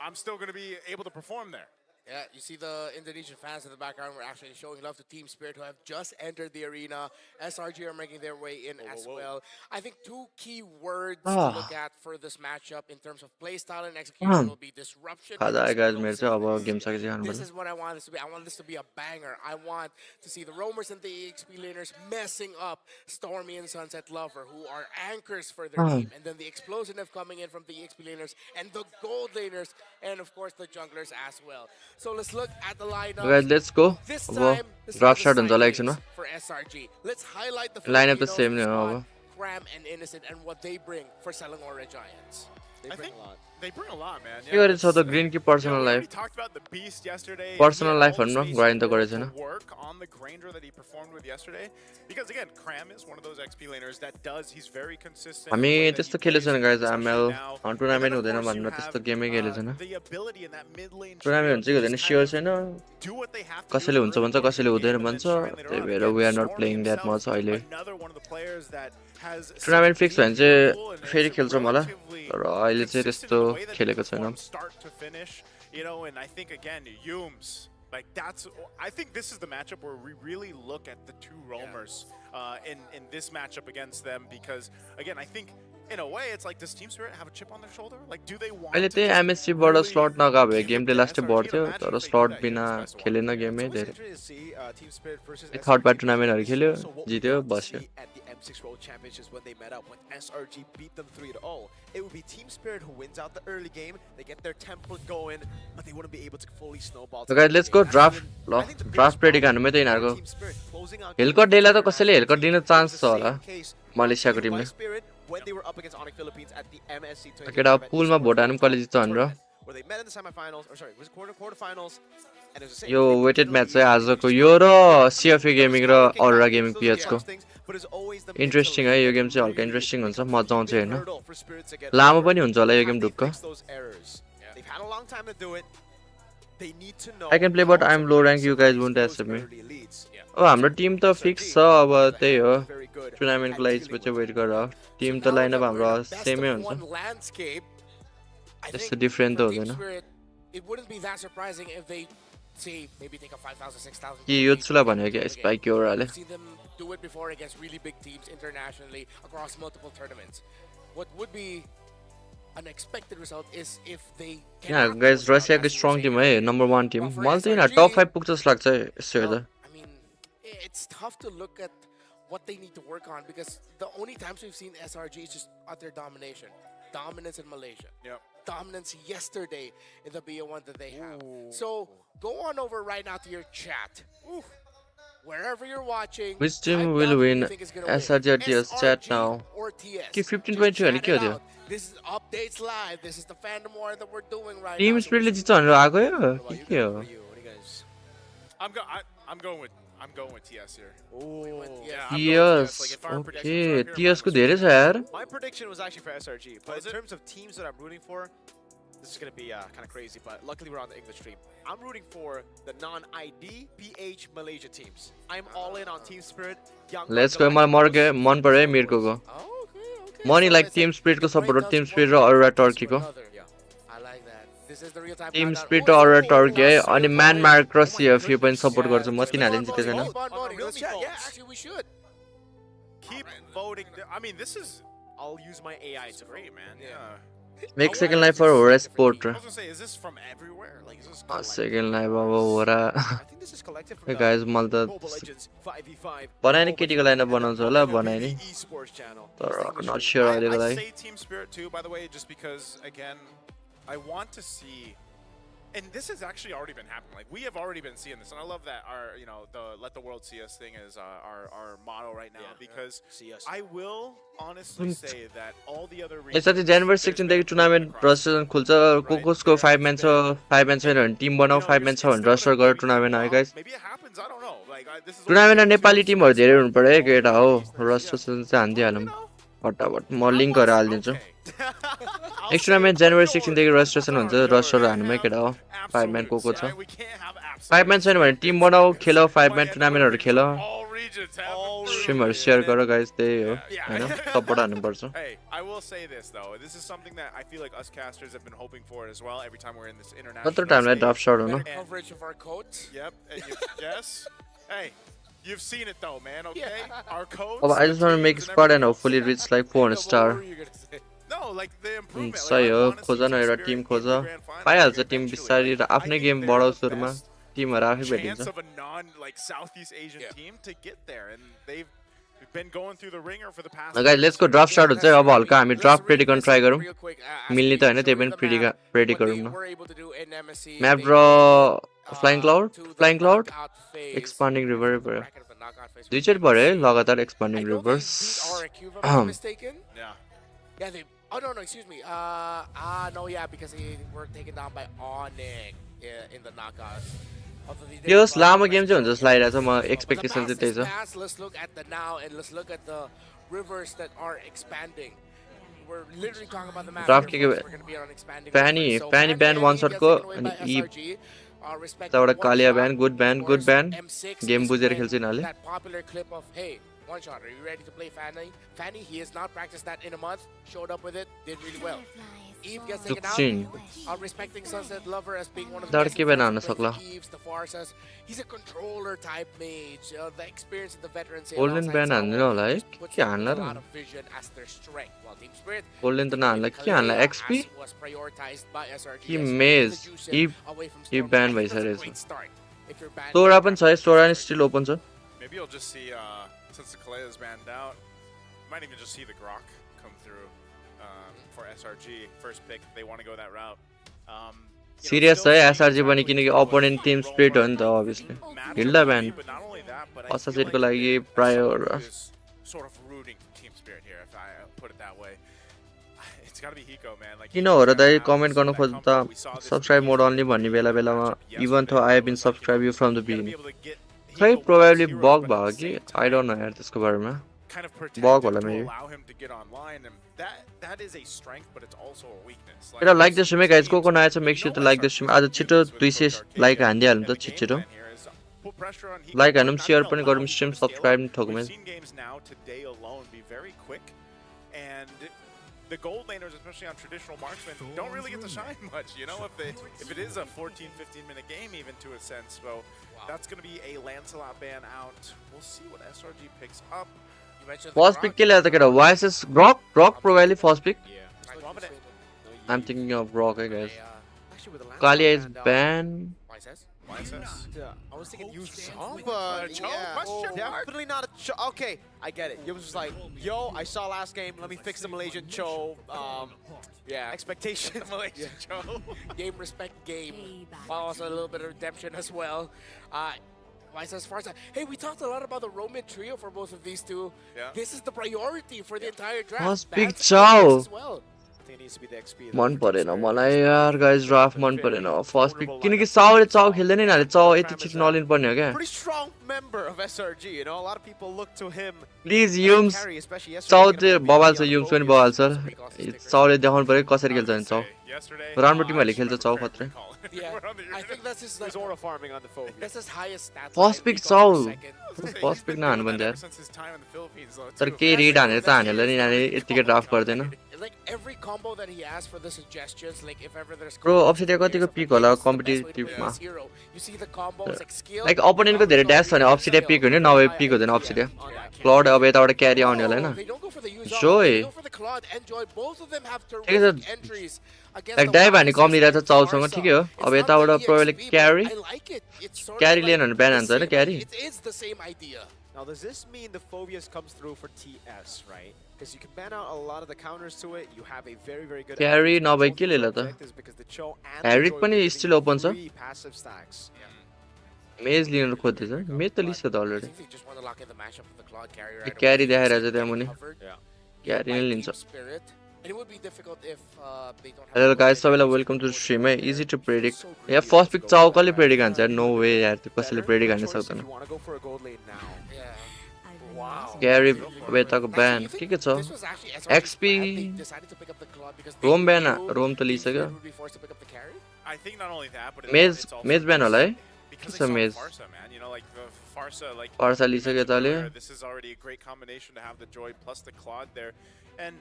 I'm still going to be able to perform there. Yeah, you see the Indonesian fans in the background were actually showing love to Team Spirit, who have just entered the arena. SRG are making their way in as well. I think two key words to look at for this matchup in terms of playstyle and execution will be disruption. This is what I want this to be. I want this to be a banger. I want to see the roamers and the EXP laners messing up Stormy and Sunset Lover, who are anchors for their team. And then the explosive coming in from the EXP laners and the gold laners, and of course the junglers as well. So let's look at the lineup. Guys, let's go. This अब time, this draft is shot the हुन्छ होला side एकछिनमा base for SRG. Let's highlight the Lineup त Filipinos, same नै हो Squad, अब Cram and Innocent and what they bring for Selangor Giants. I think they bring a lot, man. के गरेछ त ग्रीन की personal We life talked about the beast yesterday. Personal He had life all भन्नु space grind त in the गरेको world छैन to work on the grinder that he performed with yesterday. Because again, Cram is one of those XP laners that does. He's very consistent. हामी in the way that त्यस्तो he खेलेको plays, छैन guys especially ML now. Tournament And then, हुँदैन of course, भनेर you त्यस्तो have, गेमै खेलेको छैन the ability in that mid lane tournament हुन्छ कि हुँदैन स्योर छैन do what they have to कसैले हुन्छ भन्छ कसैले हुँदैन and then भन्छ shine later त्यही on. भएर Again, we are not Stormy playing that himself, much अहिले another one of the players that has tournament fix भयो भने चाहिँ and फेरि is खेल्छौँ होला relatively तर अहिले चाहिँ consistent त्यस्तो in the way that he खेलेको छैनौँ performs start to finish, you know, and I think again, Yums, like that's, I think this is the matchup where we really look at the two roamers in this matchup against them because again, I think in a way it's like, does Team Spirit have a chip on their shoulder? Like, do they want अहिले to त्यही just MSC बाट really slot नगएको भए give game it play to लास्टै SRG? बढ्थ्यो Imagine तर if they slot do that बिना here in Best खेलेन One. गेमै It's धेरै always interesting to see Team Spirit versus एक थर्ड पार्ट SRG. टुर्नामेन्टहरू खेल्यो So what we जित्यो got to बस्यो see at the M6 World Championships when they met up, when SRG beat them 3-0, it would be Team Spirit who wins out the early game. They get their template going, but they wouldn't be able to fully snowball. So guys, let's go draft. ल draft ready गर्नु त यिनीहरूको हेलकट डेलाई त कसैले हेलकट दिन chance छ होला मलेसियाको टिमले when they were up against Onyx Philippines at the MSC 20 केटा पुलमा भोट हाल्नु कसले जित्छ भनेर where they met in the semifinals, or sorry, it was quarterfinals, and it was the same. यो वेटेड म्याच चाहिँ आजको यो र सिएफए गेमिङ र अरोरा गेमिङ पिएचको इन्ट्रेस्टिङ है यो गेम चाहिँ हल्का इन्ट्रेस्टिङ हुन्छ मजा आउँछ हेर्न लामो पनि हुन्छ होला यो गेम ढुक्क They've had a long time to do it. They need to know. I can play but I'm low rank, you guys won't accept me. अब हाम्रो टिम त फिक्स छ अब त्यही हो टुर्नामेन्टको लागि चाहिँ वेट गरेर टिम त लाइनअप हाम्रो सेमै हुन्छ त्यस्तो डिफरेन्ट त हुँदैन It wouldn't be that surprising if they say maybe take a 5,000, 6,000. कि यो चुला भन्यो कि spike ओराले I've seen them do it before against really big teams internationally across multiple tournaments. What would be an expected result is if they यहाँ guys रसियाको strong Tim है number 1 Tim मलाई चाहिँ यहाँ टप 5 पुग्छ जस्तो लाग्छ यसो हेर्दा it's tough to look at what they need to work on because the only times we've seen SRG is just utter domination. Dominance in Malaysia. Dominance yesterday in the BO1 that they have. So go on over right now to your chat. Wherever you're watching. Which team will win SRG or TS chat now? कि 15-22 भने के हो त्यो This is updates live. This is the fandom war that we're doing right team now. स्पिरिटले जित्छ भनेर आएको हो के हो I'm going with I'm going with TS here. Ooh. Yeah, I'm going with TS. Like, TS if our okay predictions are up here, TS को mine was धेरै छ यार My prediction was actually for SRG, but in terms of teams that I'm rooting for, this is going to be kind of crazy, but luckily we're on the English stream. I'm rooting for the non-ID PH Malaysia teams. I'm all in on Team Spirit. Young let's go मलाई मर्के मन पर्यो है Mirko को म नि like team Spirit को support हो टिम स्पिरिट र अरोरा टर्की को I like that. This is the real time team countdown. Spirit र अरोरा टर्की है अनि म्यान मार्क र सिएफयू पनि सपोर्ट गर्छु म तिनीहरूले नि जितेछन् Real chat, Yeah, actually we should. Keep voting. I mean, this is. I'll use my AI to great, man. Yeah. Make second life फर होरा sport I was gonna say, is this from everywhere? Like, is this? Second life अब होरा ए guys मैले त बनाएन केटीको line बनाउँछ होला बनाए नि तर नट स्योर अहिलेको लागि I say Team Spirit too, by the way, just because again, I want to see. And this has actually already been happening. Like, we have already been seeing this, and I love that our, you know, the let the world see us thing is our motto right now. Because I will honestly say that all the other regions. यसरी जनवरी 16 देखि tournament registration खुल्छ कोकोसको 5 म्यान छ 5 म्यान छैन भने Tim बनाऊ 5 म्यान छ भने रजिस्टर गरेर टुर्नामेन्ट आयो गाइस टुर्नामेन्टमा नेपाली टिमहरु धेरै हुनु पर्यो है केटा हो रजिस्ट्रेसन चाहिँ हान्दिहालौँ फटाफट म लिङ्कहरु हालिदिन्छु नेक्स्ट टुर्नामेन्ट जनवरी 16 देखि रजिस्ट्रेसन हुन्छ रजिस्टर हान्नुमै केटा हो 5 म्यान कोको छ 5 म्यान छैन भने टिम बनाऊ खेल 5 म्यान टुर्नामेन्टहरु खेल स्ट्रिमहरु शेयर गर गाइस त्यही हो हैन support हान्नुपर्छ Hey, I will say this though. This is something that I feel like us casters have been hoping for as well every time we're in this international. कत्रो टाइमलाई draft shot हुनु Coverage of our coats. Yep. And yes. Hey, you've seen it though, man. Okay. Our codes. अब I just want to make a squad and hopefully reach like 400 star No, like the improvement. सही हो खोज न एउटा Tim खोज पाइहाल्छ Tim बिस्तारै र आफ्नै गेम बढाउ सुरुमा टिमहरु आफै भेटिन्छ Chance of a non Southeast Asian team to get there, and they've been going through the ringer for the past. Guys let's go draft shot हुन्छ अब हल्का हामी ड्राफ्ट प्रेडिक्ट गर्न ट्राई गरौँ मिल्ने त हैन त्यही पनि प्रेडिक्ट गरौँ न म्याप र फ्लाइङ क्लाउड एक्सपान्डिङ रिभर दुई चोटि भयो है लगातार expanding rivers Yeah, they. Oh no, excuse me. No, yeah, because they were taken down by Onyx in the knockouts. यो लामो गेम चाहिँ हुन्छ जस्तो लागिरहेछ म एक्सपेक्टेसन चाहिँ त्यही छ Let's look at the now and let's look at the rivers that are expanding. We're literally talking about the map. Draft के We're going to be on expanding. प्यानी ब्यान्ड वान शटको अनि ई एउटा कालिया ब्यान्ड गुड ब्यान्ड गेम बुझेर खेल्छ यिनीहरूले That popular clip of hey, one shot, are you ready to play Fanny? Fanny, he has not practiced that in a month. Showed up with it, did really well. Eve gets taken out. Respecting Sunset Lover as being one of the best Eves. The Far says he's a controller type mage. The experience of the veterans here. Golden ban हान्दैन होला है के हान्ला र golden त नहान्ला के हान्ला XP कि मेज ई ब्यान भइसकेको छ सोरा पनि छ है सोरा नि स्टिल ओपन छ Maybe you'll just see since the Kalea is banned out, you might even just see the Grok come through for SRG first pick. They want to go that route. Serious है SRG पनि किनकि opponent Tim split हो नि त obviously Hilda ब्यान असासिटको लागि prior sort of rooting for Team Spirit here, if I put it that way. It's got to be Hiko, man. Like किन हो र दाइ कमेन्ट गर्न खोज्दा सब्स्क्राइब मोड ओन्ली भन्ने बेलामा even though I have been subscribe you from the beginning खै probably bug भयो कि आई don't no यार त्यसको बारेमा बग होला मेबी एउटा लाइक द स्ट्रिम है गाइस को नआएछ make sure to like the stream आज छिटो 200 लाइक हान्दिहालौँ त छिटो लाइक हानौँ शेयर पनि गरौँ स्ट्रिम सब्स्क्राइब नि ठोकौँ The gold laners, especially on traditional marksmen, don't really get to shine much, you know, if it is a 14-15 minute game even to a sense. So that's going to be a Lancelot ban out. We'll see what SRG picks up. First pick के लिए था YSS Brock probably first pick. I'm thinking of Brock, guys. Kalia is banned. I was thinking you saw, but definitely not a Cho. Okay, I get it. It was just like, yo, I saw last game. Let me fix the Malaysian Cho. Expectations. Malaysian Cho. Game respect game. Also a little bit of redemption as well. As far as hey, we talked a lot about the Roman trio for both of these two. Yeah. This is the priority for the entire draft. Big Chow. I think needs to be the XP. मन परेन मलाई यार guys draft मन परेन first pick किनकि चाउले चाउ खेल्दैन नि हाले चाउ यति छिटो नलिनु पर्ने हो क्या Pretty strong member of SRG, you know. A lot of people look to him. Please Yums Chou चाहिँ बवाल छ युम्स पनि बवाल छ चाउले देखाउनु पर्यो कसरी खेल्छ नि चाउ राम्रो टिमहरूले खेल्छ चाउ खत्रै Yeah, I think that's his like Aurora farming on the phone. that's his highest stats. First pick Chou first pick नहानु भन्दा तर केही रेड हानेर त हानेर नि नानी यतिकै ड्राफ्ट गर्दैन Like every combo that he has for the suggestions, like if ever there's bro अप्सिडिया कतिको पिक होला कम्पिटिटिभमा hero, you see the combos like skill. Like अपोनेन्टको धेरै ड्यास छ भने अप्सिडिया पिक हुने नभए पिक हुँदैन अप्सिडिया क्लड अब यताबाट क्यारी आउने होला हैन जोय ठिकै छ लाइक डाइभ हाने कम लिइरहेको छ चाउसँग ठिकै हो अब यताबाट प्रोले क्यारी क्यारी लिएन भने ब्यान हान्छ हैन क्यारी It is the same idea. Now, does this mean the Phobius comes through for TS, right? Because you can ban out a lot of the counters to it. You have a very, very good क्यारी नभए के लिएला त ह्यारिक पनि still open छ passive stacks. मेज लिन खोज्दैछ मेज त लिन्छ त already They just want to lock in the matchup with the Claude carry right क्यारी away. देखाइरहेछ त्यहाँ मुनि Yeah. क्यारी नै लिन्छ Spirit. And it would be difficult if they don't have hello guys सबैलाई वेलकम टु स्ट्रिम है easy to predict या first pick चाउ कसले प्रेडिक्ट हान्छ यार नो वे यार त्यो कसैले प्रेडिक्ट हान्न सक्दैन You want to go for a gold lane now. Yeah. क्यारी अब यताको ब्यान के छ एक्सपी रोम ब्यान रोम त लिइसक्यो I think not only that, but मेज it's also मेज ब्यान होला है because के they छ saw मेज Farsa, man. You know, like the Farsa, like Farsa लिइसक्यो यताले this is already a great combination to have the Joy plus the Claude there. And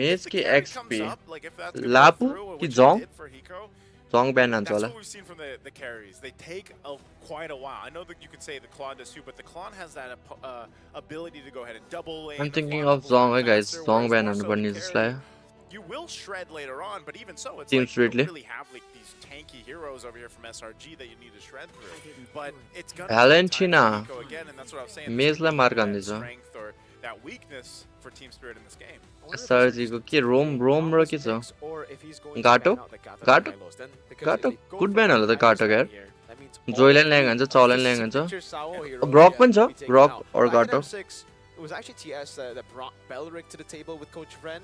मेज कि carry XP comes up, like if that's gonna go लापु through, कि which Jang it did for Hiko, जङ ब्यान हान्छ that's होला what we've seen from the carries. They take quite a while. I know that you could say the Claude does too, but the Claude has that ability to go ahead and double lane. I'm thinking of जङ है guys जङ ब्यान हान्नु पर्ने जस्तो लाग्यो You will shred later on, but even so, it's Team like you Sweetly. don't really have like these tanky heroes over here from SRG that you need to shred through. But it's gonna Valentina take time to Hiko again, and that's what I was saying. मेजलाई mark that हान्दैछ strength or that weakness for Team Spirit in this game. SRG को के रोम रोम र के छ गाटो गाटो गाटो good ब्यान होला त गाटो यार जोइलाई ल्याङ हान्छ चाउलाई ल्याङ हान्छ ब्रक पनि छ ब्रक और गाटो It was actually TS that brought Belric to the table with Coach Ren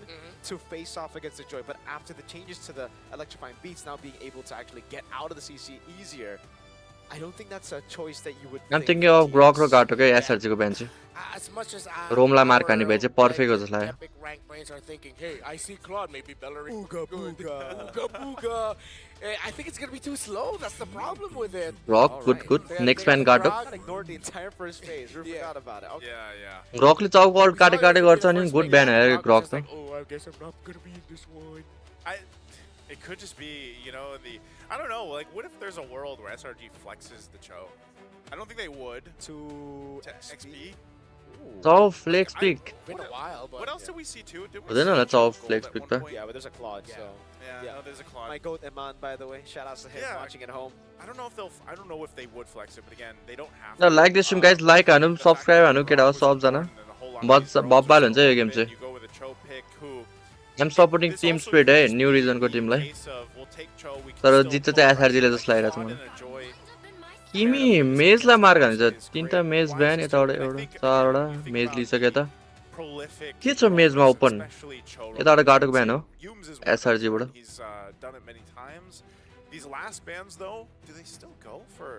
to face off against the Joy. But after the changes to the electrifying beats, now being able to actually get out of the CC easier, I don't think that's a choice that you would. I'm thinking of ब्रक र गाटो के SRG को ban चाहिँ As much as रोमलाई mark हान्ने भए चाहिँ पर्फेक्ट हो जस्तो लाग्यो epic rank brains are thinking, hey, I see Claude, maybe Bellerin. Booga, booga. Booga, booga. I think it's going to be too slow. That's the problem with it. Rock, good. Next man गाटो Ignored the entire first phase. We forgot about it. Okay. Yeah. रकले चाउको ult काटे काटे गर्छ नि good ब्यान आयो रक त Oh, I guess I'm not going to be in this one. It could just be, you know, I don't know, like, what if there's a world where SRG flexes the Cho? I don't think they would. To XP? Chou flex pick Been a while, but what else did we see too? Did we हुँदैन होला चाउ flex pick त Yeah, but there's a Claude, so. Yeah, no, there's a Claude. My goat Iman, by the way. Shout out to him watching at home. I don't know if they would flex it, but again, they don't have ल like this stream guys like हानु subscribe हानु केटा हो सब जना बब्बाल हुन्छ यो गेम चाहिँ you go with a Cho pick who I'm supporting Team Spirit है न्यू रिजनको टिमलाई तर जित्छ चाहिँ एसआरजी ले जस्तो लागिरहेछ मलाई किमी मेजलाई मार्क हान्छ तीनटा मेज ब्यान यताबाट एउटा चारवटा मेज लिइसक्यो त के छ मेजमा ओपन यताबाट गाटोको ब्यान हो एसआरजी बाट he's done it many times. These last bans though, do they still go for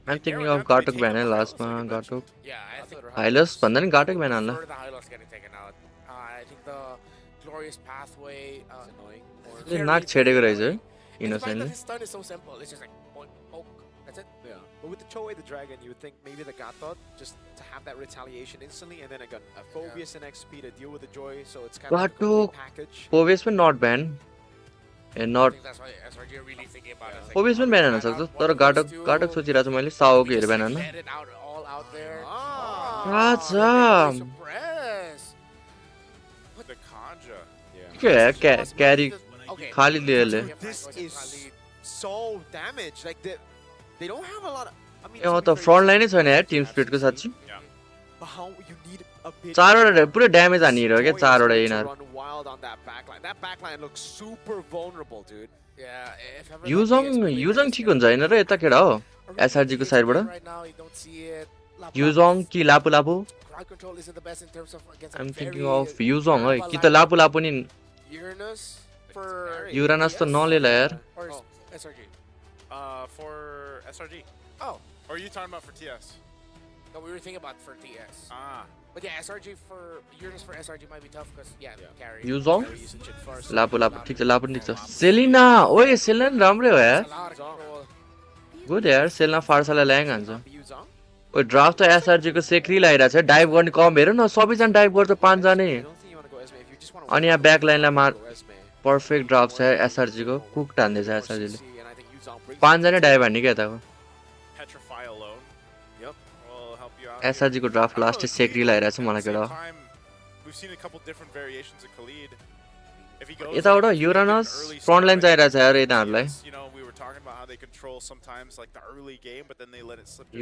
I'm thinking of गाटोको ब्यान है लास्टमा गाटो Yeah, I think हाइलस भन्दा नि गाटोको ब्यान हाल्ला the Hylos getting taken out. I think the glorious pathway annoying. ले नाक छेडेको रहेछ है The fact that इनोसेन्टली his stun is so simple. It's just like poke, poke. That's it. Yeah. But with the Choe the Dragon, you would think maybe the Gatot just to have that retaliation instantly, and then again a Phobius and XP to deal with the Joy, so it's kind of like a गाटो complete package. पोवेस पनि नट ब्यान ए नट That's why SRG are really thinking about it. पोवेस पनि ब्यान हान्न सक्छ तर गाटो सोचिरहेको छु मैले साओको हेर ब्यान हान्न Let it out all out there. Raja Suppress. the Kanja? के है क्यारी खाली लिएले This is so damaged. Like they don't have a lot of. I mean, ए त फ्रन्ट लाइनै छैन यार Tim स्पिरिटको साच्चै but how you need a bit. चारवटा पुरै damage हानिरहेको क्या चारवटा यिनीहरू Run wild on that backline. That backline looks super vulnerable, dude. Yeah, if ever युजङ ठिक हुन्छ होइन र यता केटा हो एसआरजी को साइडबाट right now you don't see it. युजङ कि लापु लापु Crowd control isn't the best in terms of against I'm a thinking very of युजङ है कि त लापु लापु नि Uranus. for युरानस त नलेला यार or SRG? For SRG. Oh. Or are you talking about for TS? No, we were thinking about for TS. But yeah, SRG for Uranus for SRG might be tough because carry. युजोङ carry usage at first. लापो लापो ठिक छ लापो ठिक छ Selina ओए Selina नि राम्रै हो यार good यार सेलिना फार्सालाई ल्याङ हान्छ ओए ड्राफ्ट त एसआरजी को सेक्री लागिरहेको छ डाइभ गर्ने कम हेर न सबैजना डाइभ गर्छ 5 जनै अनि यहाँ ब्याक लाइनलाई मार पर्फेक्ट ड्राफ्ट छ एसआरजी को कुक हान्दैछ एसआरजी ले 5 जनै डाइभ हान्ने के यताको एसआरजी को ड्राफ्ट लास्ट सेक्री लागिरहेको छ मलाई केडा यताबाट युरानस फ्रन्ट लाइन चाहिरहेको छ यार यिनीहरूलाई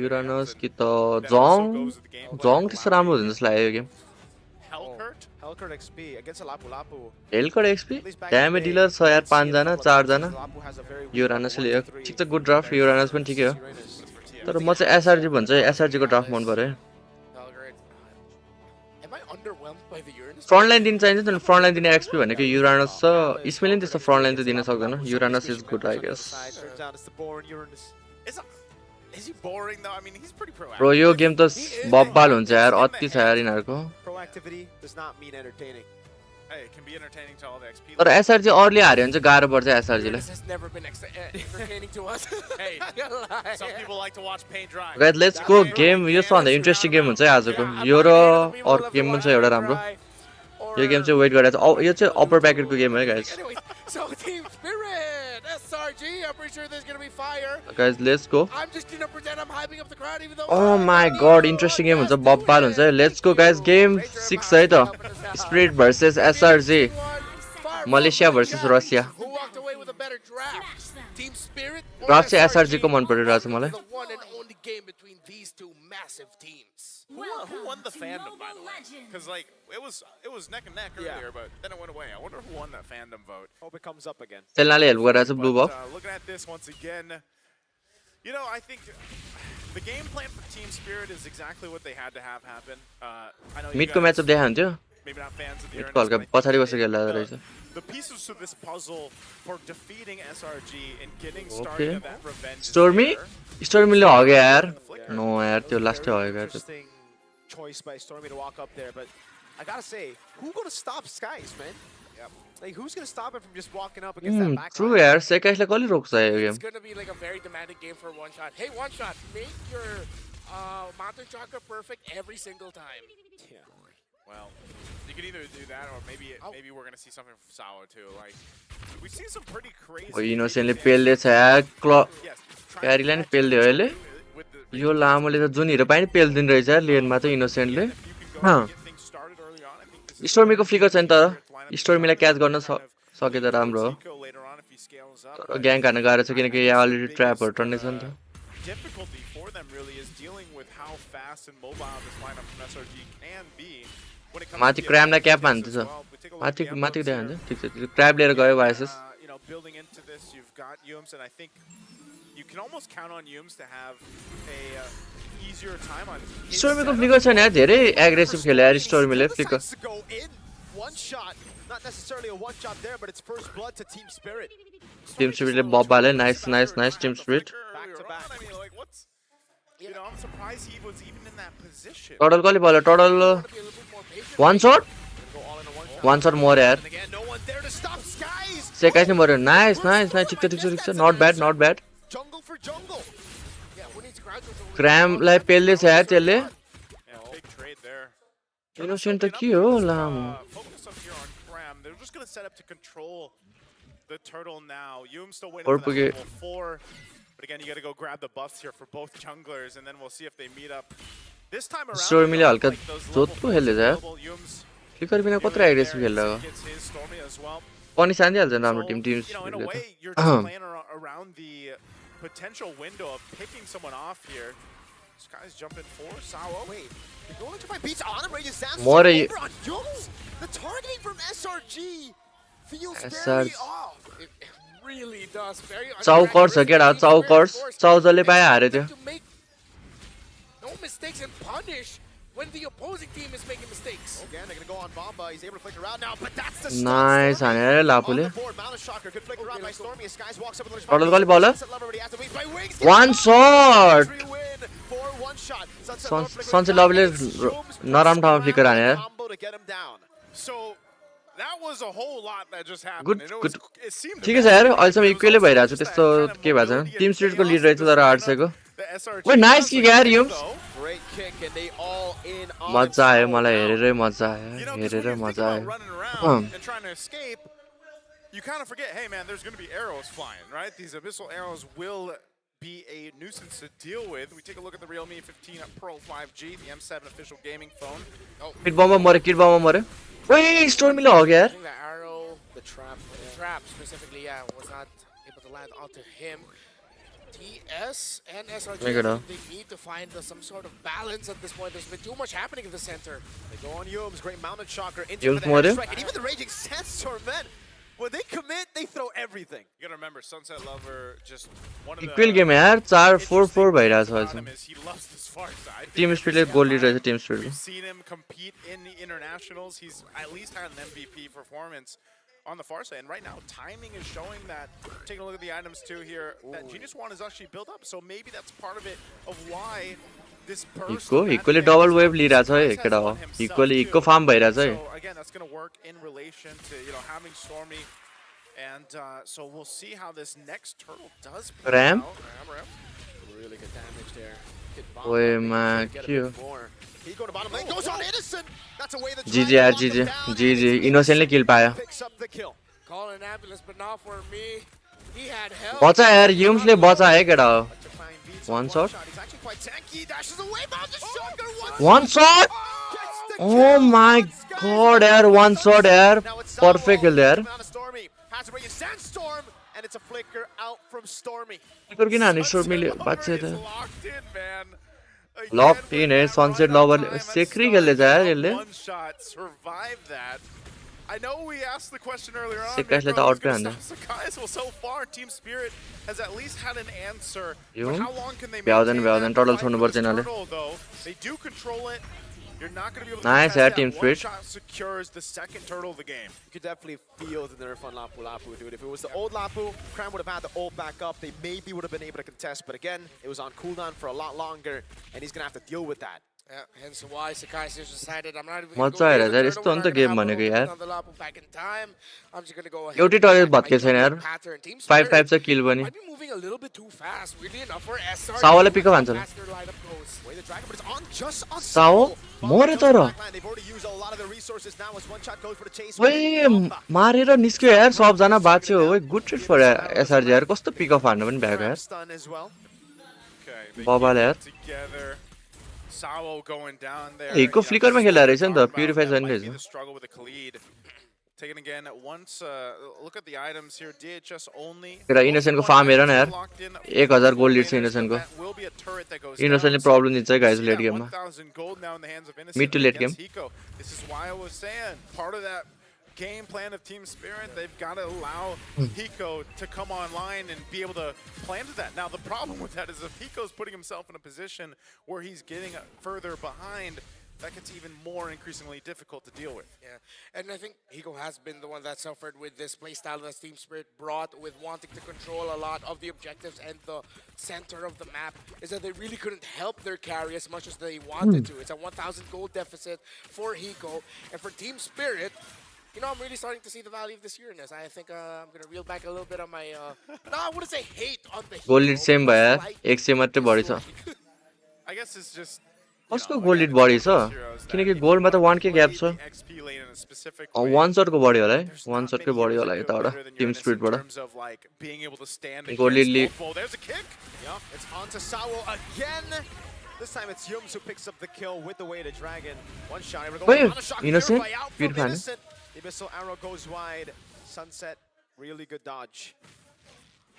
युरानस कि त जङ त्यस्तो राम्रो हुँदैन जस्तो लाग्यो यो गेम हेलकट एक्सपी ड्यामेज डिलर छ यार 5 जना 4 जना युरानसले ठिक छ गुड ड्राफ्ट युरानस पनि ठिकै हो तर म चाहिँ एसआरजी भन्छु एसआरजी को ड्राफ्ट मन पर्यो फ्रन्ट लाइन दिन चाहिन्छ तर फ्रन्ट लाइन दिने एक्सपी भनेको युरानस छ इसमेलले त्यस्तो फ्रन्ट लाइन त दिन सक्दैन Uranus is good I guess bro यो गेम त बब्बाल हुन्छ यार अति छ यार यिनीहरूको तर एसआरजी अरूले हार्यो भने चाहिँ गाह्रो पर्छ एसआरजीलाई गाइस लेट्स गो गेम यो सबभन्दा इन्ट्रेस्टिङ गेम हुन्छ आजको यो र अर्को गेम पनि छ एउटा राम्रो यो गेम चाहिँ वेट गरेर यो चाहिँ अप्पर ब्याकेटको गेम है guys So Team Spirit, SRG, I'm pretty sure there's gonna be fire. Guys, let's go. I'm just gonna pretend I'm hyping up the crowd even though Oh my god, interesting game हुन्छ बब्बाल हुन्छ let's go guys game 6 है त spirit versus SRG Malaysia versus Russia who walked away with a better draft? Team Spirit or draft चाहिँ SRG? SRG को मन परिरहेछ मलाई The one and only game between these two massive teams. Who won the fandom, by the way? Because like it was neck and neck earlier, but then it went away. I wonder who won that fandom vote. Hope it comes up again. सेलनाले help गरिरहेछ blue buff Looking at this once again, you know, I think the game plan for Team Spirit is exactly what they had to have happen. I know you मिडको guys, match up देखा हुन्थ्यो maybe not fans of the मिडको हल्का पछाडि बसेर खेल्दा रहेछ the pieces to this puzzle for defeating SRG and getting okay started at that revenge. स्टोर्मीले हग्यो यार no यार त्यो लास्टै हग्यो यार Interesting choice by Stormy to walk up there, but I gotta say, who's gonna stop Skies, man? Like, who's gonna stop him from just walking up against that back true यार सेकाइसले कसले रोक्छ यो game It's gonna be like a very demanding game for one shot. Hey, one shot, make your mountain chakra perfect every single time. Yeah. Well, you could either do that or maybe we're gonna see something from Sao too. Like we've seen some pretty crazy. ओ इनोसेन्टले पेल्दैछ यार क्यारीलाई नि पेल्दियो अहिले यो लामोले त जुन हिरो पाए नि पेल्दिन रहेछ यार लेनमा त इनोसेन्टले स्टोर्मीको flicker छैन तर स्टोर्मीलाई क्याच गर्न सके त राम्रो हो तर ग्याङ हार्न गाह्रो छ किनकि यहाँ अलरेडी ट्र्यापहरू टन्ने छ नि त Difficulty for them really is dealing with how fast and mobile this lineup from SRG can be. माथि क्रामलाई क्याप हान्दैछ माथि देखान्छ ठिक छ क्राब लिएर गयो vices You know, building into this, you've got Yums, and I think you can almost count on Yums to have a easier time on. स्टोर्मीको flicker छैन यार धेरै एग्रेसिभ खेल्यो यार स्टोर्मीले flicker one shot, not necessarily a one shot there, but it's first blood to Team Spirit. Team स्पिरिटले बब्बाले nice Team Spirit You know, I'm surprised he was even in that position. Total कति भयो total वान shut मोर यार सेकाइस नै मर्यो nice ठिक छ not bad क्रामलाई पेल्दैछ यार त्यसले इनोसेन्ट त के हो लामो They're just going to set up to control the turtle now. Yum still waiting Or for that puge- level 4. But again, you got to go grab the buffs here for both junglers, and then we'll see if they meet up. This time around, स्टोर्मीले हल्का like those जोत्रो खेल्दैछ यार flicker बिना कत्रो aggressive खेल्दा gets his Stormy as well. पनि सानिहाल्छ राम्रो Tim You know, in a way, you're just playing around the potential window of picking someone off here. This guy's jumping for Sao. Wait, the goal to find beats on him, Radiant Sounds More over on Jules. The targeting from SRG feels very off. It really does. Very चाउकर छ केटा चाउकर्स चाउजले पाए हारे थियो No mistakes and punish when the opposing team is making mistakes. Again, they're going to go on Bomba. He's able to flicker out now, but that's the nice हानेर लापुले board. Shocker, good flicker out by Stormy. Skies walks up with Roll the ball. One shot. Sunset Lover naram ठाउँमा flicker हाने यार. So that was a whole lot that just happened. Good, and it good. was, it seemed ठिकै छ यार अहिलेसम्म इक्वलै भइरहेको छ त्यस्तो के भएको छैन टिम स्पिरिटको लिड रहेछ तर 800 को ओए नाइस किक यार युम्स मजा आयो मलाई हेरेरै मजा आयो हेरेरै मजा आयो and trying to escape, you kind of forget, hey man, there's going to be arrows flying, right? These abyssal arrows will be a nuisance to deal with. We take a look at the Realme 15 Pro 5G, the M7 official gaming phone. किट बममा मर्यो ओए stormy ल हो गया यार The arrow, the trap specifically, yeah, was not able to land onto him. TS and SRG, they need to find some sort of balance at this point. There's been too much happening in the center. They go on Yums, great mounted shocker into the airstrike, and even the Raging Sandstorm, man. When they commit, they throw everything. You gotta remember, Sunset Lover just one of the equal game यार 4-4-4 भइरहेछ अहिले he loves this far side. Team स्पिरिटले gold lead रहेछ Team स्पिरिटले We've seen him compete in the internationals. He's at least had an MVP performance on the far side, and right now timing is showing that. Taking a look at the items too here, that Genius One is actually built up, so maybe that's part of it of why this burst equally double wave लिइरहेछ है केटा हो equally इक्को farm भइरहेछ है So again, that's going to work in relation to having Stormy, and so we'll see how this next turtle does. Ram? Really good damage there. ओए मा Q He go to bottom lane, goes on Innocent. That's a way the GG यार GG इनोसेंटले किल पायो picks up the kill. Call an ambulance, but not for me. He had help. बचा यार युम्सले बचा है केटा हो one shot He's actually quite tanky. Dashes away, but the shotgun one shot oh my god यार one shot यार perfect kill यार Stormy has to bring a sandstorm, and it's a flicker out from Stormy. फलिकर किन हाने स्टोर्मीले बच्चे त Locked in, man. Luck इन है sunset लभरले सेक्री खेल्दै छ यार यसले One shot, survive that. I know we asked the question earlier on. Sekasle maybe त Rowan's out gonna हान्दै stop Sakai's. Well, so far, Team Spirit has at least had an answer. Yo But how long can they भ्याउँदैन maintain भ्याउँदैन that Tuttle fight छोड्नु for पर्छ this यिनीहरूले turtle, though? They do control it. You're not going to be able to Nice, contest yeah, that. Team One Spirit. shot secures the second turtle of the game. You could definitely feel the nerf on Lapu Lapu, dude. If it was the old Lapu, Cram would have had the ult back up. They maybe would have been able to contest, but again, it was on cooldown for a lot longer, and he's going to have to deal with that. Yeah, hence why Sakai just decided I'm not even मजा आइरहेछ यार यस्तो हो नि त game भनेको यार back in time. I'm just going to go ahead. एउटै टरेट भत्के छैन यार 5 टाइप छ किल पनि Might be moving a little bit too fast. Weirdly enough for SR. सावले पिकअप हान्छ Faster lineup goes. Way the dragon, but it's on just on Sao मरे तर They've already used a lot of their resources now as one shot goes for the chase. ओए मारेर निस्क्यो यार सबजना बाँच्यो ओए गुड ट्रिट फर SRG यार कस्तो पिकअप हान्नु पनि भ्याएको यार Stun as well. बबाल यार Together. Sao going down there. हिको फ्लिकरमा खेल्दा रहेछ नि त प्युरिफाई छैन The रहेछ struggle with the Khalid. Taken again once. Look at the items here. DHS only. तेरा इनोसेन्टको फार्म हेर न यार 1000 गोल्ड लिड छ इनोसेन्टको इनोसेन्टले प्रब्लम दिन्छ गाइस लेट गेममा 1000 gold now in the hands of Innocent Mid to late against game. Hiko. This is why I was saying part of that game plan of Team Spirit, they've got to allow Hiko to come online and be able to plan to that. Now the problem with that is if Hiko's putting himself in a position where he's getting further behind, that gets even more increasingly difficult to deal with. Yeah, and I think Hiko has been the one that suffered with this playstyle that Team Spirit brought with wanting to control a lot of the objectives and the center of the map, is that they really couldn't help their carry as much as they wanted to. It's a 1,000 gold deficit for Hiko, and for Team Spirit, you know, I'm really starting to see the value of this Uranus. I think I'm going to reel back a little bit on my, no, I wouldn't say hate on the gold lead same भयो यार 100 मात्रै बढी छ I guess it's just कसको gold lid बढी छ किनकि गोल्डमा त 1k ग्याप छ 1 शटको बढी होला है 1 शटकै बढी होला यताबाट टिम स्पिरिटबाट gold lead lead There's a kick. Yeah, it's on to Sawo again. This time it's Yums who picks up the kill with the weighted dragon. One shot. Wait, Innocent? Beautiful. Innocent. The abyssal arrow goes wide. Sunset, really good dodge.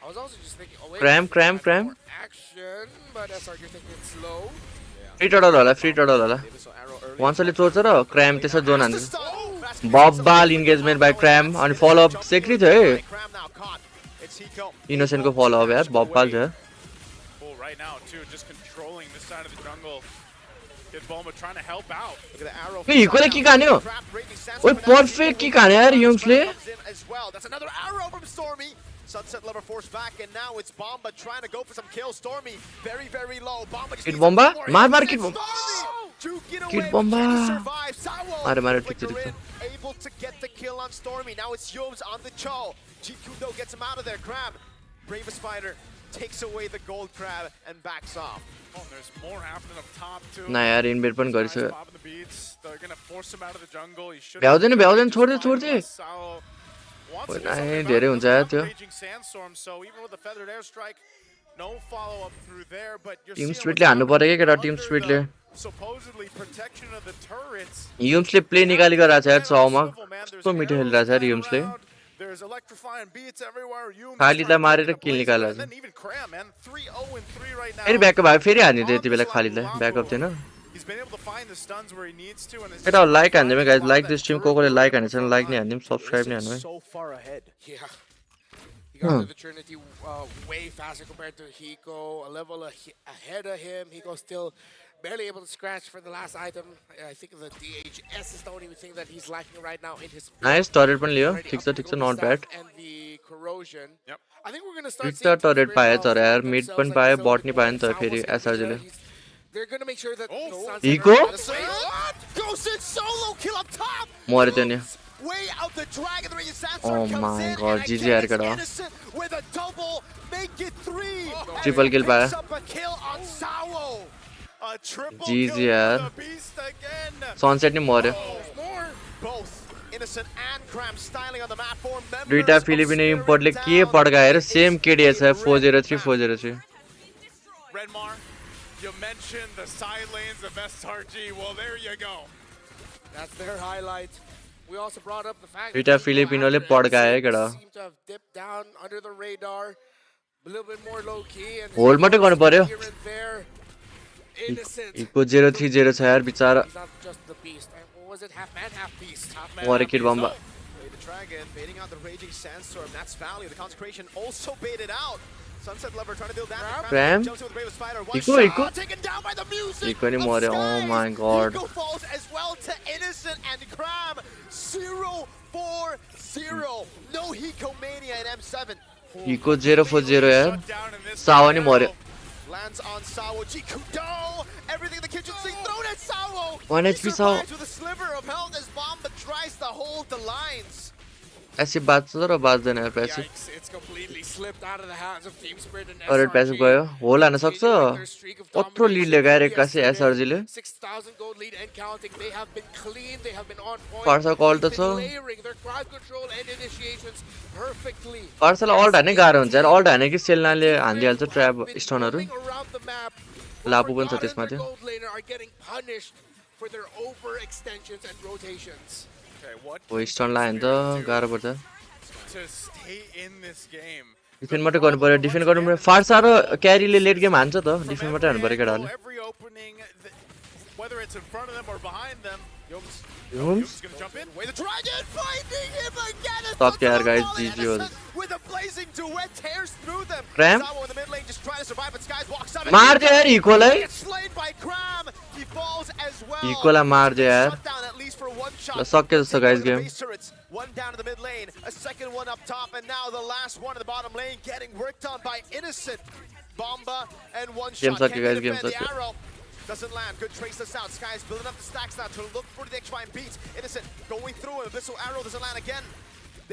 I was also just thinking, oh wait, Cram. action, but SR you're thinking it's slow. Free Tuttle होला वान्सले चोर्छ र cram त्यसो zone हान्छ बब्बाल engagement by cram अनि follow up सेक्री थियो है इनोसेन्टको follow up यार बब्बाल थियो right now too, just controlling this side of the jungle. Kid Bulma trying to help out. Look at the arrow. A École के गाने हो ओए परफेक्ट के गाने यार युम्सले as well. That's another arrow from Stormy. Sunset Lover forced back, and now it's Bomba trying to go for some kills. Stormy very, very low. Bomba just Kid needs Bomba more मार hits, Kid and Bomba Stormy juking away, Kid but Bomba can survive. Sawo मारे flicker ठीक in, able to get the kill on Stormy. Now it's Yums on the Cho. Jikudo gets him out of there. Crab, bravest fighter, takes away the gold crab and backs off. Oh, there's more happening up top too. ना यार इनबेट पनि गरिसक्यो Popping the beats. They're gonna force him out of the jungle. He should. भ्याउँदैन छोड दे Wants ओए to do नाइ something धेरै about हुन्छ it. यार There's त्यो a raging sandstorm, so even with the feathered airstrike, no follow up through there. But you're team seeing स्पिडले हान्नु पर्यो के केटा टिम स्पिडले supposedly protection of the turrets. युम्सले प्ले निकालेको रहेछ यार 6 मा कस्तो मिठो खेलिरहेछ यार युम्सले There's electrifying beats everywhere. खालिदलाई मारेर किल निकालेछ And even Cram, man, 3-0-3 right now. फेरि ब्याकअप भयो फेरि हान्दियो त्यति बेला खालिदलाई ब्याकअप थिएन He's been able to find the stuns where he needs to, and it's केटा लाइक हान्दियो गाइस लाइक दिस टिम कोले लाइक हानेछ लाइक नै हान्दियो सब्स्क्राइब नै हान्नु है So far ahead. Yeah. He got to the Trinity way faster compared to Hiko, a level ahead of him. Hiko still barely able to scratch for the last item. I think the DHS is the only thing that he's lacking right now in his nice turret पनि लियो ठीक छ not bad and the corrosion. Yep. I think we're going to ठीक start छ turret पाए तर यार mid पनि पाए बट नि पाए नि त फेरि एसआरजी ले They're going to make sure that Hiko Goes in solo kill up top. मर्यो त्यो नि Way out the dragon, the raging Oh sandstorm comes my in, god, and GG again यार it's केटा Innocent with a double, make it 3. Triple किल पायो Picks up a kill on Sawo. A triple जीजी यार the beast again. Sunset नि मर्यो Both Innocent and Cram styling on the map for members. दुईटा Filipino इम्पोर्टले के पड्काएर same KDS 403 403 Redmar, you mentioned the side lanes of SRG. Well, there you go. That's their highlight. We also brought up the fact दुईटा फिलिपिनोले पड्काए केटा seem to have dipped down under the radar, a little bit more low key, and hold मात्रै गर्नु पर्यो here and there. Innocent. Echo 030 छ यार बिचारा He's not just the beast. And what was it? Half man, half beast. Half मर्यो kid बम्बा The dragon baiting out the raging sandstorm. That's value. The consecration also baited out. Sunset Lover trying to deal damage. Cram Jumps in with the bravest fighter. One Echo shot, Echo taken down by the music Echo नि of मर्यो ओ Skies. My God Hiko falls as well to Innocent and Cram. 0-4-0. No Hiko mania in M7. Echo 040 यार सावा नि मर्यो Lands on Sawo. Jikudo. Everything in the kitchen sink thrown at Sawo. 1 He HP Sawo survives with a sliver of health as Bomba tries to hold the lines. एसी बाच्छ र बाच्दैन यार पैसे Yikes, it's completely slipped out of the hands of Team Spirit and turret पैसे गयो whole हान्न सक्छ कत्रो लिड लगाएर एक्कासी एसआरजी ले 6,000 gold lead and counting. They have been clean. They have been on point. Parsa कल त They've छ been layering their crowd control and initiations perfectly. पार्सालाई अल्ट हान्नै गाह्रो हुन्छ यार अल्ट हाने कि सेलनाले हान्दिहाल्छ ट्र्याप स्टनहरू लापु पनि छ त्यसमा त्यो Gold laner are getting punished for their overextensions and rotations. हो स्टन लायो भने त गाह्रो पर्छ To stay in this game. Defend मात्रै गर्नु पर्यो डिफेन्ड गर्नु पर्यो फार्सा र क्यारीले लेट गेम हान्छ त डिफेन्ड मात्रै हान्नु पर्यो केटाहरूले Every opening, whether it's in front of them or behind them, Yoms Yoms gonna jump in. Wait, the dragon finding him again. Stop यार guys GG हो With a blazing duet tears through them. Cram Sawo in the mid lane just trying to survive, but Skies walks out. मार दे यार E coli Gets slain by Cram. He falls as well. E coli मार दे यार Shut down at least for one shot. ल सक्यो जस्तो guys game One down to the mid lane, a second one up top, and now the last one in the bottom lane getting worked on by Innocent. Bomba and one Game shot. सक्यो Can guys, he game defend the सक्यो arrow? Doesn't land. Good trace this out. Sky's building up the stacks now to look for the extra beats. Innocent going through him. Abyssal arrow doesn't land again.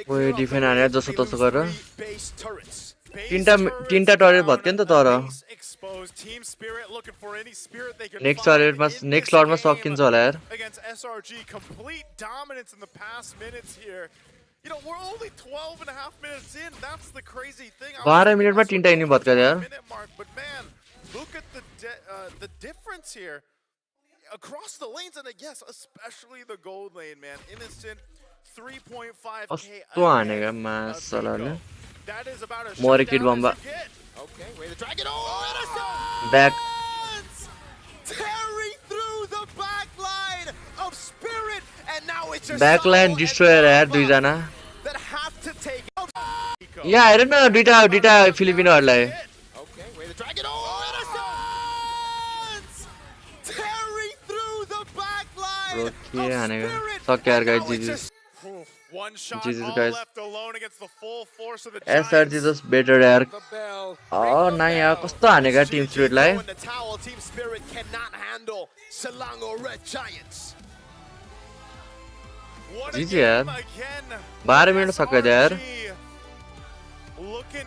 ओए defend हाने जस्तो तस्तो गरेर Base turrets. तीनटा turret भत्क्यो नि त तर Exposed. Team Spirit looking for any spirit they can next find टरेटमा in next this लर्डमा game सकिन्छ होला यार against SRG. Complete dominance in the past minutes here. You know, we're only 12 and a half minutes in. That's the crazy thing. 12 मिनेटमा तीनटा इनी भत्क्यो यार Minute mark, but man, look at the difference here across the lanes, and yes, especially the gold lane, man. Innocent 3.5k. कस्तो हानेको मासलाले That is about a मरे Kid Bomba Okay, wait, the dragon. Oh, Innocent! Back Tearing through the back line of Spirit, and now it's just back line destroyer यार दुईजना that have to take यहाँ हेर न दुईटा फिलिपिनोहरूलाई Okay, wait, the dragon. Oh, Innocent! Tearing through रोकिए हानेको सक्यो यार guys जिजिस One shot Jesus, all guys. left alone against the full force of the SRG Giants. just better यार ना यार कस्तो हानेको Tim स्पिरिटलाई In the towel, Team Spirit cannot handle Selangor Red Giants. जिजी यार 12 मिनट सक्यो यार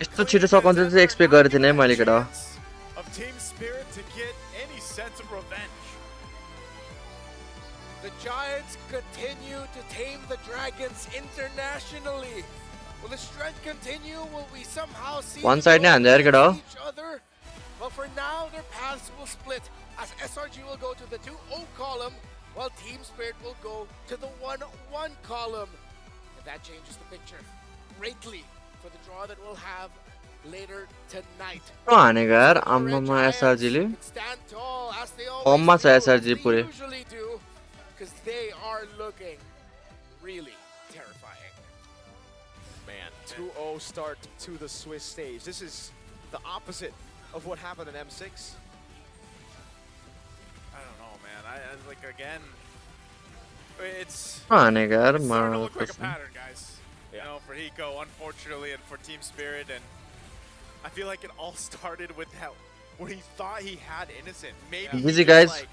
यस्तो छिटो सकाउँछ चाहिँ एक्सपेक्ट गरेको थिएन है मैले केटा Of Team Spirit to get any sense of revenge. The Giants continue to tame the Dragons internationally. Will the strength continue? Will we somehow see One them side go ne हान्दै यार केटा against each other? Well, for now, their paths will split as SRG will go to the 2-0 column, while Team Spirit will go to the 1-1 column. And that changes the picture greatly for the draw that we'll have later tonight. हानेको यार आम्मामा SRG ले Stand tall as they फर्ममा छ always do, SRG as they पुरै usually do, because they are looking really terrifying. Man, 2-0 start to the Swiss stage. This is the opposite of what happened in M6. I don't know, man. I like again. It's हानेको यार starting to मार्नु look like a pattern, guys. You know, for Hiko, unfortunately, and for Team Spirit, and I feel like it all started with that where he thought he had Innocent. Maybe he Busy just, guys like,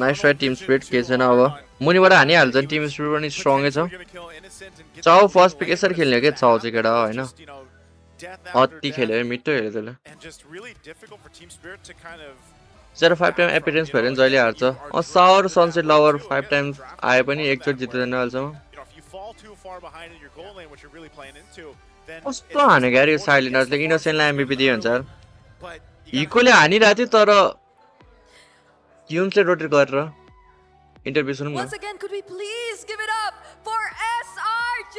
nice try Tim spirit के छैन अब मुनिबाट हानिहाल्छ Tim spirit पनि स्ट्रङै छ चाउ first pick यसरी खेल्ने हो क्या चाउ चाहिँ केटा होइन अति खेल्यो मिठो खेल्यो त्यसले and just really difficult for Team Spirit to kind of 05 time appearance भयो भने जहिले हार्छ सावर सनसेट लवर 5 टाइम आए पनि एकचोटि जित्दैन अहिलेसम्म कस्तो हानेको यार यो साइलेन्डर्सले इनोसेन्टलाई एमभिपी दियो हुन्छ यार हिकोले हानिरहेको थियो तर युम्सले रोटेट गरेर इन्टरभ्यू सुनौँ न Once again, could we please give it up for SRG?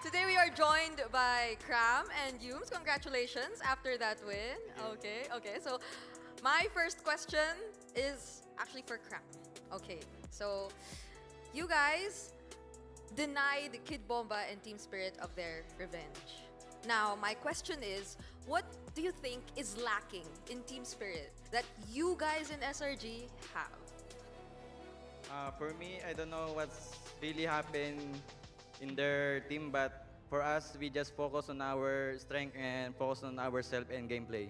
Today we are joined by Kram and Yums. Congratulations after that win. Okay. So my first question is actually for Kram. Okay, so you guys denied Kid Bomba and Team Spirit of their revenge. Now, my question is, what do you think is lacking in Team Spirit that you guys in SRG have? For me, I don't know what's really happened in their team, but for us, we just focus on our strength and focus on ourselves and gameplay.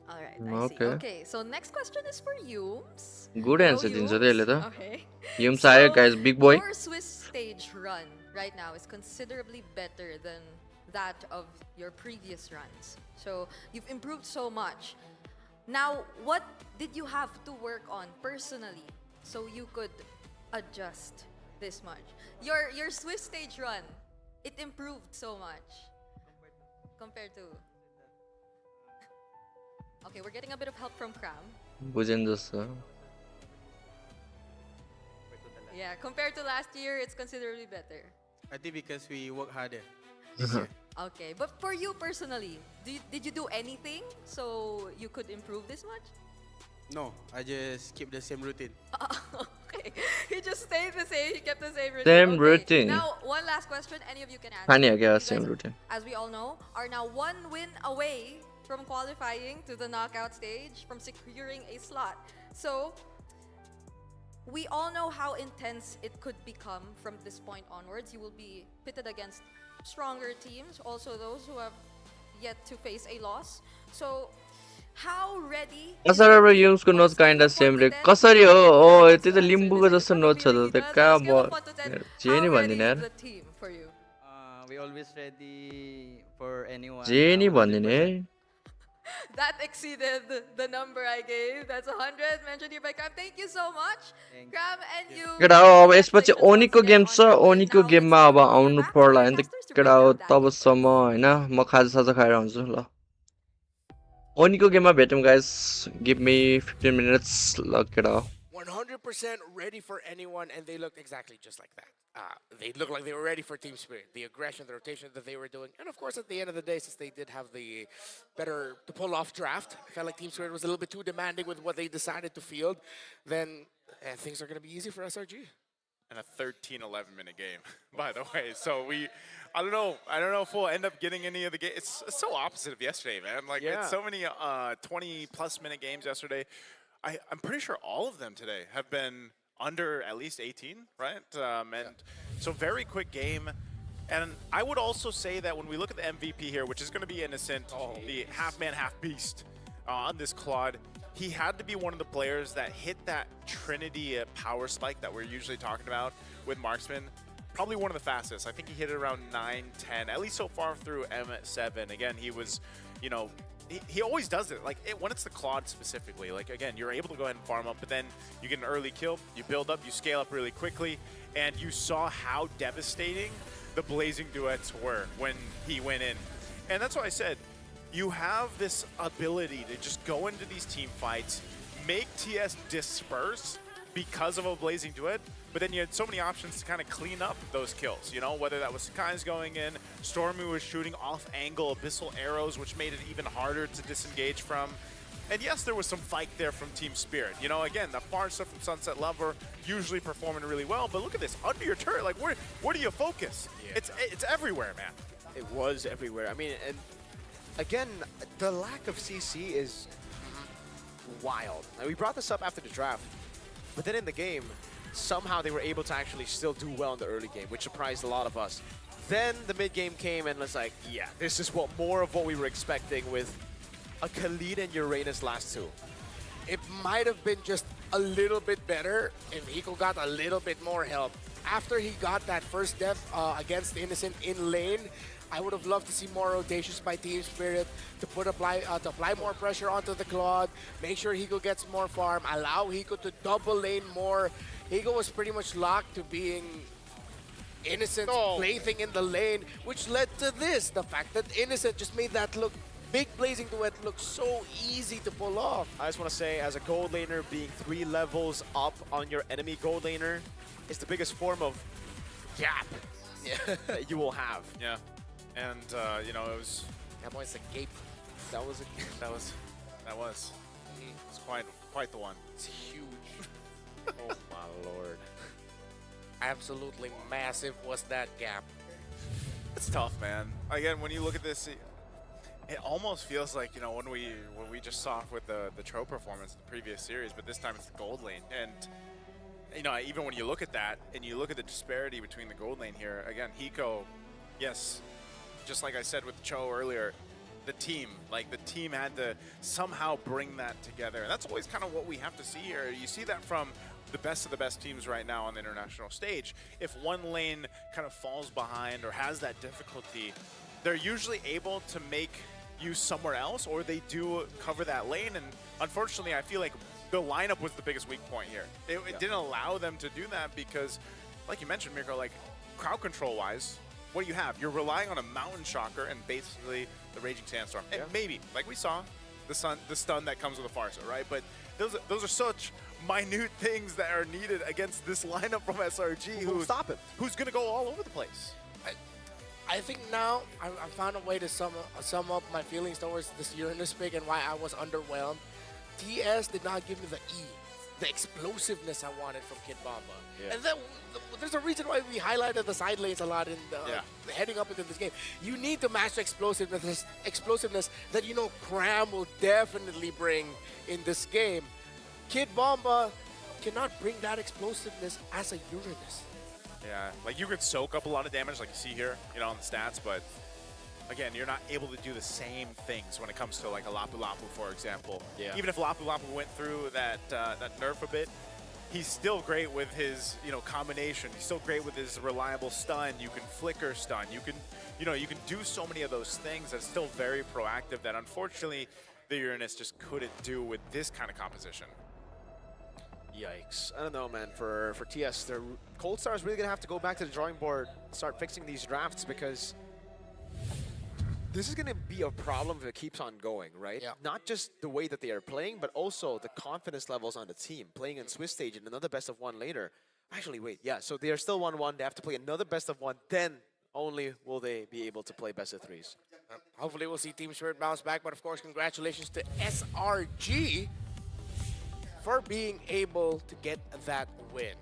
Alright, I see. Okay, so next question is for Yums. Good answer दिन्छ त यसले त Okay. युम्स आयो guys big boy Your Swiss stage run right now is considerably better than that of your previous runs. So you've improved so much. Now, what did you have to work on personally so you could adjust this much? Your Swiss stage run, it improved so much compared to. Okay, we're getting a bit of help from Kram. बुझेन जस्तो Yeah, compared to last year, it's considerably better. I think because we work harder. Okay, but for you personally, did you do anything so you could improve this much? No, I just keep the same routine. Okay, he just stayed the same. He kept the same routine. Same Okay. routine. Now, one last question. Any of you can answer. Funny, I You guess, guys, same routine. As we all know, are now one win away from qualifying to the knockout stage, from securing a slot. So, we all know how intense it could become from this point onwards. You will be pitted against stronger teams, also those who have yet to face a loss. So, how ready कसरी अब युम्सको note kind of same रे कसरी हो ओ त्यो त लिम्बुको जस्तो note छ त त्यो कहाँ जे नि भन्दिन यार the team for you? We always ready for anyone. जे नि भन्दिन है That exceeded the number I gave. That's 100 mentioned here by Kram. Thank you so much, Kram, and you. केटा हो अब यसपछि ओनीको गेम छ ओनीको गेममा अब आउनु पर्ला नि त केटा हो तबसम्म हैन म खाजा खाएर आउँछु ल ओनीको गेममा भेटौँ गाइस गिभ मी 15 minutes ल केटा 100% ready for anyone, and they looked exactly just like that. They looked like they were ready for Team Spirit. The aggression, the rotation that they were doing. And of course, at the end of the day, since they did have the better to pull off draft, I felt like Team Spirit was a little bit too demanding with what they decided to field, then things are going to be easy for SRG. And a 13-11 minute game, by the way. So I don't know if we'll end up getting any of the games. It's so opposite of yesterday, man. Like, we had so many 20-plus minute games yesterday. I'm pretty sure all of them today have been under at least 18, right? And so very quick game. And I would also say that when we look at the MVP here, which is going to be Innocent, the half-man, half-beast on this Claude, he had to be one of the players that hit that Trinity power spike that we're usually talking about with Marksman. Probably one of the fastest. I think he hit it around 9, 10, at least so far through M7. Again, he was, you know, he always does it. Like, when it's the Claude specifically, like, again, you're able to go ahead and farm up, but then you get an early kill, you build up, you scale up really quickly, and you saw how devastating the Blazing Duets were when he went in. And that's why I said, you have this ability to just go into these team fights, make TS disperse because of a Blazing Duet, but then you had so many options to kind of clean up those kills, you know, whether that was Sakai's going in, Stormy was shooting off-angle Abyssal arrows, which made it even harder to disengage from. And yes, there was some fight there from Team Spirit. You know, again, the far stuff from Sunset Lover usually performing really well, but look at this, under your turret, like, where do you focus? Yeah. It's everywhere, man. It was everywhere. I mean, and again, the lack of CC is wild. Now, we brought this up after the draft, but then in the game, somehow they were able to actually still do well in the early game, which surprised a lot of us. Then the mid game came and was like, yeah, this is more of what we were expecting with a Khalid and Uranus last two. It might have been just a little bit better if Hiko got a little bit more help. After he got that first death against Innocent in lane, I would have loved to see more rotations by Team Spirit to apply more pressure onto the Claude, make sure Hiko gets more farm, allow Hiko to double lane more. Hiko was pretty much locked to being Innocent's plaything in the lane, which led to this, the fact that Innocent just made that big Blazing Duet look so easy to pull off. I just want to say, as a gold laner, being 3 levels up on your enemy gold laner is the biggest form of gap that you will have. Yeah, and you know, it was. That was a gape. That was It's quite the one. It's huge. Oh my lord. Absolutely massive was that gap. It's tough, man. Again, when you look at this, it almost feels like, you know, when we just saw with the Tro performance in the previous series, but this time it's the gold lane. And, you know, even when you look at that and you look at the disparity between the gold lane here, again, Hiko, yes, just like I said with Cho earlier, the team had to somehow bring that together. And that's always kind of what we have to see here. You see that from the best of the best teams right now on the international stage. If one lane kind of falls behind or has that difficulty, they're usually able to make use somewhere else, or they do cover that lane. And unfortunately, I feel like the lineup was the biggest weak point here. It didn't allow them to do that because, like you mentioned, Mirko, like crowd control wise, what do you have? You're relying on a Mountain Shocker and basically the Raging Sandstorm. And maybe, like we saw, the stun that comes with a Farsa, right? But those are such minute things that are needed against this lineup from SRG who's going to go all over the place. I think now I found a way to sum up my feelings towards this Uranus pick and why I was underwhelmed. TS did not give me the E, the explosiveness I wanted from Kid Bomba. Yeah. And then there's a reason why we highlighted the side lanes a lot in heading up into this game. You need to match the explosiveness that you know Cram will definitely bring in this game. Kid Bomba cannot bring that explosiveness as a Uranus. Yeah, like you could soak up a lot of damage like you see here, you know, on the stats, but again, you're not able to do the same things when it comes to like a Lapu Lapu, for example. Yeah. Even if Lapu Lapu went through that nerf a bit, he's still great with his, you know, combination. He's still great with his reliable stun. You can flicker stun. You can, you know, you can do so many of those things that's still very proactive that unfortunately the Uranus just couldn't do with this kind of composition. Yikes. I don't know, man. For TS, Cold Star is really going to have to go back to the drawing board, start fixing these drafts, because this is going to be a problem if it keeps on going, right? Yeah. Not just the way that they are playing, but also the confidence levels on the team. Playing in Swiss stage and another best of one later. Actually, wait. Yeah, so they are still 1-1. They have to play another best of one. Then only will they be able to play best of threes. Hopefully we'll see Team Spirit bounce back. But of course, congratulations to SRG for being able to get that win.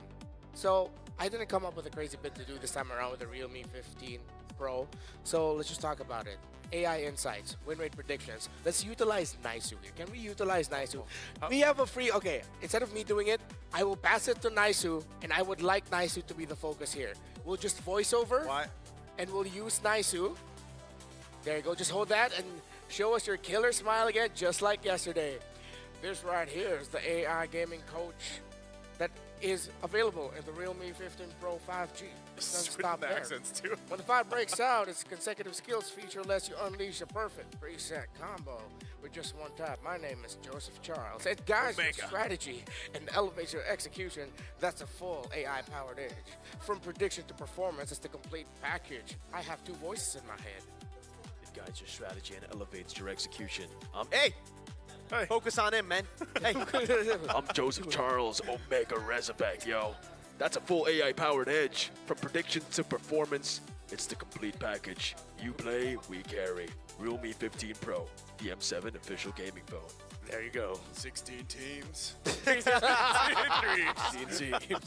So I didn't come up with a crazy bit to do this time around with the Realme 15 Pro. So let's just talk about it. AI insights, win rate predictions. Let's utilize Naisu here. Can we utilize Naisu? We have a free, okay, instead of me doing it, I will pass it to Naisu, and I would like Naisu to be the focus here. We'll just voice over, and we'll use Naisu. There you go, just hold that and show us your killer smile again, just like yesterday. This right here is the AI gaming coach that is available in the Realme 15 Pro 5G. Doesn't stop there. Accents too. When the fight breaks out, its consecutive skills feature lets you unleash a perfect preset combo with just one tap. My name is Joseph Charles. It guides your strategy and elevates your execution. That's a full AI-powered edge. From prediction to performance, it's the complete package. I have two voices in my head. It guides your strategy and elevates your execution. Hey! Focus on him, man. Hey. I'm Joseph Charles Omega Razorback, yo. That's a full AI-powered edge. From prediction to performance, it's the complete package. You play, we carry. Realme 15 Pro, the M7 official gaming phone. There you go. 16 teams. 16 teams.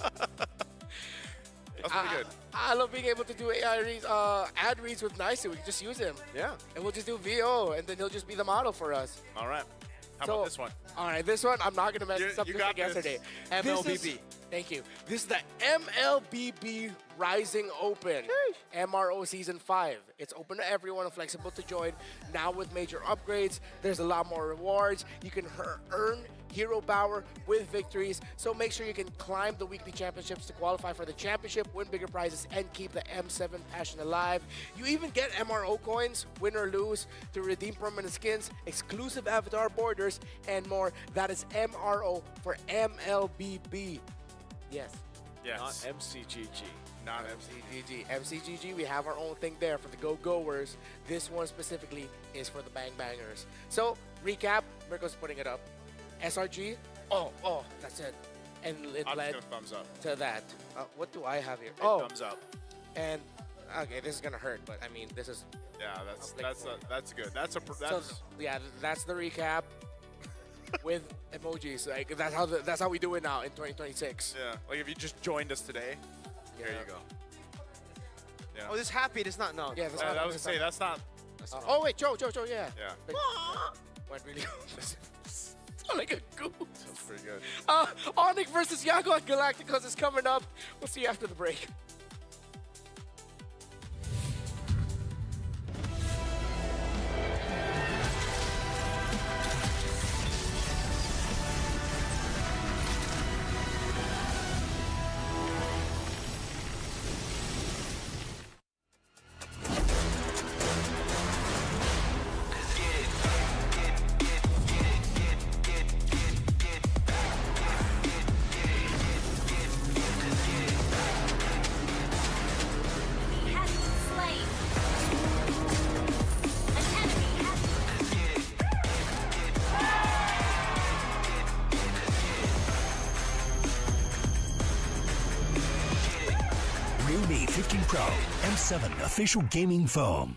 That's pretty good. I love being able to do AI reads, ad reads with Naisu. We can just use him. Yeah. And we'll just do VO, and then he'll just be the model for us. All right. How about this one? All right, this one, I'm not going to mess this up just like this. yesterday. MLBB. Thank you. This is the MLBB Rising Open, MRO Season 5. It's open to everyone and flexible to join. Now with major upgrades, there's a lot more rewards. You can earn hero power with victories. So make sure you can climb the weekly championships to qualify for the championship, win bigger prizes, and keep the M7 passion alive. You even get MRO coins, win or lose, to redeem permanent skins, exclusive avatar borders, and more. That is MRO for MLBB. Yes. Yes. Not MCGG. Not MCGG. MCGG, we have our own thing there for the go-goers. This one specifically is for the bang-bangers. So, recap, Mirko's putting it up. SRG, that's it. And it I'm led just gonna thumbs up. to that. What do I have here? Thumbs up. And, okay, this is gonna hurt, but I mean, this is... Yeah, that's good. That's that's the recap. With emojis, like that's how we do it now in 2026. Yeah, like if you just joined us today, there you go. Yeah. Oh, this happy, this not, no. Yeah, I was gonna say, that's not. Oh wait, Joe, yeah. Yeah. Went really like a goose. That's pretty good. Onyx versus Yago at Galacticos is coming up. We'll see you after the break. Realme 15 Pro, M7 official gaming phone.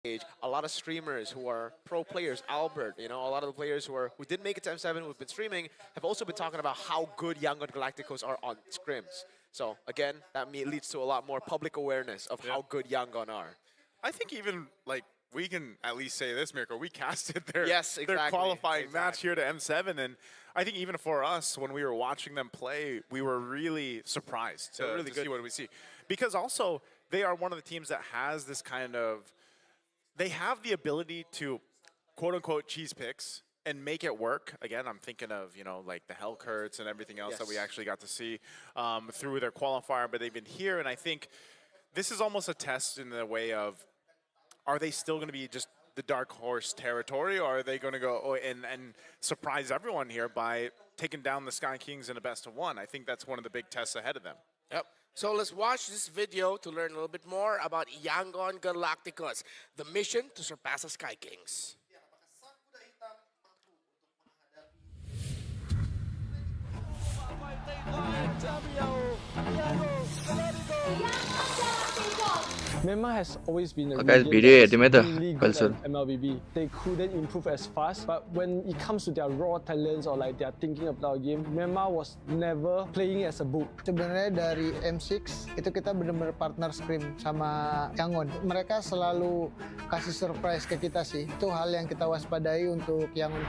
a lot of streamers who are pro players, Albert, you know, a lot of the players who didn't make it to M7, who've been streaming, have also been talking about how good Yangon Galacticos are on scrims. So again, that leads to a lot more public awareness of how good Yangon are. I think even like we can at least say this, Mirko, we casted their exactly. qualifying match here to M7, and I think even for us, when we were watching them play, we were really surprised to see what we see. Because also, they are one of the teams that has this kind of, they have the ability to quote-unquote cheese picks and make it work. Again, I'm thinking of, you know, like the Hellcurts and everything else that we actually got to see through their qualifier, but they've been here, and I think this is almost a test in the way of, are they still going to be just the dark horse territory, or are they going to go and surprise everyone here by taking down the Sky Kings in a best-of-1? I think that's one of the big tests ahead of them. Yep. So let's watch this video to learn a little bit more about Yangon Galacticos, the mission to surpass the Sky Kings. Myanmar has always been a guys, region video that is edit में really तो good कल at MLBB. They couldn't improve as fast, but when it comes to their raw talents or like their thinking about the game, Myanmar was never playing as a book. Sebenarnya dari M6 itu kita benar-benar partner scrim sama Yangon. Mereka selalu kasih surprise ke kita sih. Itu hal yang kita waspadai untuk Yangon.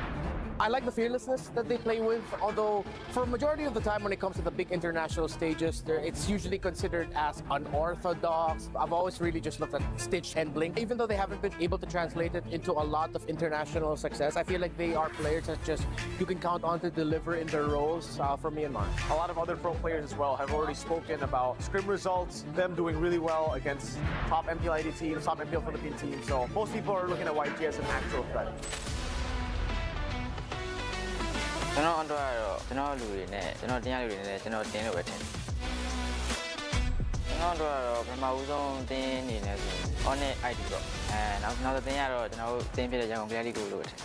I like the fearlessness that they play with, although for a majority of the time when it comes to the big international stages, it's usually considered as unorthodox. I've always really just looked at Stitch and Blink. Even though they haven't been able to translate it into a lot of international success, I feel like they are players that just you can count on to deliver in their roles for Myanmar. A lot of other pro players as well have already spoken about scrim results, them doing really well against top MPLID teams, top MPL Philippine teams. So most people are looking at YG as an actual threat. ကျွန်တော်အတွက်ကတော့ကျွန်တော်လူတွေနဲ့ကျွန်တော်တင်ရလူတွေနဲ့ကျွန်တော်တင်လို့ပဲထင်တယ်ကျွန်တော်တို့ကတော့ပထမဦးဆုံးတင်နေနေဆို on ID ပေါ့နောက်တင်ရတော့ကျွန်တော်တို့တင်ပြတဲ့ရန်ကုန် Gladly ကိုလို့ပဲထင်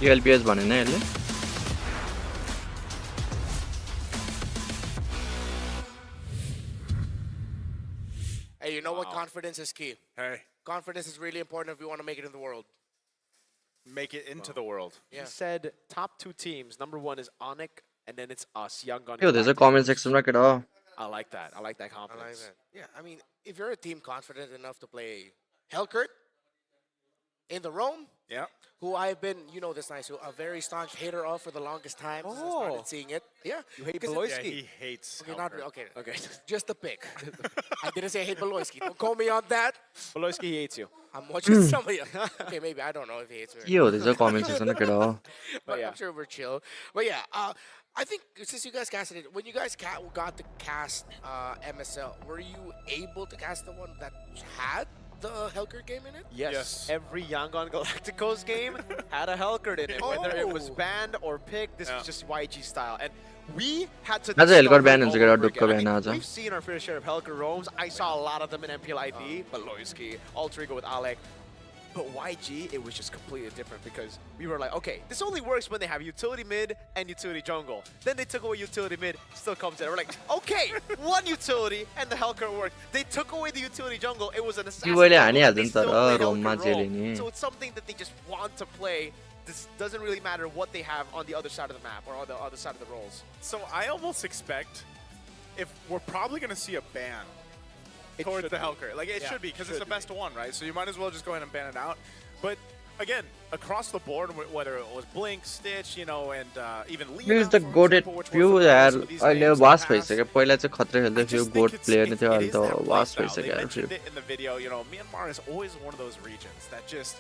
ULPS बने ना ले Hey, you know what? Confidence is key. Hey. Confidence is really important if we want to make it in the world. Make it into the world. Yeah. He said top 2 teams. Number 1 is Onyx, and then it's us, Yangon. Yo, there's a comment section right there. I like that. I like that confidence. I like that. Yeah, I mean, if you're a team confident enough to play Hellcurt in the Rome, who I've been, you know this nice, a very staunch hater of for the longest time since I started seeing it. Yeah. You hate Beloyski? Yeah, he hates Okay, not really. Okay. Just a pick. I didn't say I hate Beloyski. Don't call me on that. Beloyski hates you. I'm watching somebody. Okay, maybe. I don't know if he hates me. Yo, there's a comment section right there. But I'm sure we're chill. But yeah, I think since you guys casted it, when you guys got to cast MSL, were you able to cast the one that had the Hellcurt game in it? Yes. Every Yangon Galacticos game had a Hellcurt in it. Whether it was banned or picked, this was just YG style. And we had to Hellcurt ban in Zigara Dukka ban aja. We've seen our fair share of Hellcurt roams. I saw a lot of them in MPLID, Beloyski, Alter Ego with Alec. But YG, it was just completely different because we were like, okay, this only works when they have utility mid and utility jungle. Then they took away utility mid, still comes in. We're like, okay, one utility and the Hellcurt worked. They took away the utility jungle, it was an assassin. So it's something that they just want to play. This doesn't really matter what they have on the other side of the map or on the other side of the roles. So I almost expect if we're probably going to see a ban towards the Hellcurt. Like, it should be, because it's the best one, right? So you might as well just go ahead and ban it out. But, again, across the board, whether it was Blink, Stitch, you know, and even Lena, This is the goated few यार अहिले वास भइसक्यो पहिला चाहिँ खतरा खेल्दै थियो गोट player नै थियो अहिले त वास भइसक्यो यार फेरि in the video, you know, Myanmar is always one of those regions that just,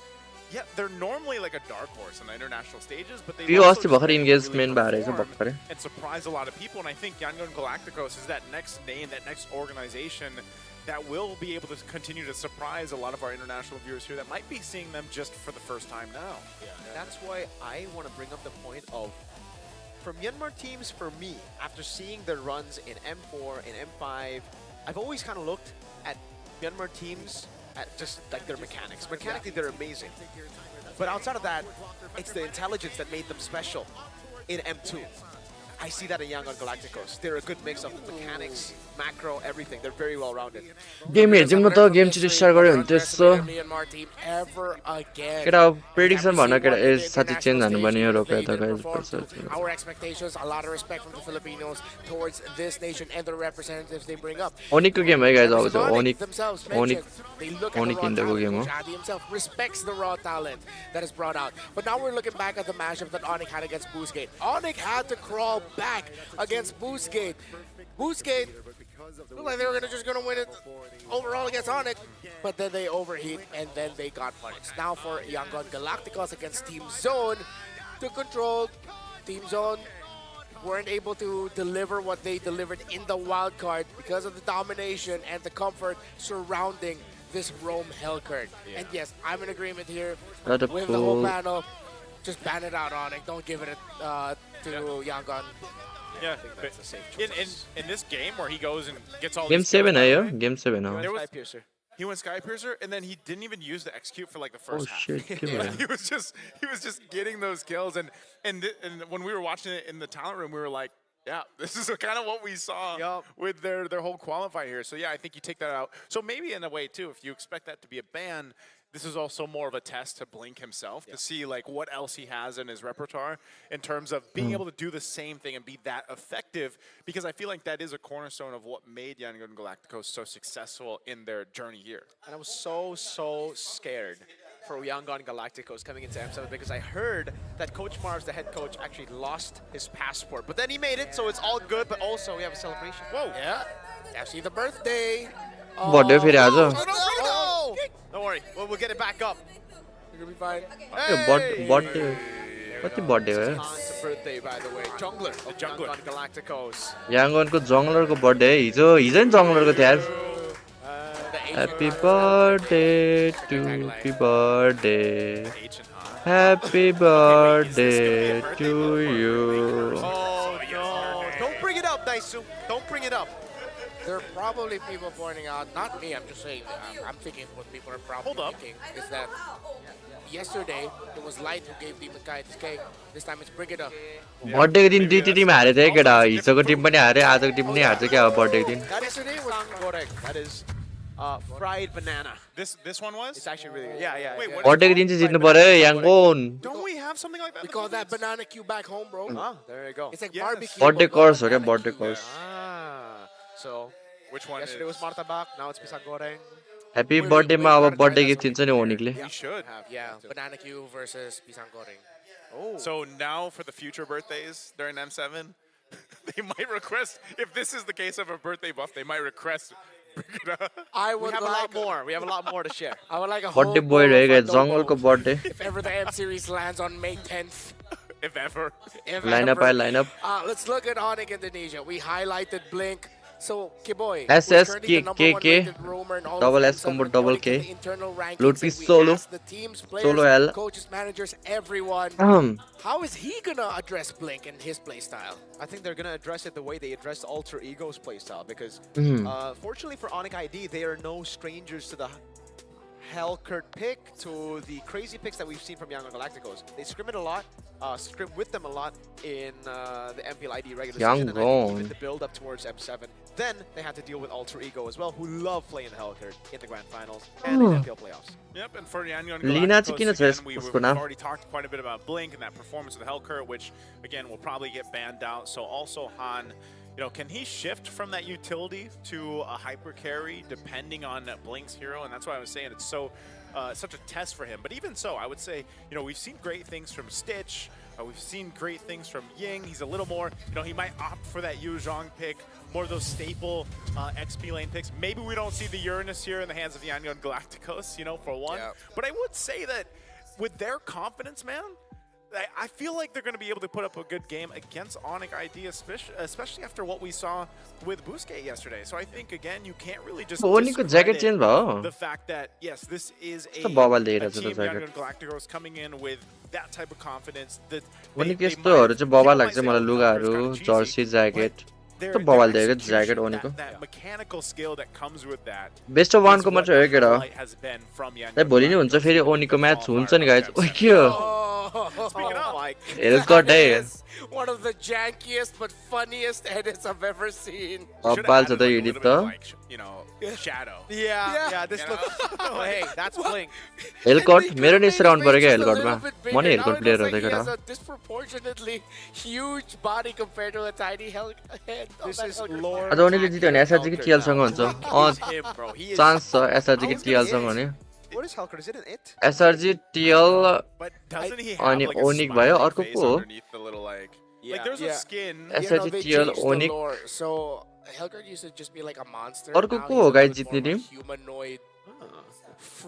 yeah, they're normally like a dark horse in the international stages, but they अस्ति भर्खर engagement भएर चाहिँ भर्खरै and surprise a lot of people. And I think Yangon Galacticos is that next name, that next organization that will be able to continue to surprise a lot of our international viewers here that might be seeing them just for the first time now. Yeah. That's why I want to bring up the point of, for Myanmar teams, for me, after seeing their runs in M4 and M5, I've always kind of looked at Myanmar teams at just like their mechanics. Mechanically, they're amazing. But outside of that, it's the intelligence that made them special in M2. I see that in Young on Galacticos. They're a good mix of mechanics, macro, everything. They're very well rounded. Game हेर्छौँ न त game चाहिँ start गऱ्यो भने त्यसो केटा prediction भन्न केटा ए साथी चेन्ज हान्नु पर्ने यो रोक्यो त guys Our expectations, a lot of respect from the Filipinos towards this nation and the representatives they bring up. ओनिकको गेम है गाइस अब चाहिँ Onic Themselves Onic mentioned, they look at the Onic raw इन्डियाको game talent. हो Jadi himself respects the raw talent that is brought out. But now we're looking back at the matchup that Onyx had against Boostgate. Onyx had to crawl back against Boostgate. Boostgate looked like they were just going to win it overall against Onyx, but then they overheat and then they got punished. Now for Yangon Galacticos against Team Zone, to control Team Zone weren't able to deliver what they delivered in the wild card because of the domination and the comfort surrounding this Rome Hellcurt. And yes, I'm in agreement here with the whole panel. Just ban it out, Onyx. Don't give it to Yangon. Yeah, that's a safe choice. In this game where he goes and gets all game these 7 kills, है यो game 7 हो there was- He went Skypiercer, and then he didn't even use the execute for like the first half. shit, के भयो? he was just getting those kills, and when we were watching it in the talent room, we were like, yeah, this is kind of what we saw with their whole qualifier here. So yeah, I think you take that out. So maybe in a way too, if you expect that to be a ban, this is also more of a test to Blink himself to see like what else he has in his repertoire in terms of being able to do the same thing and be that effective, because I feel like that is a cornerstone of what made Young Galacticos so successful in their journey here. And I was so scared for Yangon Galacticos coming into M7 because I heard that Coach Marv's, the head coach, actually lost his passport. But then he made it, so it's all good, but also we have a celebration. Whoa. Yeah. FC the birthday. Birthday फेरि आज Oh, no! Don't worry, we'll get it back up. You're gonna be fine. Birthday कति birthday हो Khan's birthday, by the way. Jungler of Yangon Galacticos. याङ्गनको जङ्गलरको birthday हिजो हिजो नि जङ्गलरको थियो यार happy birthday to happy birthday happy birthday to you Oh, no. Don't bring it up, Daisu. Don't bring it up. There are probably people pointing out, not me, I'm just saying, I'm thinking what people are probably thinking is that yesterday it was Light who gave Demon Kai this cake. This time it's Brigida. बर्थडेको दिन दुई Tim हारेको थियो केटा हिजोको Tim पनि हार्यो आजको Tim पनि हार्छ क्या अब बर्थडेको दिन Yesterday was correct. That is fried banana. This one was? It's actually really good. Yeah. Wait, what? बर्थडेको दिन चाहिँ जित्नु पर्यो याङ्गोन Don't we have something like that? We call that banana cue back home, bro. Ah, there you go. It's like barbecue. Birthday curse हो क्या birthday curse So, which one? Yesterday was Marta Bak, now it's Pisang Goreng. Happy बर्थडेमा अब birthday gift दिन्छ नि ओनिकले We should. Yeah, banana cue versus pisang goreng. Oh. So now for the future birthdays during M7, they might request, if this is the case of a birthday buff, they might request Brigida. I We would have a like lot more. We have a lot more to share. I would like a birthday whole boy bowl रहेको of adobo जङ्गलको birthday if ever the M series lands on May 10th. If ever. If lineup ever. आयो lineup Let's look at Onyx Indonesia. We highlighted Blink. So, Kiboy, SSKK double S combo double K Loot piece solo solo L coaches, managers, everyone. How is he gonna address Blink and his playstyle? I think they're going to address it the way they addressed Alter Ego's playstyle because fortunately for Onyx ID, they are no strangers to the Hellcurt pick, to the crazy picks that we've seen from Young Galacticos. They scrim it a lot, scrim with them a lot in the MPL ID regular season, and I think even the build up towards M7. Then they had to deal with Alter Ego as well, who love playing the Hellcurt in the grand finals and in MPL playoffs. Yep, and for Yangon Lina चाहिँ किन छ again, we've उसको नाम already talked quite a bit about Blink and that performance of the Hellcurt, which again will probably get banned out. So also Han, you know, can he shift from that utility to a hyper carry depending on Blink's hero? And that's why I was saying it's so such a test for him. But even so, I would say, you know, we've seen great things from Stitch. We've seen great things from Ying. He's a little more, you know, he might opt for that Yu Zhong pick, more of those staple XP lane picks. Maybe we don't see the Uranus here in the hands of the Yangon Galacticos, you know, for one. Yeah. But I would say that with their confidence, man, I feel like they're going to be able to put up a good game against Onyx ID, especially after what we saw with Boostgate yesterday. So I think, again, you can't really just discredit the fact that, yes, this is a team Yangon Galacticos coming in with that type of confidence. ओनिको यस्तोहरु चाहिँ बवाल लाग्छ मलाई लुगाहरु Jersey jacket त बवाल दिएको jacket ओनिको that mechanical skill that comes with that. Best of 1 को मात्र हो केटा भोलि नै हुन्छ फेरि ओनिको म्याच हुन्छ नि गाइस ओइ के हो Speaking of, like, Elcott That है is one of the jankiest but funniest edits I've ever seen. बब्बाल छ त edit त You know, shadow. Yeah, this looks. Oh, hey, that's bling. Elcott मेरो नि राउन्ड पऱ्यो क्या Just a Elcott मा little bit म नि bigger. Now Elcott it player looks हो like त he has केटा a disproportionately huge body compared to a tiny head. This is Lord. आज उनीले जित्यो भने SRG के TL सँग हुन्छ Him, bro. He is. Chance छ SRG के TL सँग भने What is Helker? Is it an it? SRG TL But doesn't he have अनि like a Onyx भयो smiling अर्को face को हो underneath the little like there's a skin. SRG they TL changed the Onyx lore. So Helker used to just be like a monster. अर्को Now को he's हो a guys little bit जित्ने more of team a humanoid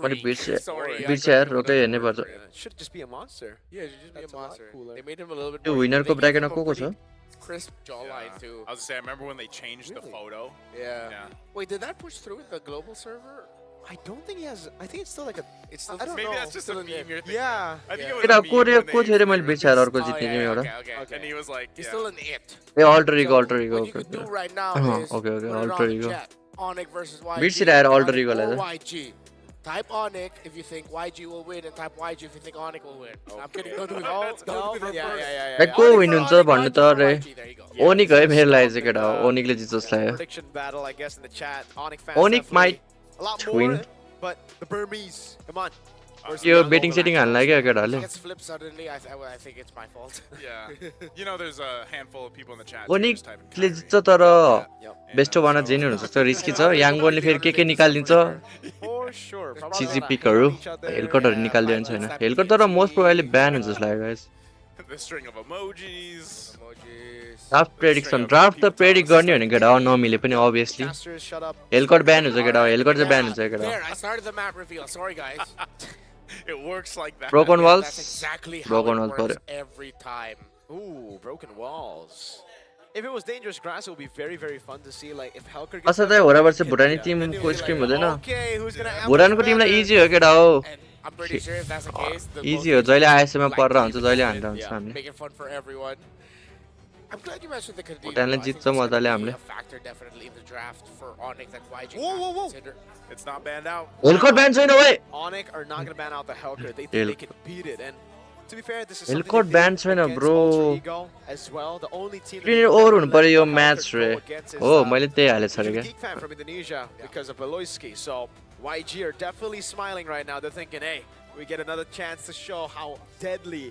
मैले freak. Sorry, I बिर्से यार couldn't रोकै think of हेर्नै the word पर्छ for it. Should just be a monster. Yeah, it should just be That's a a lot monster. cooler. They made him a little bit त्यो more. विनरको They gave ब्राकेटमा him a को छ pretty crisp jawline too. I was gonna say, I remember when they changed the photo. Yeah. Wait, did that push through with the global server? I don't think he has. I think it's still like a. It's still. I don't Maybe know. that's just a meme you're thinking. Yeah. I think it was केटा a meme को रे when को they- थियो रे मैले बिर्से यार अर्को Oh, जित्ने yeah, टिम yeah, एउटा okay. And he was like, He's yeah. still an it. ए alter ego alter ego What you could do right now is okay okay put it alter on the ego chat. Onyx versus YG. बिर्सिरहेर alter Onyx इगोलाई or त YG. Type Onyx if you think YG will win, and type YG if you think Onyx will win. I'm kidding. Don't do that. Don't do that. Like को win हुन्छ भन्नु त रे ओनिक है मेरो लागि चाहिँ केटा हो ओनिकले जित्छ जस्तो लाग्यो Prediction battle, I guess, in the chat. Onyx fans. Onyx definitely might a lot win. more, but the Burmese. Come on. Yo betting setting हाल्न लाग्यो केटाहरूले Gets flipped suddenly. I think it's my fault. Yeah. You know, there's a handful of people in the chat. ओनिकले जित्छ तर best भन genuine हुन्छ जस्तो risky छ याङ्गोनले फेरि के निकालिदिन्छ For sure. चिजी पिकहरू हेलकटहरू निकालिदियो भने छैन हेलकट तर मोस्ट प्रोबाब्ली ब्यान हुन्छ जस्तो लाग्यो guys The string of emojis. Draft prediction draft त प्रेडिक्ट गर्ने हो नि केटा हो नमिले पनि अभियसली हेलकट ब्यान हुन्छ केटा हो हेलकट चाहिँ ब्यान हुन्छ केटा There, I started the map reveal. Sorry, guys. It works like that. Broken walls That's exactly how broken it walls works पऱ्यो every time. Ooh, broken walls. If it was dangerous grass, it would be very, very fun to see. Like if Helker gets. असाध्यै होराबर चाहिँ भुटानी Timko scheme हुँदैन Okay, who's gonna? भुटानको टिमलाई easy हो केटा हो I'm pretty sure if that's the case, the easy हो जहिले आइएसएममा परेर हुन्छ जहिले हान्दा हुन्छ हामीले make it fun for everyone. I'm glad you mentioned the Canadian. भुटानले जित्छ मजाले हामीले A factor definitely in the draft for Onyx that YG Whoa, whoa, whoa. consider. It's not banned out. हेलकट ब्यान छैन ओए Onyx are not gonna ban out the Helker. They think they can beat it. And to be fair, this is something हेलकट they ब्यान did छैन against bro Alter Ego as well. The only team that screen they over never हुनु let पर्यो यो the match Helker रे go against is, हो मैले त्यही हालेको छ रे You're a क्या geek fan from Indonesia because of Beloyski. So YG are definitely smiling right now. They're thinking, hey, we get another chance to show how deadly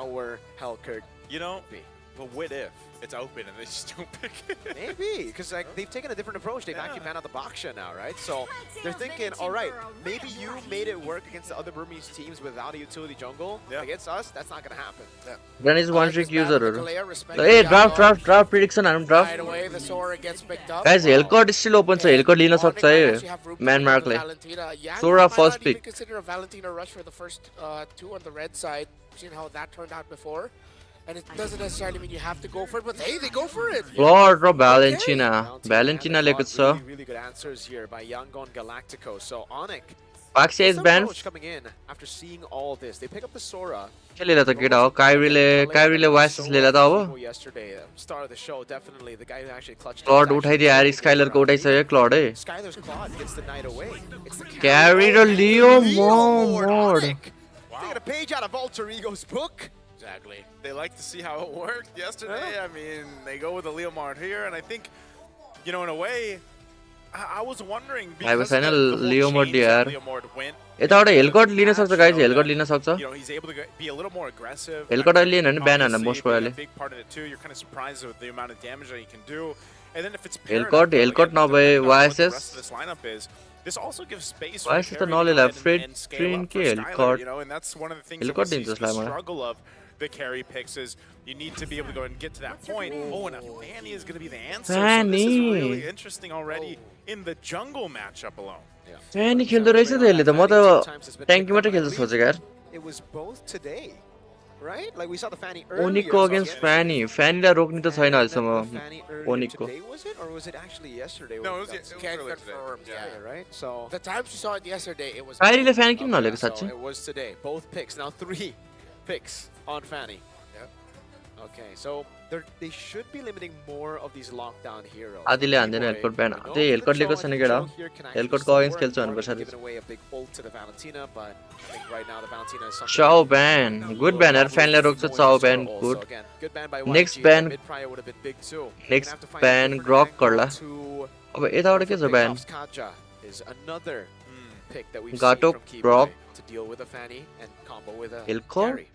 our Helker You know, be. but what if it's open and they just don't pick it? Maybe, because like they've taken a different approach. They've actually banned out the Baksha now, right? So they're thinking, all right, maybe you made it work against the other Burmese teams without a utility jungle. Against us, that's not going to happen. Run is one trick युजरहरू ए draft prediction हानौँ Right draft away, the Sora gets picked up. Guys Helcurt still open छ Helcurt लिन सक्छ है म्यान मार्कले Sora first pick Consider a Valentina rush for the first two on the red side. Seen how that turned out before. And it doesn't necessarily mean you have to go for it, but hey, they go for it. फ्लड र Valentina Valentina लिएको छ Really good answers here by Yangon Galactico. So Onyx. Paxia is banned. Coming in after seeing all this, they pick up the Sora. के लिएर त केटा हो काइरीले vices लिएर त अब Yesterday, star of the show, definitely the guy who actually clutched. क्लड उठाइदियो यार स्काइलरको उठाइसक्यो क्लड है Skylar's Claude gets the night away. It's the क्यारी र लियो mode Taking a page out of Alter Ego's book. Exactly. They like to see how it worked yesterday. I mean, they go with the Leomard here, and I think, you know, in a way, I was wondering because छैन of the whole लियोमोड change that यार Leomard went. यताबाट हेलकट लिन सक्छ guys हेलकट लिन सक्छ You know, he's able to be a little more aggressive. Helcurt लिएन भने ban हान्न most Obviously, probably a big part of it too. You're kind of surprised with the amount of damage that he can do. And then if it's Helcurt नभए vices this lineup is, this also gives space for vices त Carry to नलेला go ahead Fred and scale train up के for Skylar, you know, Helcurt and that's one of the things that Helcurt we see दिन्छ is the जस्तो लाग्यो मलाई struggle of the carry picks is you need to be able to go and get to that point. Oh, and a Fanny is going to be the answer. So this is really interesting already in the jungle matchup alone. फ्यानी खेल्दो रहेछ त यसले त म त ट्याङ्की मात्रै खेल्छ सोचेको यार It was both today, right? Like we saw the Fanny earlier. ओनिकको अगेन्स्ट फ्यानीलाई रोक्ने त छैन अहिलेसम्म ओनिकको Today was it, or was it actually yesterday? No, when it got was Can't earlier confirm. today. Yeah. right? So The times you saw it yesterday, it was. काइरीले फ्यानी किन नलेको so साँच्चै it was today. Both picks. Now 3 picks on Fanny. Okay, so they should be limiting more of these lockdown heroes. आदिले हान्दैन हेलकोट ब्यान त्यही हेलकोट लिएको छैन केटा हेलकोटको against खेल्छु भनेको Giving away a big ult to the Valentina, but I think right now the Valentina is something. चाओ ब्यान good ब्यान यार फ्यानले रोक्छ चाओ ब्यान गुड नेक्स्ट ब्यान नेक्स्ट ब्यान ग्रक गर्ला अब यताबाट के छ ब्यान गाटो ग्रक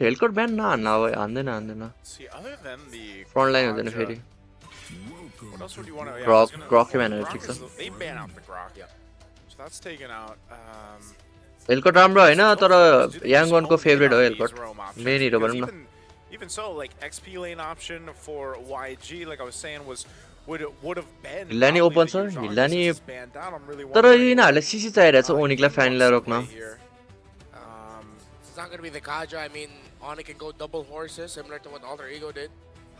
हेलकोट ब्यान नहान्न अब हान्दैन See, other than the front line हुँदैन फेरि what else would you want to? Yeah, I Grok was gonna- Grok ब्यान ठिक छ They ban out the Grok. So that's taken out. हेलकोट राम्रो होइन तर याङगनको फेभरेट हो हेलकोट मेन हिरो भनौँ न Even so, like XP lane option for YG, like I was saying, would have been. हिल्लानी ओपन छ हिल्लानी तर यिनीहरूले सिसी चाहिरहेछ ओनिकलाई फ्यानलाई रोक्न It's not going to be the Kaja. I mean, Onyx can go double horses, similar to what Alter Ego did.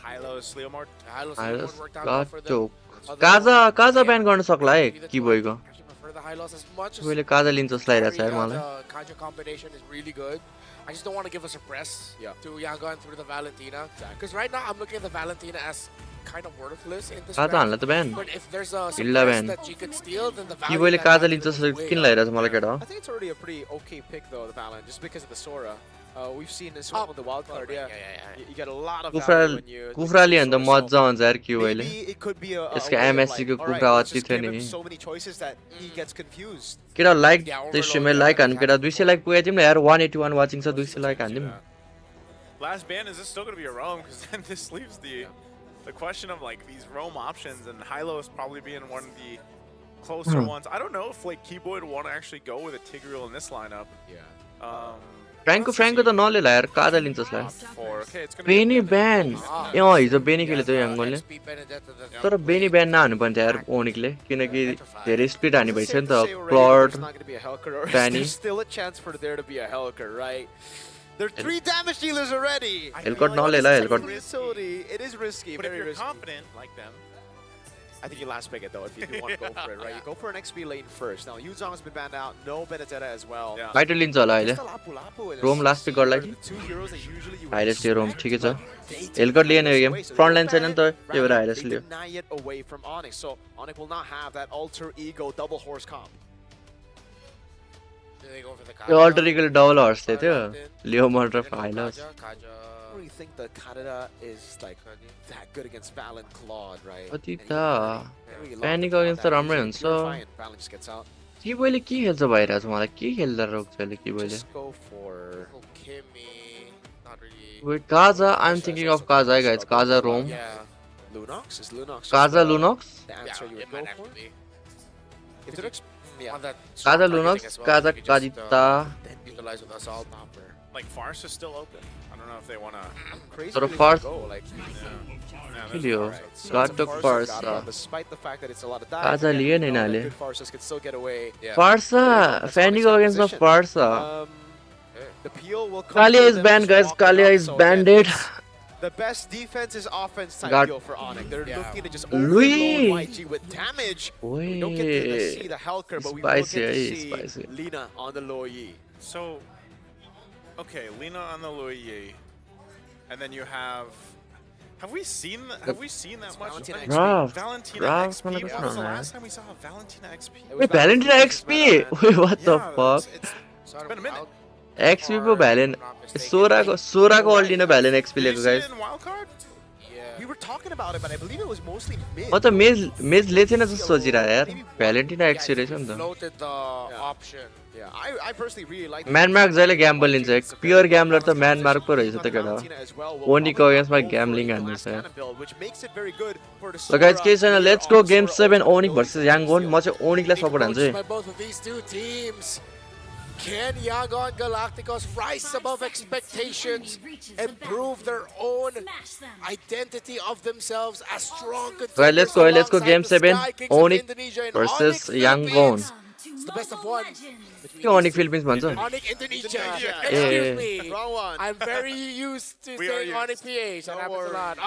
Hylos, Leomord. Hylos, Leomord worked out well for them. Kaza ब्यान गर्न सक्ला है कि बोइको For the Hylos, as much as मैले काजा लिन्छ जस्तो लागिरहेछ यार मलाई the Kaja combination is really good. I just don't want to give a suppress to Yagan through the Valentina. Because right now, I'm looking at the Valentina as kind of worthless in this Kaza हान्ला त ब्यान But if there's a हिल्ला suppress ब्यान that she could steal, then the कि बोइले काजा लिन्छ जस्तो किन लागिरहेछ मलाई केटा I think it's already a pretty okay pick though, the Valen, just because of the Sora. We've seen this one on the wild card. You get a lot of value when you. कुफ्रा लियो भने त मजा आउँछ यार कि बोइले Maybe it could be a यसको way of MSc को like, all right, कुफ्रा let's अति just थियो give him नि so many choices that he gets confused. केटा लाइक त्यो स्ट्रिममा लाइक हान्नु केटा 200 लाइक पुगेको थियौँ न यार 181 वाचिङ छ 200 like हान्दिउँ Last ban, is this still going to be a roam? Because then this leaves the question of like these roam options and Hylos probably being one of the closer ones. I don't know if like Keyboy would want to actually go with a Tigreal in this lineup. Yeah. फ्र्याङ्को त नलेला यार काजा लिन्छ जसलाई Okay, it's going to Beni ब्यान ए हिजो बेनी खेलेको थियो याङ्गोनले तर बेनी ब्यान नहानु पर्ने थियो यार ओनिकले किनकि धेरै स्पिड हानि भइसक्यो नि त क्लड ब्यानी There's still a chance for there to be a Helker, right? There are 3 damage dealers already. हेलकोट नलेला हेलकोट It is risky, But if very you're risky. confident like them, I think you last pick it though if you do want to go for it, right? You go for an XP lane first. Now Yuzong has been banned out, no Benedetta as well. Biter लिन्छ होला अहिले रोम last pick गर्ला कि हाइलेस्ट लियो रोम ठिकै छ हेलकोट lien यो game front line छैन नि त त्यही भएर हाइलेस्ट लियो Deny it away from Onyx, so Onyx will not have that alter ego double horse comp. त्यो अल्टर इगल डबल हर्सले थियो लियो murder हाइलेस्ट I don't really think the Kanada is like that good against Valen Claude, right? कति त panic against त राम्रै हुन्छ Valen just gets out. कि बोइले के खेल्छ भइरहेछ मलाई के खेल्दा रोक्छ अहिले कि बोइले Just go for Kaja I am thinking of Kaja है guys Kaja roam Lunox. Is Lunox Kaja Lunox the answer you would go for? If they're Kaja Lunox Kaja काजिता Utilize with assault popper. like Farce is still open. I don't know if they want to. तर first Yeah, लियो गाटक first despite the fact that it's a lot of Kaja लिएन यिनीहरूले good farces can still get away. First फ्यानिको अगेन्स्टमा first The peel will come कालिया through is them, banned just guys walk कालिया out. Is So banded the best defense is offense type God. deal for Onyx. They're looking to just Lui. overload YG with damage. We don't get to see the Helker, but we will get Spicy, to spicy. see Lina on the low Yi. So, okay, Lina on the Luyi, and then you have. Have we seen that much? Valentina XP? Rav. Valentina Rav, XP. mana When kasih was the orang, last time we saw a Valentina XP? Wait, Valentina XP? Wait, what the fuck? It's been a minute. XP पो भ्यालेन 16 को अल्टिन भ्यालेन XP लिएको guys We were talking about it, but I believe it was mostly mid. म त मेज ले थिएन जस्तो सोचिरहेको यार भ्यालेन्टिना XP रहेछ नि त Floated the option. Yeah, I personally really like Manmark जहिले ग्याम्बल लिन्छ प्योर ग्याम्बलर त म्यान मार्क पो रहेछ त केटा ओनीको अगेन्स्टमा ग्याम्बलिङ हान्दैछ which makes it very good for the ल गाइस के छैन let's go game 7 Onic versus Yangon म चाहिँ ओनिकलाई सपोर्ट हान्छु By both of these two teams. Can Yagon Galacticos rise above expectations and prove their own identity of themselves as strong contenders? let's go game 7 Onic versus Yangon It's the best of one. के Onic Philippines भन्छ Onyx Indonesia. Excuse me. I'm very used to saying Onyx PH. That happens a lot.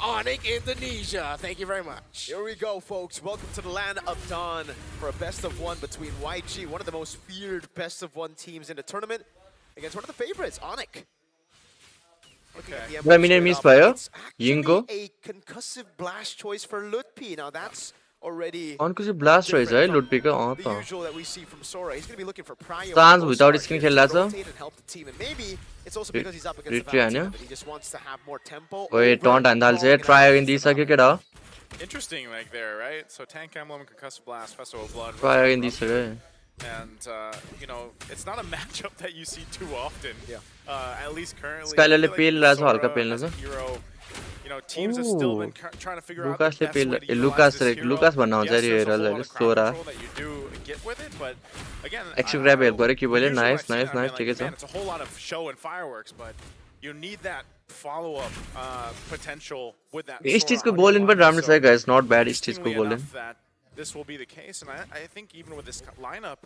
Onyx Indonesia. Thank you very much. Here we go, folks. Welcome to the land of Dawn for a best of one between YG, one of the most feared best of one teams in the tournament, against one of the favorites, Onyx. But minute miss भयो Yingko. A concussive blast choice for Lutpi. Now that's already Concussive blast choice है Lutpi को the usual that we see from Sora. He's going to be looking for Prio. Sans without skin खेल्ला छ. Rotate and help the team, and maybe it's also because he's up against the Retry Valentine, but he just wants to have more tempo. ओए taunt हान्दाल चाहिँ try again दिइसक्यो केटा. Interesting, like there, right? So Tank Emblem, Concussive Blast, Festival of Blood. Try again दिइसक्यो. And you know, it's not a matchup that you see too often. Yeah. At least currently. Skyler ले पेल रहा छ हल्का पेल as a hero, you know, teams have still been trying to figure out the Lucas ले best way pail to utilize Lucas this hero. Lucas भन्नु हुन्छ Yes, नि there's a hair whole lot ल of crowd Sora. control that you do get with it, but again, Extra grab help गरे कि बोले usually nice I've seen nice it, I mean, nice ठिकै like, man, छ. it's a whole lot of show and fireworks, but you need that follow-up potential with that. Stitch को goal in but राम्रो छ guys, not bad Stitch को goal in. That this will be the case, and I think even with this lineup,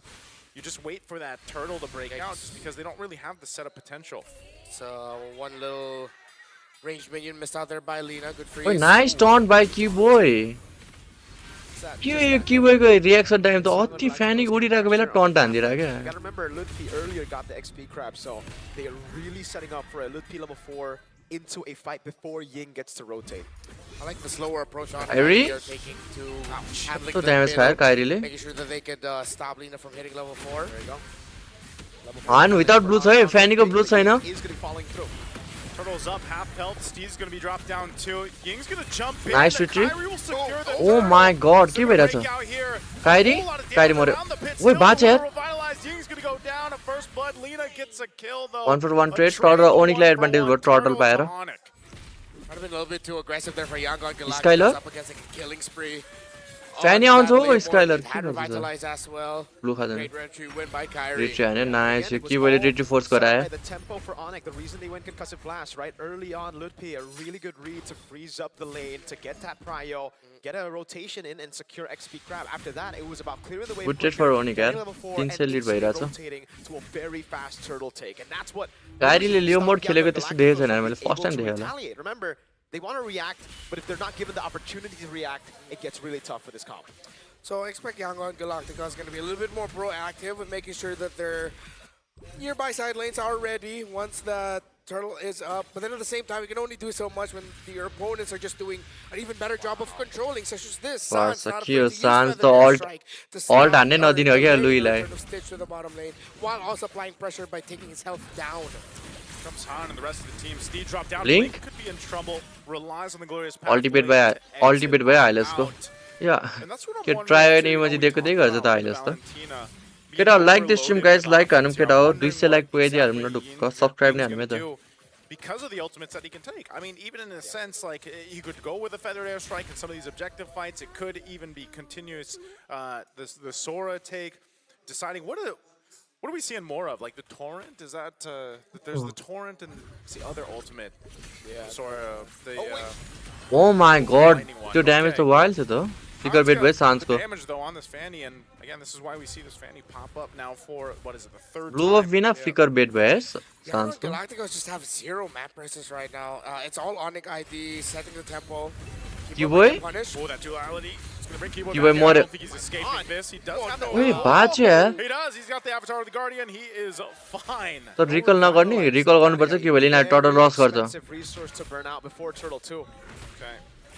you just wait for that turtle to break out, just because they don't really have the setup potential. So one little ranged minion missed out there by Lina. Good for Oh, you. nice taunt by Q-boy. Q-boy को reaction time त अति फ्यानी उडिरहेको बेला taunt हान्दिरा क्या. Gotta remember, Lutpi earlier got the XP crab, so they are really setting up for a Lutpi level 4 into a fight before Ying gets to rotate. I like the slower approach on Kyrie? they're taking to handling So the damage middle, खायो Kyrie ले. making sure that they could stop Lina from hitting level 4. There you go. हान without blue छ है फ्यानी को blue छैन. He's gonna be falling through. Turtle's up, half health. Steve's going to be dropped down too. Ying's going to jump in. Nice retreat. Kyrie will secure the Oh my god, के भइरहेछ? Kyrie मर्यो. ओइ बाँच्यो यार. Revitalized. Ying's going to go down at first blood. Lina gets a kill though. 1-for-1 trade. Trotter Onikलाई advantage भयो Trotter पाएर. Might have been a little bit too aggressive there for Yangon Galactus. Skyler? Up against a killing spree. फ्यानी आउँछ हो Skyler के Had गर्छ? revitalized as well. Blue खादैन. Great retry win by Kyrie. Retry हान्यो nice. Yo Q-boy ले retry force गरायो. The tempo for Onyx, the reason they went concussive blast, right? Early on, Lutpi, a really good read to freeze up the lane, to get that prio, get a rotation in and secure XP crab. After that, it was about clearing the way. Good trade for Onyx यार. 300 lead भइरहेछ. Rotating to a very fast turtle take, and that's what Kyrie ले Leo mode खेलेको त्यस्तो देखेको छैन मैले first time देखेँ होला. retaliate. Remember, they want to react, but if they're not given the opportunity to react, it gets really tough for this comp. So I expect Yangon Galactica is going to be a little bit more proactive with making sure that their nearby side lanes are ready once the turtle is up. But then at the same time, you can only do so much when your opponents are just doing an even better job of controlling, such as this. Sans not afraid to use Sans Feather त alt Airstrike to stop alt हान्ने नदिने हो क्या लुईलाई. turn of Stitch to the bottom lane, while also applying pressure by taking his health down. Comes Han and the rest of the team. Steve dropped down. Blink? Could be in trouble. Relies on the glorious path. Ultimate भयो Hylas को. या के try गर्ने emoji दिएको त्यही गर्छ त Hylas त. केटा like this stream guys like हानौँ केटा हो 200 लाइक पुगाइदिहालौँ न ढुक्क सब्स्क्राइब नै हानौँ है त. Because of the ultimates that he can take. I mean, even in a sense, like, he could go with a Feathered Airstrike in some of these objective fights. It could even be continuous, the Sora take, deciding what are we seeing more of? Like the Torrent? Is that, there's the Torrent and it's the other ultimate. Yeah. Sora, Oh my god, त्यो damage त wild छ त. Flicker bit भयो Sans को. Damage though on this Fanny, and again, this is why we see this Fanny pop up now for, what is it, the third Blue of बिना flicker bit भयो Sans को. Galacticos just have 0 map presence right now. It's all Onyx ID, setting the tempo. Q-boy? Oh, that duality. It's going to bring Keyboy Q-boy back down. more- I don't think he's escaping this. He does have the Wait, बाँच्यो यार. He does. He's got the Avatar of the Guardian. He is fine. त रिकल नगर्ने रिकल गर्नुपर्छ के भएन total लस गर्छ. Expensive resource to burn out before Turtle 2. Okay.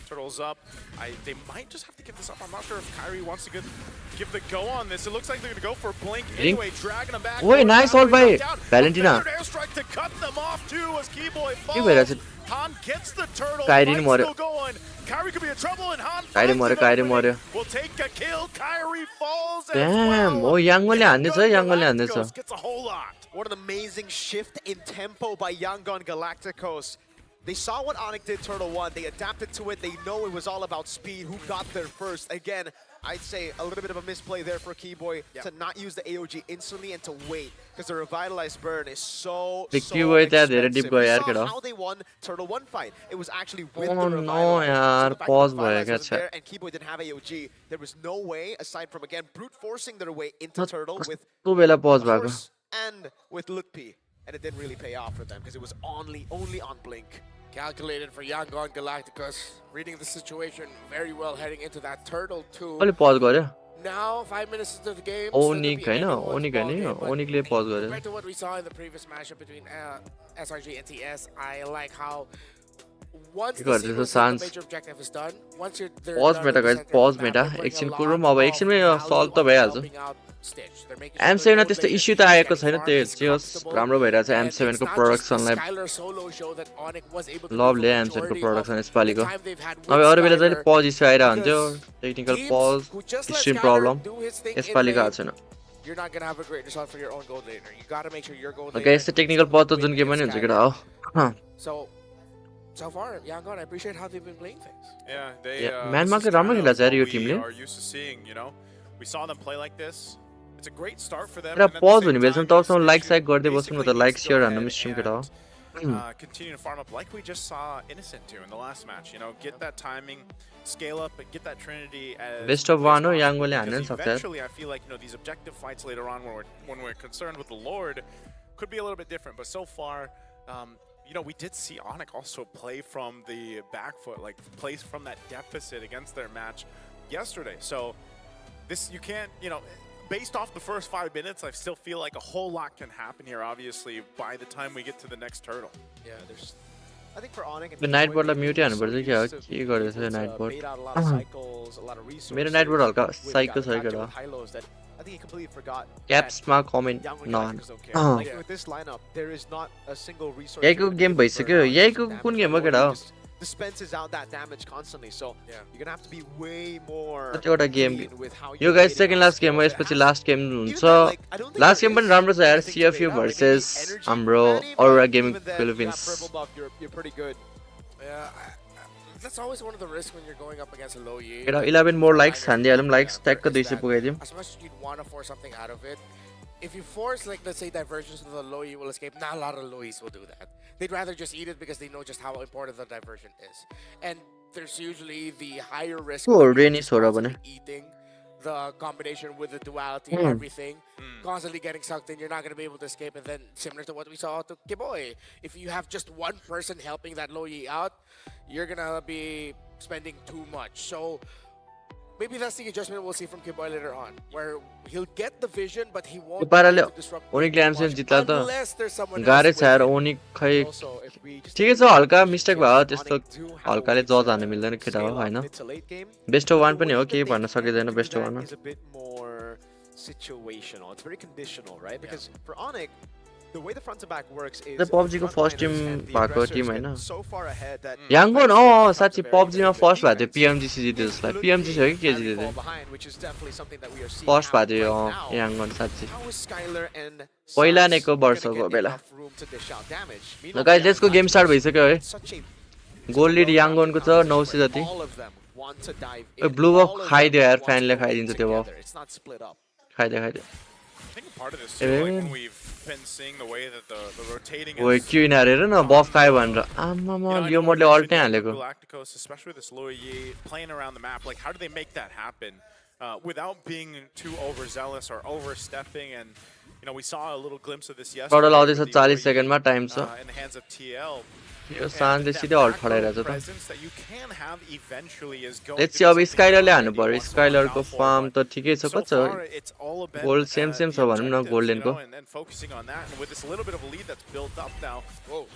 Turtle's up. They might just have to give this up. I'm not sure if Kyrie wants to give the go on this. It looks like they're going to go for Blink anyway, dragging him back. Wait, nice hold by Valentina. Airstrike to cut them off too as Keyboy के भइरहेछ? Han gets the turtle. Kyrie Fight's मर्यो. still going. Kyrie could be in trouble and Han Kyrie मर्यो. will take a kill. Kyrie falls as Damn, well. O याङ्गोले हान्दैछ याङ्गोले हान्दैछ. Gets a whole lot. What an amazing shift in tempo by Yangon Galacticos. They saw what Onyx did Turtle 1, they adapted to it, they know it was all about speed, who got there first. Again, I'd say a little bit of a misplay there for Keyboy to not use the AOG instantly and to wait, because the revitalized burn is so Keyboy त्यहाँ धेरै expensive. deep गयो We यार saw केटा. how they won Turtle 1 fight. It was actually with Oh the no revitalized. यार, So the fact that pause the भयो revitalized क्या wasn't there and Keyboy didn't have AOG, there was no way, aside from, again, brute forcing their way into Turtle with कस्तो बेला pause भएको. Horse and with Lutpi. And it didn't really pay off for them, because it was only on Blink. Calculated for Yangon Galacticos, reading the situation very well heading into that Turtle 2. अलि pause गर्यो. Now, 5 minutes into the game. Onik Hahn Onik Hahn Onikले pause गर्यो Compared to what we saw in the previous matchup between SRG and TS, I like how once the sequence of the major objective is done, once you're there, pause meta guys pause meta एकछिन कुरो अब एकछिनमै solve त भइहाल्छ M7 मा त्यस्तो issue त आएको छैन त्यो चाहिँ होस् राम्रो भइरहेछ M7 को प्रोडक्सनलाई लभले M7 को प्रोडक्सन यसपालिको अब अरु बेला जहिले पज इस्यु आइरहन्थ्यो टेक्निकल पज स्ट्रिम प्रब्लम यसपालिको आएको छैन you're not gonna have a great result for your own gold laner. You gotta make sure your gold laner. Okay, यस्तो टेक्निकल पज त जुन गेममा नि हुन्छ केटा हो So far, Yangon, I appreciate how they've been playing things. Yeah, they Man market राम्रो खेला छ यो टिमले are used to seeing, you know. We saw them play like this. It's a great start for them. र पज हुने बेलसम्म तबसम्म like साइक गर्दै बस्नु म त लाइक शेयर हान्न मिस्ट्रिम केटा हो Continue to farm up like we just saw Innocent do in the last match. You know, get that timing, scale up, and get that Trinity as Best of one हो याङ्गोले हान्न नि सक्छ eventually I feel like, you know, these objective fights later on when we're concerned with the Lord could be a little bit different, but so far you know, we did see Onyx also play from the back foot, like play from that deficit against their match yesterday. So this, you can't, you know, based off the first 5 minutes, I still feel like a whole lot can happen here, obviously, by the time we get to the next turtle. Yeah, there's, I think for Onyx, the Nightbotलाई mute हान्नुपर्छ क्या के गरेछ यो Nightbot मेरो Nightbot हल्का psycho छ केटा I think he completely forgot. Caps मा comment नहान Like with this lineup, there is not a single resource. यहीको गेम भइसक्यो यहीको कुन गेम हो केटा हो Dispenses out that damage constantly, so you're gonna have to be way more. एउटा game yo guys second last game हो यसपछि लास्ट गेम हुन्छ लास्ट गेम पनि राम्रो छ यार CFU भर्सेस हाम्रो Aurora Gaming Philippines You're pretty good. Yeah, that's always one of the risks when you're going up against a low Yi. केटा 11 more likes हान्दिहालौँ likes ट्यागको 200 पुगाइदिउँ As much as you'd want to force something out of it, if you force, like, let's say, diversions so the low Yi will escape, not a lot of low Yis will do that. They'd rather just eat it because they know just how important the diversion is. And there's usually the higher risk of eating the combination with the duality and everything. Constantly getting sucked in, you're not going to be able to escape. And then, similar to what we saw to Kiboy, if you have just one person helping that low Yi out, you're going to be spending too much. So maybe that's the adjustment we'll see from Kiboy later on, where he'll get the vision, but he won't be able to disrupt unless there's someone गाह्रै छ यार ओनिक खै ठिकै छ हल्का mistake भयो त्यस्तो हल्काले जज हान्न मिल्दैन केटा हो हैन बेस्ट अफ 1 पनि हो केही भन्न सकिदैन best of 1 is a bit more situational. It's very conditional, right? Because for Onyx, the way the front to back works is the PUBG को फर्स्ट टिम भएको टिम हैन याङ्गो न साच्चै PUBG मा फर्स्ट भएको थियो PMGC जित्यो जसलाई PMGC हो कि के जित्यो फर्स्ट भएको थियो याङ्गो साच्चै पहिला नेको वर्षको बेला ल guys let's go game start भइसक्यो है गोल्ड लिड याङ्गोनको छ 900 जति ए ब्लू बफ खाइदियो यार फ्यानले खाइदिन्छ त्यो बफ खाइदियो Part of this too, like when we've been seeing the way that the rotating is. ओए क्युइन हारेर न बफ खायो भनेर आम्मामा यो मोडले अल्टै हालेको Galacticos, especially this Lou Yi playing around the map, like how do they make that happen without being too overzealous or overstepping? And you know, we saw a little glimpse of this yesterday. Total आउँदैछ 40 सेकेन्डमा time छ In the hands of TL. यो सानले सिधै alt खडाइरहेछ त Presence that you can have eventually is going. Let's see अब स्काइलरले हान्नु पर्यो स्काइलरको farm त ठिकै छ कति छ गोल्ड सेम छ भनौँ न गोल्डनको And focusing on that, and with this little bit of a lead that's built up now. Whoa.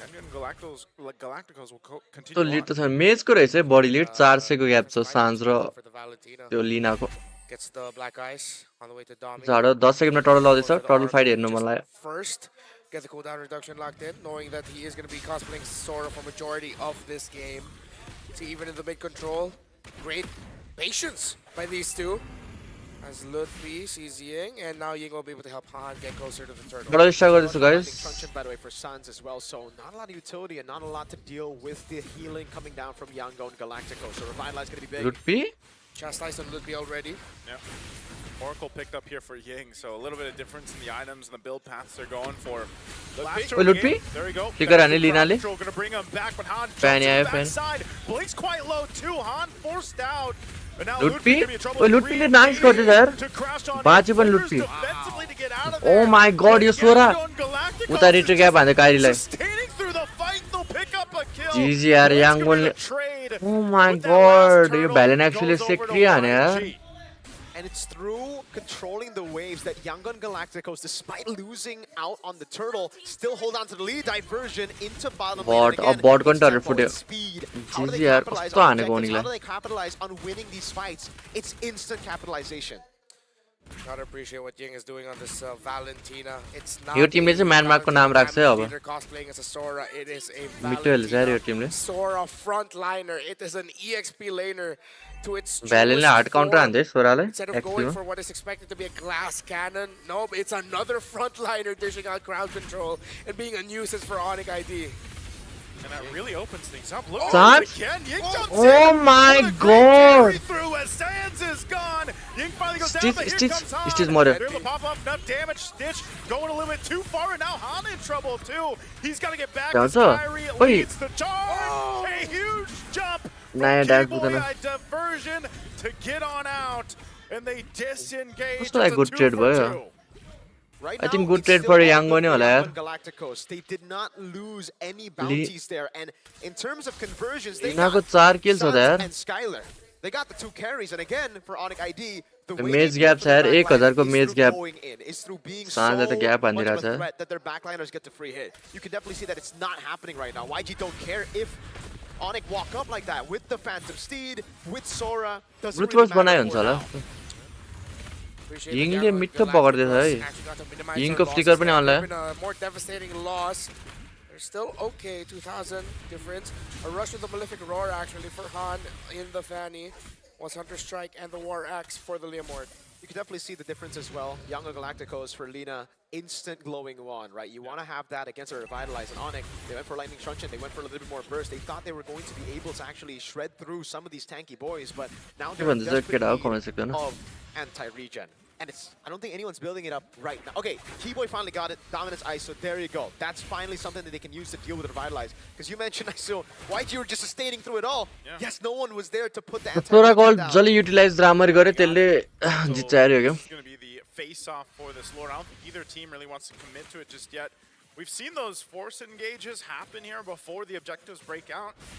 And Galacticos will continue. त्यो लिड त छ मेजको रहेछ है बडी लिड 400 को ग्याप छ सान्ज र त्यो लिनाको Gets the black ice on the way to Domi. झाडो 10 सेकेन्डमा total आउँदैछ टोटल फाइट हेर्नु मन लाग्यो First, get the cooldown reduction locked in, knowing that he is going to be cosplaying Sora for majority of this game. See, even in the mid control, great patience by these two. As Ludwig sees Ying, and now Ying will be able to help Han get closer to the turtle. But start with this, guys. Function, by the way, for Suns as well, so not a lot of utility and not a lot to deal with the healing coming down from Yango and Galactico. So Revitalize is going to be big. Ludwig? Chastised on Ludwig already. Yeah. Oracle picked up here for Ying, so a little bit of difference in the items and the build paths they're going for. Ludwig? There we go. Gonna bring him back, but Han backside. Blake's quite low too. Han forced out. Ludwig? Ludwigले nice गर्छ यार बाजे पनि Ludwig oh my god यो Sora उता retreat gap हान्दै काइरीलाई GG यार याङ्गोले ओ माय गॉड यो भ्यालेन एक्चुअली सेक्री हाने यार and it's through controlling the waves that Yangon Galacticos, despite losing out on the turtle, still hold on to the lead. Diversion into bottom lane. Bot kon turret Tempo futyo. and speed. How do they GG यार capitalize कस्तो on हानेको objectives? How उनीलाई. do they capitalize on winning these fights? It's instant capitalization. Gotta appreciate what Ying is doing on this Valentina. It's not यो टिमले चाहिँ म्यानमार्क को नाम राख्छ है अब. leader cosplaying as a Sora. It is a मिठो हेल्छ यार यो टिमले. Sora frontliner. It is an EXP laner to its भ्यालेनले हार्ड काउन्टर हान्छ सोरालाई Instead of going for what is expected to be a glass cannon, no, it's another frontliner dishing out crowd control and being a nuisance for Onyx ID. And that really opens things up. Look Sans? again. Ying jumps Oh in. my What a great god. carry through as Sans is gone. Ying finally goes down, but here comes Han. Stitch more. They're able to pop up enough damage. Stitch going a little bit too far, and now Han in trouble too. He's got to get back. That's Kyrie Oi. leads the charge. A huge jump from Naya dash K-Boy, butana. a diversion to get on out, and they disengage. कस्तो like good trade भयो. Right I think now, good it's trade still for all Yangon good for होला यार. Yangon Galacticos. They did not lose any bounties there, and in terms of conversions, they got यिनीहरूको 4 kills हो त Suns यार. and Skylar. They got the 2 carries, and again for Onyx ID, the way Mage they gap play for छ यार the 1000 को backline mage is gap. through going in, is through being so साँझ त gap much हानिरहेछ. of a threat that their backliners get the free hit. You can definitely see that it's not happening right now. YG don't care if Onyx walk up like that with the Phantom Steed, with Sora. Doesn't Brute really Force बनायो matter हुन्छ for होला. now. यिङले मिठो पकड्दैछ है. यिङको flicker पनि online. A more devastating loss. They're still okay. 2,000 difference. A rush with the Malefic Roar actually for Han in the Fanny. Was Hunter Strike and the War Axe for the Leomord. You can definitely see the difference as well. Younger Galacticos for Lina, instant glowing one, right? You want to have that against a Revitalize and Onyx. They went for Lightning Truncheon, they went for a little bit more burst. They thought they were going to be able to actually shred through some of these tanky boys, but now they're in desperate need of anti-regen. And it's, I don't think anyone's building it up right now. Okay, Keyboy finally got it, Dominance Ice, so there you go. That's finally something that they can use to deal with Revitalize. Because you mentioned, ISO, YG were just sustaining through it all. Yes, no one was there to put the थोड़ा call anti-regen down. जसले utilise राम्ररी गरे त्यसले जित्छ यो game. It's going to be the face-off for this lore. I don't think either team really wants to commit to it just yet. We've seen those force engages happen here before the objectives break out.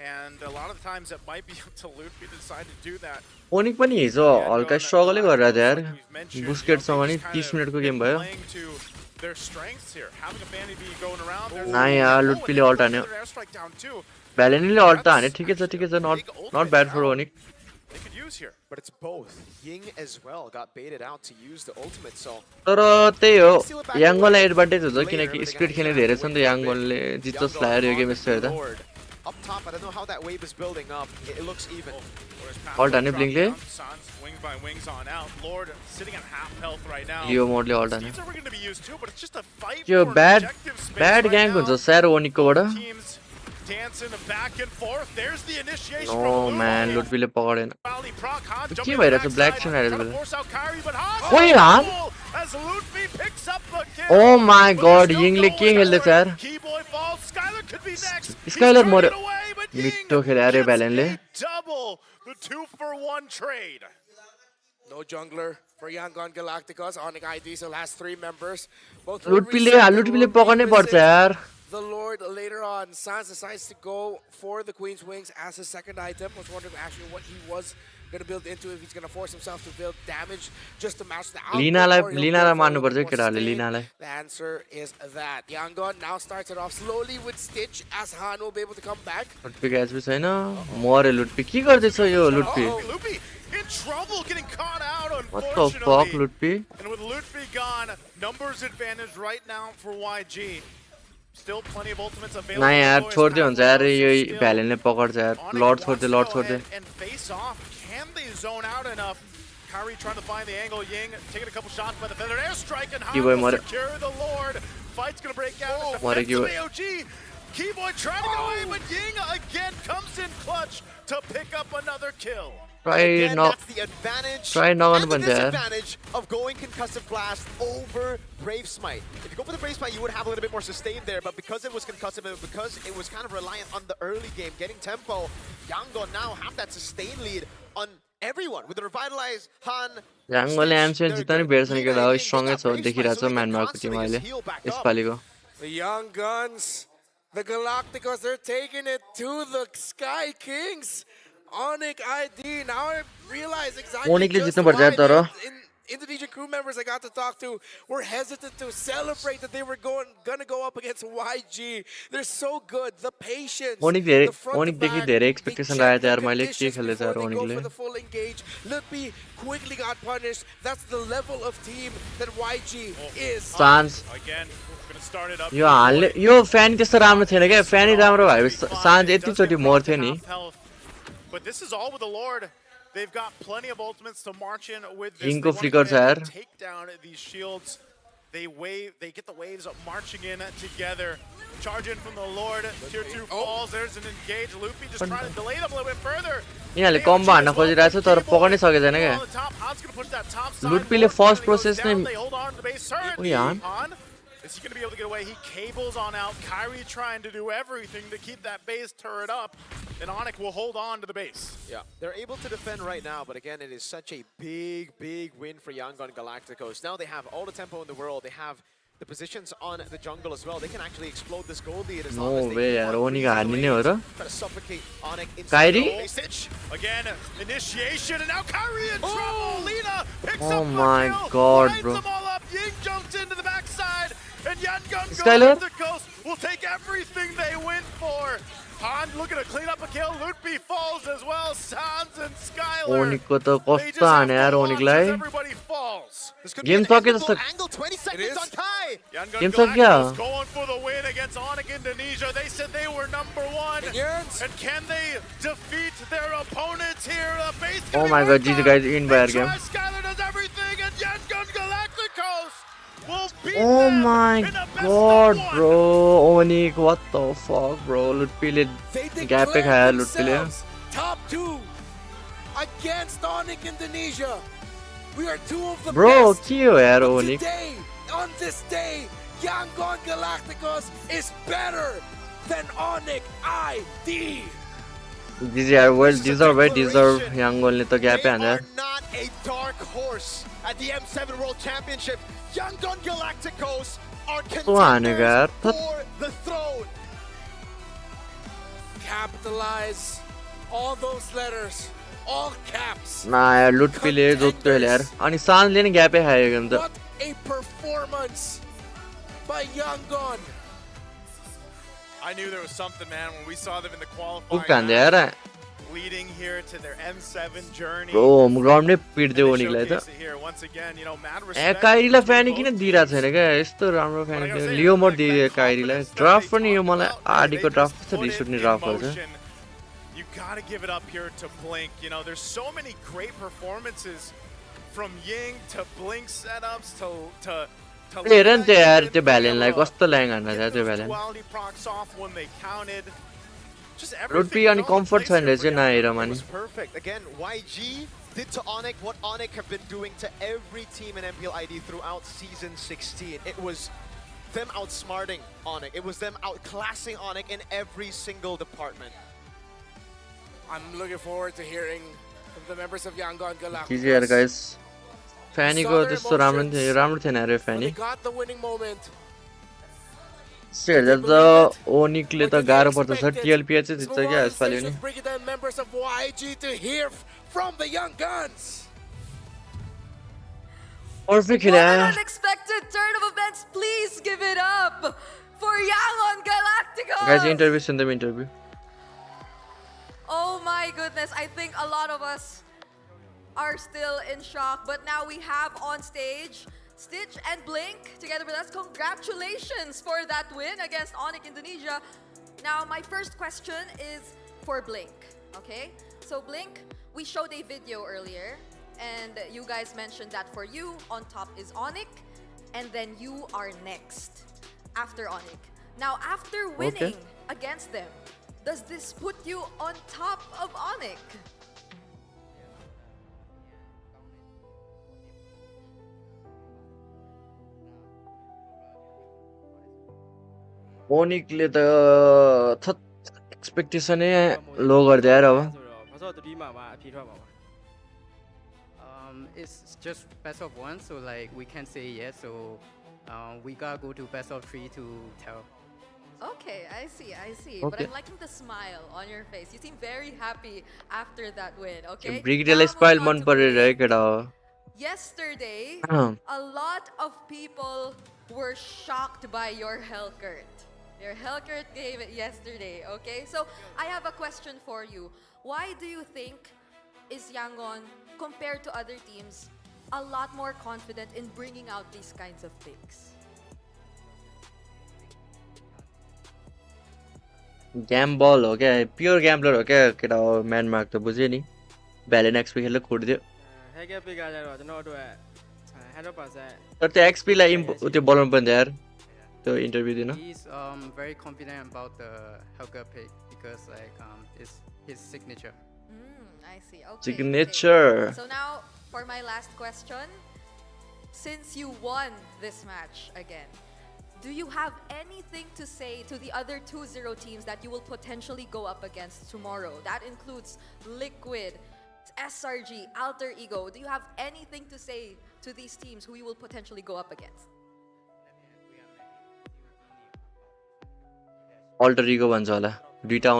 And a lot of the times it might be up to Luffy to decide to do that. ओनिक पनि हिजो हल्का स्ट्रगलै गरेर थियो यार. बुस्केटसँग नि 30 मिनेटको game भयो. Playing to their strengths here. Having a Fanny B going around. There's ना यार लुटपीले अल्ट हान्यो. airstrike down too. भ्यालेनीले अल्ट त हान्यो. ठिकै छ. Not bad for ओनिक. They could use here. But it's both. Ying as well got baited out to use the ultimate, so तर त्यही हो याङ्गोनलाई एडभान्टेज हुन्छ किनकि स्पिड खेल्ने धेरै छ नि त याङ्गोनले जित्छ जस्तो लाग्यो यो गेम यस्तो हेर्दा. up top, I don't know how that wave is building up. It looks even. Ult हान्यो ब्लिङ्कले. Wings by wings on out. Lord sitting at half health right now. यो मोडले alt हान्यो. Steeds are going to be used too, but it's just a fight यो for bad objective space bad right gang now. हुन्छ सारो ओनिककोबाट. Teams dancing back and forth. There's the initiation no from man लुटपीले पकडेन. Valley Proc. Han के jumping भइरहेछ backside, black छैन trying to अहिले. force out Kyrie, but Han ओइ हान. as Luffy picks up the kill. Oh my god यिङले के खेल्दैछ यार. Keyboy falls. Skylar could be next. Skylar मर्यो. मिठो खेल्यो यार यो भ्यालेनले. Double the 2-for-1 trade. No jungler for Yangon Galacticos. Onyx ID still has 3 members. Both लुटपीले पकड्नै पर्छ यार. the Lord later on. Sans decides to go for the Queen's Wings as his second item. Was wondering actually what he was going to build into, if he's going to force himself to build damage just to match the output. लिनालाई मार्नुपर्छ केटाहरूले लिनालाई. The answer is that. Yangon now starts it off slowly with Stitch as Han will be able to come back. लुटपी ग्यास भी छैन. मर्यो लुटपी. के गर्दैछ यो लुटपी? Luffy in trouble getting caught out, What the fuck unfortunately. लुटपी? And with Luffy gone, numbers advantage right now for YG. Still plenty of ultimates available. ना यार छोड्दियो हुन्छ यार यो भ्यालेनले पकड्छ यार. Lord छोड्दे. And face off. Can they zone out enough? Kyrie trying to find the angle. Ying taking a couple shots by the feathered airstrike, and Han will secure the Lord. Fight's gonna break out. Defensive AOG. Keyboy trying to get away, but Ying again comes in clutch to pick up another kill. Again, that's the advantage and the disadvantage of going Concussive Blast over Brave Smite. If you go for the Brave Smite, you would have a little bit more sustain there, but because it was concussive and because it was kind of reliant on the early game, getting tempo, Yangon now have that sustain lead on everyone with the Revitalize, Han. याङ्गोले MCL जित्न नि भेट्छ नि केटा हो. स्ट्रङै छ देखिरहेछ म्यानमार्कको Tim अहिले यसपालिको. The Young Guns, the Galacticos, they're taking it to the Sky Kings. Onyx ID. Now I realize exactly Onyxले just जित्नुपर्छ why यार तर the Indonesian crew members I got to talk to were hesitant to celebrate that they were gonna go up against YG. They're so good. The patience, the front to ओनिकदेखि back. धेरै They expectation check राखेको the थिएँ यार मैले के conditions खेलेछ before यार they go ओनिकले for the full engage. Lutpi quickly got punished. That's the level of team that YG is. Sans Again, gonna start it up. यो हाल्ने यो फ्यानी त्यस्तो राम्रो थिएन क्या फ्यानी राम्रो भए साँझ यतिचोटि मर्थ्यो नि But this is all with the Lord. They've got plenty of ultimates to march in with this. Yingko flicker छ यार Take down these shields. They get the waves up marching in together. Charge in from the Lord. Tier 2 falls. There's an engage. Luffy just trying to delay them a little bit further. यिनीहरूले combo हान्न खोजिरहेको छ तर पकड्नै सकेको छैन क्या लुटपीले first process नै Is he going to be able to get away? He cables on out. Kyrie trying to do everything to keep that base turret up. And Onyx will hold on to the base. Yeah, they're able to defend right now, but again, it is such a big, big win for Yangon Galacticos. Now they have all the tempo in the world. They have the positions on the jungle as well. They can actually explode this gold lead as long as they यार ओनिको हार्ने नै हो र try to suffocate Onyx inside Kyrie? the base. Again, initiation, and now Kyrie in trouble. Lina picks Oh up my the kill. God, Lines bro. them all up. Ying jumps into the backside. And Yangon Skylar? Galacticos will take everything they went for. Han looking to clean up a kill. Lutpi falls as well. Sans and Skylar. ओनिकको त कस्तो हाने यार ओनिकलाई Everybody falls. Game सक्यो जस्तो Angle 20 seconds on Kai. Game सक्यो Going for the win against Onyx Indonesia. They said they were #1. And can they defeat their opponents here? Oh my god, GG guys, in by our game. Skylar does everything, and Yangon Galacticos will beat Oh them my in a god, bro. Onik, what the fuck, bro? लुटपीले ग्यापै खायो लुटपीले Top 2 against Onyx Indonesia. We are 2 of the Bro, best. के हो यार ओनिक Today, on this day, Yangon Galacticos is better than Onyx ID. GG यार well deserve है deserve याङ्गोलले त ग्यापै हान्छ यार Not a dark horse at the M7 World Championship. Yangon Galacticos are हानेको यार contenders for the throne. Capitalize all those letters, all caps. ना यार लुटपीले जोत्यो यार अनि सानले नि ग्यापै खायो गेम त What a performance by Yangon. I knew there was something, man, when we saw them in the cook qualifying हान्दै यार leading here to their M7 journey. Bro home ground नै पिट्दियो ओनिकलाई त Here, once again, you know, mad A respect. काइरीलाई फ्यानी किन दिइरहेको छैन क्या यस्तो राम्रो फ्यानी लियो mode दिइदियो काइरीलाई draft पनि यो मलाई आदिको ड्राफ्ट कस्तो रिस उठ्ने ड्राफ्ट गर्छ You gotta give it up here to Blink. You know, there's so many great performances from Ying to Blink setups to हेर नि त्यो यार त्यो भ्यालेनलाई कस्तो ल्याङ हान्न छ त्यो भ्यालेन duality procs off when they counted. Just रोडपी अनि कम्फर्ट छैन रहेछ नहेरमा नि Perfect. Again, YG did to Onyx what Onyx have been doing to every team in MPL ID throughout Season 16. It was them outsmarting Onyx. It was them outclassing Onyx in every single department. I'm looking forward to hearing from the members of Yangon Galacticos. GG यार guys फ्यानीको त्यस्तो राम्रो थिएन अरे फ्यानी They got the winning moment. हेर्दा त ओनिकले त गाह्रो पर्छ छ टिएलपी चाहिँ जित्छ क्या यसपालि पनि Bring the members of YG to hear from the young guns. Perfect खेले What an unexpected turn of events. Please give it up for Yangon Galacticos. Guys interview सुन्दै interview Oh my goodness, I think a lot of us are still in shock, but now we have on stage Stitch and Blink together with us. Congratulations for that win against Onyx Indonesia. Now, my first question is for Blink, okay? So Blink, we showed a video earlier, and you guys mentioned that for you, on top is Onyx, and then you are next after Onyx. Now, after winning against them, does this put you on top of Onyx? ओनिकले त एक्सपेक्टेसनै लो गरिदियो यार अब It's just best of one, so like we can't say yes, so we gotta go to best of 3 to tell. Okay, I see. But Okay. I'm liking the smile on your face. You seem very happy after that win, okay? ब्रिगेडीलाई Now स्पाइल moving on मन to परेर है Blink. केटा हो Yesterday, uh, a lot of people were shocked by your Hellcurt. Your Hellcurt game yesterday, okay? So I have a question for you. Why do you think is Yangon, compared to other teams, a lot more confident in bringing out these kinds of picks? Gamble हो क्या pure ग्याम्बलर हो क्या केटा हो म्यान mark त बुझ्यो नि भ्यालेन एक्सपी खेलेर खोडिदियो Hege piga jaro no do 100%. तर त्यो एक्सपीलाई त्यो बोलाउनु पर्ने यार त्यो इन्टरभ्यू दिन He's very confident about the Helga pick because it's his signature. I see. Okay. Signature. So now for my last question, since you won this match again, do you have anything to say to the other 2-0 teams that you will potentially go up against tomorrow? That includes Liquid, SRG, Alter Ego. Do you have anything to say to these teams who you will potentially go up against? Alter ego भन्छ होला दुईटा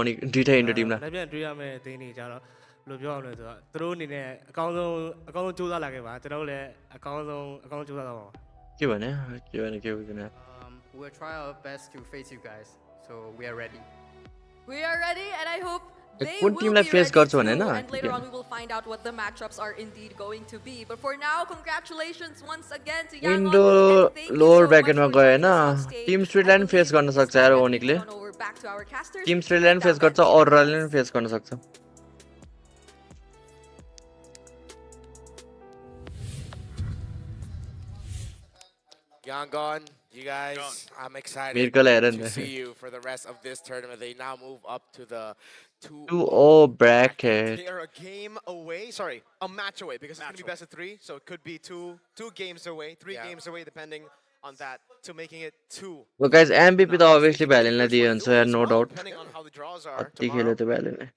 Indo टिमलाई လက်ပြန်တွေးရမယ့်အသင်းတွေကြတော့ဘယ်လိုပြောအောင်လဲဆိုတော့သူတို့အနေနဲ့အကောင်းဆုံးကြိုးစားလာခဲ့ပါကျွန်တော်တို့လည်းအကောင်းဆုံးကြိုးစားသွားပါ के भने के बुझ्दैन We'll try our best to face you guys, so we are ready. We are ready, and I hope they कुन will टिमलाई be फेस ready गर्छ भने too, हैन and later on we will find out what the matchups are indeed going to be. But for now, congratulations once again to Yangon. Window and thank you lower so much ब्राकेटमा for गयो joining हैन us on stage. Team स्ट्रेटलाई face गर्न सक्छ यार ओनिकले On over back to our casters. Team स्ट्रेटलाई face गर्छ अरोराले पनि फेस गर्न सक्छ Yangon, you guys, I'm excited Miracle Iron. to see you for the rest of this tournament. They now move up to the 2-0 bracket. They are a game away, a match away, because it's going to be best of 3, so it could be two games away, 3 games away, depending on that, to making it 2. Well guys, MVP त obviously भ्यालेनलाई दियो हुन्छ यार no doubt Depending on how the draws are अति खेल्यो त्यो भ्यालेनले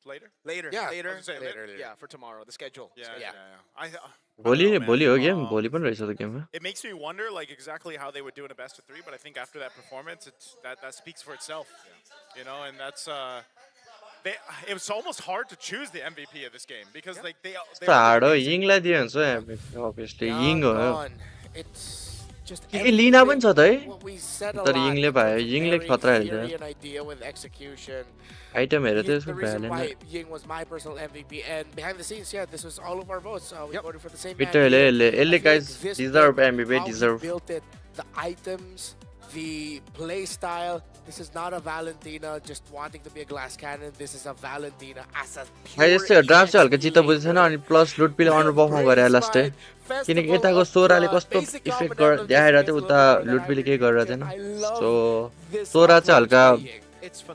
later. Yeah, later. later. Yeah, for tomorrow, the schedule. भोलि हो game भोलि पनि रहेछ त गेममा It makes me wonder, like, exactly how they would do in a best of 3, but I think after that performance, that speaks for itself. You know, and that's it was almost hard to choose the MVP of this game because like they hard हो यिङलाई दियो हुन्छ MVP obviously yin हो It's just के लिना पनि छ त what we है said a तर lot. यिङले भयो यिङले Very खतरा theory हेल्छ and idea with execution. Item here The त्यसको reason why भ्यालेनले Ying was my personal MVP, and behind the scenes, yeah, this was all of our votes. We voted for the same man. Bitto हेले यसले I feel guys like this deserve pick, MVP how he deserve built it, the items, the play style. This is not a Valentina just wanting to be a glass cannon. This is a Valentina as a है यस्तै हो draft चाहिँ हल्का चित्त बुझेको छैन अनि plus लुटपिले under perform गरे लास्ट किनकि यताको सोराले कस्तो इफेक्ट देखाएर थियो उता लुटपिले केही गरेर थिएन सो सोरा चाहिँ हल्का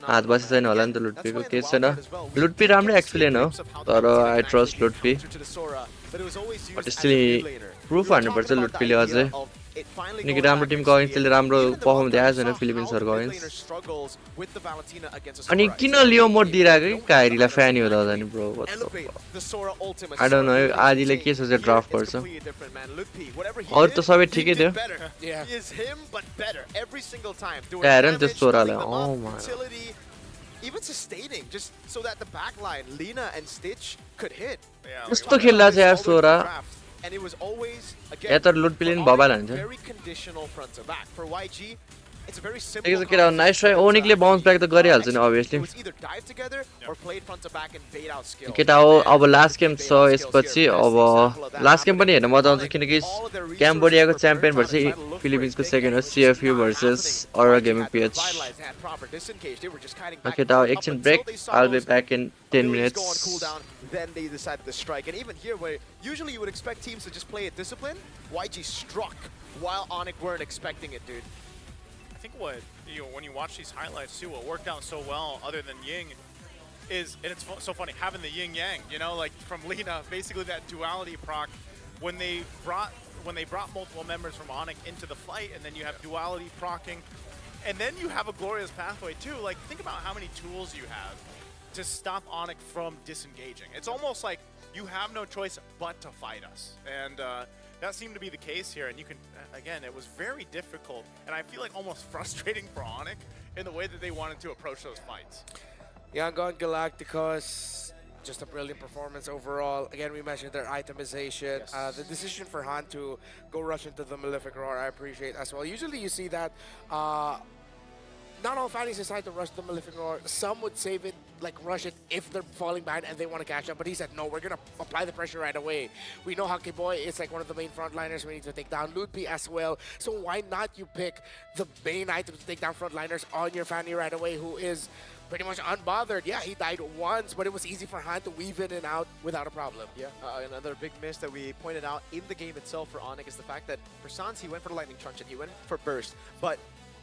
हात बसे छैन होला नि त लुटपीको केही छैन लुटपी राम्रै एक्सप्लेन हो तर आई ट्रस्ट लुटपी बट स्टिल प्रुफ हान्नुपर्छ लुटपीले अझै किनकि राम्रो टिमको अगेन्स्ट त्यसले राम्रो पर्फर्म देखाएको छैन फिलिपिन्सहरूको अगेन्स्ट अनि किन लियो मोड दिइरहेको कि काइरीलाई फ्यानी हुँदा हुँदा नि ब्रो आई डोन्ट नो आदिले के सोचेर ड्राफ्ट गर्छ अरू त सबै ठिकै थियो हेर नि त्यो सोरालाई even sustaining just so that the back line, Lina and Stitch, could hit. कस्तो खेल्ला चाहिँ यार सोरा And it was always, again, या त लुटपिले नि बबाल हान्छ very conditional front to back. For YG, it's a very simple ठिकै छ केटा नाइस ट्राई ओनिकले बाउन्स ब्याक त गरिहाल्छ नि obviously It was either dive together or played front to back and bait out skill. केटा हो अब लास्ट गेम छ यसपछि अब लास्ट गेम पनि हेर्न मजा आउँछ किनकि क्याम्बोडियाको च्याम्पियन भर्सेस फिलिपिन्सको सेकेन्ड हो CFU versus Aurora gaming PH केटा हो एकछिन break I will be back in 10 minutes Then they decided to strike. And even here, where usually you would expect teams to just play it disciplined, YG struck while Onyx weren't expecting it, dude. I think what when you watch these highlights too, what worked out so well, other than Ying, is and it's so funny having the yin yang. You know, like from Lina, basically that duality proc when they brought multiple members from Onyx into the fight, and then you have duality procking, and then you have a glorious pathway too. Like think about how many tools you have to stop Onyx from disengaging. It's almost like you have no choice but to fight us. And that seemed to be the case here, and you can, again, it was very difficult, and I feel like almost frustrating for Onyx in the way that they wanted to approach those fights. Young Gun Galacticos, just a brilliant performance overall. Again, we mentioned their itemization. The decision for Han to go rush into the Malefic Roar, I appreciate as well. Usually you see that not all Fannies decide to rush the Malefic Roar. Some would save it, like rush it if they're falling behind and they want to catch up. But he said, no, we're going to apply the pressure right away. We know Hockey Boy is like one of the main frontliners we need to take down. Ludpi as well. So why not you pick the main item to take down frontliners on your Fanny right away, who is pretty much unbothered. Yeah, he died once, but it was easy for Han to weave in and out without a problem. Yeah, another big miss that we pointed out in the game itself for Onyx is the fact that for Sans, he went for the Lightning Truncheon, he went for Burst, but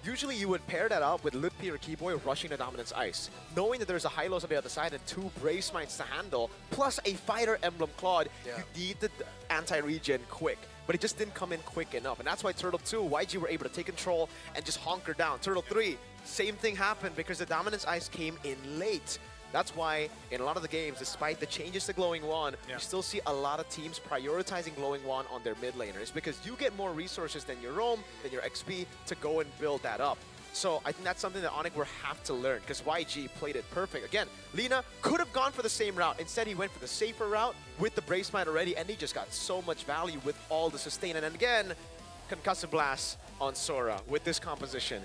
usually you would pair that up with Ludpi or Keyboy rushing the Dominance Ice. Knowing that there's a high lows on the other side and 2 Brave Smites to handle, plus a Fighter Emblem Claude, you need the anti-regen quick. But it just didn't come in quick enough. And that's why Turtle 2, YG were able to take control and just honker down. Turtle 3, same thing happened because the Dominance Ice came in late. That's why in a lot of the games, despite the changes to Glowing Wand, you still see a lot of teams prioritizing Glowing Wand on their mid laners because you get more resources than your Roam, than your XP to go and build that up. So I think that's something that Onyx will have to learn because YG played it perfect. Again, Lina could have gone for the same route. Instead, he went for the safer route with the Brave Smite already, and he just got so much value with all the sustain. And then again, Concussive Blast on Sora with this composition.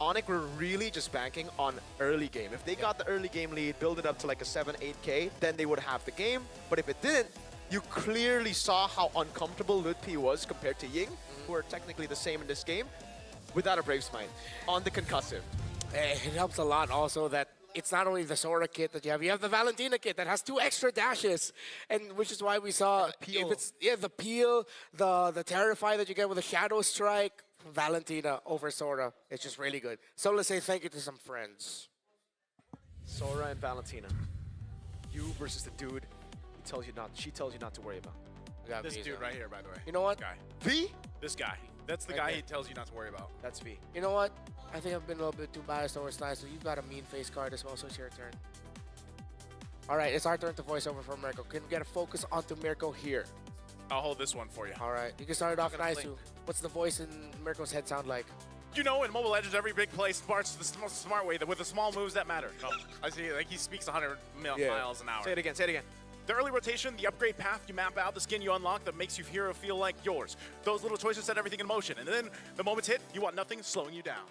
Onyx were really just banking on early game. If they got the early game lead, build it up to like a 7-8K, then they would have the game. But if it didn't, you clearly saw how uncomfortable Ludpi was compared to Ying, who are technically the same in this game, without a Brave Smite on the Concussive. It helps a lot also that it's not only the Sora kit that you have the Valentina kit that has 2 extra dashes, and which is why we saw the peel, the Terrify that you get with a Shadow Strike, Valentina over Sora. It's just really good. So let's say thank you to some friends. Sora and Valentina. You versus the dude she tells you not to worry about. This dude right here, by the way. You know what? Guy. V? This guy. That's the guy he tells you not to worry about. That's V. You know what? I think I've been a little bit too biased towards Nice, so you've got a mean face card as well, so it's your turn. All right, it's our turn to voice over from Mirko. Can we get a focus onto Mirko here? I'll hold this one for you. All right, you can start it off nice. What's the voice in Mirko's head sound like? You know, in Mobile Legends, every big play starts the smart way, with the small moves that matter. Oh, I see, like he speaks 100 miles an hour. Say it again, say it again. The early rotation, the upgrade path you map out, the skin you unlock that makes your hero feel like yours. Those little choices set everything in motion. And then the moment's hit, you want nothing slowing you down.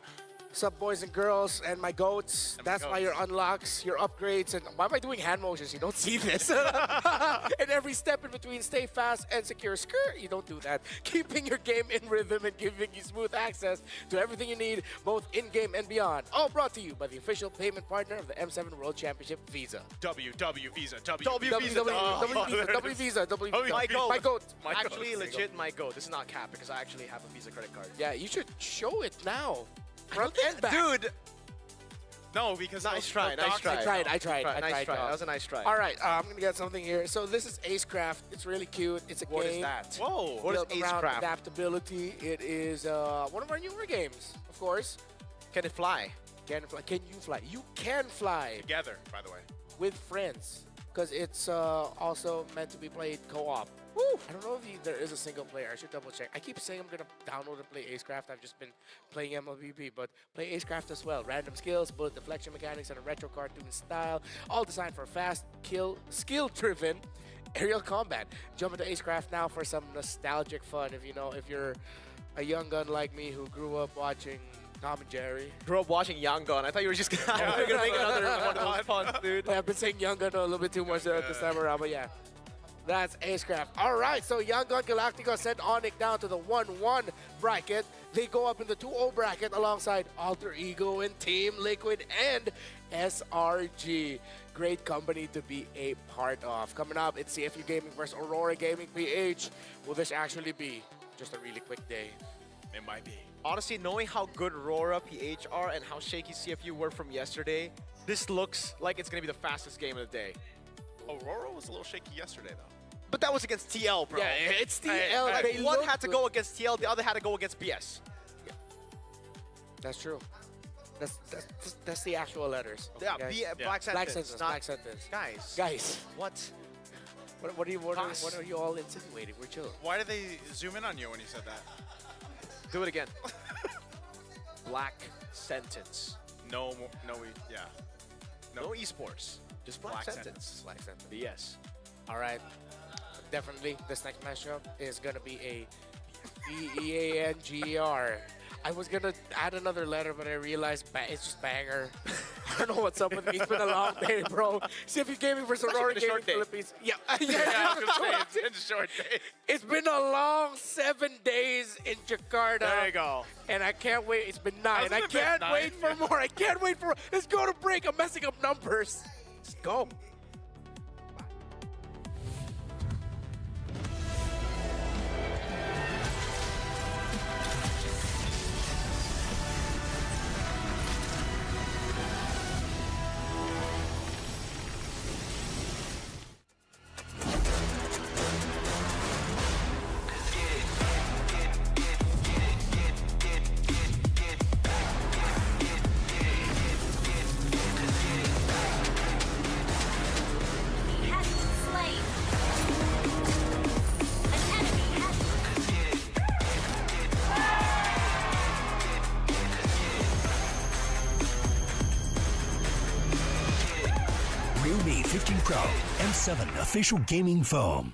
What's up, boys and girls, and my goats? That's why your unlocks, your upgrades, and why am I doing hand motions? You don't see this. And every step in between, stay fast and secure. Skirt, you don't do that. Keeping your game in rhythm and giving you smooth access to everything you need, both in-game and beyond. All brought to you by the official payment partner of the M7 World Championship, Visa. W Visa. My goat. Actually, legit my goat. This is not cap because I actually have a Visa credit card. Yeah, you should show it now. Front and back. Dude. No, because nice try. I tried. Nice try. That was a nice try. All right, I'm gonna get something here. So this is Acecraft. It's really cute. It's a game. What is that? Whoa. What is Acecraft? Acecraft? Adaptability. It is one of our newer games, of course. Can it fly? Can it fly? Can you fly? You can fly. Together, by the way. With friends, because it's also meant to be played co-op. Woo! I don't know if there is a single player. I should double check. I keep saying I'm going to download and play Acecraft. I've just been playing MLBB, but play Acecraft as well. Random skills, bullet deflection mechanics, and a retro cartoon style. All designed for fast, skill-driven aerial combat. Jump into Acecraft now for some nostalgic fun. If you're a young gun like me who grew up watching Tom and Jerry. Grew up watching Young Gun. I thought you were just gonna make another one of those puns, dude. I've been saying Young Gun a little bit too much this time around, but yeah. That's Acecraft. All right, so Young Gun Galactica sent Onyx down to the 1-1 bracket. They go up in the 2-0 bracket alongside Alter Ego and Team Liquid and SRG. Great company to be a part of. Coming up, it's CFU Gaming versus Aurora Gaming PH. Will this actually be just a really quick day? It might be. Honestly, knowing how good Aurora, PH are and how shaky CFU were from yesterday, this looks like it's going to be the fastest game of the day. Aurora was a little shaky yesterday, though. But that was against TL, bro. Yeah, it's TL. One had to go against TL, the other had to go against BS. Yeah. That's true. That's the actual letters. Yeah, Black Sentence. Black Sentence. Guys. Guys. What? What are you all insinuating? We're chilling. Why did they zoom in on you when you said that? Do it again. Black sentence. No, yeah. No esports. Just black sentence. Black sentence. Yes. All right. Definitely, this next matchup is gonna be a BEANGER. I was gonna add another letter, but I realized it's just banger. I don't know what's up with me. It's been a long day, bro. See if you gave me for Aurora Gaming Philippines. Yeah, I was gonna say, it's a short day. It's been a long 7 days in Jakarta. There you go. And I can't wait. It's been 9. I can't wait for more. I can't wait for. Let's go to break. I'm messing up numbers. Let's go. Realme 15 Pro M7 official gaming phone.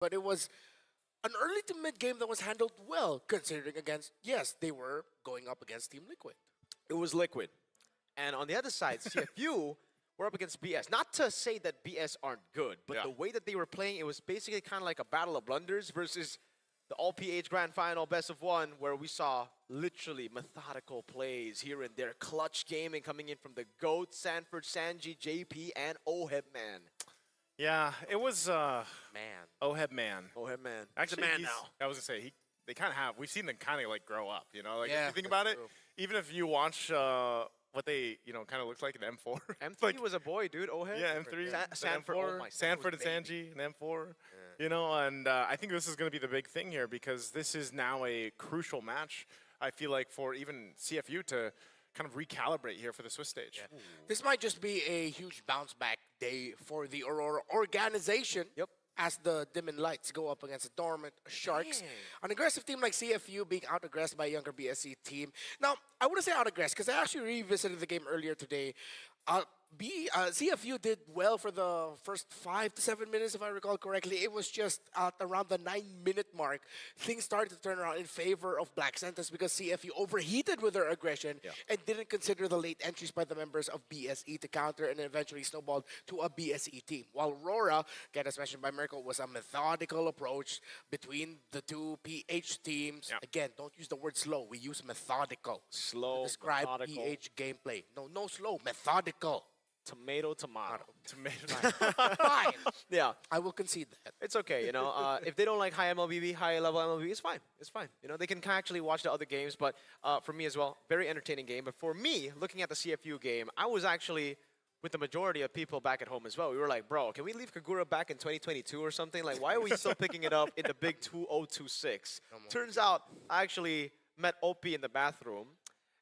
but it was an early to mid game that was handled well, considering against, yes, they were going up against Team Liquid. It was Liquid. And on the other side, CFU were up against BS. Not to say that BS aren't good, but the way that they were playing, it was basically kind of like a battle of blunders versus the All-PH Grand Final Best of One, where we saw literally methodical plays here and there. Clutch gaming coming in from the GOAT, Sanford, Sanji, JP, and Oheb Man. Yeah, it was Man. Oheb Man. Oheb Man. Actually, man he's- now. I was gonna say they kind of have. We've seen them kind of like grow up. You know, like Yeah, if you think that's about it, true. even if you watch what they kind of looks like in M4. M3 was a boy, dude. Oheb. Yeah, M3, Sanford. M4, Oh my, Sanford and baby. Sanji, and M4. You know, and I think this is going to be the big thing here because this is now a crucial match. I feel like for even CFU to kind of recalibrate here for the Swiss stage. This might just be a huge bounce back day for the Aurora organization. Yep. As the Dimming Lights go up against the Dormant Sharks. An aggressive team like CFU being out-aggressed by a younger BSC team. Now, I wouldn't say out-aggressed because I actually revisited the game earlier today. CFU did well for the first 5 to 7 minutes, if I recall correctly. It was just at around the 9-minute mark, things started to turn around in favor of Black Santas because CFU overheated with their aggression and didn't consider the late entries by the members of BSE to counter and eventually snowballed to a BSE team. While Aurora, again as mentioned by Merkel, was a methodical approach between the two PH teams. Again, don't use the word slow. We use methodical. Slow, to describe methodical. PH gameplay. No slow, methodical. Tomato. Fine. Yeah. I will concede that. It's okay, you know. If they don't like high MLBB, high level MLBB, it's fine. It's fine. You know, they can actually watch the other games. But for me as well, very entertaining game. But for me, looking at the CFU game, I was actually with the majority of people back at home as well. We were like, bro, can we leave Kagura back in 2022 or something? Like, why are we still picking it up in the big 2026? Turns out, I actually met Opie in the bathroom.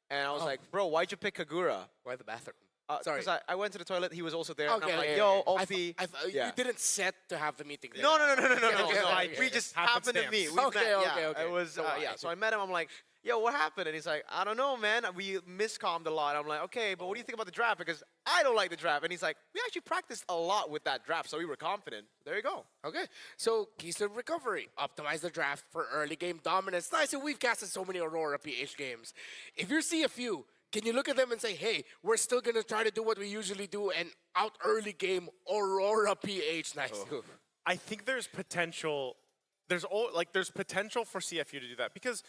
And I was like, bro, why'd you pick Kagura? Why the bathroom? Sorry. Because I went to the toilet, he was also there, and Okay, I'm like, okay, yo, okay. Opie. You didn't set to have the meeting there. No. Okay. We just happened to meet. We met, Okay. It was, So so I met him, I'm like, yo, what happened? And he's like, I don't know, man. We miscommed a lot. I'm like, okay, but what do you think about the draft? Because I don't like the draft. And he's like, we actually practiced a lot with that draft, so we were confident. There you go. Okay, so keys to recovery. Optimize the draft for early game dominance. Nice, and we've casted so many Aurora PH games. If you're CFU, can you look at them and say, hey, we're still going to try to do what we usually do and out early game Aurora PH? Nice. I think there's potential. There's potential for CFU to do that because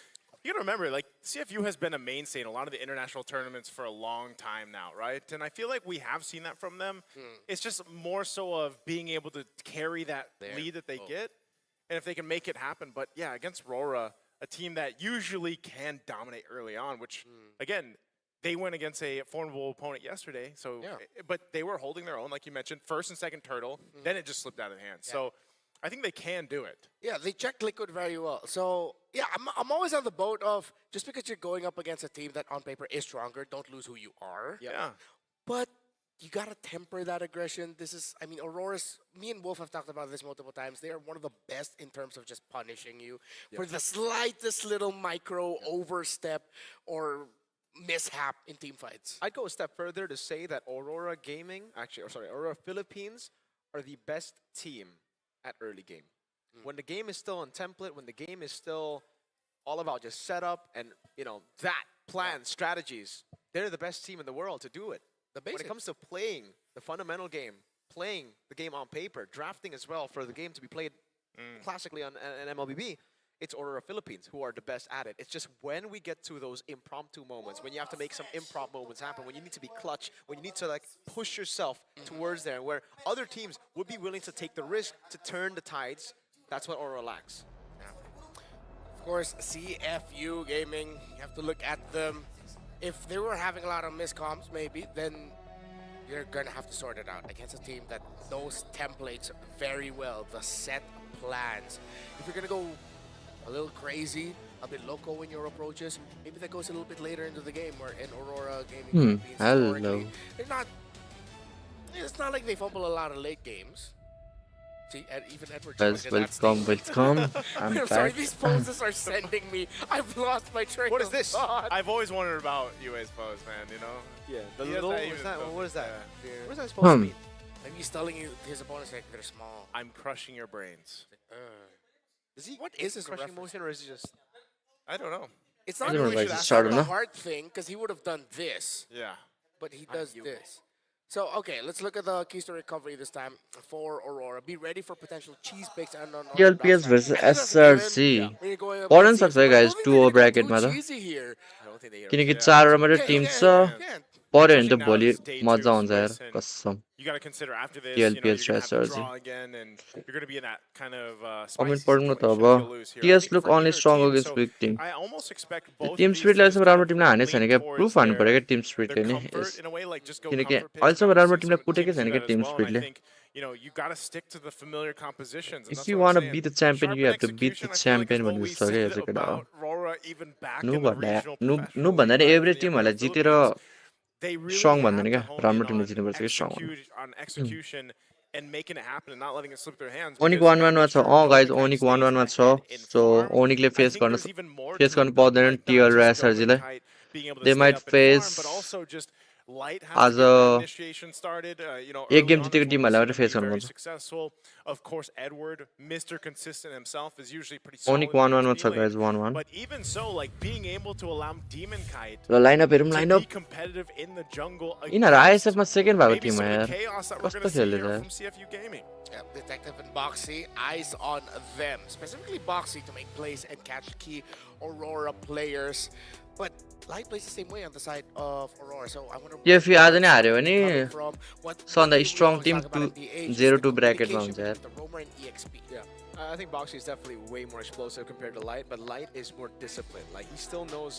you got to remember, like CFU has been a mainstay in a lot of the international tournaments for a long time now, right? And I feel like we have seen that from them. It's just more so of being able to carry that lead that they get, and if they can make it happen. But yeah, against Aurora, a team that usually can dominate early on, which again. They went against a formidable opponent yesterday, so but they were holding their own, like you mentioned, first and second turtle. Then it just slipped out of hand. So I think they can do it. Yeah, they checked Liquid very well. So yeah, I'm always on the boat of just because you're going up against a team that on paper is stronger, don't lose who you are. Yeah. But you gotta temper that aggression. This is, I mean, Aurora's, me and Wolf have talked about this multiple times. They are one of the best in terms of just punishing you for the slightest little micro overstep or mishap in team fights. I'd go a step further to say that Aurora Aurora Philippines are the best team at early game. When the game is still on template, when the game is still all about just setup and, that plan, strategies, they're the best team in the world to do it. When it comes to playing the fundamental game, playing the game on paper, drafting as well for the game to be played classically on an MLBB, it's Aurora Philippines who are the best at it. It's just when we get to those impromptu moments, when you have to make some improv moments happen, when you need to be clutch, when you need to push yourself towards there, where other teams would be willing to take the risk to turn the tides, that's what Aurora lacks. Of course, CFU Gaming, you have to look at them. If they were having a lot of miscoms, maybe, then you're going to have to sort it out against a team that knows templates very well, the set plans. If you're going to go a little crazy, a bit loco in your approaches, maybe that goes a little bit later into the game where in Aurora Gaming, Hello. they're not, it's not like they fumble a lot of late games. See, and even Edward Welcome. I'm sorry, back. these poses are sending me. I've lost my train What is of this? thought. I've always wondered about UA's pose, man, Yeah, the He has little, that what even is that? though- What is that? Yeah. What is that supposed to mean? Maybe he's telling you his opponents like they're small. I'm crushing your brains. What is his crushing motion, or is he just? I don't know. It's I not don't know, really guys, it's it's not hard a enough. hard thing because he would have done this. Yeah. But he does this. So, okay, let's look at the keys to recovery this time for Aurora. Be ready for potential cheese picks and TLPS versus SRC पढ्न सक्छ है guys 2-0 bracket मा त किनकि 4 मात्रै Tim छ पढ्यो भने त भोलि मजा आउँछ यार कसम You got to consider after this, TLPS you're going to have to SRC draw again, and you're going to be in that kind of comment spicy पढ्नु त situation अब if you lose here. I TS think look for only either strong team, against so weak team I almost expect both team of these स्पिरिटले to just अहिलेसम्म kind राम्रो of टिमलाई हानेको छैन lean क्या towards प्रुफ हान्नु पर्यो क्या टिम their स्पिरिटले नि comfort in a way, like just go किनकि comfort pitch. अहिलेसम्म Kind of राम्रो see टिमलाई some of the कुटेकै teams do छैन क्या that as team well, and I स्पिरिटले think, you know, you got to stick to the familiar compositions. And If that's you what I'm want to saying. be the champion, you have to Sharpen beat the execution, I feel like, champion is what भन्ने we जस्तो क्या said यो केटा हो about Aurora even back नु in the भन्दा regional नु professional भन्दा नि league every back in the टिमहरूलाई Philippines. जितेर They really स्ट्रङ have भन्दैन to क्या hone राम्रो in टिमले on जित्नुपर्छ कि strong execution and making it happen and not letting it slip through their hands. Onic because 1-1 मा make छ sure guys Dominicai Onic stays 1-1 मा छ ahead in सो farm. ओनिकले I फेस think गर्न there's even more face to गर्नु it, though. पाउँदैन Like, not tier र just एसआरजीलाई Dominicai being able to they stay might up in face farm, but also just Light has आज to get that initiation started. You know, एक early game on जितेको is when टिमहरूलाई we've मात्रै seen him face be गर्नु very पर्छ successful. Of course, Edward, Mr. Consistent himself, is usually pretty ओनिक solid in 1-1 मा his छ melee. Guys 1-1 But even so, like being able to allow Demon Kite ल lineup हेरौँ to be lineup competitive in the jungle यिनीहरू against आइएसएफमा second भएको maybe Tim some हो of यार the chaos that we're कस्तो going to see खेल्दै here छ from CFU Gaming. Yeah, Detective and Boxy, eyes on them. Specifically Boxy to make plays and catch key Aurora players. But Light plays the same way on the side of Aurora, so I wonder यो फेरि आज नै हार्यो भने coming from what सन्दा we strong always team talk about in the age, 0-2 the ब्राकेटमा communication हुन्छ यार between the Roamer and EXP. Yeah, I think Boxy is definitely way more explosive compared to Light, but Light is more disciplined. Like he still knows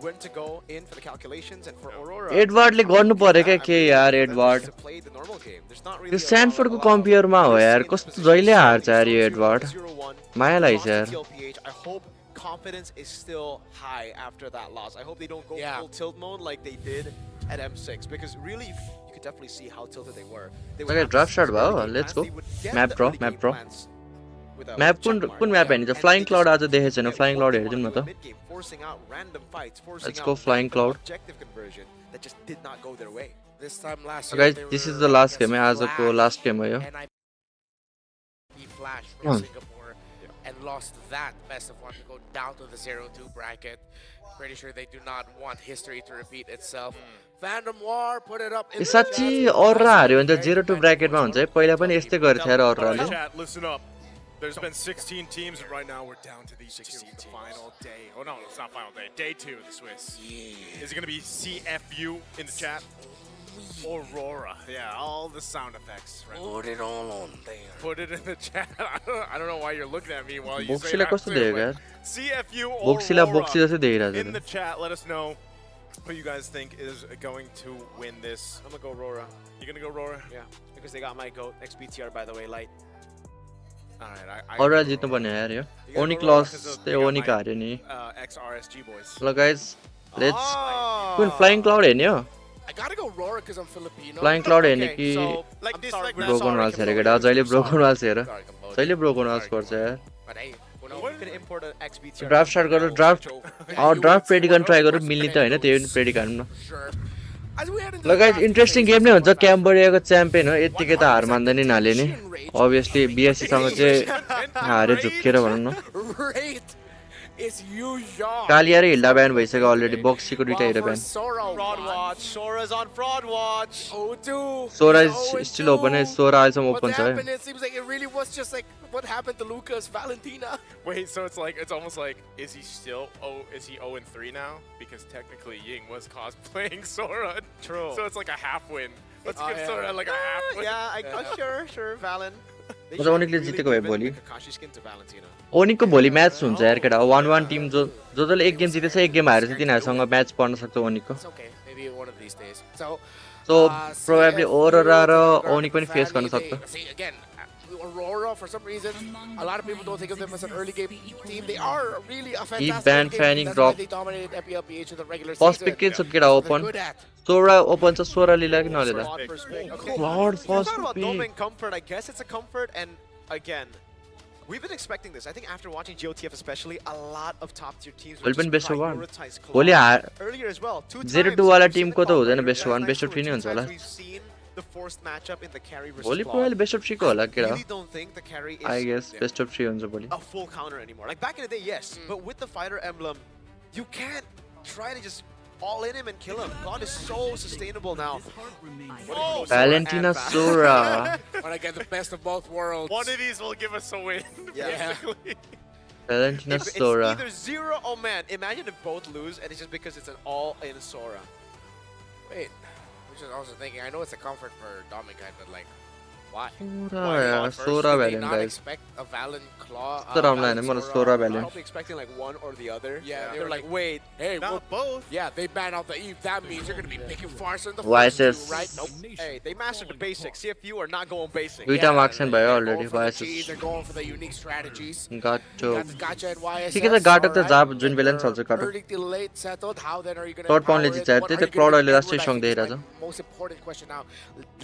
when to go in for the calculations, and for Aurora, एडवार्डले गर्नु पर्यो क्या के यार Edward to play the normal game. There's not त्यो really स्यानफोर्डको कम्पेयरमा हो यार कस्तो जहिले हार्छ यार यो एडवार्ड माया लाग्छ यार TLPH. I hope confidence is still high after that loss. I hope they don't go full tilt mode like they did at M6, because really you could definitely see how tilted they were. They would Okay, have draft these start early भयो game let's plans. Go They would get map the ड्र early map game ड्र plans with a map check mark. कुन map हेर्ने And flying they cloud just आज देखेको छैन get flying what cloud they हेरिदिउँ न wanted त to mid-game, forcing out random fights, forcing Let's out go flying random cloud. objective conversion that just did not go their way. This time last So year, guys, they this is were the last against game है आजको Flash, last game हो यो and I Flash from Singapore and lost that best of one to go down to the 0-2 bracket. Pretty sure they do not want history to repeat itself. Fandom War put it up in A the साँच्ची chat. अररा हार्यो भने त 0-2 ब्राकेटमा हुन्छ है पहिला पनि यस्तै गरेको थियो यार अरराले Chat, listen up. There's been 16 teams, and right now we're down to the 16th final day. Oh no, it's not final day. Day 2 of the Swiss. Is it going to be CFU in the chat? Aurora. Yeah, all the sound effects. Right? Put it all on there. Put it in the chat. I don't know why you're looking at me while you say बोक्सीलाई that. कस्तो too, देखेको but यार CFU बोक्सीलाई बोक्सी Aurora. जस्तै देखिरहेको In छ the chat, let us know who you guys think is going to win this. I'm gonna go Aurora. You're gonna go Aurora? Yeah, because they got my GOAT, XBTR, by the way, Light. Alright, अररा जित्नु पर्ने यार यो ओनिक लस त्यही ओनिक हार्यो नि XRSG boys. ल guys let's कुन flying cloud हेर्ने हो I gotta go Aurora because I'm Filipino. Flying cloud हेर्ने कि like this, like broken walls हेरेको केटा जहिले ब्रोकन वाल्स हेर जहिले ब्रोकन वाल्स पर्छ यार But hey, you can import an XBTR. Draft start गरौँ ड्राफ्ट ड्राफ्ट प्रेडिक गर्न ट्राई गरौँ मिल्ने त होइन त्यही पनि प्रेडिक हानौँ न ल गाइज इन्ट्रेस्टिङ गेम नै हुन्छ क्याम्बोडियाको च्याम्पियन हो यत्तिकै त हार मान्दैन नि हाले नि अभियसली बिएससीसँग चाहिँ हारे झुक्केर भनौँ न Rate is usual. कालिया र हिल्डा ब्यान भइसक्यो अलरेडी बक्सीको दुइटा हिरो ब्यान Fraud watch. Sora's on fraud watch. Sora still open है सोरा अहिलेसम्म What's ओपन छ happened? है It seems like it really was just like what happened to Lucas, Valentina. Wait, so it's almost like, is he 0-3 now? Because technically Ying was cosplaying Sora. True. So it's like a half win. Let's give yeah. Sora like a half win. Yeah, sure, Valen. म त ओनिकले जितेको भए भोलि Kakashi skin to Valentina. ओनिकको भोलि match हुन्छ यार केटा 1-1 Tim जसले एक गेम जितेछ एक गेम हारेछ तिनीहरूसँग म्याच पर्न सक्छ ओनिकको It's okay. Maybe one of these days. So so probably Aurora र ओनिक पनि फेस गर्न सक्छ See again, Aurora for some reason, a lot of people don't think of them as an early game team. They are really a fantastic ban, game fanning, team. That's drop. why they dominated MPLPH in the regular first season. Pick के छ केटा open Good at. Sora open छ Sora लिला कि नलिला Fraud first pick. Okay. Fraud You first thought about pick. Domain comfort. I guess it's a comfort. And again, we've been expecting this. I think after watching GOTF especially, a lot of top tier teams will भोलि पनि just best of one prioritize भोलि Cloud. Earlier as well. 2 times 0-2 वाला we've seen Timko the त हुँदैन comfort. Best of one Like best of for 3 नै two हुन्छ होला times we've seen the forced matchup in the carry versus भोलि Claude. अहिले best of 3 को होला I केटा really don't think the carry is I guess best of 3 हुन्छ भोलि a full counter anymore. Like back in the day, yes, but with the fighter emblem, you can't try to just all in him and kill him. Claude is so sustainable now. Oh, Valentina Sora. When I get the best of both worlds. One of these will give us a win. Yeah. Valentina It's Sora. either 0, oh man, imagine if both lose and it's just because it's an all-in Sora. Wait, which is also thinking, I know it's a comfort for Dominicite, but like, why? Sora यार Sora Did they Valiant not guys. expect a Valen Claw? त्यस्तो राम्रो होइन मलाई Sora They're Valiant. probably expecting like one or the other. Yeah, They're like, wait, hey, not well, both. Yeah, they ban out the Eve. That means you're going to be picking Farsa in the Vices. first two, right? Nope. hey, they mastered the basics. CFU are not going basic. दुईटा marks भयो They're already going for the Gs, Vices. they're going for the unique strategies. गाटो Got the gotcha and YSS. ठिकै छ गाटो त alright. जा जुन बेला नि चल्छ गाटो Early to late settled. How then are you going to Claude पाउन्डले empower it? जित्छ What त्यही are त you क्लाउड gonna अहिले do? लास्टै Edward, I सङ think, is दिइरहेछ my most important question now.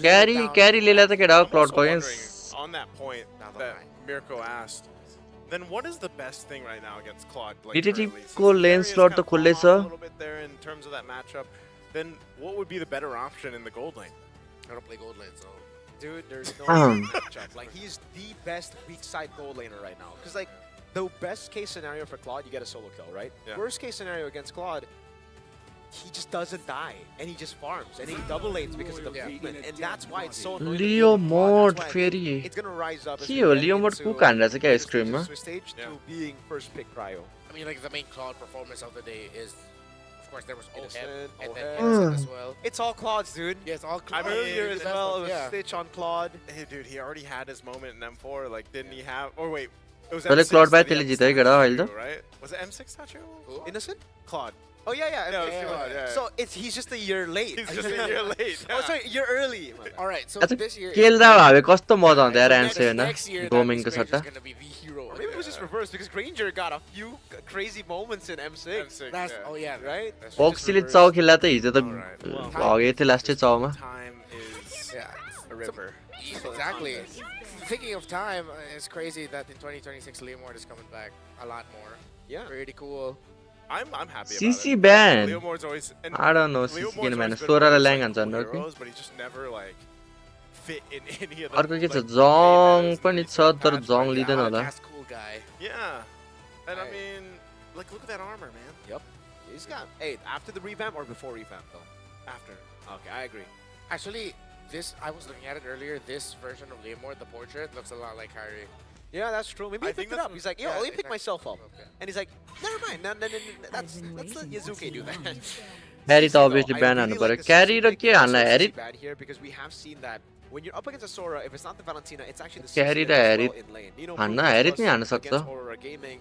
क्यारी ल्याइला त केटा क्लाउड Also को wondering, on that point that Mirko asked, then what is the best thing right now against Claude? Like, DTT currently? को Since lane Barry has slot kind त of खुल्लै fallen छ off a little bit there in terms of that matchup, then what would be the better option in the gold lane? I don't play gold lane, so. Dude, there's no Um. matchup. Like, he's the best weak side gold laner right now. Because, like, the best case scenario for Claude, you get a solo kill, right? Yeah. Worst case scenario against Claude, he just doesn't die. And he just farms. And he double lanes because of the movement. And that's why it's so annoying. to Leo play with Claude. Mode That's why फेरि it's going to rise up as के we हो get लियो mode into cook हानेर चाहिँ क्या this स्क्रिममा Swiss stage to being first pick cryo. I mean, like, the main Claude performance of the day is, of course, there was Innocent, OHEM and then OHEM. Innocent as well. It's all Claude's, dude. Yeah, it's all I'm Claude. earlier as well. It was Yeah. Stitch on Claude. Hey, dude, he already had his moment in M4. Like, didn't he have? Or wait, it was पहिले M6 cloud by that he त्यसले had जित्यो केटा अहिले statue, त right? Was it M6 Tacho? Innocent? Claude. Oh yeah, yeah. Yeah, okay, it was Claude, yeah. So he's just a year late. He's just a year late. Oh, sorry, you're early. All right, so अच्छा this year. खेल्दा भए कस्तो मजा आउँथ्यो यार next, एन्से होइन next year, that गोमिङको Granger's सट्टा going to be the hero. Or maybe it was just reversed because Granger got a few crazy moments in M6. M6, That's, yeah. oh yeah, Right? That's बक्सीले चाउ खेल्दा त हिजो त भगेको थियो लास्टै चाउमा Time is Yeah. a river. Exactly. Thinking of time, it's crazy that in 2026 Leomord is coming back a lot more. Yeah. Pretty cool. I'm happy CC about it. ban. Leomord's always. And I don't know Leomord's CC किन always ban been सोह्र one of Lyang those, हान्छ like, नि cool heroes, but he just never like fit in any of the. अर्को के छ like, जङ main पनि metas छ and तर paths जङ right लिँदैन now. होला That's cool guy. Yeah, and I Right. mean, like, look at that armor, man. Yep. He's got. Hey, after the revamp or before revamp though? After. Okay, I agree. Actually, this, I was looking at it earlier, this version of Leomord, the portrait, looks a lot like Kyrie. Yeah, that's true. Maybe I he think picked it that's up. what- He's like, yo, yeah, let me pick exactly. myself up. Okay. And he's like, never mind. No, let's let Yazuke do that. क्यारी त Though, obviously I ब्यान really हान्नु like पर्यो the क्यारी CC र pick. के हान्ला Also हेरी CC bad here because we have seen that when you're up against a Sora, if it's not the Valentina, it's actually the क्यारी CC raw that हेरी does well in lane. Nino हान्न proved this हेरी to पनि us हान्न सक्छ against Aurora Gaming.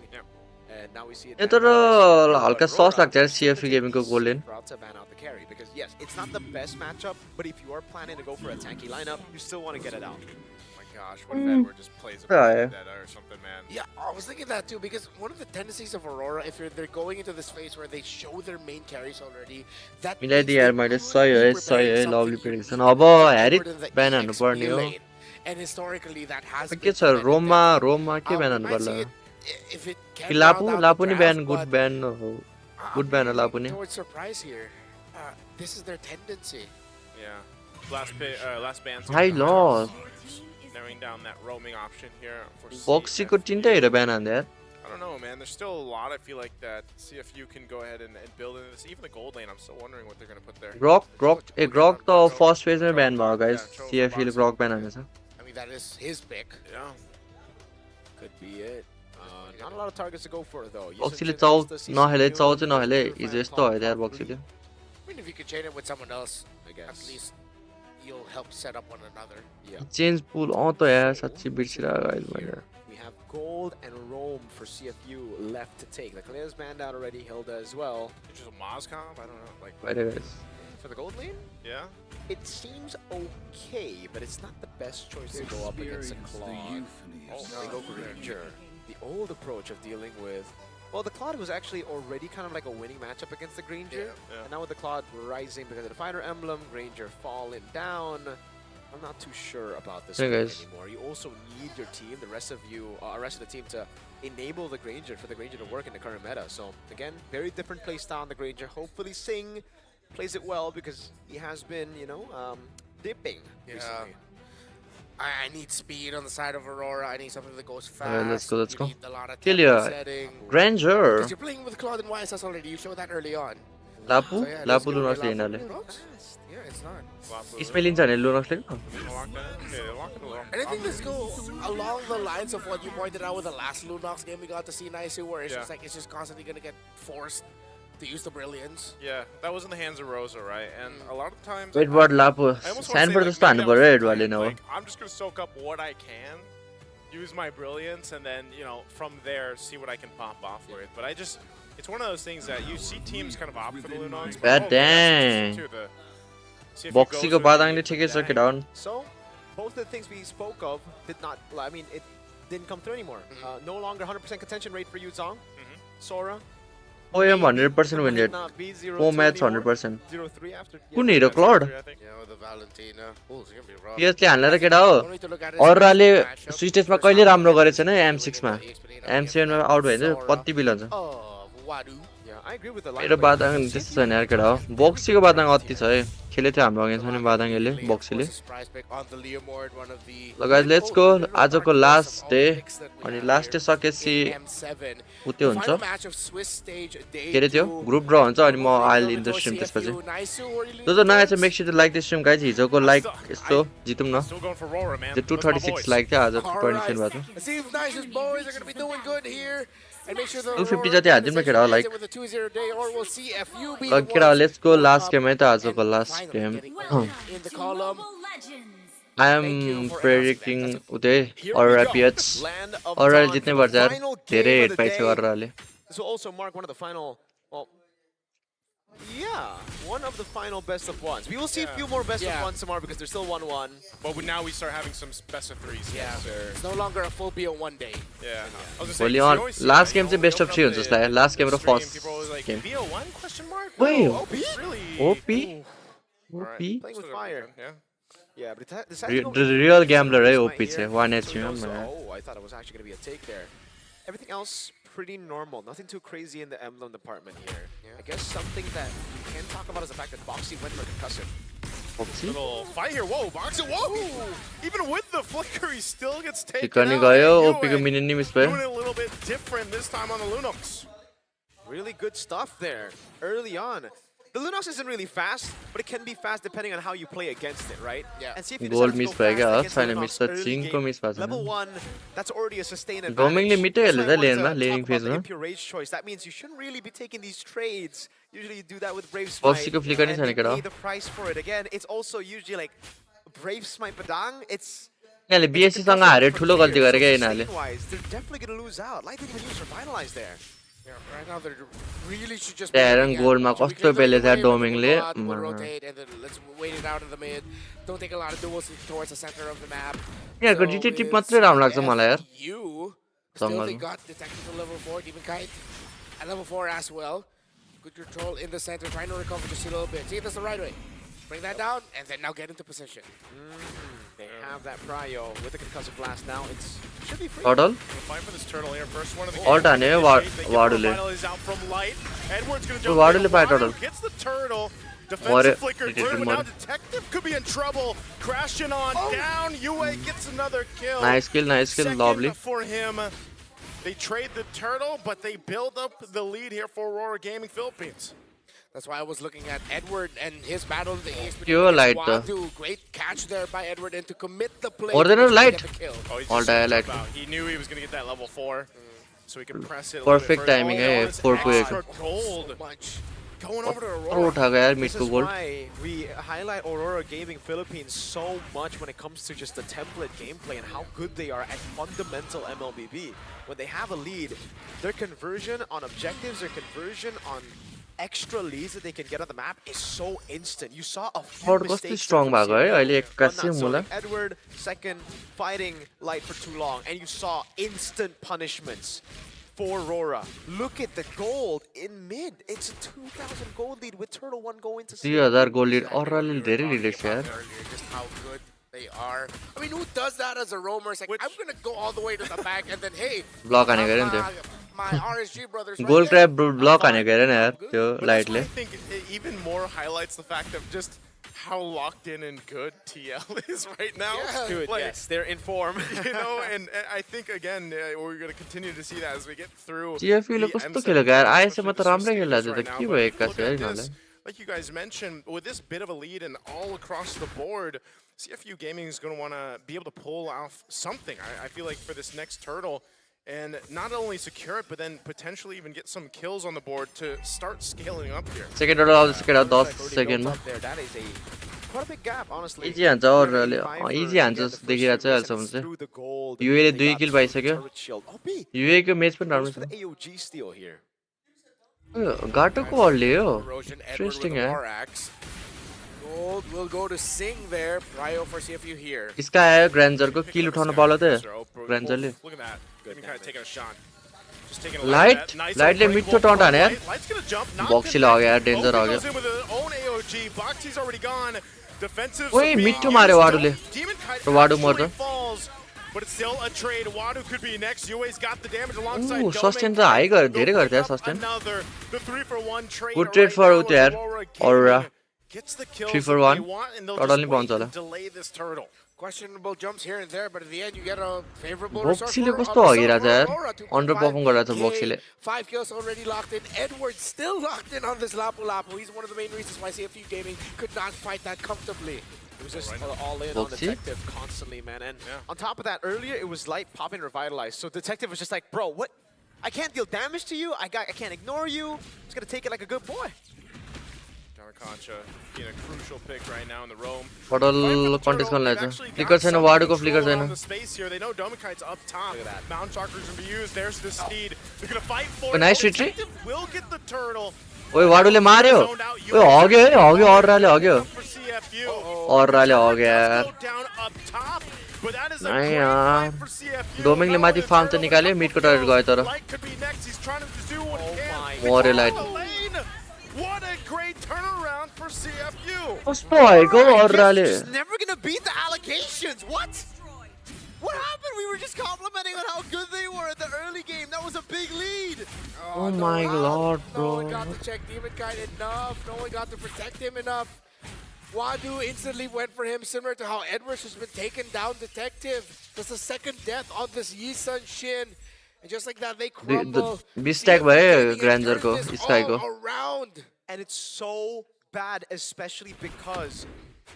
And now we see it yo ban तर out. हल्का But sauce Aurora लाग्छ यार still सिएफी take गेमिङको these golden routes to ban out the carry because yes, it's not the best matchup, but if you are planning to go for a tanky lineup, you still want to get it out. Oh my gosh, what if Edward just plays a Yeah. vendetta or something, man? Yeah, I was thinking that too because one of the tendencies of Aurora, if they're going into this phase where they show their main carries already, that means मिलाइदिएँ यार they मैले could सही be है preparing lovely something prediction unique अब हेरी more than the ब्यान हान्नु EXP पर्ने हो lane. And historically, that has के been छ prevented रोममा there. रोममा के ब्यान We हान्नु might पर्ला see it if it can कि लापु round out लापु the नि ब्यान draft, गुड but ब्यान हो गुड ब्यान हो लापु नि towards surprise here. This is their tendency. Yeah. Last ban. High लस Narrowing down that roaming option here for बक्सीको तिनटै हेरेर ब्यान हान्दा यार I don't know, man. There's still a lot. I feel like that CFU can go ahead and build into this. Even the gold lane, I'm still wondering what they're going to put there. ग्रक त first फेजमै ब्यान भयो guys सिएफीले ग्रक ब्यान हानेछ I mean, that is his pick. Yeah. Could be it. Not a lot of targets to go for though. बक्सीले चाउ नहेले चाउ चाहिँ नहेले हिजो यस्तो भयो यार बक्सीले I mean, if you could chain it with someone else, I guess. at least you'll help set up one another. Yeah. Change pull त यार साच्चै बिर्सिरहेको अहिले मैले We have gold and Rome for CFU left to take. The Claire's banned out already, Hilda as well. Just a Moz comp? I don't know. Like, बाहिर guys For the gold lane, yeah. it seems okay, but it's not the best choice to go up against a Claude. Oh, they go for Ranger. The old approach of dealing with... Well, the Claude was actually already kind of like a winning matchup against the Granger. Yeah. And now with the Claude rising because of the fighter emblem, Granger falling down. I'm not too sure about this Hey, game guys. anymore. You also need your team, the rest of the team to enable the Granger for the Granger to work in the current meta. So again, very different playstyle on the Granger. Hopefully Singh plays it well because he has been, dipping recently. I need speed on the side of Aurora. I need something that goes fast. Let's go, let's You go. need a lot of Kill tempo ya. setting. Grandeur. Because you're playing with Claude and YSS already. You showed that early on. Lapu? So yeah, Lapu let's go Lunox with लिन हाले. Yeah, it's not. इसमें लिन्छ भने Lunox ले न? And I think this goes along the lines of what you pointed out with the last Lunox game we got to see Naisu, where it's just like it's just constantly gonna get forced to use the brilliance. Yeah, that was in the hands of Rosa, right? And a lot of times Edward Lapu. Sandberg जस्तो हान्नु पर्यो Edward ले न हो. I'm just gonna soak up what I can, use my brilliance, and then from there see what I can pop off with. But it's one of those things that you see teams kind of opt for the Lunox. God dang. Boxy को बादाङले ठिकै छ केटाहरु. So, both the things we spoke of did not. I mean, it didn't come through anymore. No longer 100% contention rate for Yuzong. Sora. OM 100% win rate. 4 match 100%. 0-3 after. कुन hero Claude? Yeah, with the Valentina. Oh, it's gonna be rough. पिएसले हान्ला र केटा हो. अरोराले स्विचेसमा कहिले राम्रो गरेछ छैन M6 मा. M7 मा आउट भयो भने कति बिल हुन्छ. Yeah, I agree with the मेरो बादाङ त्यस्तो छैन यार केटा हो. बक्सीको बादाङ अति छ है. खेले थियो हाम्रो अगाडि छ नि बादाङले बक्सीले. ल गाइस लेट्स गो. आजको लास्ट डे अनि लास्ट डे सकेपछि उतै हुन्छ. के रे त्यो ग्रुप ड्र हुन्छ अनि म आइल इन द स्ट्रीम त्यसपछि. जो नयाँ छ make sure to like the stream guys. हिजोको लाइक यस्तो जितौँ न. त्यो 236 लाइक थियो आजको 27 भएको थियो. It seems Nice's boys are going to be doing good here. And make sure 250 जति हान्दिउँ न केटा like. with a 2-0 day, or we'll see FU be ल केटा लेट्स गो लास्ट गेम है त आजको last game. in the column. I am predicting उतै Aurora PH. Aurora जित्ने पर्छ यार. धेरै head पाइछ Auroraले. This will also mark one of the final. Well, yeah, one of the final best of ones. We will see a few more best of ones tomorrow because there's still 1-1. But now we start having some best of threes. Yeah, it's no longer a full BO1 day. Yeah. भोलि on last game चाहिँ best of 3 हुन्छ जस्तो लाग्यो. Last game र first game. BO1 question mark? Wait. OP? OP? Playing with fire. Yeah, but it's The real gambler है OP चाहिँ 1H man. Oh, I thought it was actually going to be a take there. Everything else pretty normal. Nothing too crazy in the emblem department here. I guess something that we can talk about is the fact that Boxy went for concussive. Little fight here. Whoa, Boxy, whoa! Even with the flicker, he still gets taken Tikani out. गयो OP को minute नि miss भयो. Doing it a little bit different this time on the Lunox. Really good stuff there early on. The Lunox isn't really fast, but it can be fast depending on how you play against it, right? Yeah. And see if you Goal decide miss to go भयो क्या. fast against छैन Lunox miss त early 5 को miss भएको छ. Level 1, that's already a sustained advantage. Gamingले मिटै हाल्यो त लेनमा Let's लेनिङ talk about the फेजमा. impure rage choice. That means you shouldn't really be taking these trades. Usually you do that with Brave Boxy Smite को flicker नै and छैन you केटा. pay the price for it. Again, it's also usually like Brave Smite Padang. It's यिनीहरूले BSC सँग हारे ठुलो गल्ती गरे क्या यिनीहरूले. sustain-wise, they're definitely going to lose out. Light didn't even use Revitalize there. Yeah, right now they really should just. Darren गोलमा कस्तो पेले छ डोमिङले. We'll rotate and then let's wait it out in the mid. Don't take a lot of duels towards the center of the map. यिनीहरूको GT tip मात्रै राम्रो लाग्छ मलाई यार. You still they got detected to level 4, even Kite at level 4 as well. Good control in the center, trying to recover just a little bit. See if that's the right way. Bring that down and then now get into position. They have that prio with the concussive blast now. It should be free. Turtle? Fight for this turtle here. First one of the Alt हाने वाडुले. is out from Light. Edward's going to तो jump वाडुले in. पाए turtle. Gets the turtle. Mare. Defensive flicker He did through, but mare. now Detective could be in trouble. Crashing on down. UA gets another kill. Nice kill, Second lovely. for him. They trade the turtle, but they build up the lead here for Aurora Gaming Philippines. That's why I was looking at Edward and his battle of the Ace. Pure light. Great catch there by Edward and to commit the play. Ordinary light. Oh, he's All just light. He knew he was going to get that level 4, so he can press it. Perfect timing है 4 को 1. Gold. Going over to और Aurora. उठा गया यार mid This को is goal. why we highlight Aurora Gaming Philippines so much when it comes to just the template gameplay and how good they are at fundamental MLBB. When they have a lead, their conversion on objectives, their conversion on extra leads that they can get on the map is so instant. You saw a few और कस्तो mistakes strong भएको है अहिले 81 मुला. Edward second fighting Light for too long, and you saw instant punishments for Aurora. Look at the gold in mid. It's a 2,000 gold lead with Turtle 1 going to 3000 gold lead Aurora धेरै lead छ यार. Just how good they are. I mean, who does that as a roamer? It's like, I'm going to go all the way to the back and then, hey, block हाने गरे नि त्यो. my RSG brothers. गोल crab block हाने गरे नि यार त्यो लाइटले. I think it even more highlights the fact of just how locked in and good TL is right now. Dude, Like, yes, they're in form. you know, and I think again we're going to continue to see that as we get through. TFU ले कस्तो खेलेको यार आएसम्म त राम्रै खेल्दा थियो त के भयो एक्कासी है यिनीहरुले Like you guys mentioned, with this bit of a lead and all across the board, CFU Gaming is going to want to be able to pull off something. I feel like for this next turtle, and not only secure it, but then potentially even get some kills on the board to start scaling up here. Second turtle आउँछ second 10 सेकेन्डमा That is a quite a big gap, honestly. Easy हान्छ अरूले easy हान्छ जस्तो देखिरहेको छ अहिलेसम्म चाहिँ युएले 2 किल पाइसक्यो युए को म्याच पनि राम्रो छ AOG steal here. गाटोको हल्ले हो इन्ट्रेस्टिङ है Gold will go to Sing there. Prio for CFU here. इसका आयो ग्रान्जर को किल उठाउन पालो त ग्रान्जरले Look at that. Good kind of taking a shot. Just taking a light लाइटले मिठो टन्ट हाने यार Light's gonna jump. बक्सी आ गया यार डेन्जर आ Goes गया in with his own AOG. Boxy's already gone. Defensive. ओए मिठो मार्यो वाडुले र वाडु मर्छ But it's still a trade. Wadu could be next. Yue's got the damage alongside Doming. Sustain त high गरे धेरै गर्थे यार sustain Another. The 3-for-1 trade. Good trade for उत यार Aurora Gets the kills 3-for-1 they want, and they'll total just नि पाउँछ wait होला and delay this turtle. Questionable jumps here and there, but at the end you get a favorable result. बक्सीले कस्तो हगिरहेछ यार under perform गरिरहेछ बक्सीले 5 kills already locked in. Edward still locked in on this Lapu Lapu. He's one of the main reasons why CFU Gaming could not fight that comfortably. It was just all in on Detective constantly, man. And on top of that, earlier it was Light popping Revitalize. So Detective was just like, bro, what? I can't deal damage to you. I can't ignore you. I'm just going to take it like a good boy. Concha being a crucial pick right now in the roam. Total contest गर्न लाग्छ flicker छैन वाडुको flicker छैन The space here. They know Domikite's up top. Look at that. Mountain Chakras gonna be used. There's the steed. They're gonna fight for it. Nice retreat. Detective will get the turtle. ओए वाडुले मार्यो ओए हग्यो है हग्यो अराले हग्यो For CFU. अराले हग्यो यार Down up top. But that is a नाइ great यार fight for CFU. डोमिङले माथि farm त निकाल्यो मिडको turret गयो तर Light could be next. He's trying to do what he can. मर्यो light What a great turnaround for CFU. कस्तो भएको अराले Just never going to beat the allegations. What? What happened? We were just complimenting on how good they were at the early game. That was a big lead. Oh my lord, No one bro. got to check Demonkite enough. No one got to protect him enough. Wadu instantly went for him, similar to how Edwards has been taken down Detective. That's the second death on this Yi-Sun Shin. And just like that, they crumble. बिस्ट्याक भयो ग्रान्जरको स्काईको Around. And it's so bad, especially because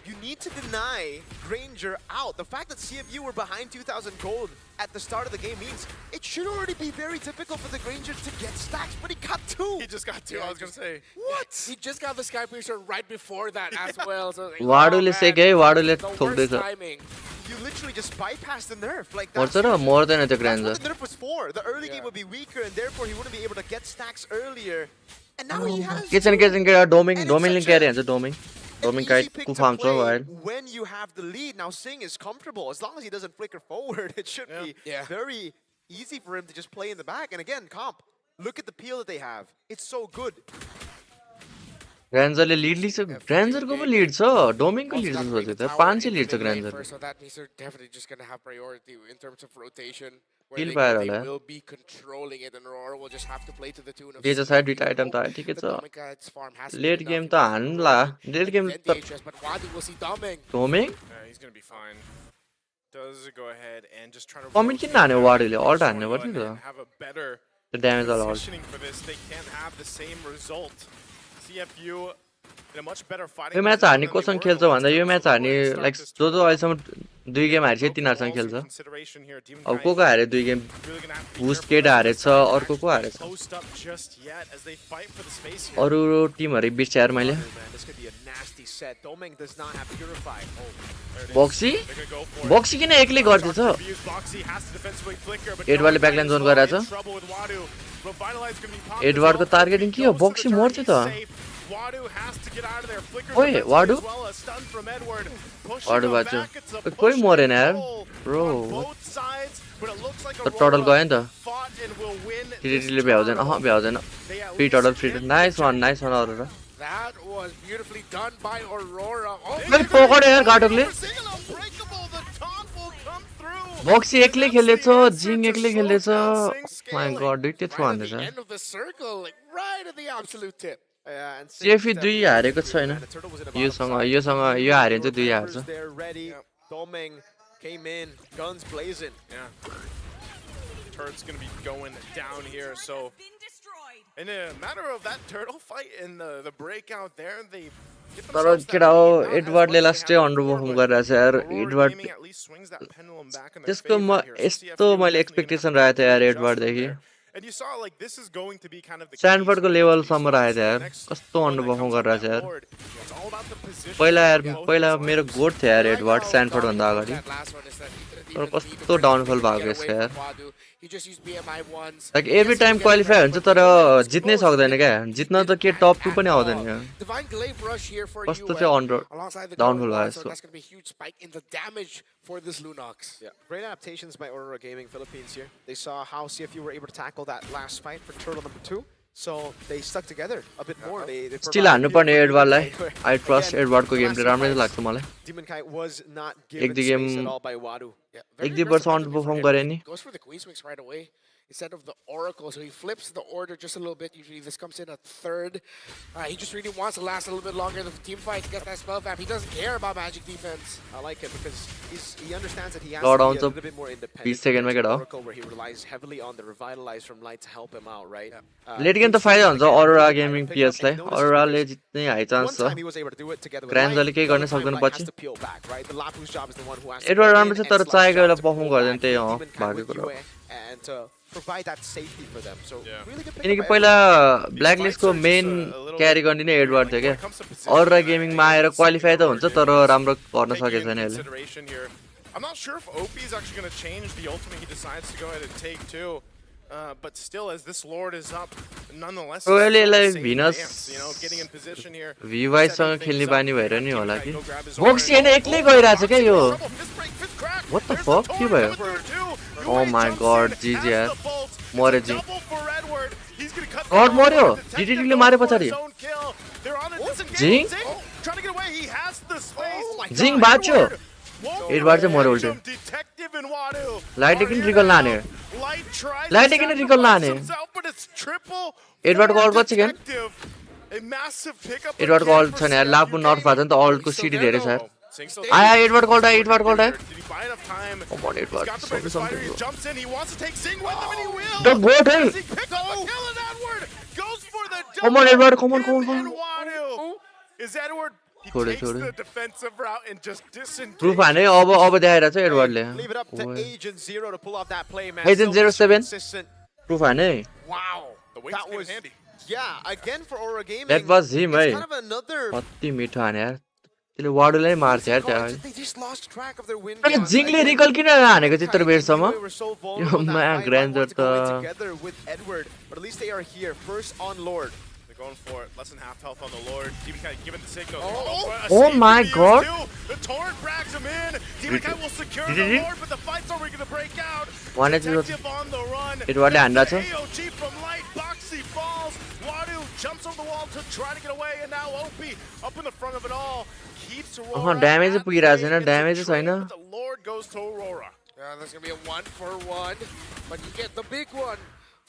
you need to deny Granger out. The fact that CFU were behind 2,000 gold at the start of the game means it should already be very difficult for the Granger to get stacks, but he got 2. He just got 2, I was going to say. What? He just got the Sky Piercer right before that as well. So like, वाडुले सेके वाडुले the worst ठोक्दैछ timing. You literally just bypassed the nerf. Like मर्छ that's र मर्दैन त्यो what ग्रान्जर the nerf was for. The early game would be weaker, and therefore he wouldn't be able to get stacks earlier. And now he has के छैन के डोमिङले क्यारी हान्छ डोमिङ kite pick कु to farm छ play while when you have the lead. Now Sing is comfortable. As long as he doesn't flicker forward, it should be very easy for him to just play in the back. And again, comp, look at the peel that they have. It's so good. ग्रान्जरले lead लिन्छ ग्रान्जरको पनि lid छ डोमिङको lid छ सोचे त 500 lid छ ग्रान्जर So that means they're definitely just going to have priority in terms of rotation. Where Kill they, पाएर they होला will be controlling it, and Aurora will just have to play to the tune of. Days side दुईटा item त आयो ठिकै छ Dominica's farm has to be late enough game to त हान्ला late game defend त the HS, but Wadu will see Doming. डोमिङ He's going to be fine. Does go ahead and just try to comment किन हान्यो वाडुले alt हान्नु पर्यो नि त have a better त्यो damage वाला alt positioning for this. They can't have the same result. CFU in a much better fighting यो match हार्ने कोसँग खेल्छ भन्दा यो म्याच हार्ने लाइक जो अहिलेसम्म 2 गेम हारिसक्यो तिनीहरूसँग खेल्छ अब को हारे 2 गेम बुस्ट केट हारेछ अर्को को हारेछ post up just yet as they fight for the space here. अरू टिमहरु बिर्से यार मैले This could be a nasty set. Doming does not have Purify. Bakshi Bakshi किन एक्लै गर्दैछ एडवार्डले ब्याकलाइन जोन गराछ एडवार्डको टार्गेटिङ के हो बक्सी मर्छ त ओए वाडु वाडु बाच्यो कोही मरेन यार ब्रो त टोटल गयो नि त टिटिले भ्याउँदैन भ्याउँदैन free total free nice one Arora That was beautifully done by Aurora. मैले पकड्यो यार गाटोकले बक्सी एक्लै खेल्दैछ जिङ एक्लै खेल्दैछ माय गॉड दुईटै throw हान्दैछ End of the circle, like right at the absolute tip. And CFE 2 हारेको छैन योसँग यो हार्यो भने चाहिँ 2 हार्छ they're ready. Doming came in, guns blazing. Yeah. Turret's gonna be going down here, so in a matter of that turtle fight and the breakout there, they तर केटा हो एडवर्डले लास्टै under perform गरिरहेछ यार Edward त्यसको म यस्तो मैले एक्सपेक्टेसन राखेको थिएँ यार एडवर्डदेखि स्ट्यान्डफोर्डको लेभलसम्म राखेको थिएँ यार कस्तो अन्डर परफर्म गरिरहेछ यार पहिला मेरो गोट थियो यार एडवर्ड स्ट्यान्डफोर्डभन्दा अगाडि तर कस्तो डाउनफल भएको यसको यार लाइक एभ्री टाइम क्वालिफाई हुन्छ तर जित्नै सक्दैन क्या जित्न त के टप 2 पनि आउँदैन कस्तो चाहिँ अन्डर डाउनफल भयो यसको for this Lunox. Yeah, great adaptations by Aurora Gaming Philippines here. They saw how CFU were able to tackle that last fight for turtle number 2. So they stuck together a bit more. They still हान्नु पर्ने एडवर्डलाई I trust एडवर्डको game play राम्रै लाग्छ मलाई Demon Kite was not given space at all by Wadu. एक दुई वर्ष under perform गरे नि Goes for the queen swings right away instead of the oracle, so he flips the order just a little bit. Usually this comes in at third. He just really wants to last a little bit longer in the team fight to get that spell vamp. He doesn't care about magic defense. I like it because he understands that he has Lord to be a also little bit more independent. 20 second में Oracle where he relies heavily on the revitalize from light to help him out, right? Late game त फाइदा हुन्छ Aurora gaming PS लाई अरोराले जित्ने high chance छ ग्रान्जले केही गर्न सक्दैन पछि एडवर्ड राम्रो छ तर चाहेको बेला परफर्म गर्दैन त्यही हो भागेको र provide that safety for them. So really good pick. किनकि पहिला ब्ल्याकलिस्टको मेन क्यारी गर्ने नै एडवर्ड थियो क्या अरोरा गेमिङमा आएर क्वालिफाई त हुन्छ तर राम्रो गर्न सकेको छैन यसले I'm not sure if OP is actually going to change the ultimate he decides to go ahead and take too. But still, as this Lord is up, nonetheless, getting in position here. VYसँग खेल्ने बानी भएर नि होला कि बोक्सी हैन एक्लै गइराछ के यो What the fuck के भयो Oh my god GG यार मरे जिङ गॉड मर्यो डिडिटीले मारे पछाडी जिङ जिङ बाच्यो एडवर्ड चाहिँ मर्यो उल्टे लाइट किन रिकल लाने एडवर्ड को अल्ट गर्छ के एडवर्ड को अल्ट छैन यार लापु नर्फ भएको नि त अल्टको सिडी धेरै छ यार आया एडवर्ड कोल्ट आया Oh my Edward, something The boat, hey! Come on, Edward, come on. Is Edward? He takes the defensive route and just disengages. Proof है नहीं अब देखाइरहेको छ एडवर्डले Leave it up to Agent Zero to pull off that play, man. Agent 07 Proof है नहीं Wow, that was handy. Yeah, again for Aurora Gaming. That was him, hey. Kind of another. कति मिठो हाने यार त्यसले वाडुलाई मार्छ यार त्यहाँ They just lost track of their win. अनि जिङले रिकल किन हानेको त्यत्रो बेरसम्म यो माया ग्रान्डर त together with Edward, but at least they are here first on Lord. They're going for it. Less than half health on the Lord. Demon Kite giving the signal. Oh my god. The torrent brags him in. Demon Kite will secure the Lord, but the fight's already going to break out. Detective on the run. एडवर्डले हान्दा छ AOG from light. Boxy falls. Wadu jumps over the wall to try to get away, and now OP up in the front of it all. Keeps Aurora. Damage पुगिरहेको छैन damage छैन The Lord goes to Aurora. Yeah, there's going to be a 1-for-1, but you get the big one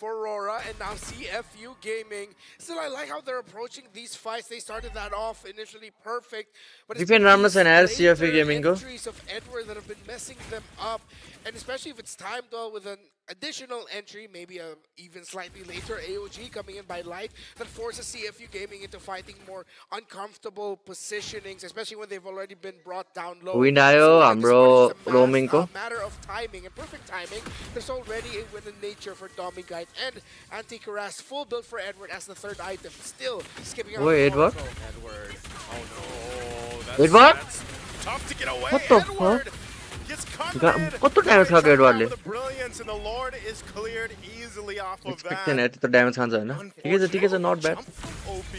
for Aurora, and now CFU Gaming. Still, I like how they're approaching these fights. They started that off initially perfect, but it's defend राम्रो छैन यार CFU Gaming को entries of Edward that have been messing them up, and especially if it's timed well with an additional entry, maybe a even slightly later AOG coming in by light, that forces CFU Gaming into fighting more uncomfortable positionings, especially when they've already been brought down low. Win आयो हाम्रो roaming को Matter of timing and perfect timing. There's already a win in nature for Domi Guide and Anti-Karas. Full build for Edward as the third item. Still skipping out. Wait, Edward? Edward. Oh no. Edward? That's tough to get away. What the Edward fuck? gets converted. कस्तो damage खाएको एडवर्डले The brilliance and the Lord is cleared easily off of expect that. थिएन त्यत्रो damage खान्छ हैन ठिकै छ not bad OP.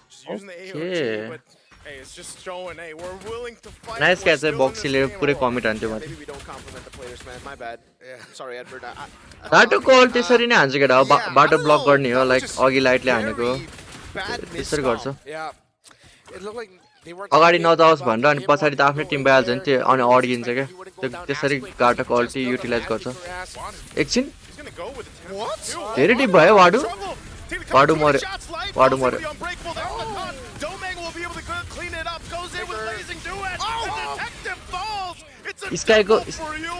Just using the AOG, Okay. but hey, it's just showing, hey, we're willing to fight. Nice We're catch still in बक्सीले this game. पुरै commit हान्थ्यो माथि Maybe we don't compliment the players, man. My bad. Yeah. Sorry, Edward. बाटोको alt त्यसरी नै हान्छ केटा बाटो block गर्ने हो लाइक अघि लाइटले हानेको त्यसरी गर्छ Yeah. It looked like they weren't अगाडि नजाओस् भनेर अनि पछाडि त आफ्नै टिम भइहाल्छ नि त्यो अनि अड्किन्छ क्या त्यसरी गाटोको अल्टी युटिलाइज गर्छ एकछिन He's gonna go with the What? धेरै डिप भयो वाडु Wadu more. Wadu more. Unbreakable there on the con. Domeng will be able to clean it up. Goes in with blazing duet. The detective falls. It's a double for Yue.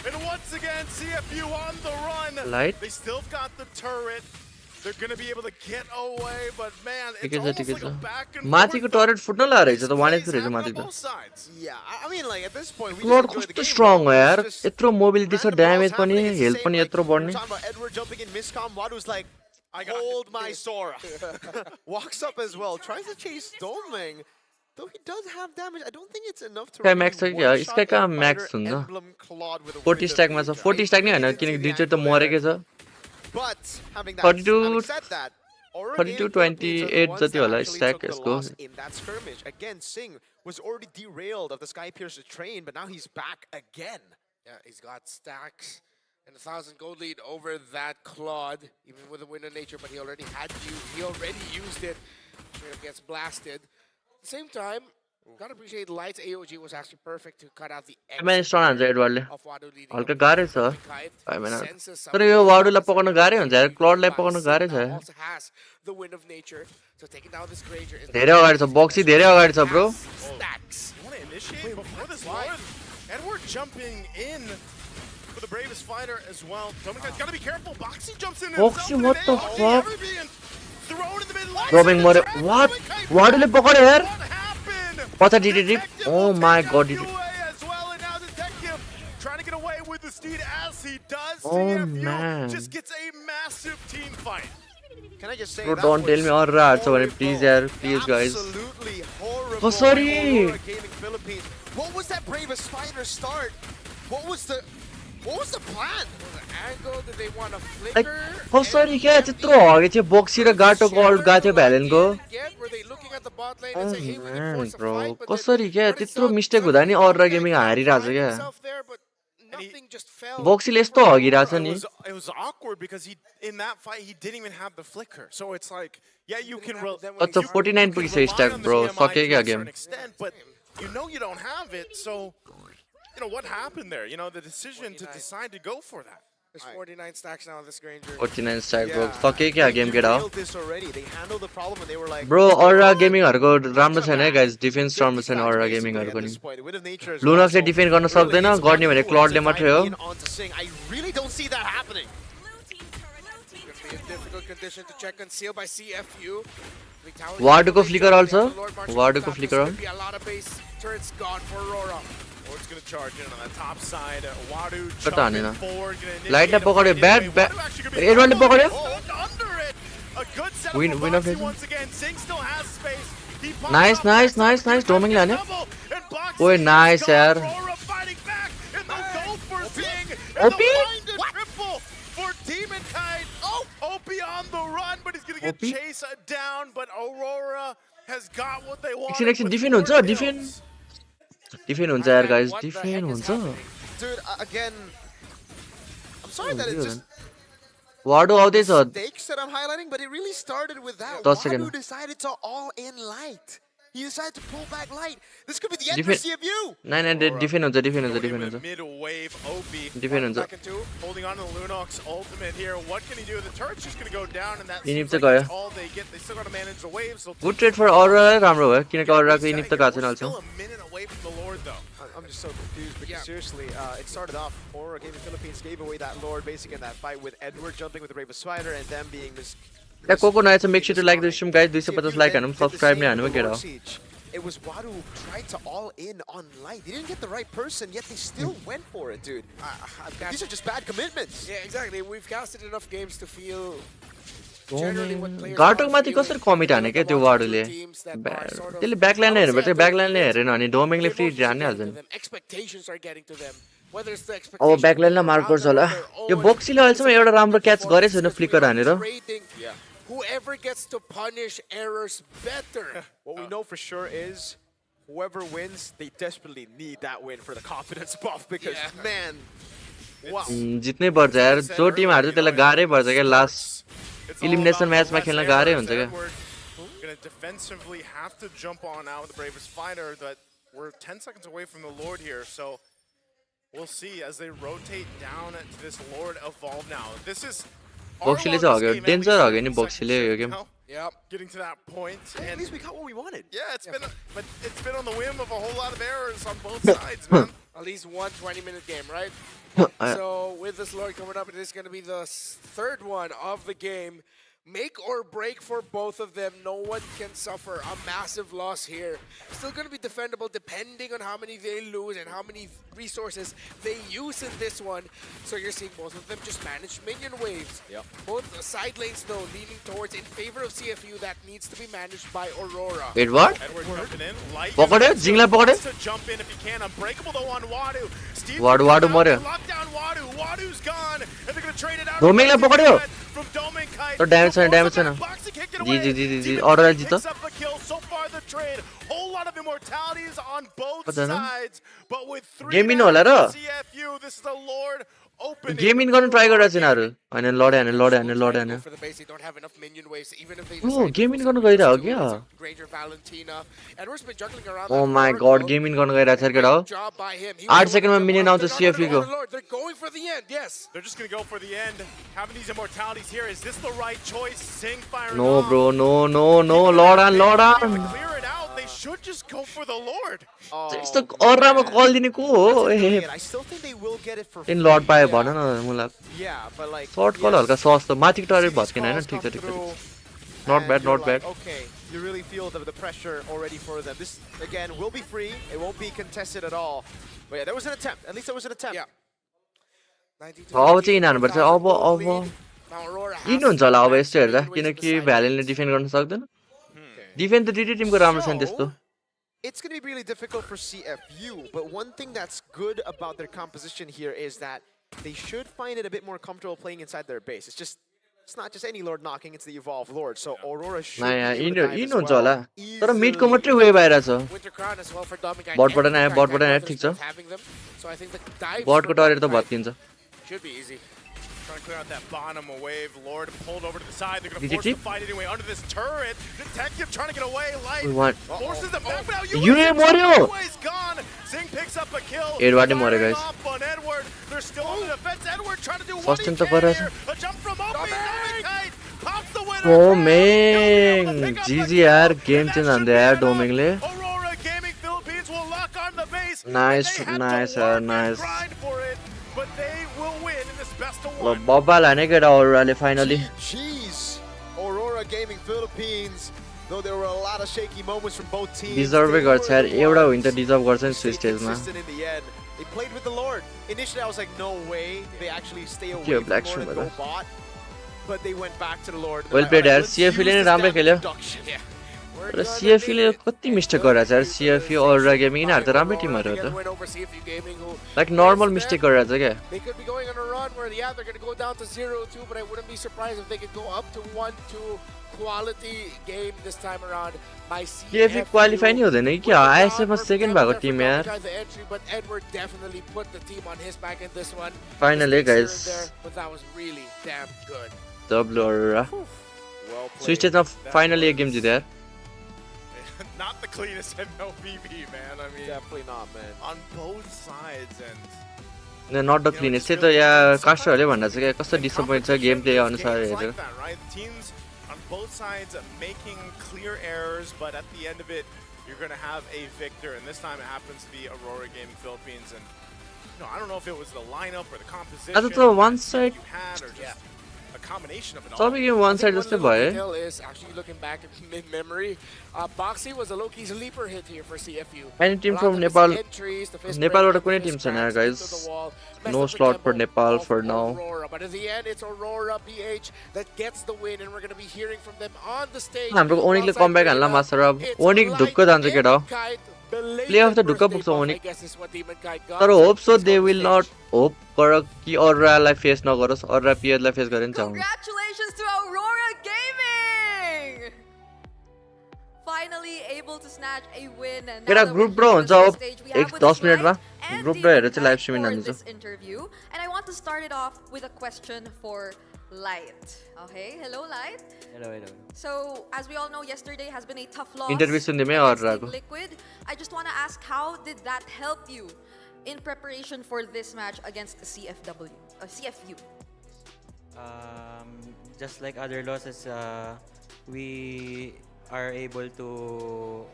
And once again, CFU on the run. Light. They still got the turret. They're going to be able to get away, but man, it's almost like a back and माथिको turret फुट्न लागेछ त वान H रहेछ माथि त Yeah, I mean, like at this point, we क्लड just enjoy the कस्तो game. Strong हो यार यत्रो मोबिलिटी छ ड्यामेज पनि हेल्थ पनि यत्रो बढ्ने Talking about Edward jumping in miscom, Wadu's like, hold my Sora. Walks up as well, tries to chase Domeng. Though he does have damage, I don't think it's enough to sky really Max छ क्या one-shot sky the कहाँ fighter Max हुन्छ emblem Claude with a 40 wind of स्ट्याकमा छ rage, 40 right? Stack नै हैन किनकि दुईचोटि त मरेकै छ But having 32 said that, Aurora 32 Gaming Philippines are the 28 ones जति that होला actually स्ट्याक took the यसको loss in that skirmish. Again, Singh was already derailed of the Sky Piercer train, but now he's back again. Yeah, he's got stacks and 1,000 gold lead over that Claude, even with the Wind of Nature, but he already used it. Straight up gets blasted. At the same time, gotta appreciate Light's AOG was actually perfect to cut out the म्यान strong हान्छ एडवर्डले of Wadu leading. हल्का गाह्रै छ तर यो वाडुलाई पकाउन गाह्रै हुन्छ यार क्लडलाई पकाउन गाह्रै छ Also has the Wind of Nature, so taking down this Granger is धेरै अगाडि छ बक्सी धेरै अगाडि छ bro stacks. You want to initiate before this Lord? Edward jumping in for the bravest fighter as well. Dominic's got to be careful. Boxy jumps in. Boxy, what the fuck? Thrown in the middle. Robbing more. What? वाडुले पकड्यो यार पछाडि डिडिप oh my god As well, and now Detective trying to get away with the steed as he does. Oh, CFU man. just gets a massive team fight. Can I just say Bro, that don't tell me all right so please यार please guys absolutely horrible. Oh, sorry. Aurora Gaming Philippines. What was that bravest fighter start? What was the plan? The angle, did they want to like flicker? कसरी क्या त्यत्रो हगे थियो बक्सी र गाटोको alt गएको थियो भ्यालेनको Were they looking at the bot lane Oh and say, hey, we can man force a bro fight? But कसरी क्या त्यत्रो मिस्टेक हुँदा नि अरू गेमिङ हारिरहेछ क्या there, but nothing just fell. बक्सीले यस्तो हगिरहेछ नि It was awkward because in that fight he didn't even have the flicker. So it's like, yeah, you can अच्छा 49 पुगिसक्यो स्ट्याक ब्रो सक्यो क्या game but you know you don't have it. So you know what happened there. You know the decision to decide to go for that. There's 49 stacks now on this Granger. 49 stack bro सक्यो क्या game केटा हो This already. They handled the problem and they were like, bro अरा गेमिङहरुको राम्रो छैन है guys defence राम्रो छैन अरा गेमिङहरुको नि लुनक्सले डिफेन्ड गर्न सक्दैन गर्ने भने क्लडले मात्रै हो I really don't see that happening. Be a difficult condition to check conceal by CFU. वार्डको फ्लिकर अल्छ वार्डको flicker Be a lot of base turrets gone for Aurora. Lord's gonna charge in on the top side. Wadu कता हानेन jumping forward. लाइटले पकड्यो ब्याट एडवान्सले पकड्यो A good set Win of of Boxy it. once again. Singh still has space. He pops nice up nice back nice to nice the डोमिङले हान्यो double, and Boxy ओए is nice gone. यार Aurora fighting back, and they'll go for Singh. OP? And the blinded triple for Demon Kite. Oh, OP on the run, but he's gonna get OP? chased down. But Aurora has got what they want. एकछिन एकछिन defend हुन्छ defend हुन्छ यार guys defend हुन्छ Dude, again, I'm sorry that it's just वार्डो आउँदैछ stakes that I'm highlighting, but it really started with that. 10 Wadu second. decided to all in light. He decided to pull back light. This could be the end for Defend- CFU. Nine defend हुन्छ defend हुन्छ defend हुन्छ Mid-wave OP. Defend हुन्छ Back into holding on to the Lunox ultimate here. What can he do? The turret's just going to go down, and that's इनिप चाहिँ गयो all they get. They still got to manage the waves. So good trade for अरा राम्रो भयो किनकि अराको इनिप त गएको छैन अल्छ still a minute away from the Lord, though. I'm just so confused because seriously, it started off Aurora Gaming Philippines gave away that Lord basic in that fight with Edward jumping with the Brave Spider and them being त्यहाँ को नयाँ छ make sure to like this stream guys 250 like हान्नु subscribe नै हान्नु केटा हो It was Wadu who tried to all in on light. He didn't get the right person, yet they still went for it, dude. These are just bad commitments. Yeah, exactly. We've casted enough games to feel generally what players गाटोको माथि कसरी commit हाने क्या त्यो वाडुले त्यसले ब्याकलाइनले हेर्नुपर्छ ब्याकलाइनले हेरेन भने डोमिङले free हान्ने हाल्छ नि expectations are getting to them. Whether it's the अब expectations ब्याकलाइनलाई मार्क गर्छ होला यो बक्सीले अहिलेसम्म एउटा राम्रो क्याच गरेछ छैन फ्लिकर हानेर whoever gets to punish errors better. What we know for sure is whoever wins, they desperately need that win for the confidence buff because man, wow. जित्नै पर्छ यार जो टिम हार्छ त्यसलाई गाह्रै पर्छ क्या लास्ट इलिमिनेसन म्याचमा खेल्न गाह्रै हुन्छ क्या Gonna defensively have to jump on out with the bravest fighter, but we're 10 seconds away from the Lord here, so we'll see as they rotate down to this Lord evolve now. This is बक्सीले चाहिँ हग्यो danger हग्यो नि बक्सीले यो game Yep, getting to that point. Hey, at least we got what we wanted. Yeah, but it's been on the whim of a whole lot of errors on both sides, man. At least one 20-minute game, right? So with this Lord coming up, it is going to be the third one of the game. Make or break for both of them. No one can suffer a massive loss here. Still going to be defendable depending on how many they lose and how many resources they use in this one. So you're seeing both of them just manage minion waves. Yep. Both side lanes though leaning towards in favor of CFU that needs to be managed by Aurora. Edward? Edward jumping in. Light पकड्यो जिङलाई पकड्यो to jump in if he can. Unbreakable though on Wadu. Steve वाडु मर्यो lockdown Wadu. Wadu's gone. And they're going to trade it out. डोमिङलाई पकड्यो From Doming Kite. तर damage छैन जी अरोरा जित Picks up a kill. So far the trade. Whole lot of immortalities on both sides. But with 3 game in होला र CFU, this is a Lord opening. Game in गर्न try गरिरहेछ यिनीहरू हैन लड्यो For the base, they don't have enough minion waves. Even if they oh game in गर्न गइरहेको क्या Granger Valentina. Edward's been juggling around. Oh my God game in गर्न गइरहेछ यार केटा हो 8 सेकेन्डमा मिनियन आउँछ सीएफयू को They're going for the end. Yes. They're just going to go for the end. Having these immortalities here, is this the right choice? Sing firing no off. Bro no लड on Clear it out. They should just go for the Lord. त्यस्तो अरामा कल दिने को हो ए I still think they will get it for इन लड पाए भन न मलाई Yeah, but like सर्ट कल हल्का सस्तो माथिको टरेट भत्किन हैन ठीक छ not bad Okay, you really feel the pressure already for them. This again will be free. It won't be contested at all. But yeah, there was an attempt. At least there was an attempt. Yeah. अब चाहिँ इन हान्नुपर्छ अब इन हुन्छ होला अब यस्तो हेर्दा किनकि भ्यालेनले defend गर्न सक्दैन डिफेन्ड त डिडी टिमको राम्रो छ नि त्यस्तो It's going to be really difficult for CFU, but one thing that's good about their composition here is that they should find it a bit more comfortable playing inside their base. It's not just any Lord knocking, it's the Evolved Lord. So Aurora should be able to dive in as हुन्छ होला well. तर मिडको मात्रै वे बाहिर छ Winter Crown as well for Dominic. बटबाट आयो ठीक छ Having them. So I think the dive बटको टरेट त भत्किन्छ should be easy. Trying to clear out that bottom wave. Lord pulled over to the side. They're going to DDT? force the fight anyway under this turret. Detective trying to get away. We Light want- forces them back. Now You Mario! Is gone. Zing picks up a kill. Edward ne मर्यो Firing guys off on Edward. They're still on the defense. Edward trying to do what he Sustain त can गरिरहेछ here. A jump from Opie. Dominic Kite pops the winner. डोमिङ जीजी यार game change हान्दै यार डोमिङले Aurora Gaming Philippines will lock on the base. Nice यार nice Grind for it, but they will win in this best of ल one. बब्बा लाने केटा अरुराले finally Jeez, Aurora Gaming Philippines. Though there were a lot of shaky moments from both teams. डिजर्भै गर्छ यार एउटा win त deserve गर्छ नि switch स्टेजमा Consistent in the end. They played with the Lord. Initially, I was like, no way. They actually stay away Yo, from Black the Lord and Shrimp, go bot. But they went back to the Lord. Well played यार सीएफयूले नै राम्रै खेल्यो Yeah. तर सीएफयूले कति mistake गरिरहेछ यार CFU अरुरा gaming यिनीहरू त राम्रै टिमहरू हो त Win over CFU Gaming, who like normal mistake गरिरहेछ क्या they could be going on a run where, yeah, they're going to go down to 0-2, but I wouldn't be surprised if they could go up to 1-2. Quality game this time around by CFU qualify नै हुँदैन कि आइएसएफमा second भएको Tim यार the entry, but Edward definitely put the team on his back in this one. Finally guys But that was really damn good. W Aurora Well switch स्टेजमा finally एक गेम जित्यो यार Not the cleanest MLBB, man. I mean, definitely not, man. On both sides, and not the cleanest त्यही त यहाँ कास्टरहरूले भन्दा चाहिँ क्या कस्तो डिसपोइन्ट छ गेम प्ले अनुसार games हेरेर like that, right? The teams on both sides making clear errors, but at the end of it, you're going to have a victor, and this time it happens to be Aurora Gaming Philippines. And I don't know if it was the lineup or the composition आज त वान side you had, or just a combination of it all. सबै game वान side जस्तै भयो Detail is actually looking back in memory. Boxy was a low-key sleeper hit here for CFU. Any team A lot from of his Nepal entries, the fist नेपालबाट break, कुनै the team fist छैन यार cracks guys into the wall, messed no up the slot for tempo Nepal of for now Aurora. But in the end, it's Aurora PH that gets the win, and we're going to be hearing from them on the stage. हाम्रो ओनिकले comeback हान्ला master अब ओनिक ढुक्क जान्छ केटा हो play of त ढुक्क पुग्छ ओनिक तर hope so they will not hope गर कि अरुरालाई फेस नगरोस् अरुरा पिएचलाई फेस गरे नि चाहनु Congratulations to Aurora Gaming! Finally able to snatch a win. And मेरा ग्रुप ब्रो हुन्छ अब एक 10 मिनेटमा ग्रुप ब्रो हेरेर चाहिँ लाइभ स्ट्रिमिङ for हाल्नु this interview. And I want to start it off with a question for Light. Okay, hello Light. Hello. So, as we all know, yesterday has been a tough loss Interview सुन्दिमै against अरुराको Team Liquid. I just want to ask, how did that help you in preparation for this match against CFW, CFU? Just like other losses, we are able to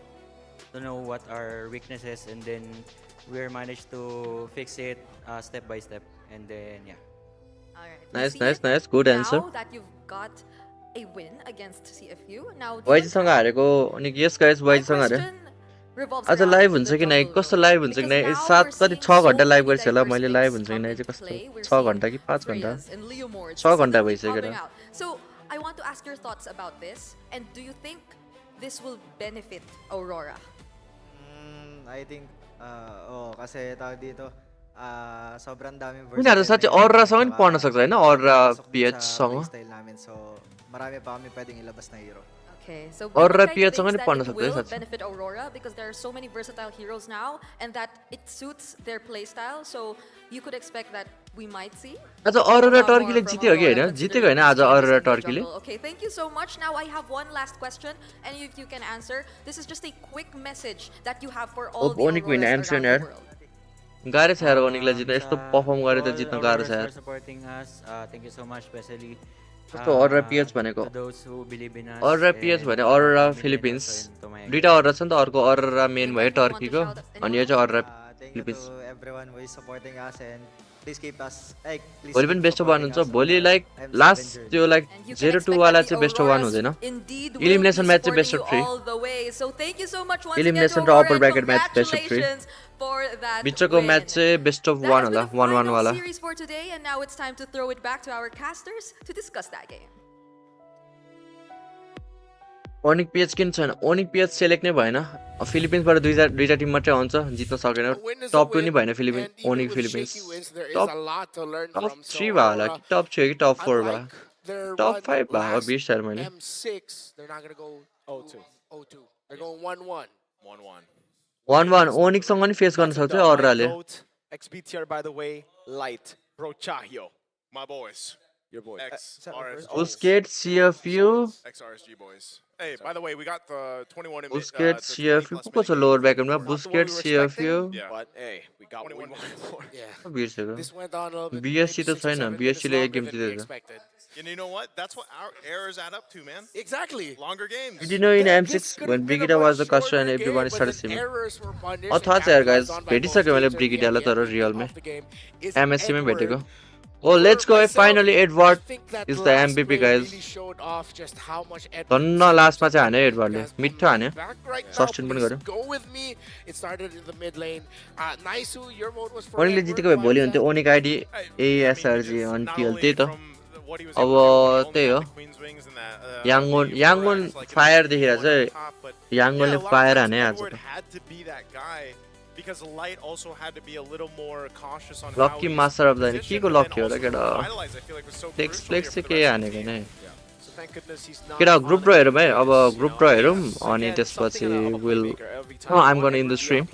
know what our weaknesses, and then we managed to fix it step by step, and then yeah. Nice. Good answer. Now that you've got a win against CFU, now YG-सँग हारेको अनि yes guys YG-सँग हारे आज live हुन्छ कि नै कस्तो live हुन्छ कि नै 7 कति 6 घण्टा लाइभ गरिसक्यो होला मैले लाइभ हुन्छ कि नै चाहिँ कस्तो 6 घण्टा कि 5 घण्टा 6 घण्टा भइसक्यो र So I want to ask your thoughts about this, and do you think this will benefit Aurora? I think kasi tawag dito sobrang daming उनीहरू साँच्चै Aurora-सँग नि पर्न सक्छ हैन Aurora PH-सँग style namin, so marami pa kami pwedeng ilabas na hero. Okay, so Aurora Big PH-सँग thinks नि that पर्न it सक्छ है will साँच्चै benefit Aurora because there are so many versatile heroes now, and that it suits their playstyle. So you could expect that we might see. आज Aurora टर्कीले जित्यो हो कि हैन जितेको हैन आज Aurora टर्कीले Okay, thank you so much. Now I have one last question, and if you can answer, this is just a quick message that you have for all the ओनिक win Auroras एमसियन around यार the world. गाह्रो छ यार ओनिकलाई जित्न यस्तो perform गरेर त जित्न गाह्रो छ यार Supporting us, thank you so much, especially कस्तो Aurora PH भनेको those who believe in us. Aurora PH भने Aurora फिलिपिन्स दुईटा Aurora छ नि त अर्को Aurora मेन भयो टर्कीको अनि यो चाहिँ Aurora Philippines To everyone who is supporting us, and please keep us please भोलि पनि keep बेस्ट अफ 1 supporting हुन्छ us. भोलि लाइक लास्ट त्यो लाइक 0-2 वाला चाहिँ बेस्ट अफ 1 हुँदैन इलिमिनेसन म्याच चाहिँ best of 3 All the way. So thank you so much once elimination again to र Aurora, upper and bracket match best of 3 congratulations for that बिचको win. Match चाहिँ best of 1 होला 1-1 वाला Series for today, and now it's time to throw it back to our casters to discuss that game. Onic PH किन छैन ओनिक pH select नै भएन फिलिपिन्सबाट दुईटा Tim मात्रै आउँछ जित्न सकेन टप 2 नि भएन फिलिपिन्स ओनिक फिलिपिन्स टप 3 भा होला कि टप 3 कि टप 4 भा टप 5 भा हो बिस यार मैले M6, they're not going to go 0-2. 0-2. They're going 1-1. 1-1 ओनिकसँग नि फेस गर्न सक्छ अरराले XBTR, by the way, light. Brochahio. My boys. Your boy. Busquets, CFU. XRSG boys. Hey, by the way, we got the 21 in Busquets, CFU. Who was a lower back in Busquets, CFU? Yeah. But hey, we got what we wanted for. Yeah. This went on a little bit. BSC to China. BSC le game jited. And you know what? That's what our errors add up to, man. Exactly. Longer games. Did you know in M6 when Brigida was the caster and everyone started seeing? Oh, thoughts here, guys. भेटिसक्यो मैले ब्रिगिडालाई तर real में MSC में भेटेको. Oh, let's go! Finally, Edward is the MVP, guys. धन्न लास्टमा चाहिँ हान्यो एडवर्डले मिठो हान्यो sustain पनि गर्यो Go with me. It started in the mid lane. Naisu, your vote was for ओनिकले जितेको भए भोलि हुन्थ्यो ओनिक आइडी ASRG on PL त्यही त अब त्यही हो याङ्गोन फायर देखेर चाहिँ याङ्गोनले फायर हाने आज त because Light also had to be a little more cautious on Lucky Master of the के को लकी हो र केटा फ्लेक्स चाहिँ के हानेको नै केटा ग्रुप ड्र हेरौँ है अब ग्रुप ड्र हेरौँ अनि त्यसपछि will I'm going to in the stream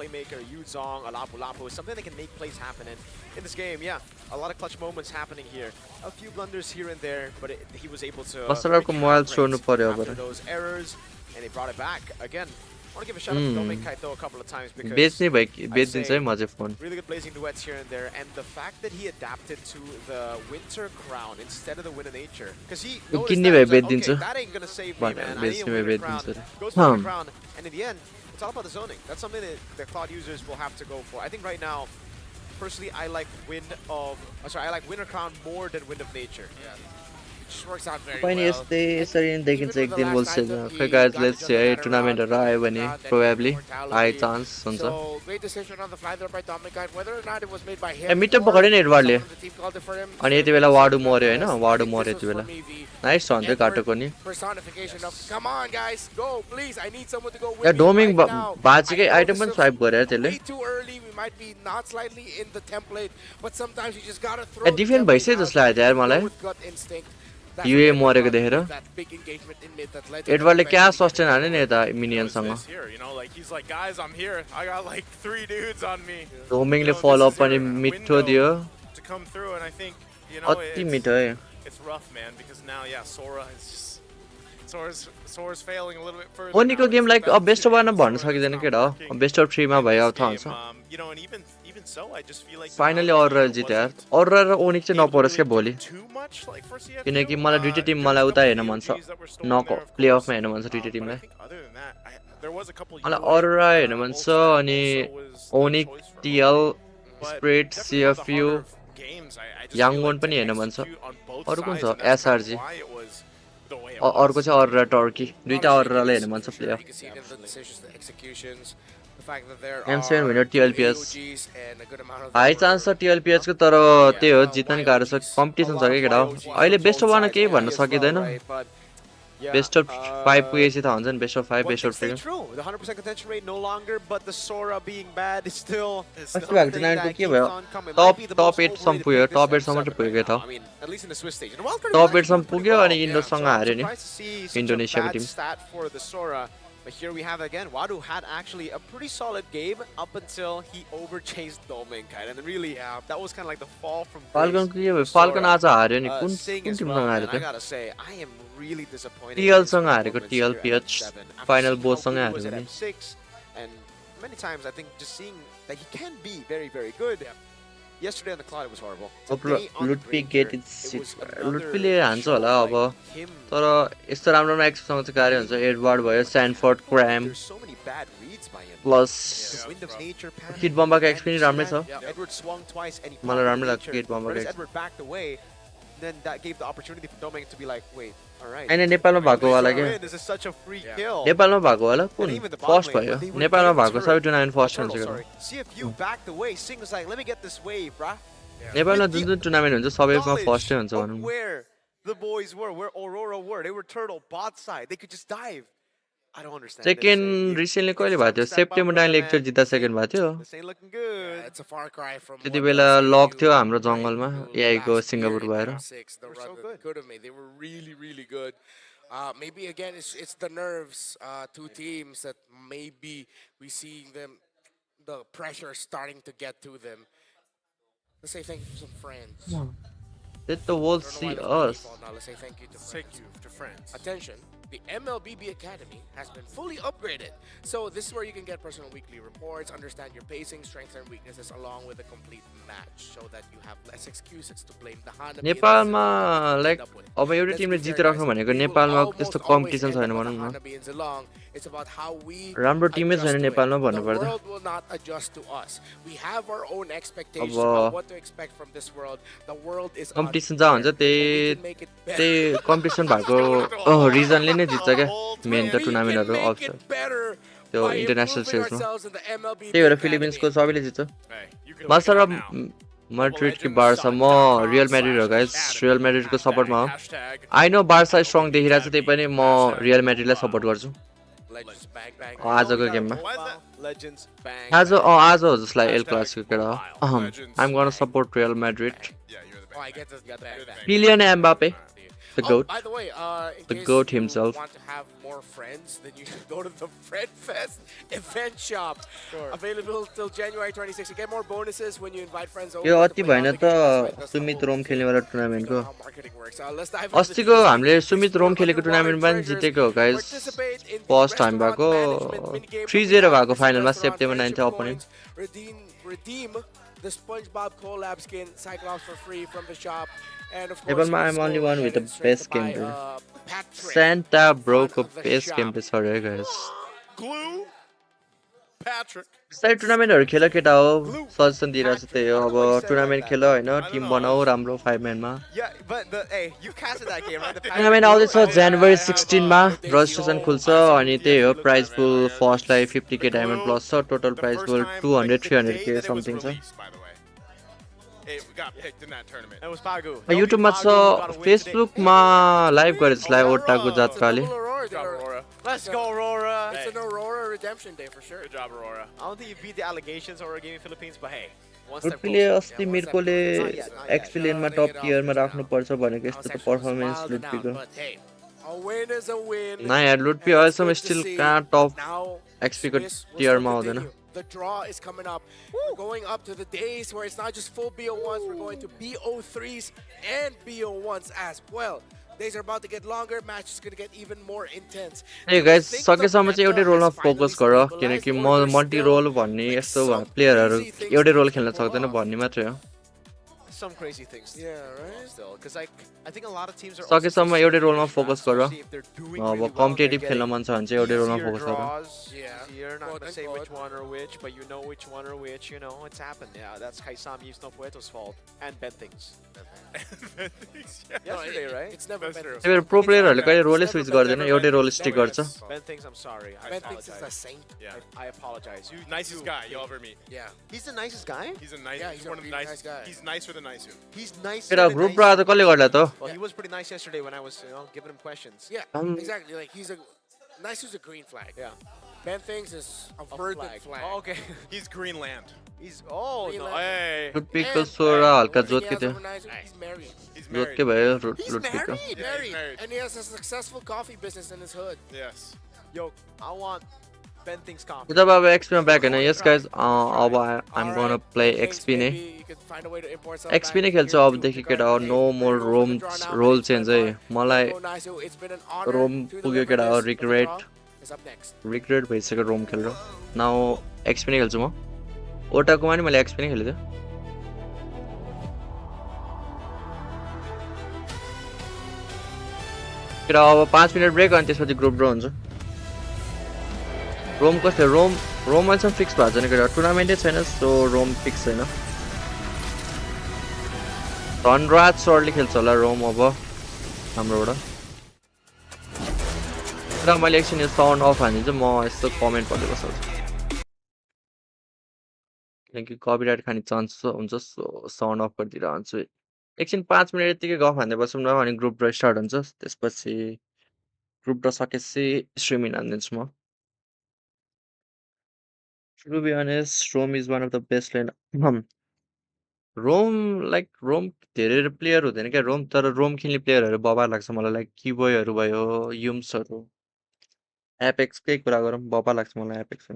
in this game. Yeah, a lot of clutch moments happening here. A few blunders here and there, but he was able to Masterको mobile छोड्नु पर्यो अब after those errors, and he brought it back again. I want to give a shout out to Dominic Kaito a couple of times because बेच्ने भयो बेच्दिन्छ है म चाहिँ phone really good blazing duets here and there, and the fact that he adapted to the winter crown instead of the winter nature, because he किन्ने भयो बेच्दिन्छु that ain't gonna save me, man. I need बेच्ने a भयो winter crown. बेच्दिन्छु Goes for the crown, and in the end, it's all about the zoning. That's something that the Cloud users will have to go for. I think right now, personally, I like Winter Crown more than Wind of Nature. Yeah. Just works out very Fine, well. यसरी देखिन्छ एक दिन बोल्छ खै guys let's see है टुर्नामेन्टहरु आयो भने probably high chance हुन्छ So great decision on the fly there by Dominic, whether or not it was made by him. ए मिटअप पकड्यो नि एडवर्डले अनि यति बेला वाडु मर्यो हैन वाडु मर्यो यति बेला नाइस छ अन्त काटोको नि personification of come on guys go please I need someone to go with या me डोमिङ right now. बाचीकै आइटम पनि स्वाइप गर्यो त्यसले Way too early, we might be not slightly in the template, but sometimes you just gotta throw A defend भइसक्यो जस्तो लाग्यो यार मलाई with gut instinct. युए मरेको देखेर That big engagement in mid that led to एडवर्डले क्या सस्टेन हाने नि यता मिनियनसँग He's like, guys, I'm here. I got like 3 dudes on me. डोमिङले फलो अप पनि मिठो दियो To come through, and I think, you know, अति मिठो है it's rough, man, because now, yeah, Sora is just Sora's failing a little bit further. ओनीको game like अब best of 1 भन्न सकिदैन केटा हो बेस्ट अफ 3 मा भयो अब थाहा हुन्छ You know, and even even so, I just feel like finally Aurora जित्यो यार Aurora र Onyx चाहिँ नपरोस् क्या भोलि किनकि मलाई दुईटै टिम मलाई उता हेर्न मन छ नक प्लेअफमा हेर्न मन छ दुईटै टिमलाई मलाई Aurora हेर्न मन छ अनि Onyx TL Spirit CFU Yangon पनि हेर्न मन छ अरु कुन छ SRG अर्को चाहिँ Aurora Turkey दुईटा Aurora लाई हेर्न मन छ playoff M7 winner TLPS high chance छ TLPS को तर त्यही हो जित्न नि गाह्रो छ कम्पिटिसन छ के केटा हो अहिले बेस्ट अफ 1 केही भन्न सकिदैन बेस्ट अफ 5 पुगेपछि त हुन्छ नि best of 5 best of 3 true. The 100% contention rate no longer, but the Sora being bad is still. अस्ति भएको चाहिँ 9 को के भयो टप 8 सम्म पुग्यो टप 8 सम्म पुग्यो त I mean, at least in the Swiss stage. टप 8 सम्म पुग्यो अनि इन्डोसँग हार्यो नि इन्डोनेसियाको Tim Stat for the Sora. But here we have again, Wadu had actually a pretty solid game up until he overchased Dominkai. And really, that was kind of like the fall from Falcon को के भयो Falcon आज हार्यो नि कुन टिमसँग हार्यो I त gotta say, I am really disappointed. TL सँग हारेको TLPH final Bose सँग हारेको नि M6, and many times I think just seeing that he can be very, very good. Yesterday on the cloud it was horrible. लुटपी get लुटपीले हान्छ होला अब तर यस्तो राम्रो राम्रो एक्ससँग चाहिँ कार्य हुन्छ एडवर्ड भयो स्यानफोर्ड क्राम प्लस किट बम्बाको एक्स पनि राम्रै छ मलाई राम्रो लाग्छ किट बम्बाको एक्स then that gave the opportunity for Doming to be like, wait, all right. हैन नेपालमा भएको होला के This is such a free kill. नेपालमा भएको होला कुन फर्स्ट भयो नेपालमा भएको सबै टुर्नामेन्ट फर्स्ट हुन्छ CFU backed away. Sing was like, let me get this wave, bruh. नेपालमा जुन जुन टुर्नामेन्ट हुन्छ सबैमा फर्स्टै हुन्छ भनौं Where the boys were, where Aurora were, they were turtle bot side. They could just dive. I don't understand. Second recently कहिले भएको थियो September 9 lecture जित्दा second भएको थियो This ain't looking good. It's a far cry from त्यति बेला luck थियो हाम्रो जंगलमा एआईको Singapore भएर good of me. They were really, really good. Maybe again, it's the nerves. Two teams that maybe we see them, the pressure starting to get to them. Let's say thank you to some friends. Let the world see us. Now let's say thank you to friends. Attention. The MLBB Academy has been fully upgraded. So this is where you can get personal weekly reports, understand your pacing, strengths and weaknesses along with a complete match so that you have less excuses to blame the Hanabi. नेपालमा like अब एउटा टिमले जितिराख्नु भनेको नेपालमा त्यस्तो competition छैन भनौं न It's about how we राम्रो टिमै छैन नेपालमा भन्नु पर्दा The world will not adjust to us. We have our own expectations about what to expect from this world. The world is competition जहाँ हुन्छ त्यही कम्पिटिसन भएको रिजनले नै जित्छ क्या मेन त टुर्नामेन्टहरु अफसर त्यो इन्टरनेशनल स्टेजमा त्यही भएर फिलिपिन्सको सबैले जित्छ मास्टर अफ मैड्रिड की बार्सा म रियल मैड्रिड हो गाइस रियल मैड्रिड को सपोर्टमा हो आई नो बार्सा स्ट्रङ देखिरहेछ त्यही पनि म रियल मैड्रिडलाई सपोर्ट गर्छु आजको गेममा आज हो जसलाई एल क्लासिको केटा हो I am gonna support real Madrid Kylian Mbappe, the GOAT. By the way, the GOAT himself. Want to have more friends, then you should go to the Fred Fest event shop. Available till January 26th. You get more bonuses when you invite friends over. यो अति भएन त सुमित रोम खेल्नेवाला टुर्नामेन्टको अस्तिको हामीले सुमित रोम खेलेको टुर्नामेन्टमा पनि जितेको हो गाइस फर्स्ट टाइम भएको 3-0 भएको फाइनलमा सेप्टेम्बर 9 थियो opponent Redeem the SpongeBob collab skin Cyclops for free from the shop. And of course, नेपालमा I'm only one with the best gameplay. Santa broke a best gameplay, sorry guys. Glue Patrick. Side टुर्नामेन्टहरु खेल केटा हो suggestion दिइराछ त्यही हो अब tournament खेल हैन Tim बनाऊ राम्रो 5 म्यानमा टुर्नामेन्ट आउँदैछ जनवरी 16 मा रजिस्ट्रेसन खुल्छ अनि त्यही हो प्राइज पुल फर्स्टलाई 50k डायमन्ड प्लस छ टोटल प्राइज पुल 200-300k समथिङ छ युट्युबमा छ फेसबुकमा लाइभ गरे जसलाई ओटाको जात्राले Let's go, Aurora. It's an Aurora redemption day for sure. Good job, Aurora. I don't think you beat the allegations Aurora Gaming Philippines, but hey, लुटपीले अस्ति मिर्कोले एक्सपिलियनमा टप टियरमा राख्नु पर्छ भनेको यस्तो त परफर्मेन्स लुटपीको न यार लुटपी अहिलेसम्म स्टिल कहाँ टप एक्सपीको टियरमा आउँदैन The draw is coming up. We're going up to the days where it's not just full BO1s, we're going to BO3s and BO1s as well. Days are about to get longer. Match is going to get even more intense. ए Do we guys think the सकेसम्म चाहिँ एउटै meta रोलमा has focus finally गर stabilized, किनकि or there's multi still role भन्ने like यस्तो some प्लेयरहरू crazy things एउटै that रोल they can खेल्न pull सक्दैन off? भन्ने मात्रै हो Some crazy things. Yeah, right. Still, because I think a lot of teams are also still सकेसम्म एउटै studying रोलमा their फोकस drafts, गर especially if they're doing अब really well and they're competitive खेल्न getting मन छ भने चाहिँ एउटै रोलमा easier फोकस गर draws. Yeah. Easier, not Quote gonna say which unquote. one or which, but you know which one or which. You know, it's happened. Yeah, that's Kaisam Yves Nopueto's fault and Ben things. Yesterday, right? It's never been. त्यही भएर pro प्लेयरहरूले कहिले रोलै switch गर्दैन Never एउटै Ben role Things, stick never गर्छ Ben Ben Things, I'm sorry. I Ben Things is apologize. a saint. Yeah. I apologize. You Nicest guy you'll ever meet. Yeah. He's the nicest guy. He's a nice. Yeah, he's he's a one of the really nicest. nice guy. He's nicer than nicer. He's nice. केटा group र आज कसले गर्ला त Well, he was pretty nice yesterday when I was, giving him questions. Yeah, exactly. Like he's a nice who's a green flag. Yeah. Ben Things is a verdant flag. Oh, okay. He's Greenland. He's Greenland. Hey. टुथपिकको सोह्र हल्का One thing he जोतके has थियो over nice, he's married. He's जोतके भयो He's टुथपिकको married. Yeah, he's married. And he has a successful coffee business in his hood. Yes. Yo, I want Ben Things coffee. जब अब एक्सपीमा back होइन यस guys अब I'm gonna play XP नै You can find a way to import some XP नै back खेल्छु here अबदेखि to केटा Jakarta. No more roam role change है मलाई Go nice. It's been an honor roam to पुग्यो deliver केटा this, but the regret draw is up next. Regret भइसक्यो roam खेलेर नाउ एक्सपी नै खेल्छु म ओटाकोमा नि मैले एक्सपी नै खेलेको थिएँ केटा अब 5 मिनट ब्रेक अनि त्यसपछि ग्रुप ड्र हुन्छ रोम कस्तो रोम रोम अहिलेसम्म फिक्स भएको छैन केटा टुर्नामेन्टै छैन सो रोम फिक्स छैन धनराज सरले खेल्छ होला रोम अब हाम्रोबाट र मैले एकछिन यो साउन्ड अफ हानिदिन्छु म यस्तो कमेन्ट पढ्दै बस्छु किनकि कपिराइट खाने चान्स हुन्छ सो साउन्ड अफ गरिदिइरहन्छु एकछिन 5 मिनट यतिकै गफ हान्दै बसौँ न अनि ग्रुप ड्र स्टार्ट हुन्छ त्यसपछि ग्रुप ड्र सकेपछि स्ट्रिमिङ हानिदिन्छु म To be honest, Rome is one of the best lane. Roam like roam धेरै प्लेयर हुँदैन क्या रोम तर रोम खेल्ने प्लेयरहरू बबार लाग्छ मलाई लाइक किबोयहरू भयो युम्सहरू एपेक्सकै कुरा गरौँ बबार लाग्छ मलाई एपेक्स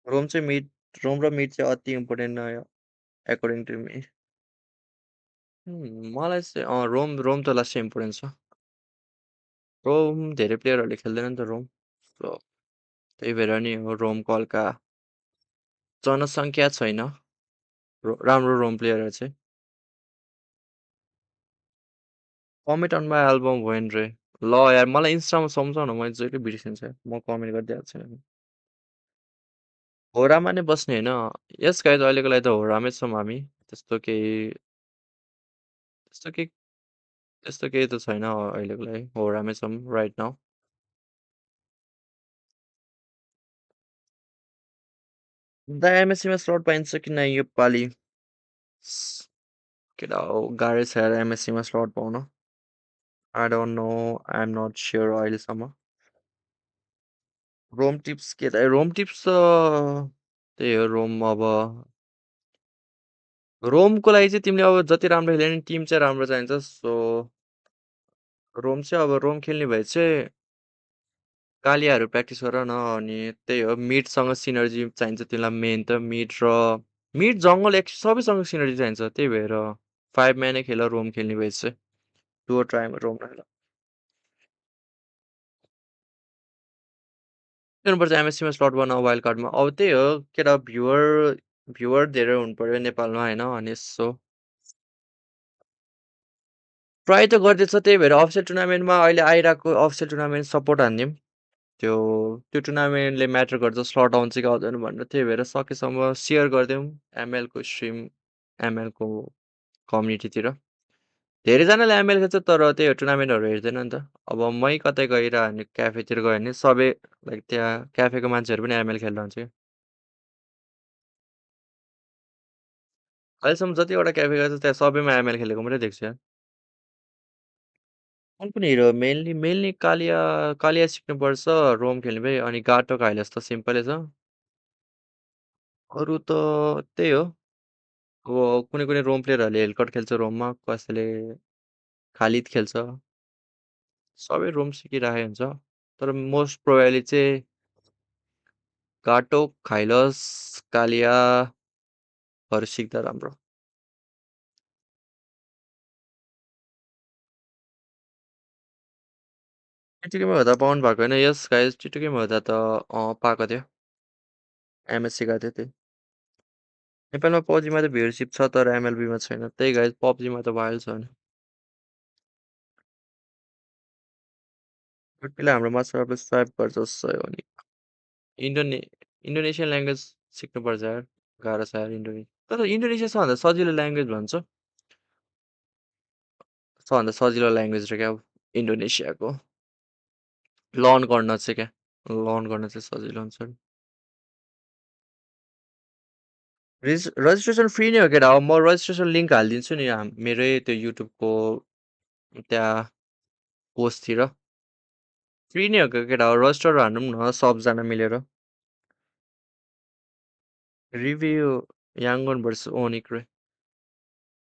रोम चाहिँ मिड रोम र मिड चाहिँ अति इम्पोर्टेन्ट एकर्डिङ टु मी मलाई चाहिँ रोम रोम त लास्ट इम्पोर्टेन्ट छ रोम धेरै प्लेयरहरूले खेल्दैन नि त रोम सो त्यही भएर नि हो रोमको हल्का जनसङ्ख्या छैन राम्रो रोम प्लेयरहरू चाहिँ comment on my album when रे ल यार मलाई इन्स्टामा सम्झाउन मैले जहिले बिर्सिन्छ म कमेन्ट गरिदिइहाल्छु नि होरामा नै बस्ने होइन यस गाइज अहिलेको लागि त होरामै छौँ हामी त्यस्तो केही त्यस्तो केही त्यस्तो केही त छैन अहिलेको लागि होरामै छौँ राइट नाउ द एमएससीमा स्लट पाइन्छ कि नै यो पालि केटा हो गाह्रै छ यार एमएससीमा स्लट पाउन I don't know I am not sure अहिलेसम्म रोम टिप्स के त रोम टिप्स त त्यही हो रोम अब रोमको लागि चाहिँ तिमीले अब जति राम्रो खेल्यो नि टिम चाहिँ राम्रो चाहिन्छ सो रोम चाहिँ अब रोम खेल्ने भए चाहिँ कालियाहरू प्र्याक्टिस गर न अनि त्यही हो मिडसँग सिनर्जी चाहिन्छ तिमीलाई मेन त मिड र मिड जङ्गल सबैसँग सिनर्जी चाहिन्छ त्यही भएर 5 म्यानै खेल रोम खेल्ने भए चाहिँ डुओ ट्राइमा रोम खेल गर्नुपर्छ एमएससीमा स्लट बनाऊ वाइल्ड कार्डमा अब त्यही हो केटा भ्युवर धेरै हुनु पर्यो नेपालमा होइन अनि सो ट्राई त गर्दैछ त्यही भएर अफिसियल टुर्नामेन्टमा अहिले आइरहेको अफिसियल टुर्नामेन्ट सपोर्ट हानिदिउँ त्यो टुर्नामेन्टले म्याटर गर्छ स्लट आउँछ कि आउँदैन भनेर त्यही भएर सकेसम्म सेयर गरिदिउँ एमएलको स्ट्रिम एमएलको कम्युनिटीतिर धेरैजनाले एमएल खेल्छ तर त्यही हो टुर्नामेन्टहरू हेर्दैन नि त अब मै कतै गएर अनि क्याफेतिर गयो भने सबै लाइक त्यहाँ क्याफेको मान्छेहरू पनि एमएल खेलिरहन्छ क्या अहिलेसम्म जतिवटा क्याफे गएको छ त्यहाँ सबैमा एमएल खेलेको मात्रै देख्छु यार कुन कुन हिरो मेनली मेनली कालिया कालिया सिक्नुपर्छ रोम खेल्ने भए अनि गाटो हाइलास त सिम्पलै छ अरू त त्यही हो अब कुनै कुनै रोम प्लेयरहरूले हेलकट खेल्छ रोममा कसैले खालिद खेल्छ सबै रोम सिकिराखेको हुन्छ तर मोस्ट प्रोभाइली चाहिँ गाटो खाइलस कालियाहरू सिक्दा राम्रो टिटुकीमा हुँदा पाउनु भएको होइन यस गाइस टिटुकीमा हुँदा त पाएको थियो एमएससी गएको थियो त्यही नेपालमा पब्जीमा त भ्युरसिप छ तर एमएलबीमा छैन त्यही गाइस पब्जीमा त भइहाल्छ भने पहिला हाम्रो मास्टर स्वाइप गर्छ जस्तो हो नि इन्डोनेसियन ल्याङ्ग्वेज सिक्नुपर्छ यार गाह्रो छ यार तर इन्डोनेसिया सबभन्दा सजिलो ल्याङ्ग्वेज भन्छ सबभन्दा सजिलो ल्याङ्ग्वेज र क्या इन्डोनेसियाको लर्न गर्न चाहिँ क्या लर्न गर्न चाहिँ सजिलो हुन्छ रजिस्ट्रेसन फ्री नै हो केटा अब म रजिस्ट्रेसन लिङ्क हालिदिन्छु नि मेरै त्यो युट्युबको त्यहाँ पोस्टतिर फ्री नै हो केटा रजिस्टर हान्नु न सबजना मिलेर रिभ्यू याङ्गन भर्सेस ओनिक्रे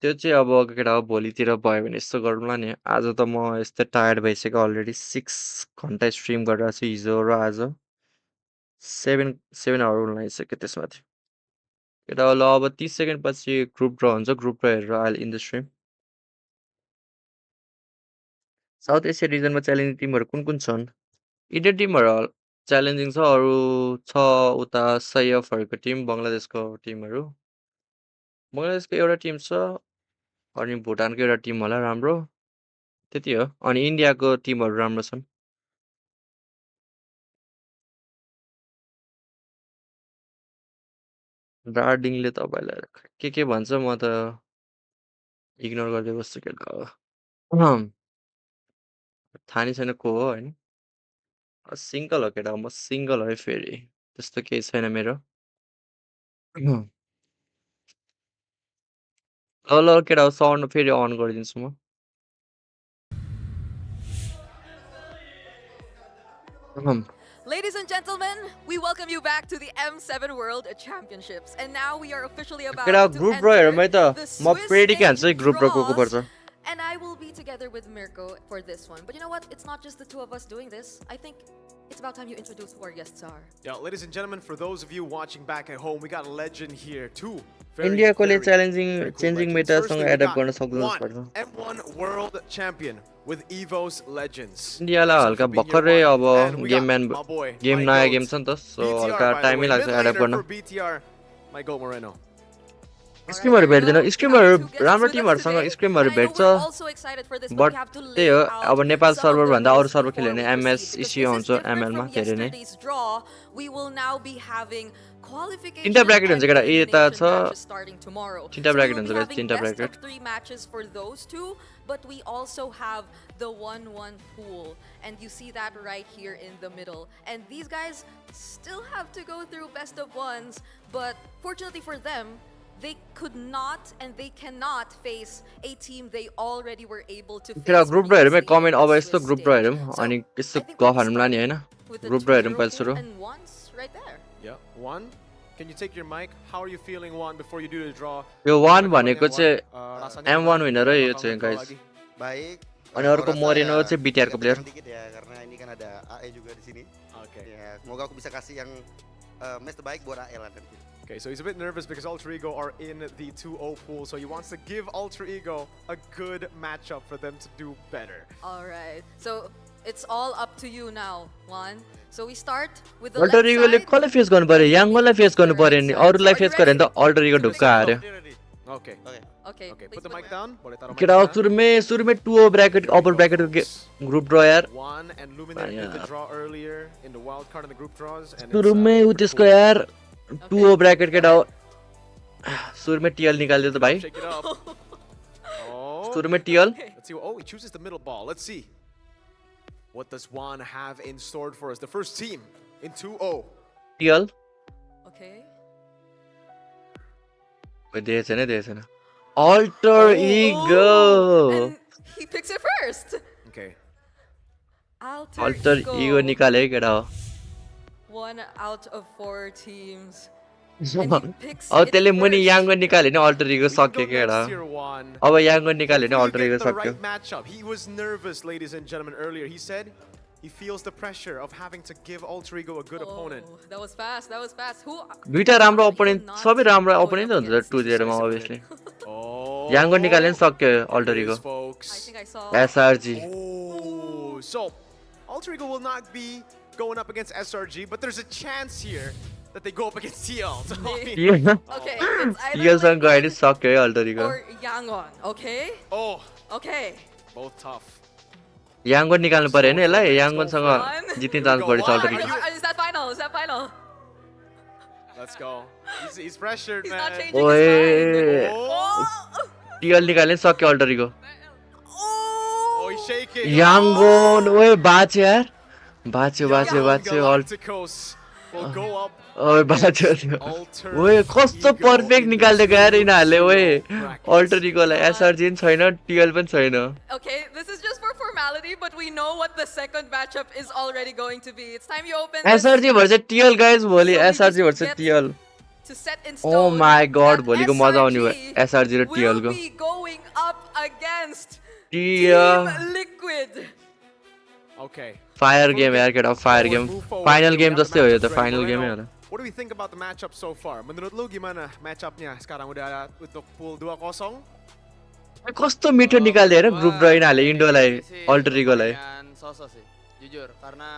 त्यो चाहिँ अब केटा भोलितिर भयो भने यस्तो गरौँला नि आज त म यस्तै टायर्ड भइसक्यो अलरेडी 6 घन्टा स्ट्रिम गरेर छु हिजो र आज 7 आवर हुन लागिसक्यो त्यसमाथि केटा ल अब 30 सेकेन्ड पछि ग्रुप ड्र हुन्छ ग्रुप ड्र हेरेर अहिले in the stream South Asia रिजनमा च्यालेन्जिङ टिमहरू कुन कुन छन् इन्डियन टिमहरू च्यालेन्जिङ छ अरू छ उता सैयफहरूको टिम बङ्गलादेशको टिमहरू बङ्गलादेशको एउटा टिम छ अनि भुटानको एउटा टिम होला राम्रो त्यति हो अनि इन्डियाको टिमहरू राम्रो छन् डार्डिङले तपाईँलाई के भन्छ म त इग्नोर गर्दै बस्छु केटा थाहा नै छैन को हो होइन सिङ्गल हो केटा म सिङ्गल हो है फेरि त्यस्तो केही छैन मेरो ल केटा साउन्ड फेरि अन गरिदिन्छु म Ladies and gentlemen, we welcome you back to the M7 World Championships. And now we are officially about केटा to ग्रुप enter रो हेरमै त the म Swiss प्रेडिकै हान्छु है stage ग्रुप रो को draws. पर्छ And I will be together with Mirko for this one. But you know what? It's not just the two of us doing this. I think it's about time you introduce who our guests are. Yeah, ladies and gentlemen, for those of you watching back at home, we got a legend here too. इन्डियाकोले challenging changing legends. मेटासँग Firstly, we adapt got गर्न सक्नु one पर्छ M1 World Champion with Evo's Legends. इन्डियालाई हल्का भर्खरै अब game नयाँ गेम छ नि त सो BTR, हल्का by the टाइमै way, लाग्छ mid एडप्ट laner गर्न for BTR, Michael Moreno. स्क्रिमहरू भेट्दैन स्क्रिमहरू राम्रो टिमहरूसँग स्क्रिमहरू भेट्छ बट त्यही हो अब नेपाल सर्भर भन्दा अरू सर्भर खेल्यो भने एमएस इसिओ हुन्छ एमएलमा धेरै नै तीनटा ब्र्याकेट हुन्छ केटा यता छ तीनटा ब्र्याकेट हुन्छ गाइस तीनटा bracket But we also have the 1-1 pool, and you see that right here in the middle. And these guys still have to go through best of ones, but fortunately for them, they could not and they cannot face a team they already were able to face. केटा group ड्र हेरौँ comment अब यस्तो group ड्र हेरौँ अनि यस्तो गफ हाल्नुला नि हैन ग्रुप ड्र हेरौँ पहिला सुरु Yeah, one. Can you take your mic? How are you feeling, Juan, before you do the draw? यो 1 भनेको चाहिँ M1 विनर है यो चाहिँ गाइस Baik. अनि अर्को मोरेनो चाहिँ BTR को player Dikit ya, karena ini kan ada AE juga di sini. Oke. Ya, semoga aku bisa kasih yang match terbaik buat AE lah nanti. Okay, so he's a bit nervous because Alter Ego are in the 2-0 pool, so he wants to give Alter Ego a good matchup for them to do better. All right, so it's all up to you now, Juan. So we start with the alter left Igole side. कसले face गर्नु पर्यो याङ्गोलाई face गर्नु पर्यो नि अरूलाई face गर्यो भने त alter ego ढुक्का हार्यो Okay. Okay. Okay, put the mic down. Boleh taruh mic केटा down. सुरुमै 2 ब्र्याकेट अपर ब्र्याकेट ग्रुप ड्र यार One and Luminaire did the draw earlier in the wild card in the group draws, and सुरुमै उ त्यसको यार 2 bracket केटा सुरुमै टिएल निकाल्दियो त भाइ shake it up. Oh. सुरुमै TL Let's see. Oh, he chooses the middle ball. Let's see. What does Juan have in store for us? The first team in 2-0. TL Okay. दिएको छैन Alter Ego He picks it first. Okay. Alter Ego निकाले है केटा 1 out of 4 teams. अब त्यसले मुनि याङ्गो निकाल्यो नि alter इगो सक्यो केटा अब याङ्गो निकाल्यो नि अल्टर इगो The सक्यो right matchup. He was nervous, ladies and gentlemen, earlier. He said he feels the pressure of having to give Alter Ego a good opponent. That was fast. That was fast. Who? दुईटा राम्रो opponent सबै राम्रो opponent हुन्छ 2-0 मा obviously याङ्गो निकाल्यो नि सक्यो alter ego folks. I think I saw SRG Oh, so Alter Ego will not be going up against SRG, but there's a chance here that they go up against TL. So, Okay, it's either TLसँग गएर सक्यो है alter ego or Yangon, okay? Oh. Okay. Both tough. याङ्गन निकाल्नु पर्यो हैन यसलाई याङ्गनसँग जित्ने chance बढी छ alter ego Is that final? Is that final? Let's go. He's pressured, He's man. not changing ओए his mind. टिएल निकाल्ने सक्यो अल्टर इगो Oh, he's shaking. याङ्गन ओए बाच्यो यार बाच्यो alter Galacticos will go up. ओए बाच्यो ओए कस्तो पर्फेक्ट निकाल्दिएको यार यिनीहरूले ओए अल्टर इगोलाई एसआरजी पनि छैन टिएल पनि छैन Okay, this is just for formality, but we know what the second matchup is already going to be. It's time you open this SRG versus TL guys भोलि SRG versus TL to set in ओ stone. My god भोलिको मजा आउने हो SRG र टिएल को Will be going up against TL Team Liquid. Okay. Fire game यार केटा फायर गेम फाइनल गेम जस्तै हो यो त फाइनल गेमै होला What do we think about the matchup so far? Menurut lu gimana matchupnya sekarang udah untuk pool 2-0? कस्तो मिठो निकाल्दियो हेर group र यिनीहरूले इन्डोलाई अल्टर इगोलाई Sosok sih, jujur karena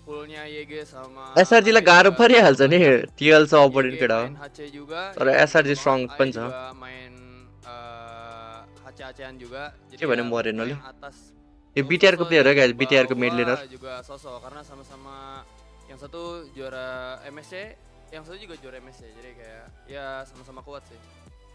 poolnya YG sama SRG लाई गाह्रो परिहाल्छ नि टिएल छ अपोनेन्ट केटा हो HC juga. तर एसआरजी स्ट्रङ पनि छ juga main HC-HCan juga. के भन्यो मोरेनोले yang atas यो बीटीआर को प्लेयर हो गाइस बीटीआर को mid learner juga sosok karena sama-sama yang satu juara MSC, yang satu juga juara MSC. Jadi kayak ya sama-sama kuat sih.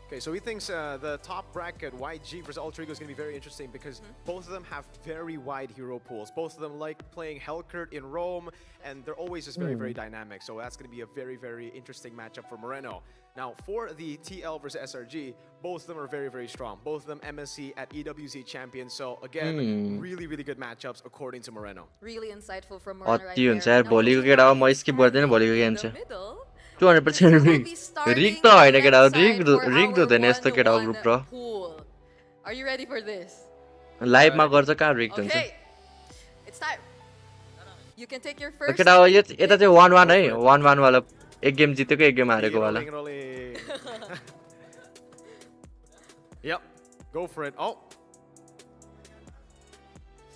Okay, so he thinks the top bracket, YG versus Alter Ego, is going to be very interesting because both of them have very wide hero pools. Both of them like playing Hellkurt in Rome, and they're always just very, very dynamic. So that's going to be a very, very interesting matchup for Moreno. Now, for the TL versus SRG, both of them are very, very strong. Both of them MSC at EWC champions. So again, really, really good matchups according to Moreno. Really insightful from Moreno right अति हुन्छ there. यार Now भोलिको looking केटा हो at म skip गर्दैन भोलिको game the चाहिँ middle, 200% रिग त होइन केटा हो रिग हुँदैन यस्तो केटा हो ग्रुप र pool. Are you ready for this? लाइभमा गर्छ कहाँ रिग हुन्छ Okay. It's time. You can take your first. केटा हो यो यता चाहिँ 1-1 है 1-1 वाला एक गेम जितेको एक गेम हारेको वाला Yep, go for it. Oh.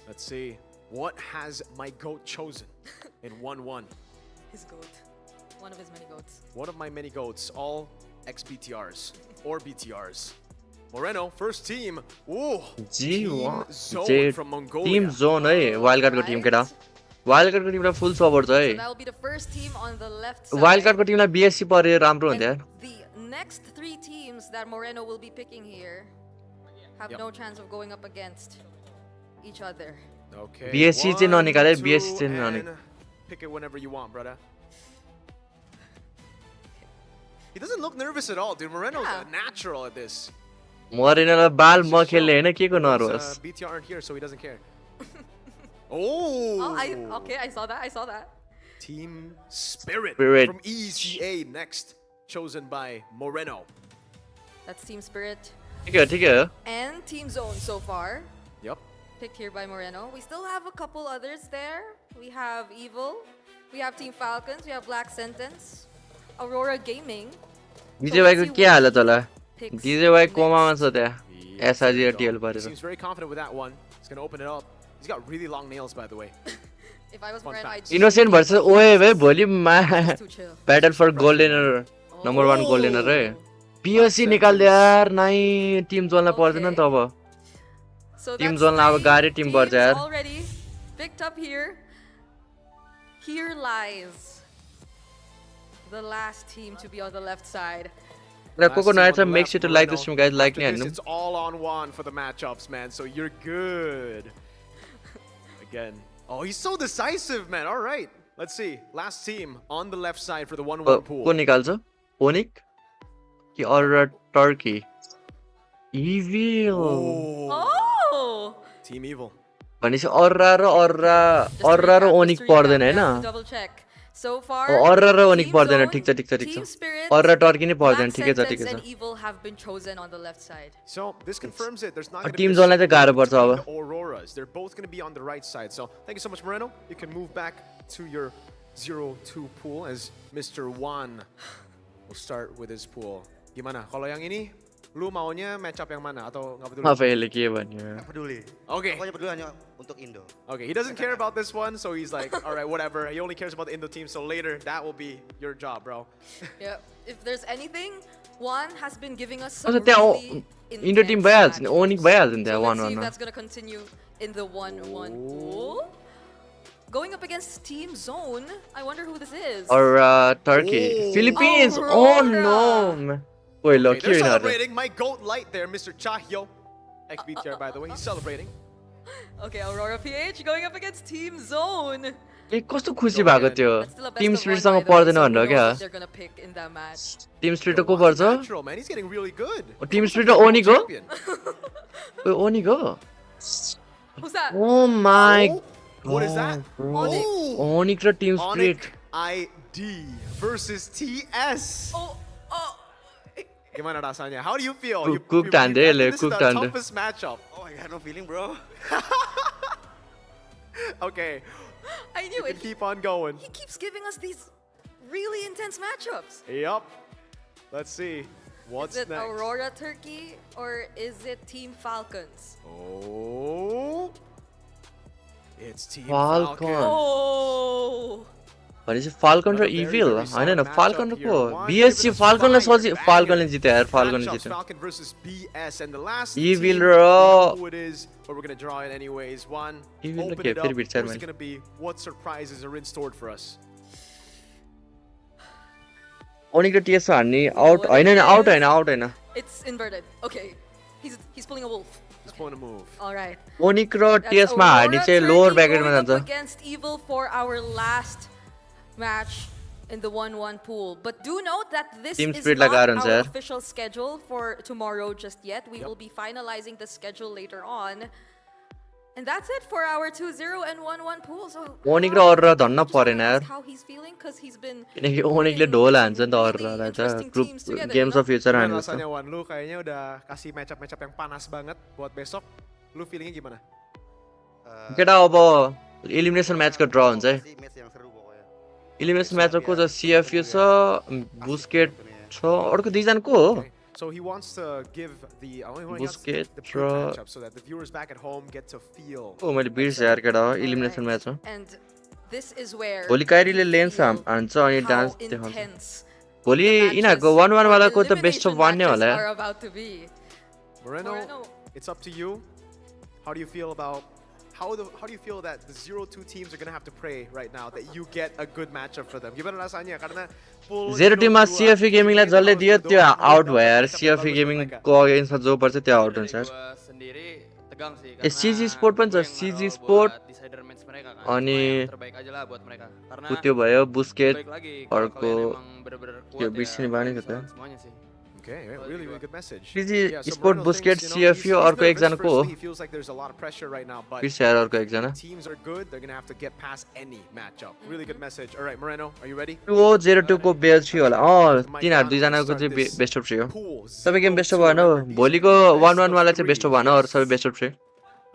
Let's see. What has my goat chosen in 1-1? His goat. One of his many goats. One of my many goats, all ex-BTRs or BTRs. Moreno, first team. Ooh, Team Zone from Mongolia. Team zone है wild कार्डको team केटा wild कार्डको टिमलाई full support छ है So that'll be the first team on the left side. Wild कार्डको टिमलाई BSc परे राम्रो हुन्छ यार The next three teams that Moreno will be picking here have no chance of going up against each other. Okay. BSc चाहिँ ननिकाले 1, BSc 2, चाहिँ and ननिकाले pick it whenever you want, brother. He doesn't look nervous at all, dude. Moreno's a natural at this. मरेनलाई बाल म खेल्ने हैन के को nervous BTR aren't here, so he doesn't care. Oh! Okay, I saw that. I saw that. Team Spirit, Spirit. from ECA next, chosen by Moreno. That's Team Spirit ठीक है and Team Zone so far. Yep. Picked here by Moreno. We still have a couple others there. We have Evil. We have Team Falcons. We have Black Sentence. Aurora Gaming. DJ भाइ को के हालत होला DJ भाइ कोमामा छ त्यहाँ SRG र TL He परेर seems very confident with that one. He's going to open it up. He's got really long nails, by the way. If I was Moreno, I'd innocent versus ओए भाइ भोलि too chill. Battle फर गोल्डेनर number 1 गोल्डेनर है BSc निकाल्दे यार नाइ Tim जोनलाई पर्दैन नि त अब So टिम that's जोनलाई अब three गाह्रै टिम पर्छ teams यार already picked up here. Here lies the last team to be on the left side. र को नयाँ छ make sure to like this stream guys like नि After this, हान्नु it's all on one for the matchups, man. So you're good. Again. Oh, he's so decisive, man. All right. Let's see. Last team on the left side for the 1-1 pool. को निकाल्छ Onic कि अर Turkey Evil Oh! Team Evil. भनेपछि अर्रा र ओनिक पर्दैन हैन Double check. So far, Arra र ओनिक Team पर्दैन Zone, ठीक छ Team Spirit, Arra Turkey नै पर्दैन Black ठिकै छ Sentence ठिकै and छ Evil have been chosen on the left side. So this confirms it. There's not going to team be जोनलाई चाहिँ गाह्रो पर्छ अब the Auroras. They're both going to be on the right side. So thank you so much, Moreno. You can move back to your 0-2 pool as Mr. Juan will start with his pool. Gimana? Kalau yang ini? Lu maunya match up yang mana atau nggak peduli? Apa yang lagi banyak? Nggak peduli. Okay. Pokoknya peduli hanya untuk Indo. Okay, he doesn't care about this one, so he's like, all right, whatever. He only cares about the Indo team, so later that will be your job, bro. Yeah. If there's anything, Juan has been giving us Also some त्यहाँ really Indo Tim भइहाल्छ नि ओनिक भइहाल्छ नि त्यहाँ So let's see if 1-1 मा that's gonna continue in the 1-1 pool. Going up against Team Zone, I wonder who this is. or Turkey Philippines oh no Wait, look Okay, they're here celebrating. My goat light there, Mr. Chahyo. XBTR, by the way, he's celebrating. Okay, Aurora PH going up against Team Zone. ए कस्तो खुसी भएको थियो That's still a best team of one, स्प्लिटसँग by the way, पर्दैन so who भनेर knows क्या what they're gonna pick in that match. Team split को पर्छ Natural, man. He's getting really good. Team split Onic हो Champion. ओ ओनिक हो Who's that? Oh my What is that? Oh, Onyx र team split ID versus TS. Gimana rasanya? How do you feel? Cook tanda I le, think this is cook the tanda. toughest matchup. Oh, I got no feeling, bro. Okay. I knew You it. can keep on going. He keeps giving us these really intense matchups. Yup. Let's see. What's Is it next? Aurora Turkey or is it Team Falcons? Oh. It's Team Falcon. Falcon. Oh. भनेपछि falcon र evil हैन न falcon र को BSc फाल्कनले सजि फाल्कनले जित्यो यार फाल्कनले Matchups, जित्यो Falcon versus BS, and the last Evil team, raw- we know who it is, but we're gonna draw it anyways. One, Evil raw open के it up. फेरि Who's बिर्सेर it मैले gonna be? What surprises are in store for us? Onic र TS हान्ने out हैन हैन out हैन out हैन It's inverted. Okay. He's pulling a wolf. Just pulling a move. All right. Onic र That's TS मा हार्ने Aurora चाहिँ लोअर Turkey ब्याकेटमा going up जान्छ against Evil for our last match in the 1-1 pool. But do note that this Team is Spirit not लगाएर हुन्छ our यार official schedule for tomorrow just yet. We will be finalizing the schedule later on. And that's it for our 2-0 and 1-1 pool. So ओनिक र अरू र धन्न परेन यार how he's feeling because he's been किनकि ओनिकले ढोल हान्छ नि त अरूलाई त group games of future Gimana हान्छ rasanya, Wan? Lu kayaknya udah kasih matchup-matchup yang panas banget buat besok. Lu feelingnya gimana? केटा अब एलिमिनेसन म्याचको ड्र हुन्छ है Match yang seru pokoknya. Elimination म्याचमा को छ सिएफयू छ बुस्केट छ अर्को दुईजना को हो So he wants to give the Busquets the raw matchup so that the viewers back at home get to feel. ओ मैले बिर्सेँ यार केटा हो एलिमिनेसन म्याचमा and this is where भोलि काइरीले लेन्स हान्छ अनि how डान्स देखाउँछ intense भोलि यिनीहरूको 1-1 वालाको त बेस्ट अफ 1 नै होला are यार about to be. Moreno, it's up to you. How do you feel about how do you feel that the 0-2 teams are gonna have to pray right now that you get a good matchup for them? Gimana rasanya? Karena full जेरो टिममा 0-2 सिएफई गेमिङलाई जसले दियो त्यो out भयो यार सिएफई गेमिङको अगेन्स्टमा जो पर्छ त्यो out हुन्छ यार Sendiri tegang sih ए सिजी स्पोर्ट पनि छ सिजी sport decider match mereka kan. अनि Terbaik aja lah buat mereka. Karena त्यो भयो बुस्केट baik lagi kalau अर्को kalian emang bener-bener त्यो kuat बिर्सिने ya. बानी छ त Semuanya sih. Okay, really good message. सिजी Yeah, so स्पोर्ट Moreno बुस्केट thinks, you know, CFU he's अर्को nervous. एकजनाको हो Firstly, he feels like there's a lot of pressure right now, but बिर्स्यो यार अर्को एकजना teams are good. They're gonna have to get past any matchup. Really good message. All right, Moreno, are you ready? 2-0-2 को best थियो होला तिनीहरू दुईजनाको चाहिँ best of 3 हो सबै गेम बेस्ट अफ भएन हो भोलिको 1-1 वाला चाहिँ बेस्ट अफ भएन अरू सबै best of 3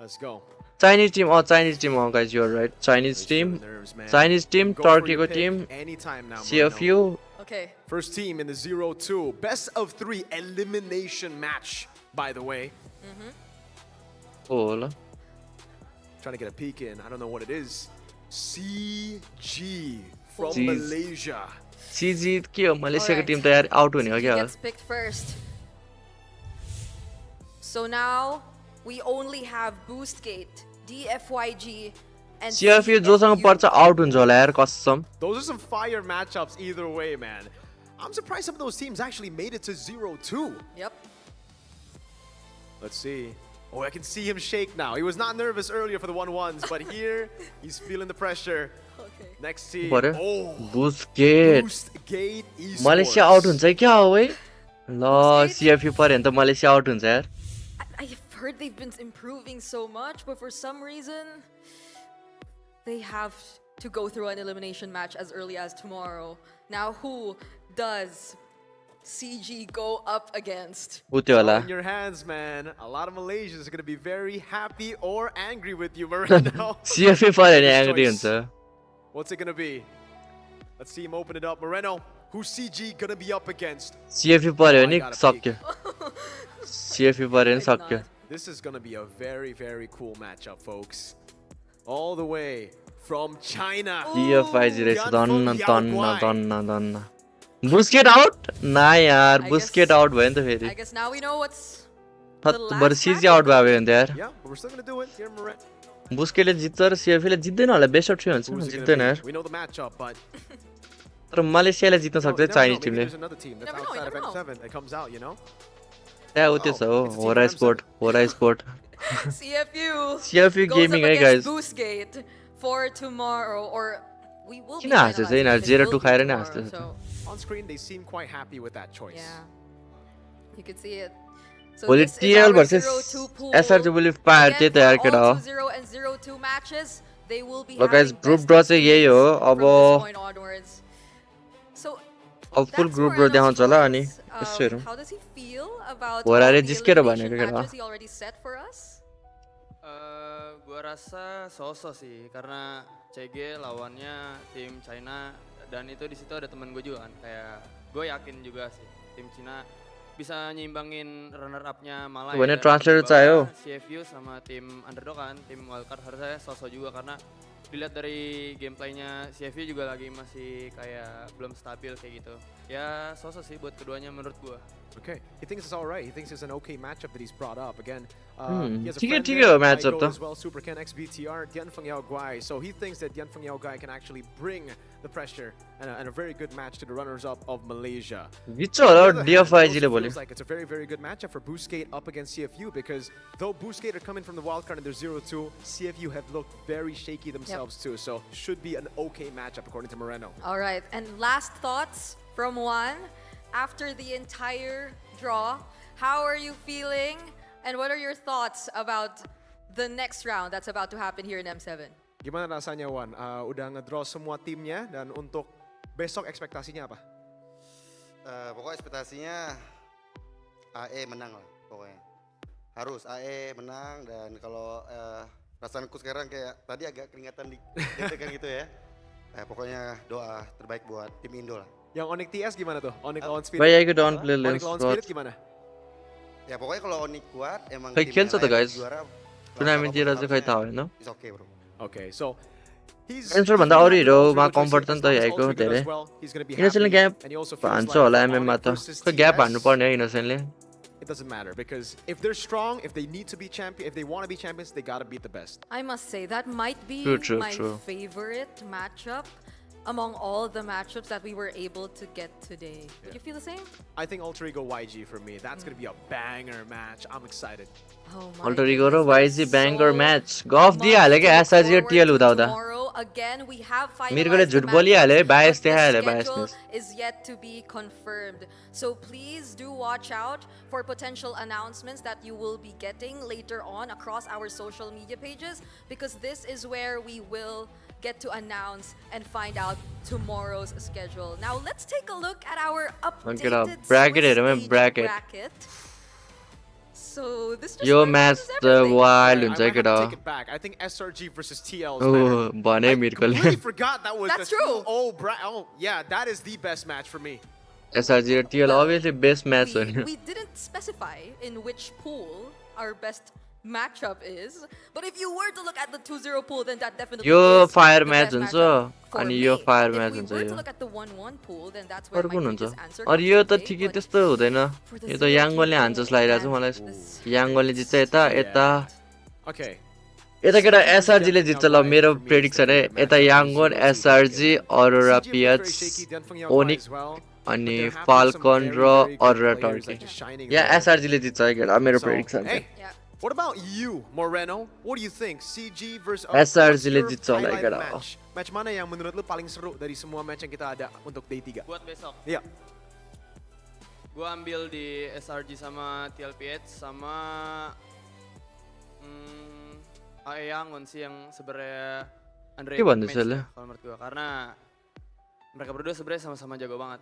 Let's go. Chinese team guys you are right Chinese team टर्कीको team Anytime now, CFU Okay. First team in the 0-2. Best of 3 elimination match, by the way. हो होला Trying to get a peek in. I don't know what it is. CG from Jeez. Malaysia. सिजी के हो मलेसियाको Tim त यार out हुने हो क्या Gets picked first. So now we only have Boostgate, DFYG, and सिएफयू जोसँग पर्छ आउट हुन्छ होला यार कसम Those are some fire matchups either way, man. I'm surprised some of those teams actually made it to 0-2. Yep. Let's see. Oh, I can see him shake now. He was not nervous earlier for the 1-1s, but here he's feeling the pressure. Okay. Next team. पर्यो Oh, Busquets Boostgate Esports. Malaysia out हुन्छ क्या हो है ल सिएफयू पर्यो भने त Malaysia out हुन्छ यार I've heard they've been improving so much, but for some reason, they have to go through an elimination match as early as tomorrow. Now, who does CG go up against? उत्यो होला In your hands, man. A lot of Malaysians are going to be very happy or angry with you, Moreno. सिएफयू पर्यो भने Choice. Angry हुन्छ What's it going to be? Let's see him open it up. Moreno, who's CG going to be up against? सिएफयू पर्यो भने got a सक्यो CFU परेन सक्यो This is gonna be a very, very cool matchup, folks. All the way from China. DFI रहेछ दन्न Busquets out ना यार Busquets out भयो नि त फेरि I guess now we know what's बर्सिजी आउट भयो भने त यार Yeah, but we're still gonna do it here, Moret. बुस्केटले जित्छ raw CFU ले जित्दैन होला बेस्ट अफ 3 हुन्छ जित्दैन यार We know the matchup, but तर मलेसियाले जित्न सक्छ चाइनिज टिमले there's another team that's outside of M7 that comes out, you know? त्यहाँ उ त्यो छ हो होरा sport CFU gaming goes up है against guys Boostgate for tomorrow, or we will be किन हाँस्दैछ यिनीहरू 0-2 खाएर नै tomorrow, हाँस्दैछ so On screen, they seem quite happy with that choice. yeah, you can see it. So भोलि this is TL our versus 0-2 pool. SRG will पार त्यही त यार Again, केटा for हो all 2-0 and 0-2 matches, they will be ल guys having group best ड्र of चाहिँ यही हो threes अब from this point onwards. So अब फुल ग्रुप ड्र देखाउँछ होला अनि यसो हेरौँ how does he feel about होराले all the जिस्केर elimination भनेको केटा matches he already set for us? Gua rasa sosok sih karena CG lawannya tim China dan itu di situ ada teman gue juga kan kayak gue yakin juga sih tim Cina bisa nyimbangin runner up-nya Malaya. Sebenarnya dan translator di bawah saya. CFU sama tim underdog kan tim wildcard harusnya sosok juga karena dilihat dari gameplaynya CFU juga lagi masih kayak belum stabil kayak gitu. Ya sosok sih buat keduanya menurut gua. Okay, he thinks it's all right. He thinks it's an okay matchup that he's brought up. Again, he has a Tiga friend tiga there, matchup Igo tuh. as well, Super Ken XBTR, Dian Feng Yao Guai. So he thinks that Dian Feng Yao Guai can actually bring the pressure and a very good match to the runners-up of Malaysia. बिच होला On the other hand, DFI it जी ले also बोले feels like it's a very, very good matchup for Boostgate up against CFU because though Boostgate are coming from the wildcard and they're 0-2, CFU have looked very shaky themselves too. So should be an okay matchup according to Moreno. All right, and last thoughts from Juan after the entire draw. How are you feeling, and what are your thoughts about the next round that's about to happen here in M7? Gimana rasanya Wan? Udah ngedraw semua timnya dan untuk besok ekspektasinya apa? Pokoknya ekspektasinya AE menang lah pokoknya. Harus AE menang dan kalau perasaanku sekarang kayak tadi agak keringatan di deg-degan gitu ya. Pokoknya doa terbaik buat tim Indo lah. Yang Onyx TS gimana tuh? Onyx lawan Spirit? भाई आइको डॉन प्ले Onyx लेंस lawan स्पॉट Spirit gimana? Ya pokoknya kalau Onyx kuat emang खै tim खेल्छ yang त lain guys juara. Tournament तिर चाहिँ खै थाहा होइन It's okay bro. Okay, so he's answer भन्दा अरू हिरोमा कम्फर्ट त नि त हेरेको धेरै इनोसेन्टले ग्याप हान्छ होला एमएममा त खै ग्याप हान्नु पर्ने हो इनोसेन्टले It doesn't matter because if they're strong, if they need to be champion, if they want to be champions, they gotta beat the best. I must say that might be True, my true. favorite matchup among all the matchups that we were able to get today. Would you feel the same? I think Alter Ego YG for me. That's gonna be a banger match. I'm excited. Oh my alter ego र goodness, YG there's banger so match गफ दिइहाल्यो क्या SRG र TL हुँदा हुँदा tomorrow. Again, we have मिर्गोले finalized झुट the बोलिहाल्यो है matches, bias but the देखाइहाल्यो schedule biasness is yet to be confirmed. So please do watch out for potential announcements that you will be getting later on across our social media pages, because this is where we will get to announce and find out tomorrow's schedule. Now let's take a look at our updated bracket Swiss हेरौँ है, stage bracket. bracket. So this just yo reverses match त everything. Wild I हुन्छ might have केटा to take it back. I think SRG versus TL is oh better. भने I मिर्गोले completely forgot that was That's the true. oh yeah, that is the best match for me. SRG र TL obviously best match हो नि We didn't specify in which pool our best matchup is, but if you were to look at the 2-0 pool, then that definitely yo is fire the match best हुन्छ matchup for अनि me. Yo fire If match we हुन्छ were yo to look at the 1-1 pool, then that's where अरू my कुन हुन्छ previous answer अनि comes यो into त play, ठिकै but त्यस्तो हुँदैन for the यो त 0-2 याङ्गोले हान्छ जस्तो लागिरहेको छ मलाई याङ्गोले जित्छ यता यता Okay. यता केटा एसआरजीले जित्छ ल मेरो प्रेडिक्सन है यता याङ्गोन एसआरजी अरोरा पिएच ओनिक अनि फाल्कन र अरोरा टर्की या एसआरजीले जित्छ है केटा मेरो प्रेडिक्सन Hey, चाहिँ what about you, Moreno? What do you think? CG versus SRG le what's your jitsa होला highlight kira. match? Match mana yang menurut lu paling seru dari semua match yang kita ada untuk Day 3? Buat besok. Iya. Gua ambil di SRG sama TLPH sama AE Yangon sih yang sebenarnya Gimana underrated sih, match Le? lah kalau menurut gua karena mereka berdua sebenarnya sama-sama jago banget.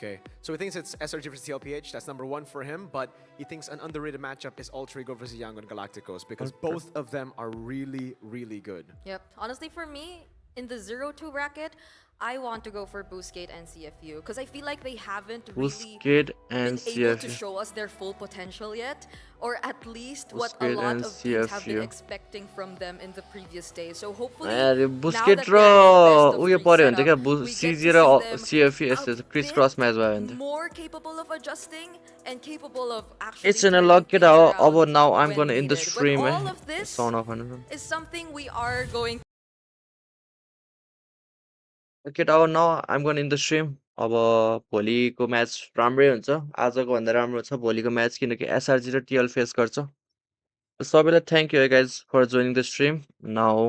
Okay, so he thinks it's SRG versus TLPH. That's number one for him, but he thinks an underrated matchup is Alter Ego versus Yangon Galacticos because both of them are really, really good. Yep. Honestly, for me, in the 0-2 bracket, I want to go for Busquets and CFU because I feel like they haven't really Busquets and been able to CFU. show us their full potential yet, or at least what a Busquets lot and of teams have been CFU. expecting from them in the previous days. So hopefully, अरे now बुस्केट that र they're in the best of उयो 3 पर्यो भने त क्या setup, we get सिजी to र see them सिएफई a यस्तो क्रिस bit क्रस म्याच भयो भने त more capable of adjusting and capable of actually It's in a turning luck things केटा हो around अब now I'm when gonna in the needed. But stream all of this sound of गर्नु is something we are going केटा हो now I'm gonna in the stream अब भोलिको match राम्रै हुन्छ आजको भन्दा राम्रो छ भोलिको म्याच किनकि एसआरजी र टिएल फेस गर्छ सबैलाई thank you guys for joining the stream now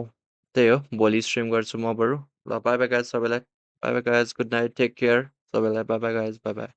त्यही हो भोलि स्ट्रिम गर्छु म बरु ल बाई बाई गाइज सबैलाई bye bye guys good night take care सबैलाई bye bye guys bye by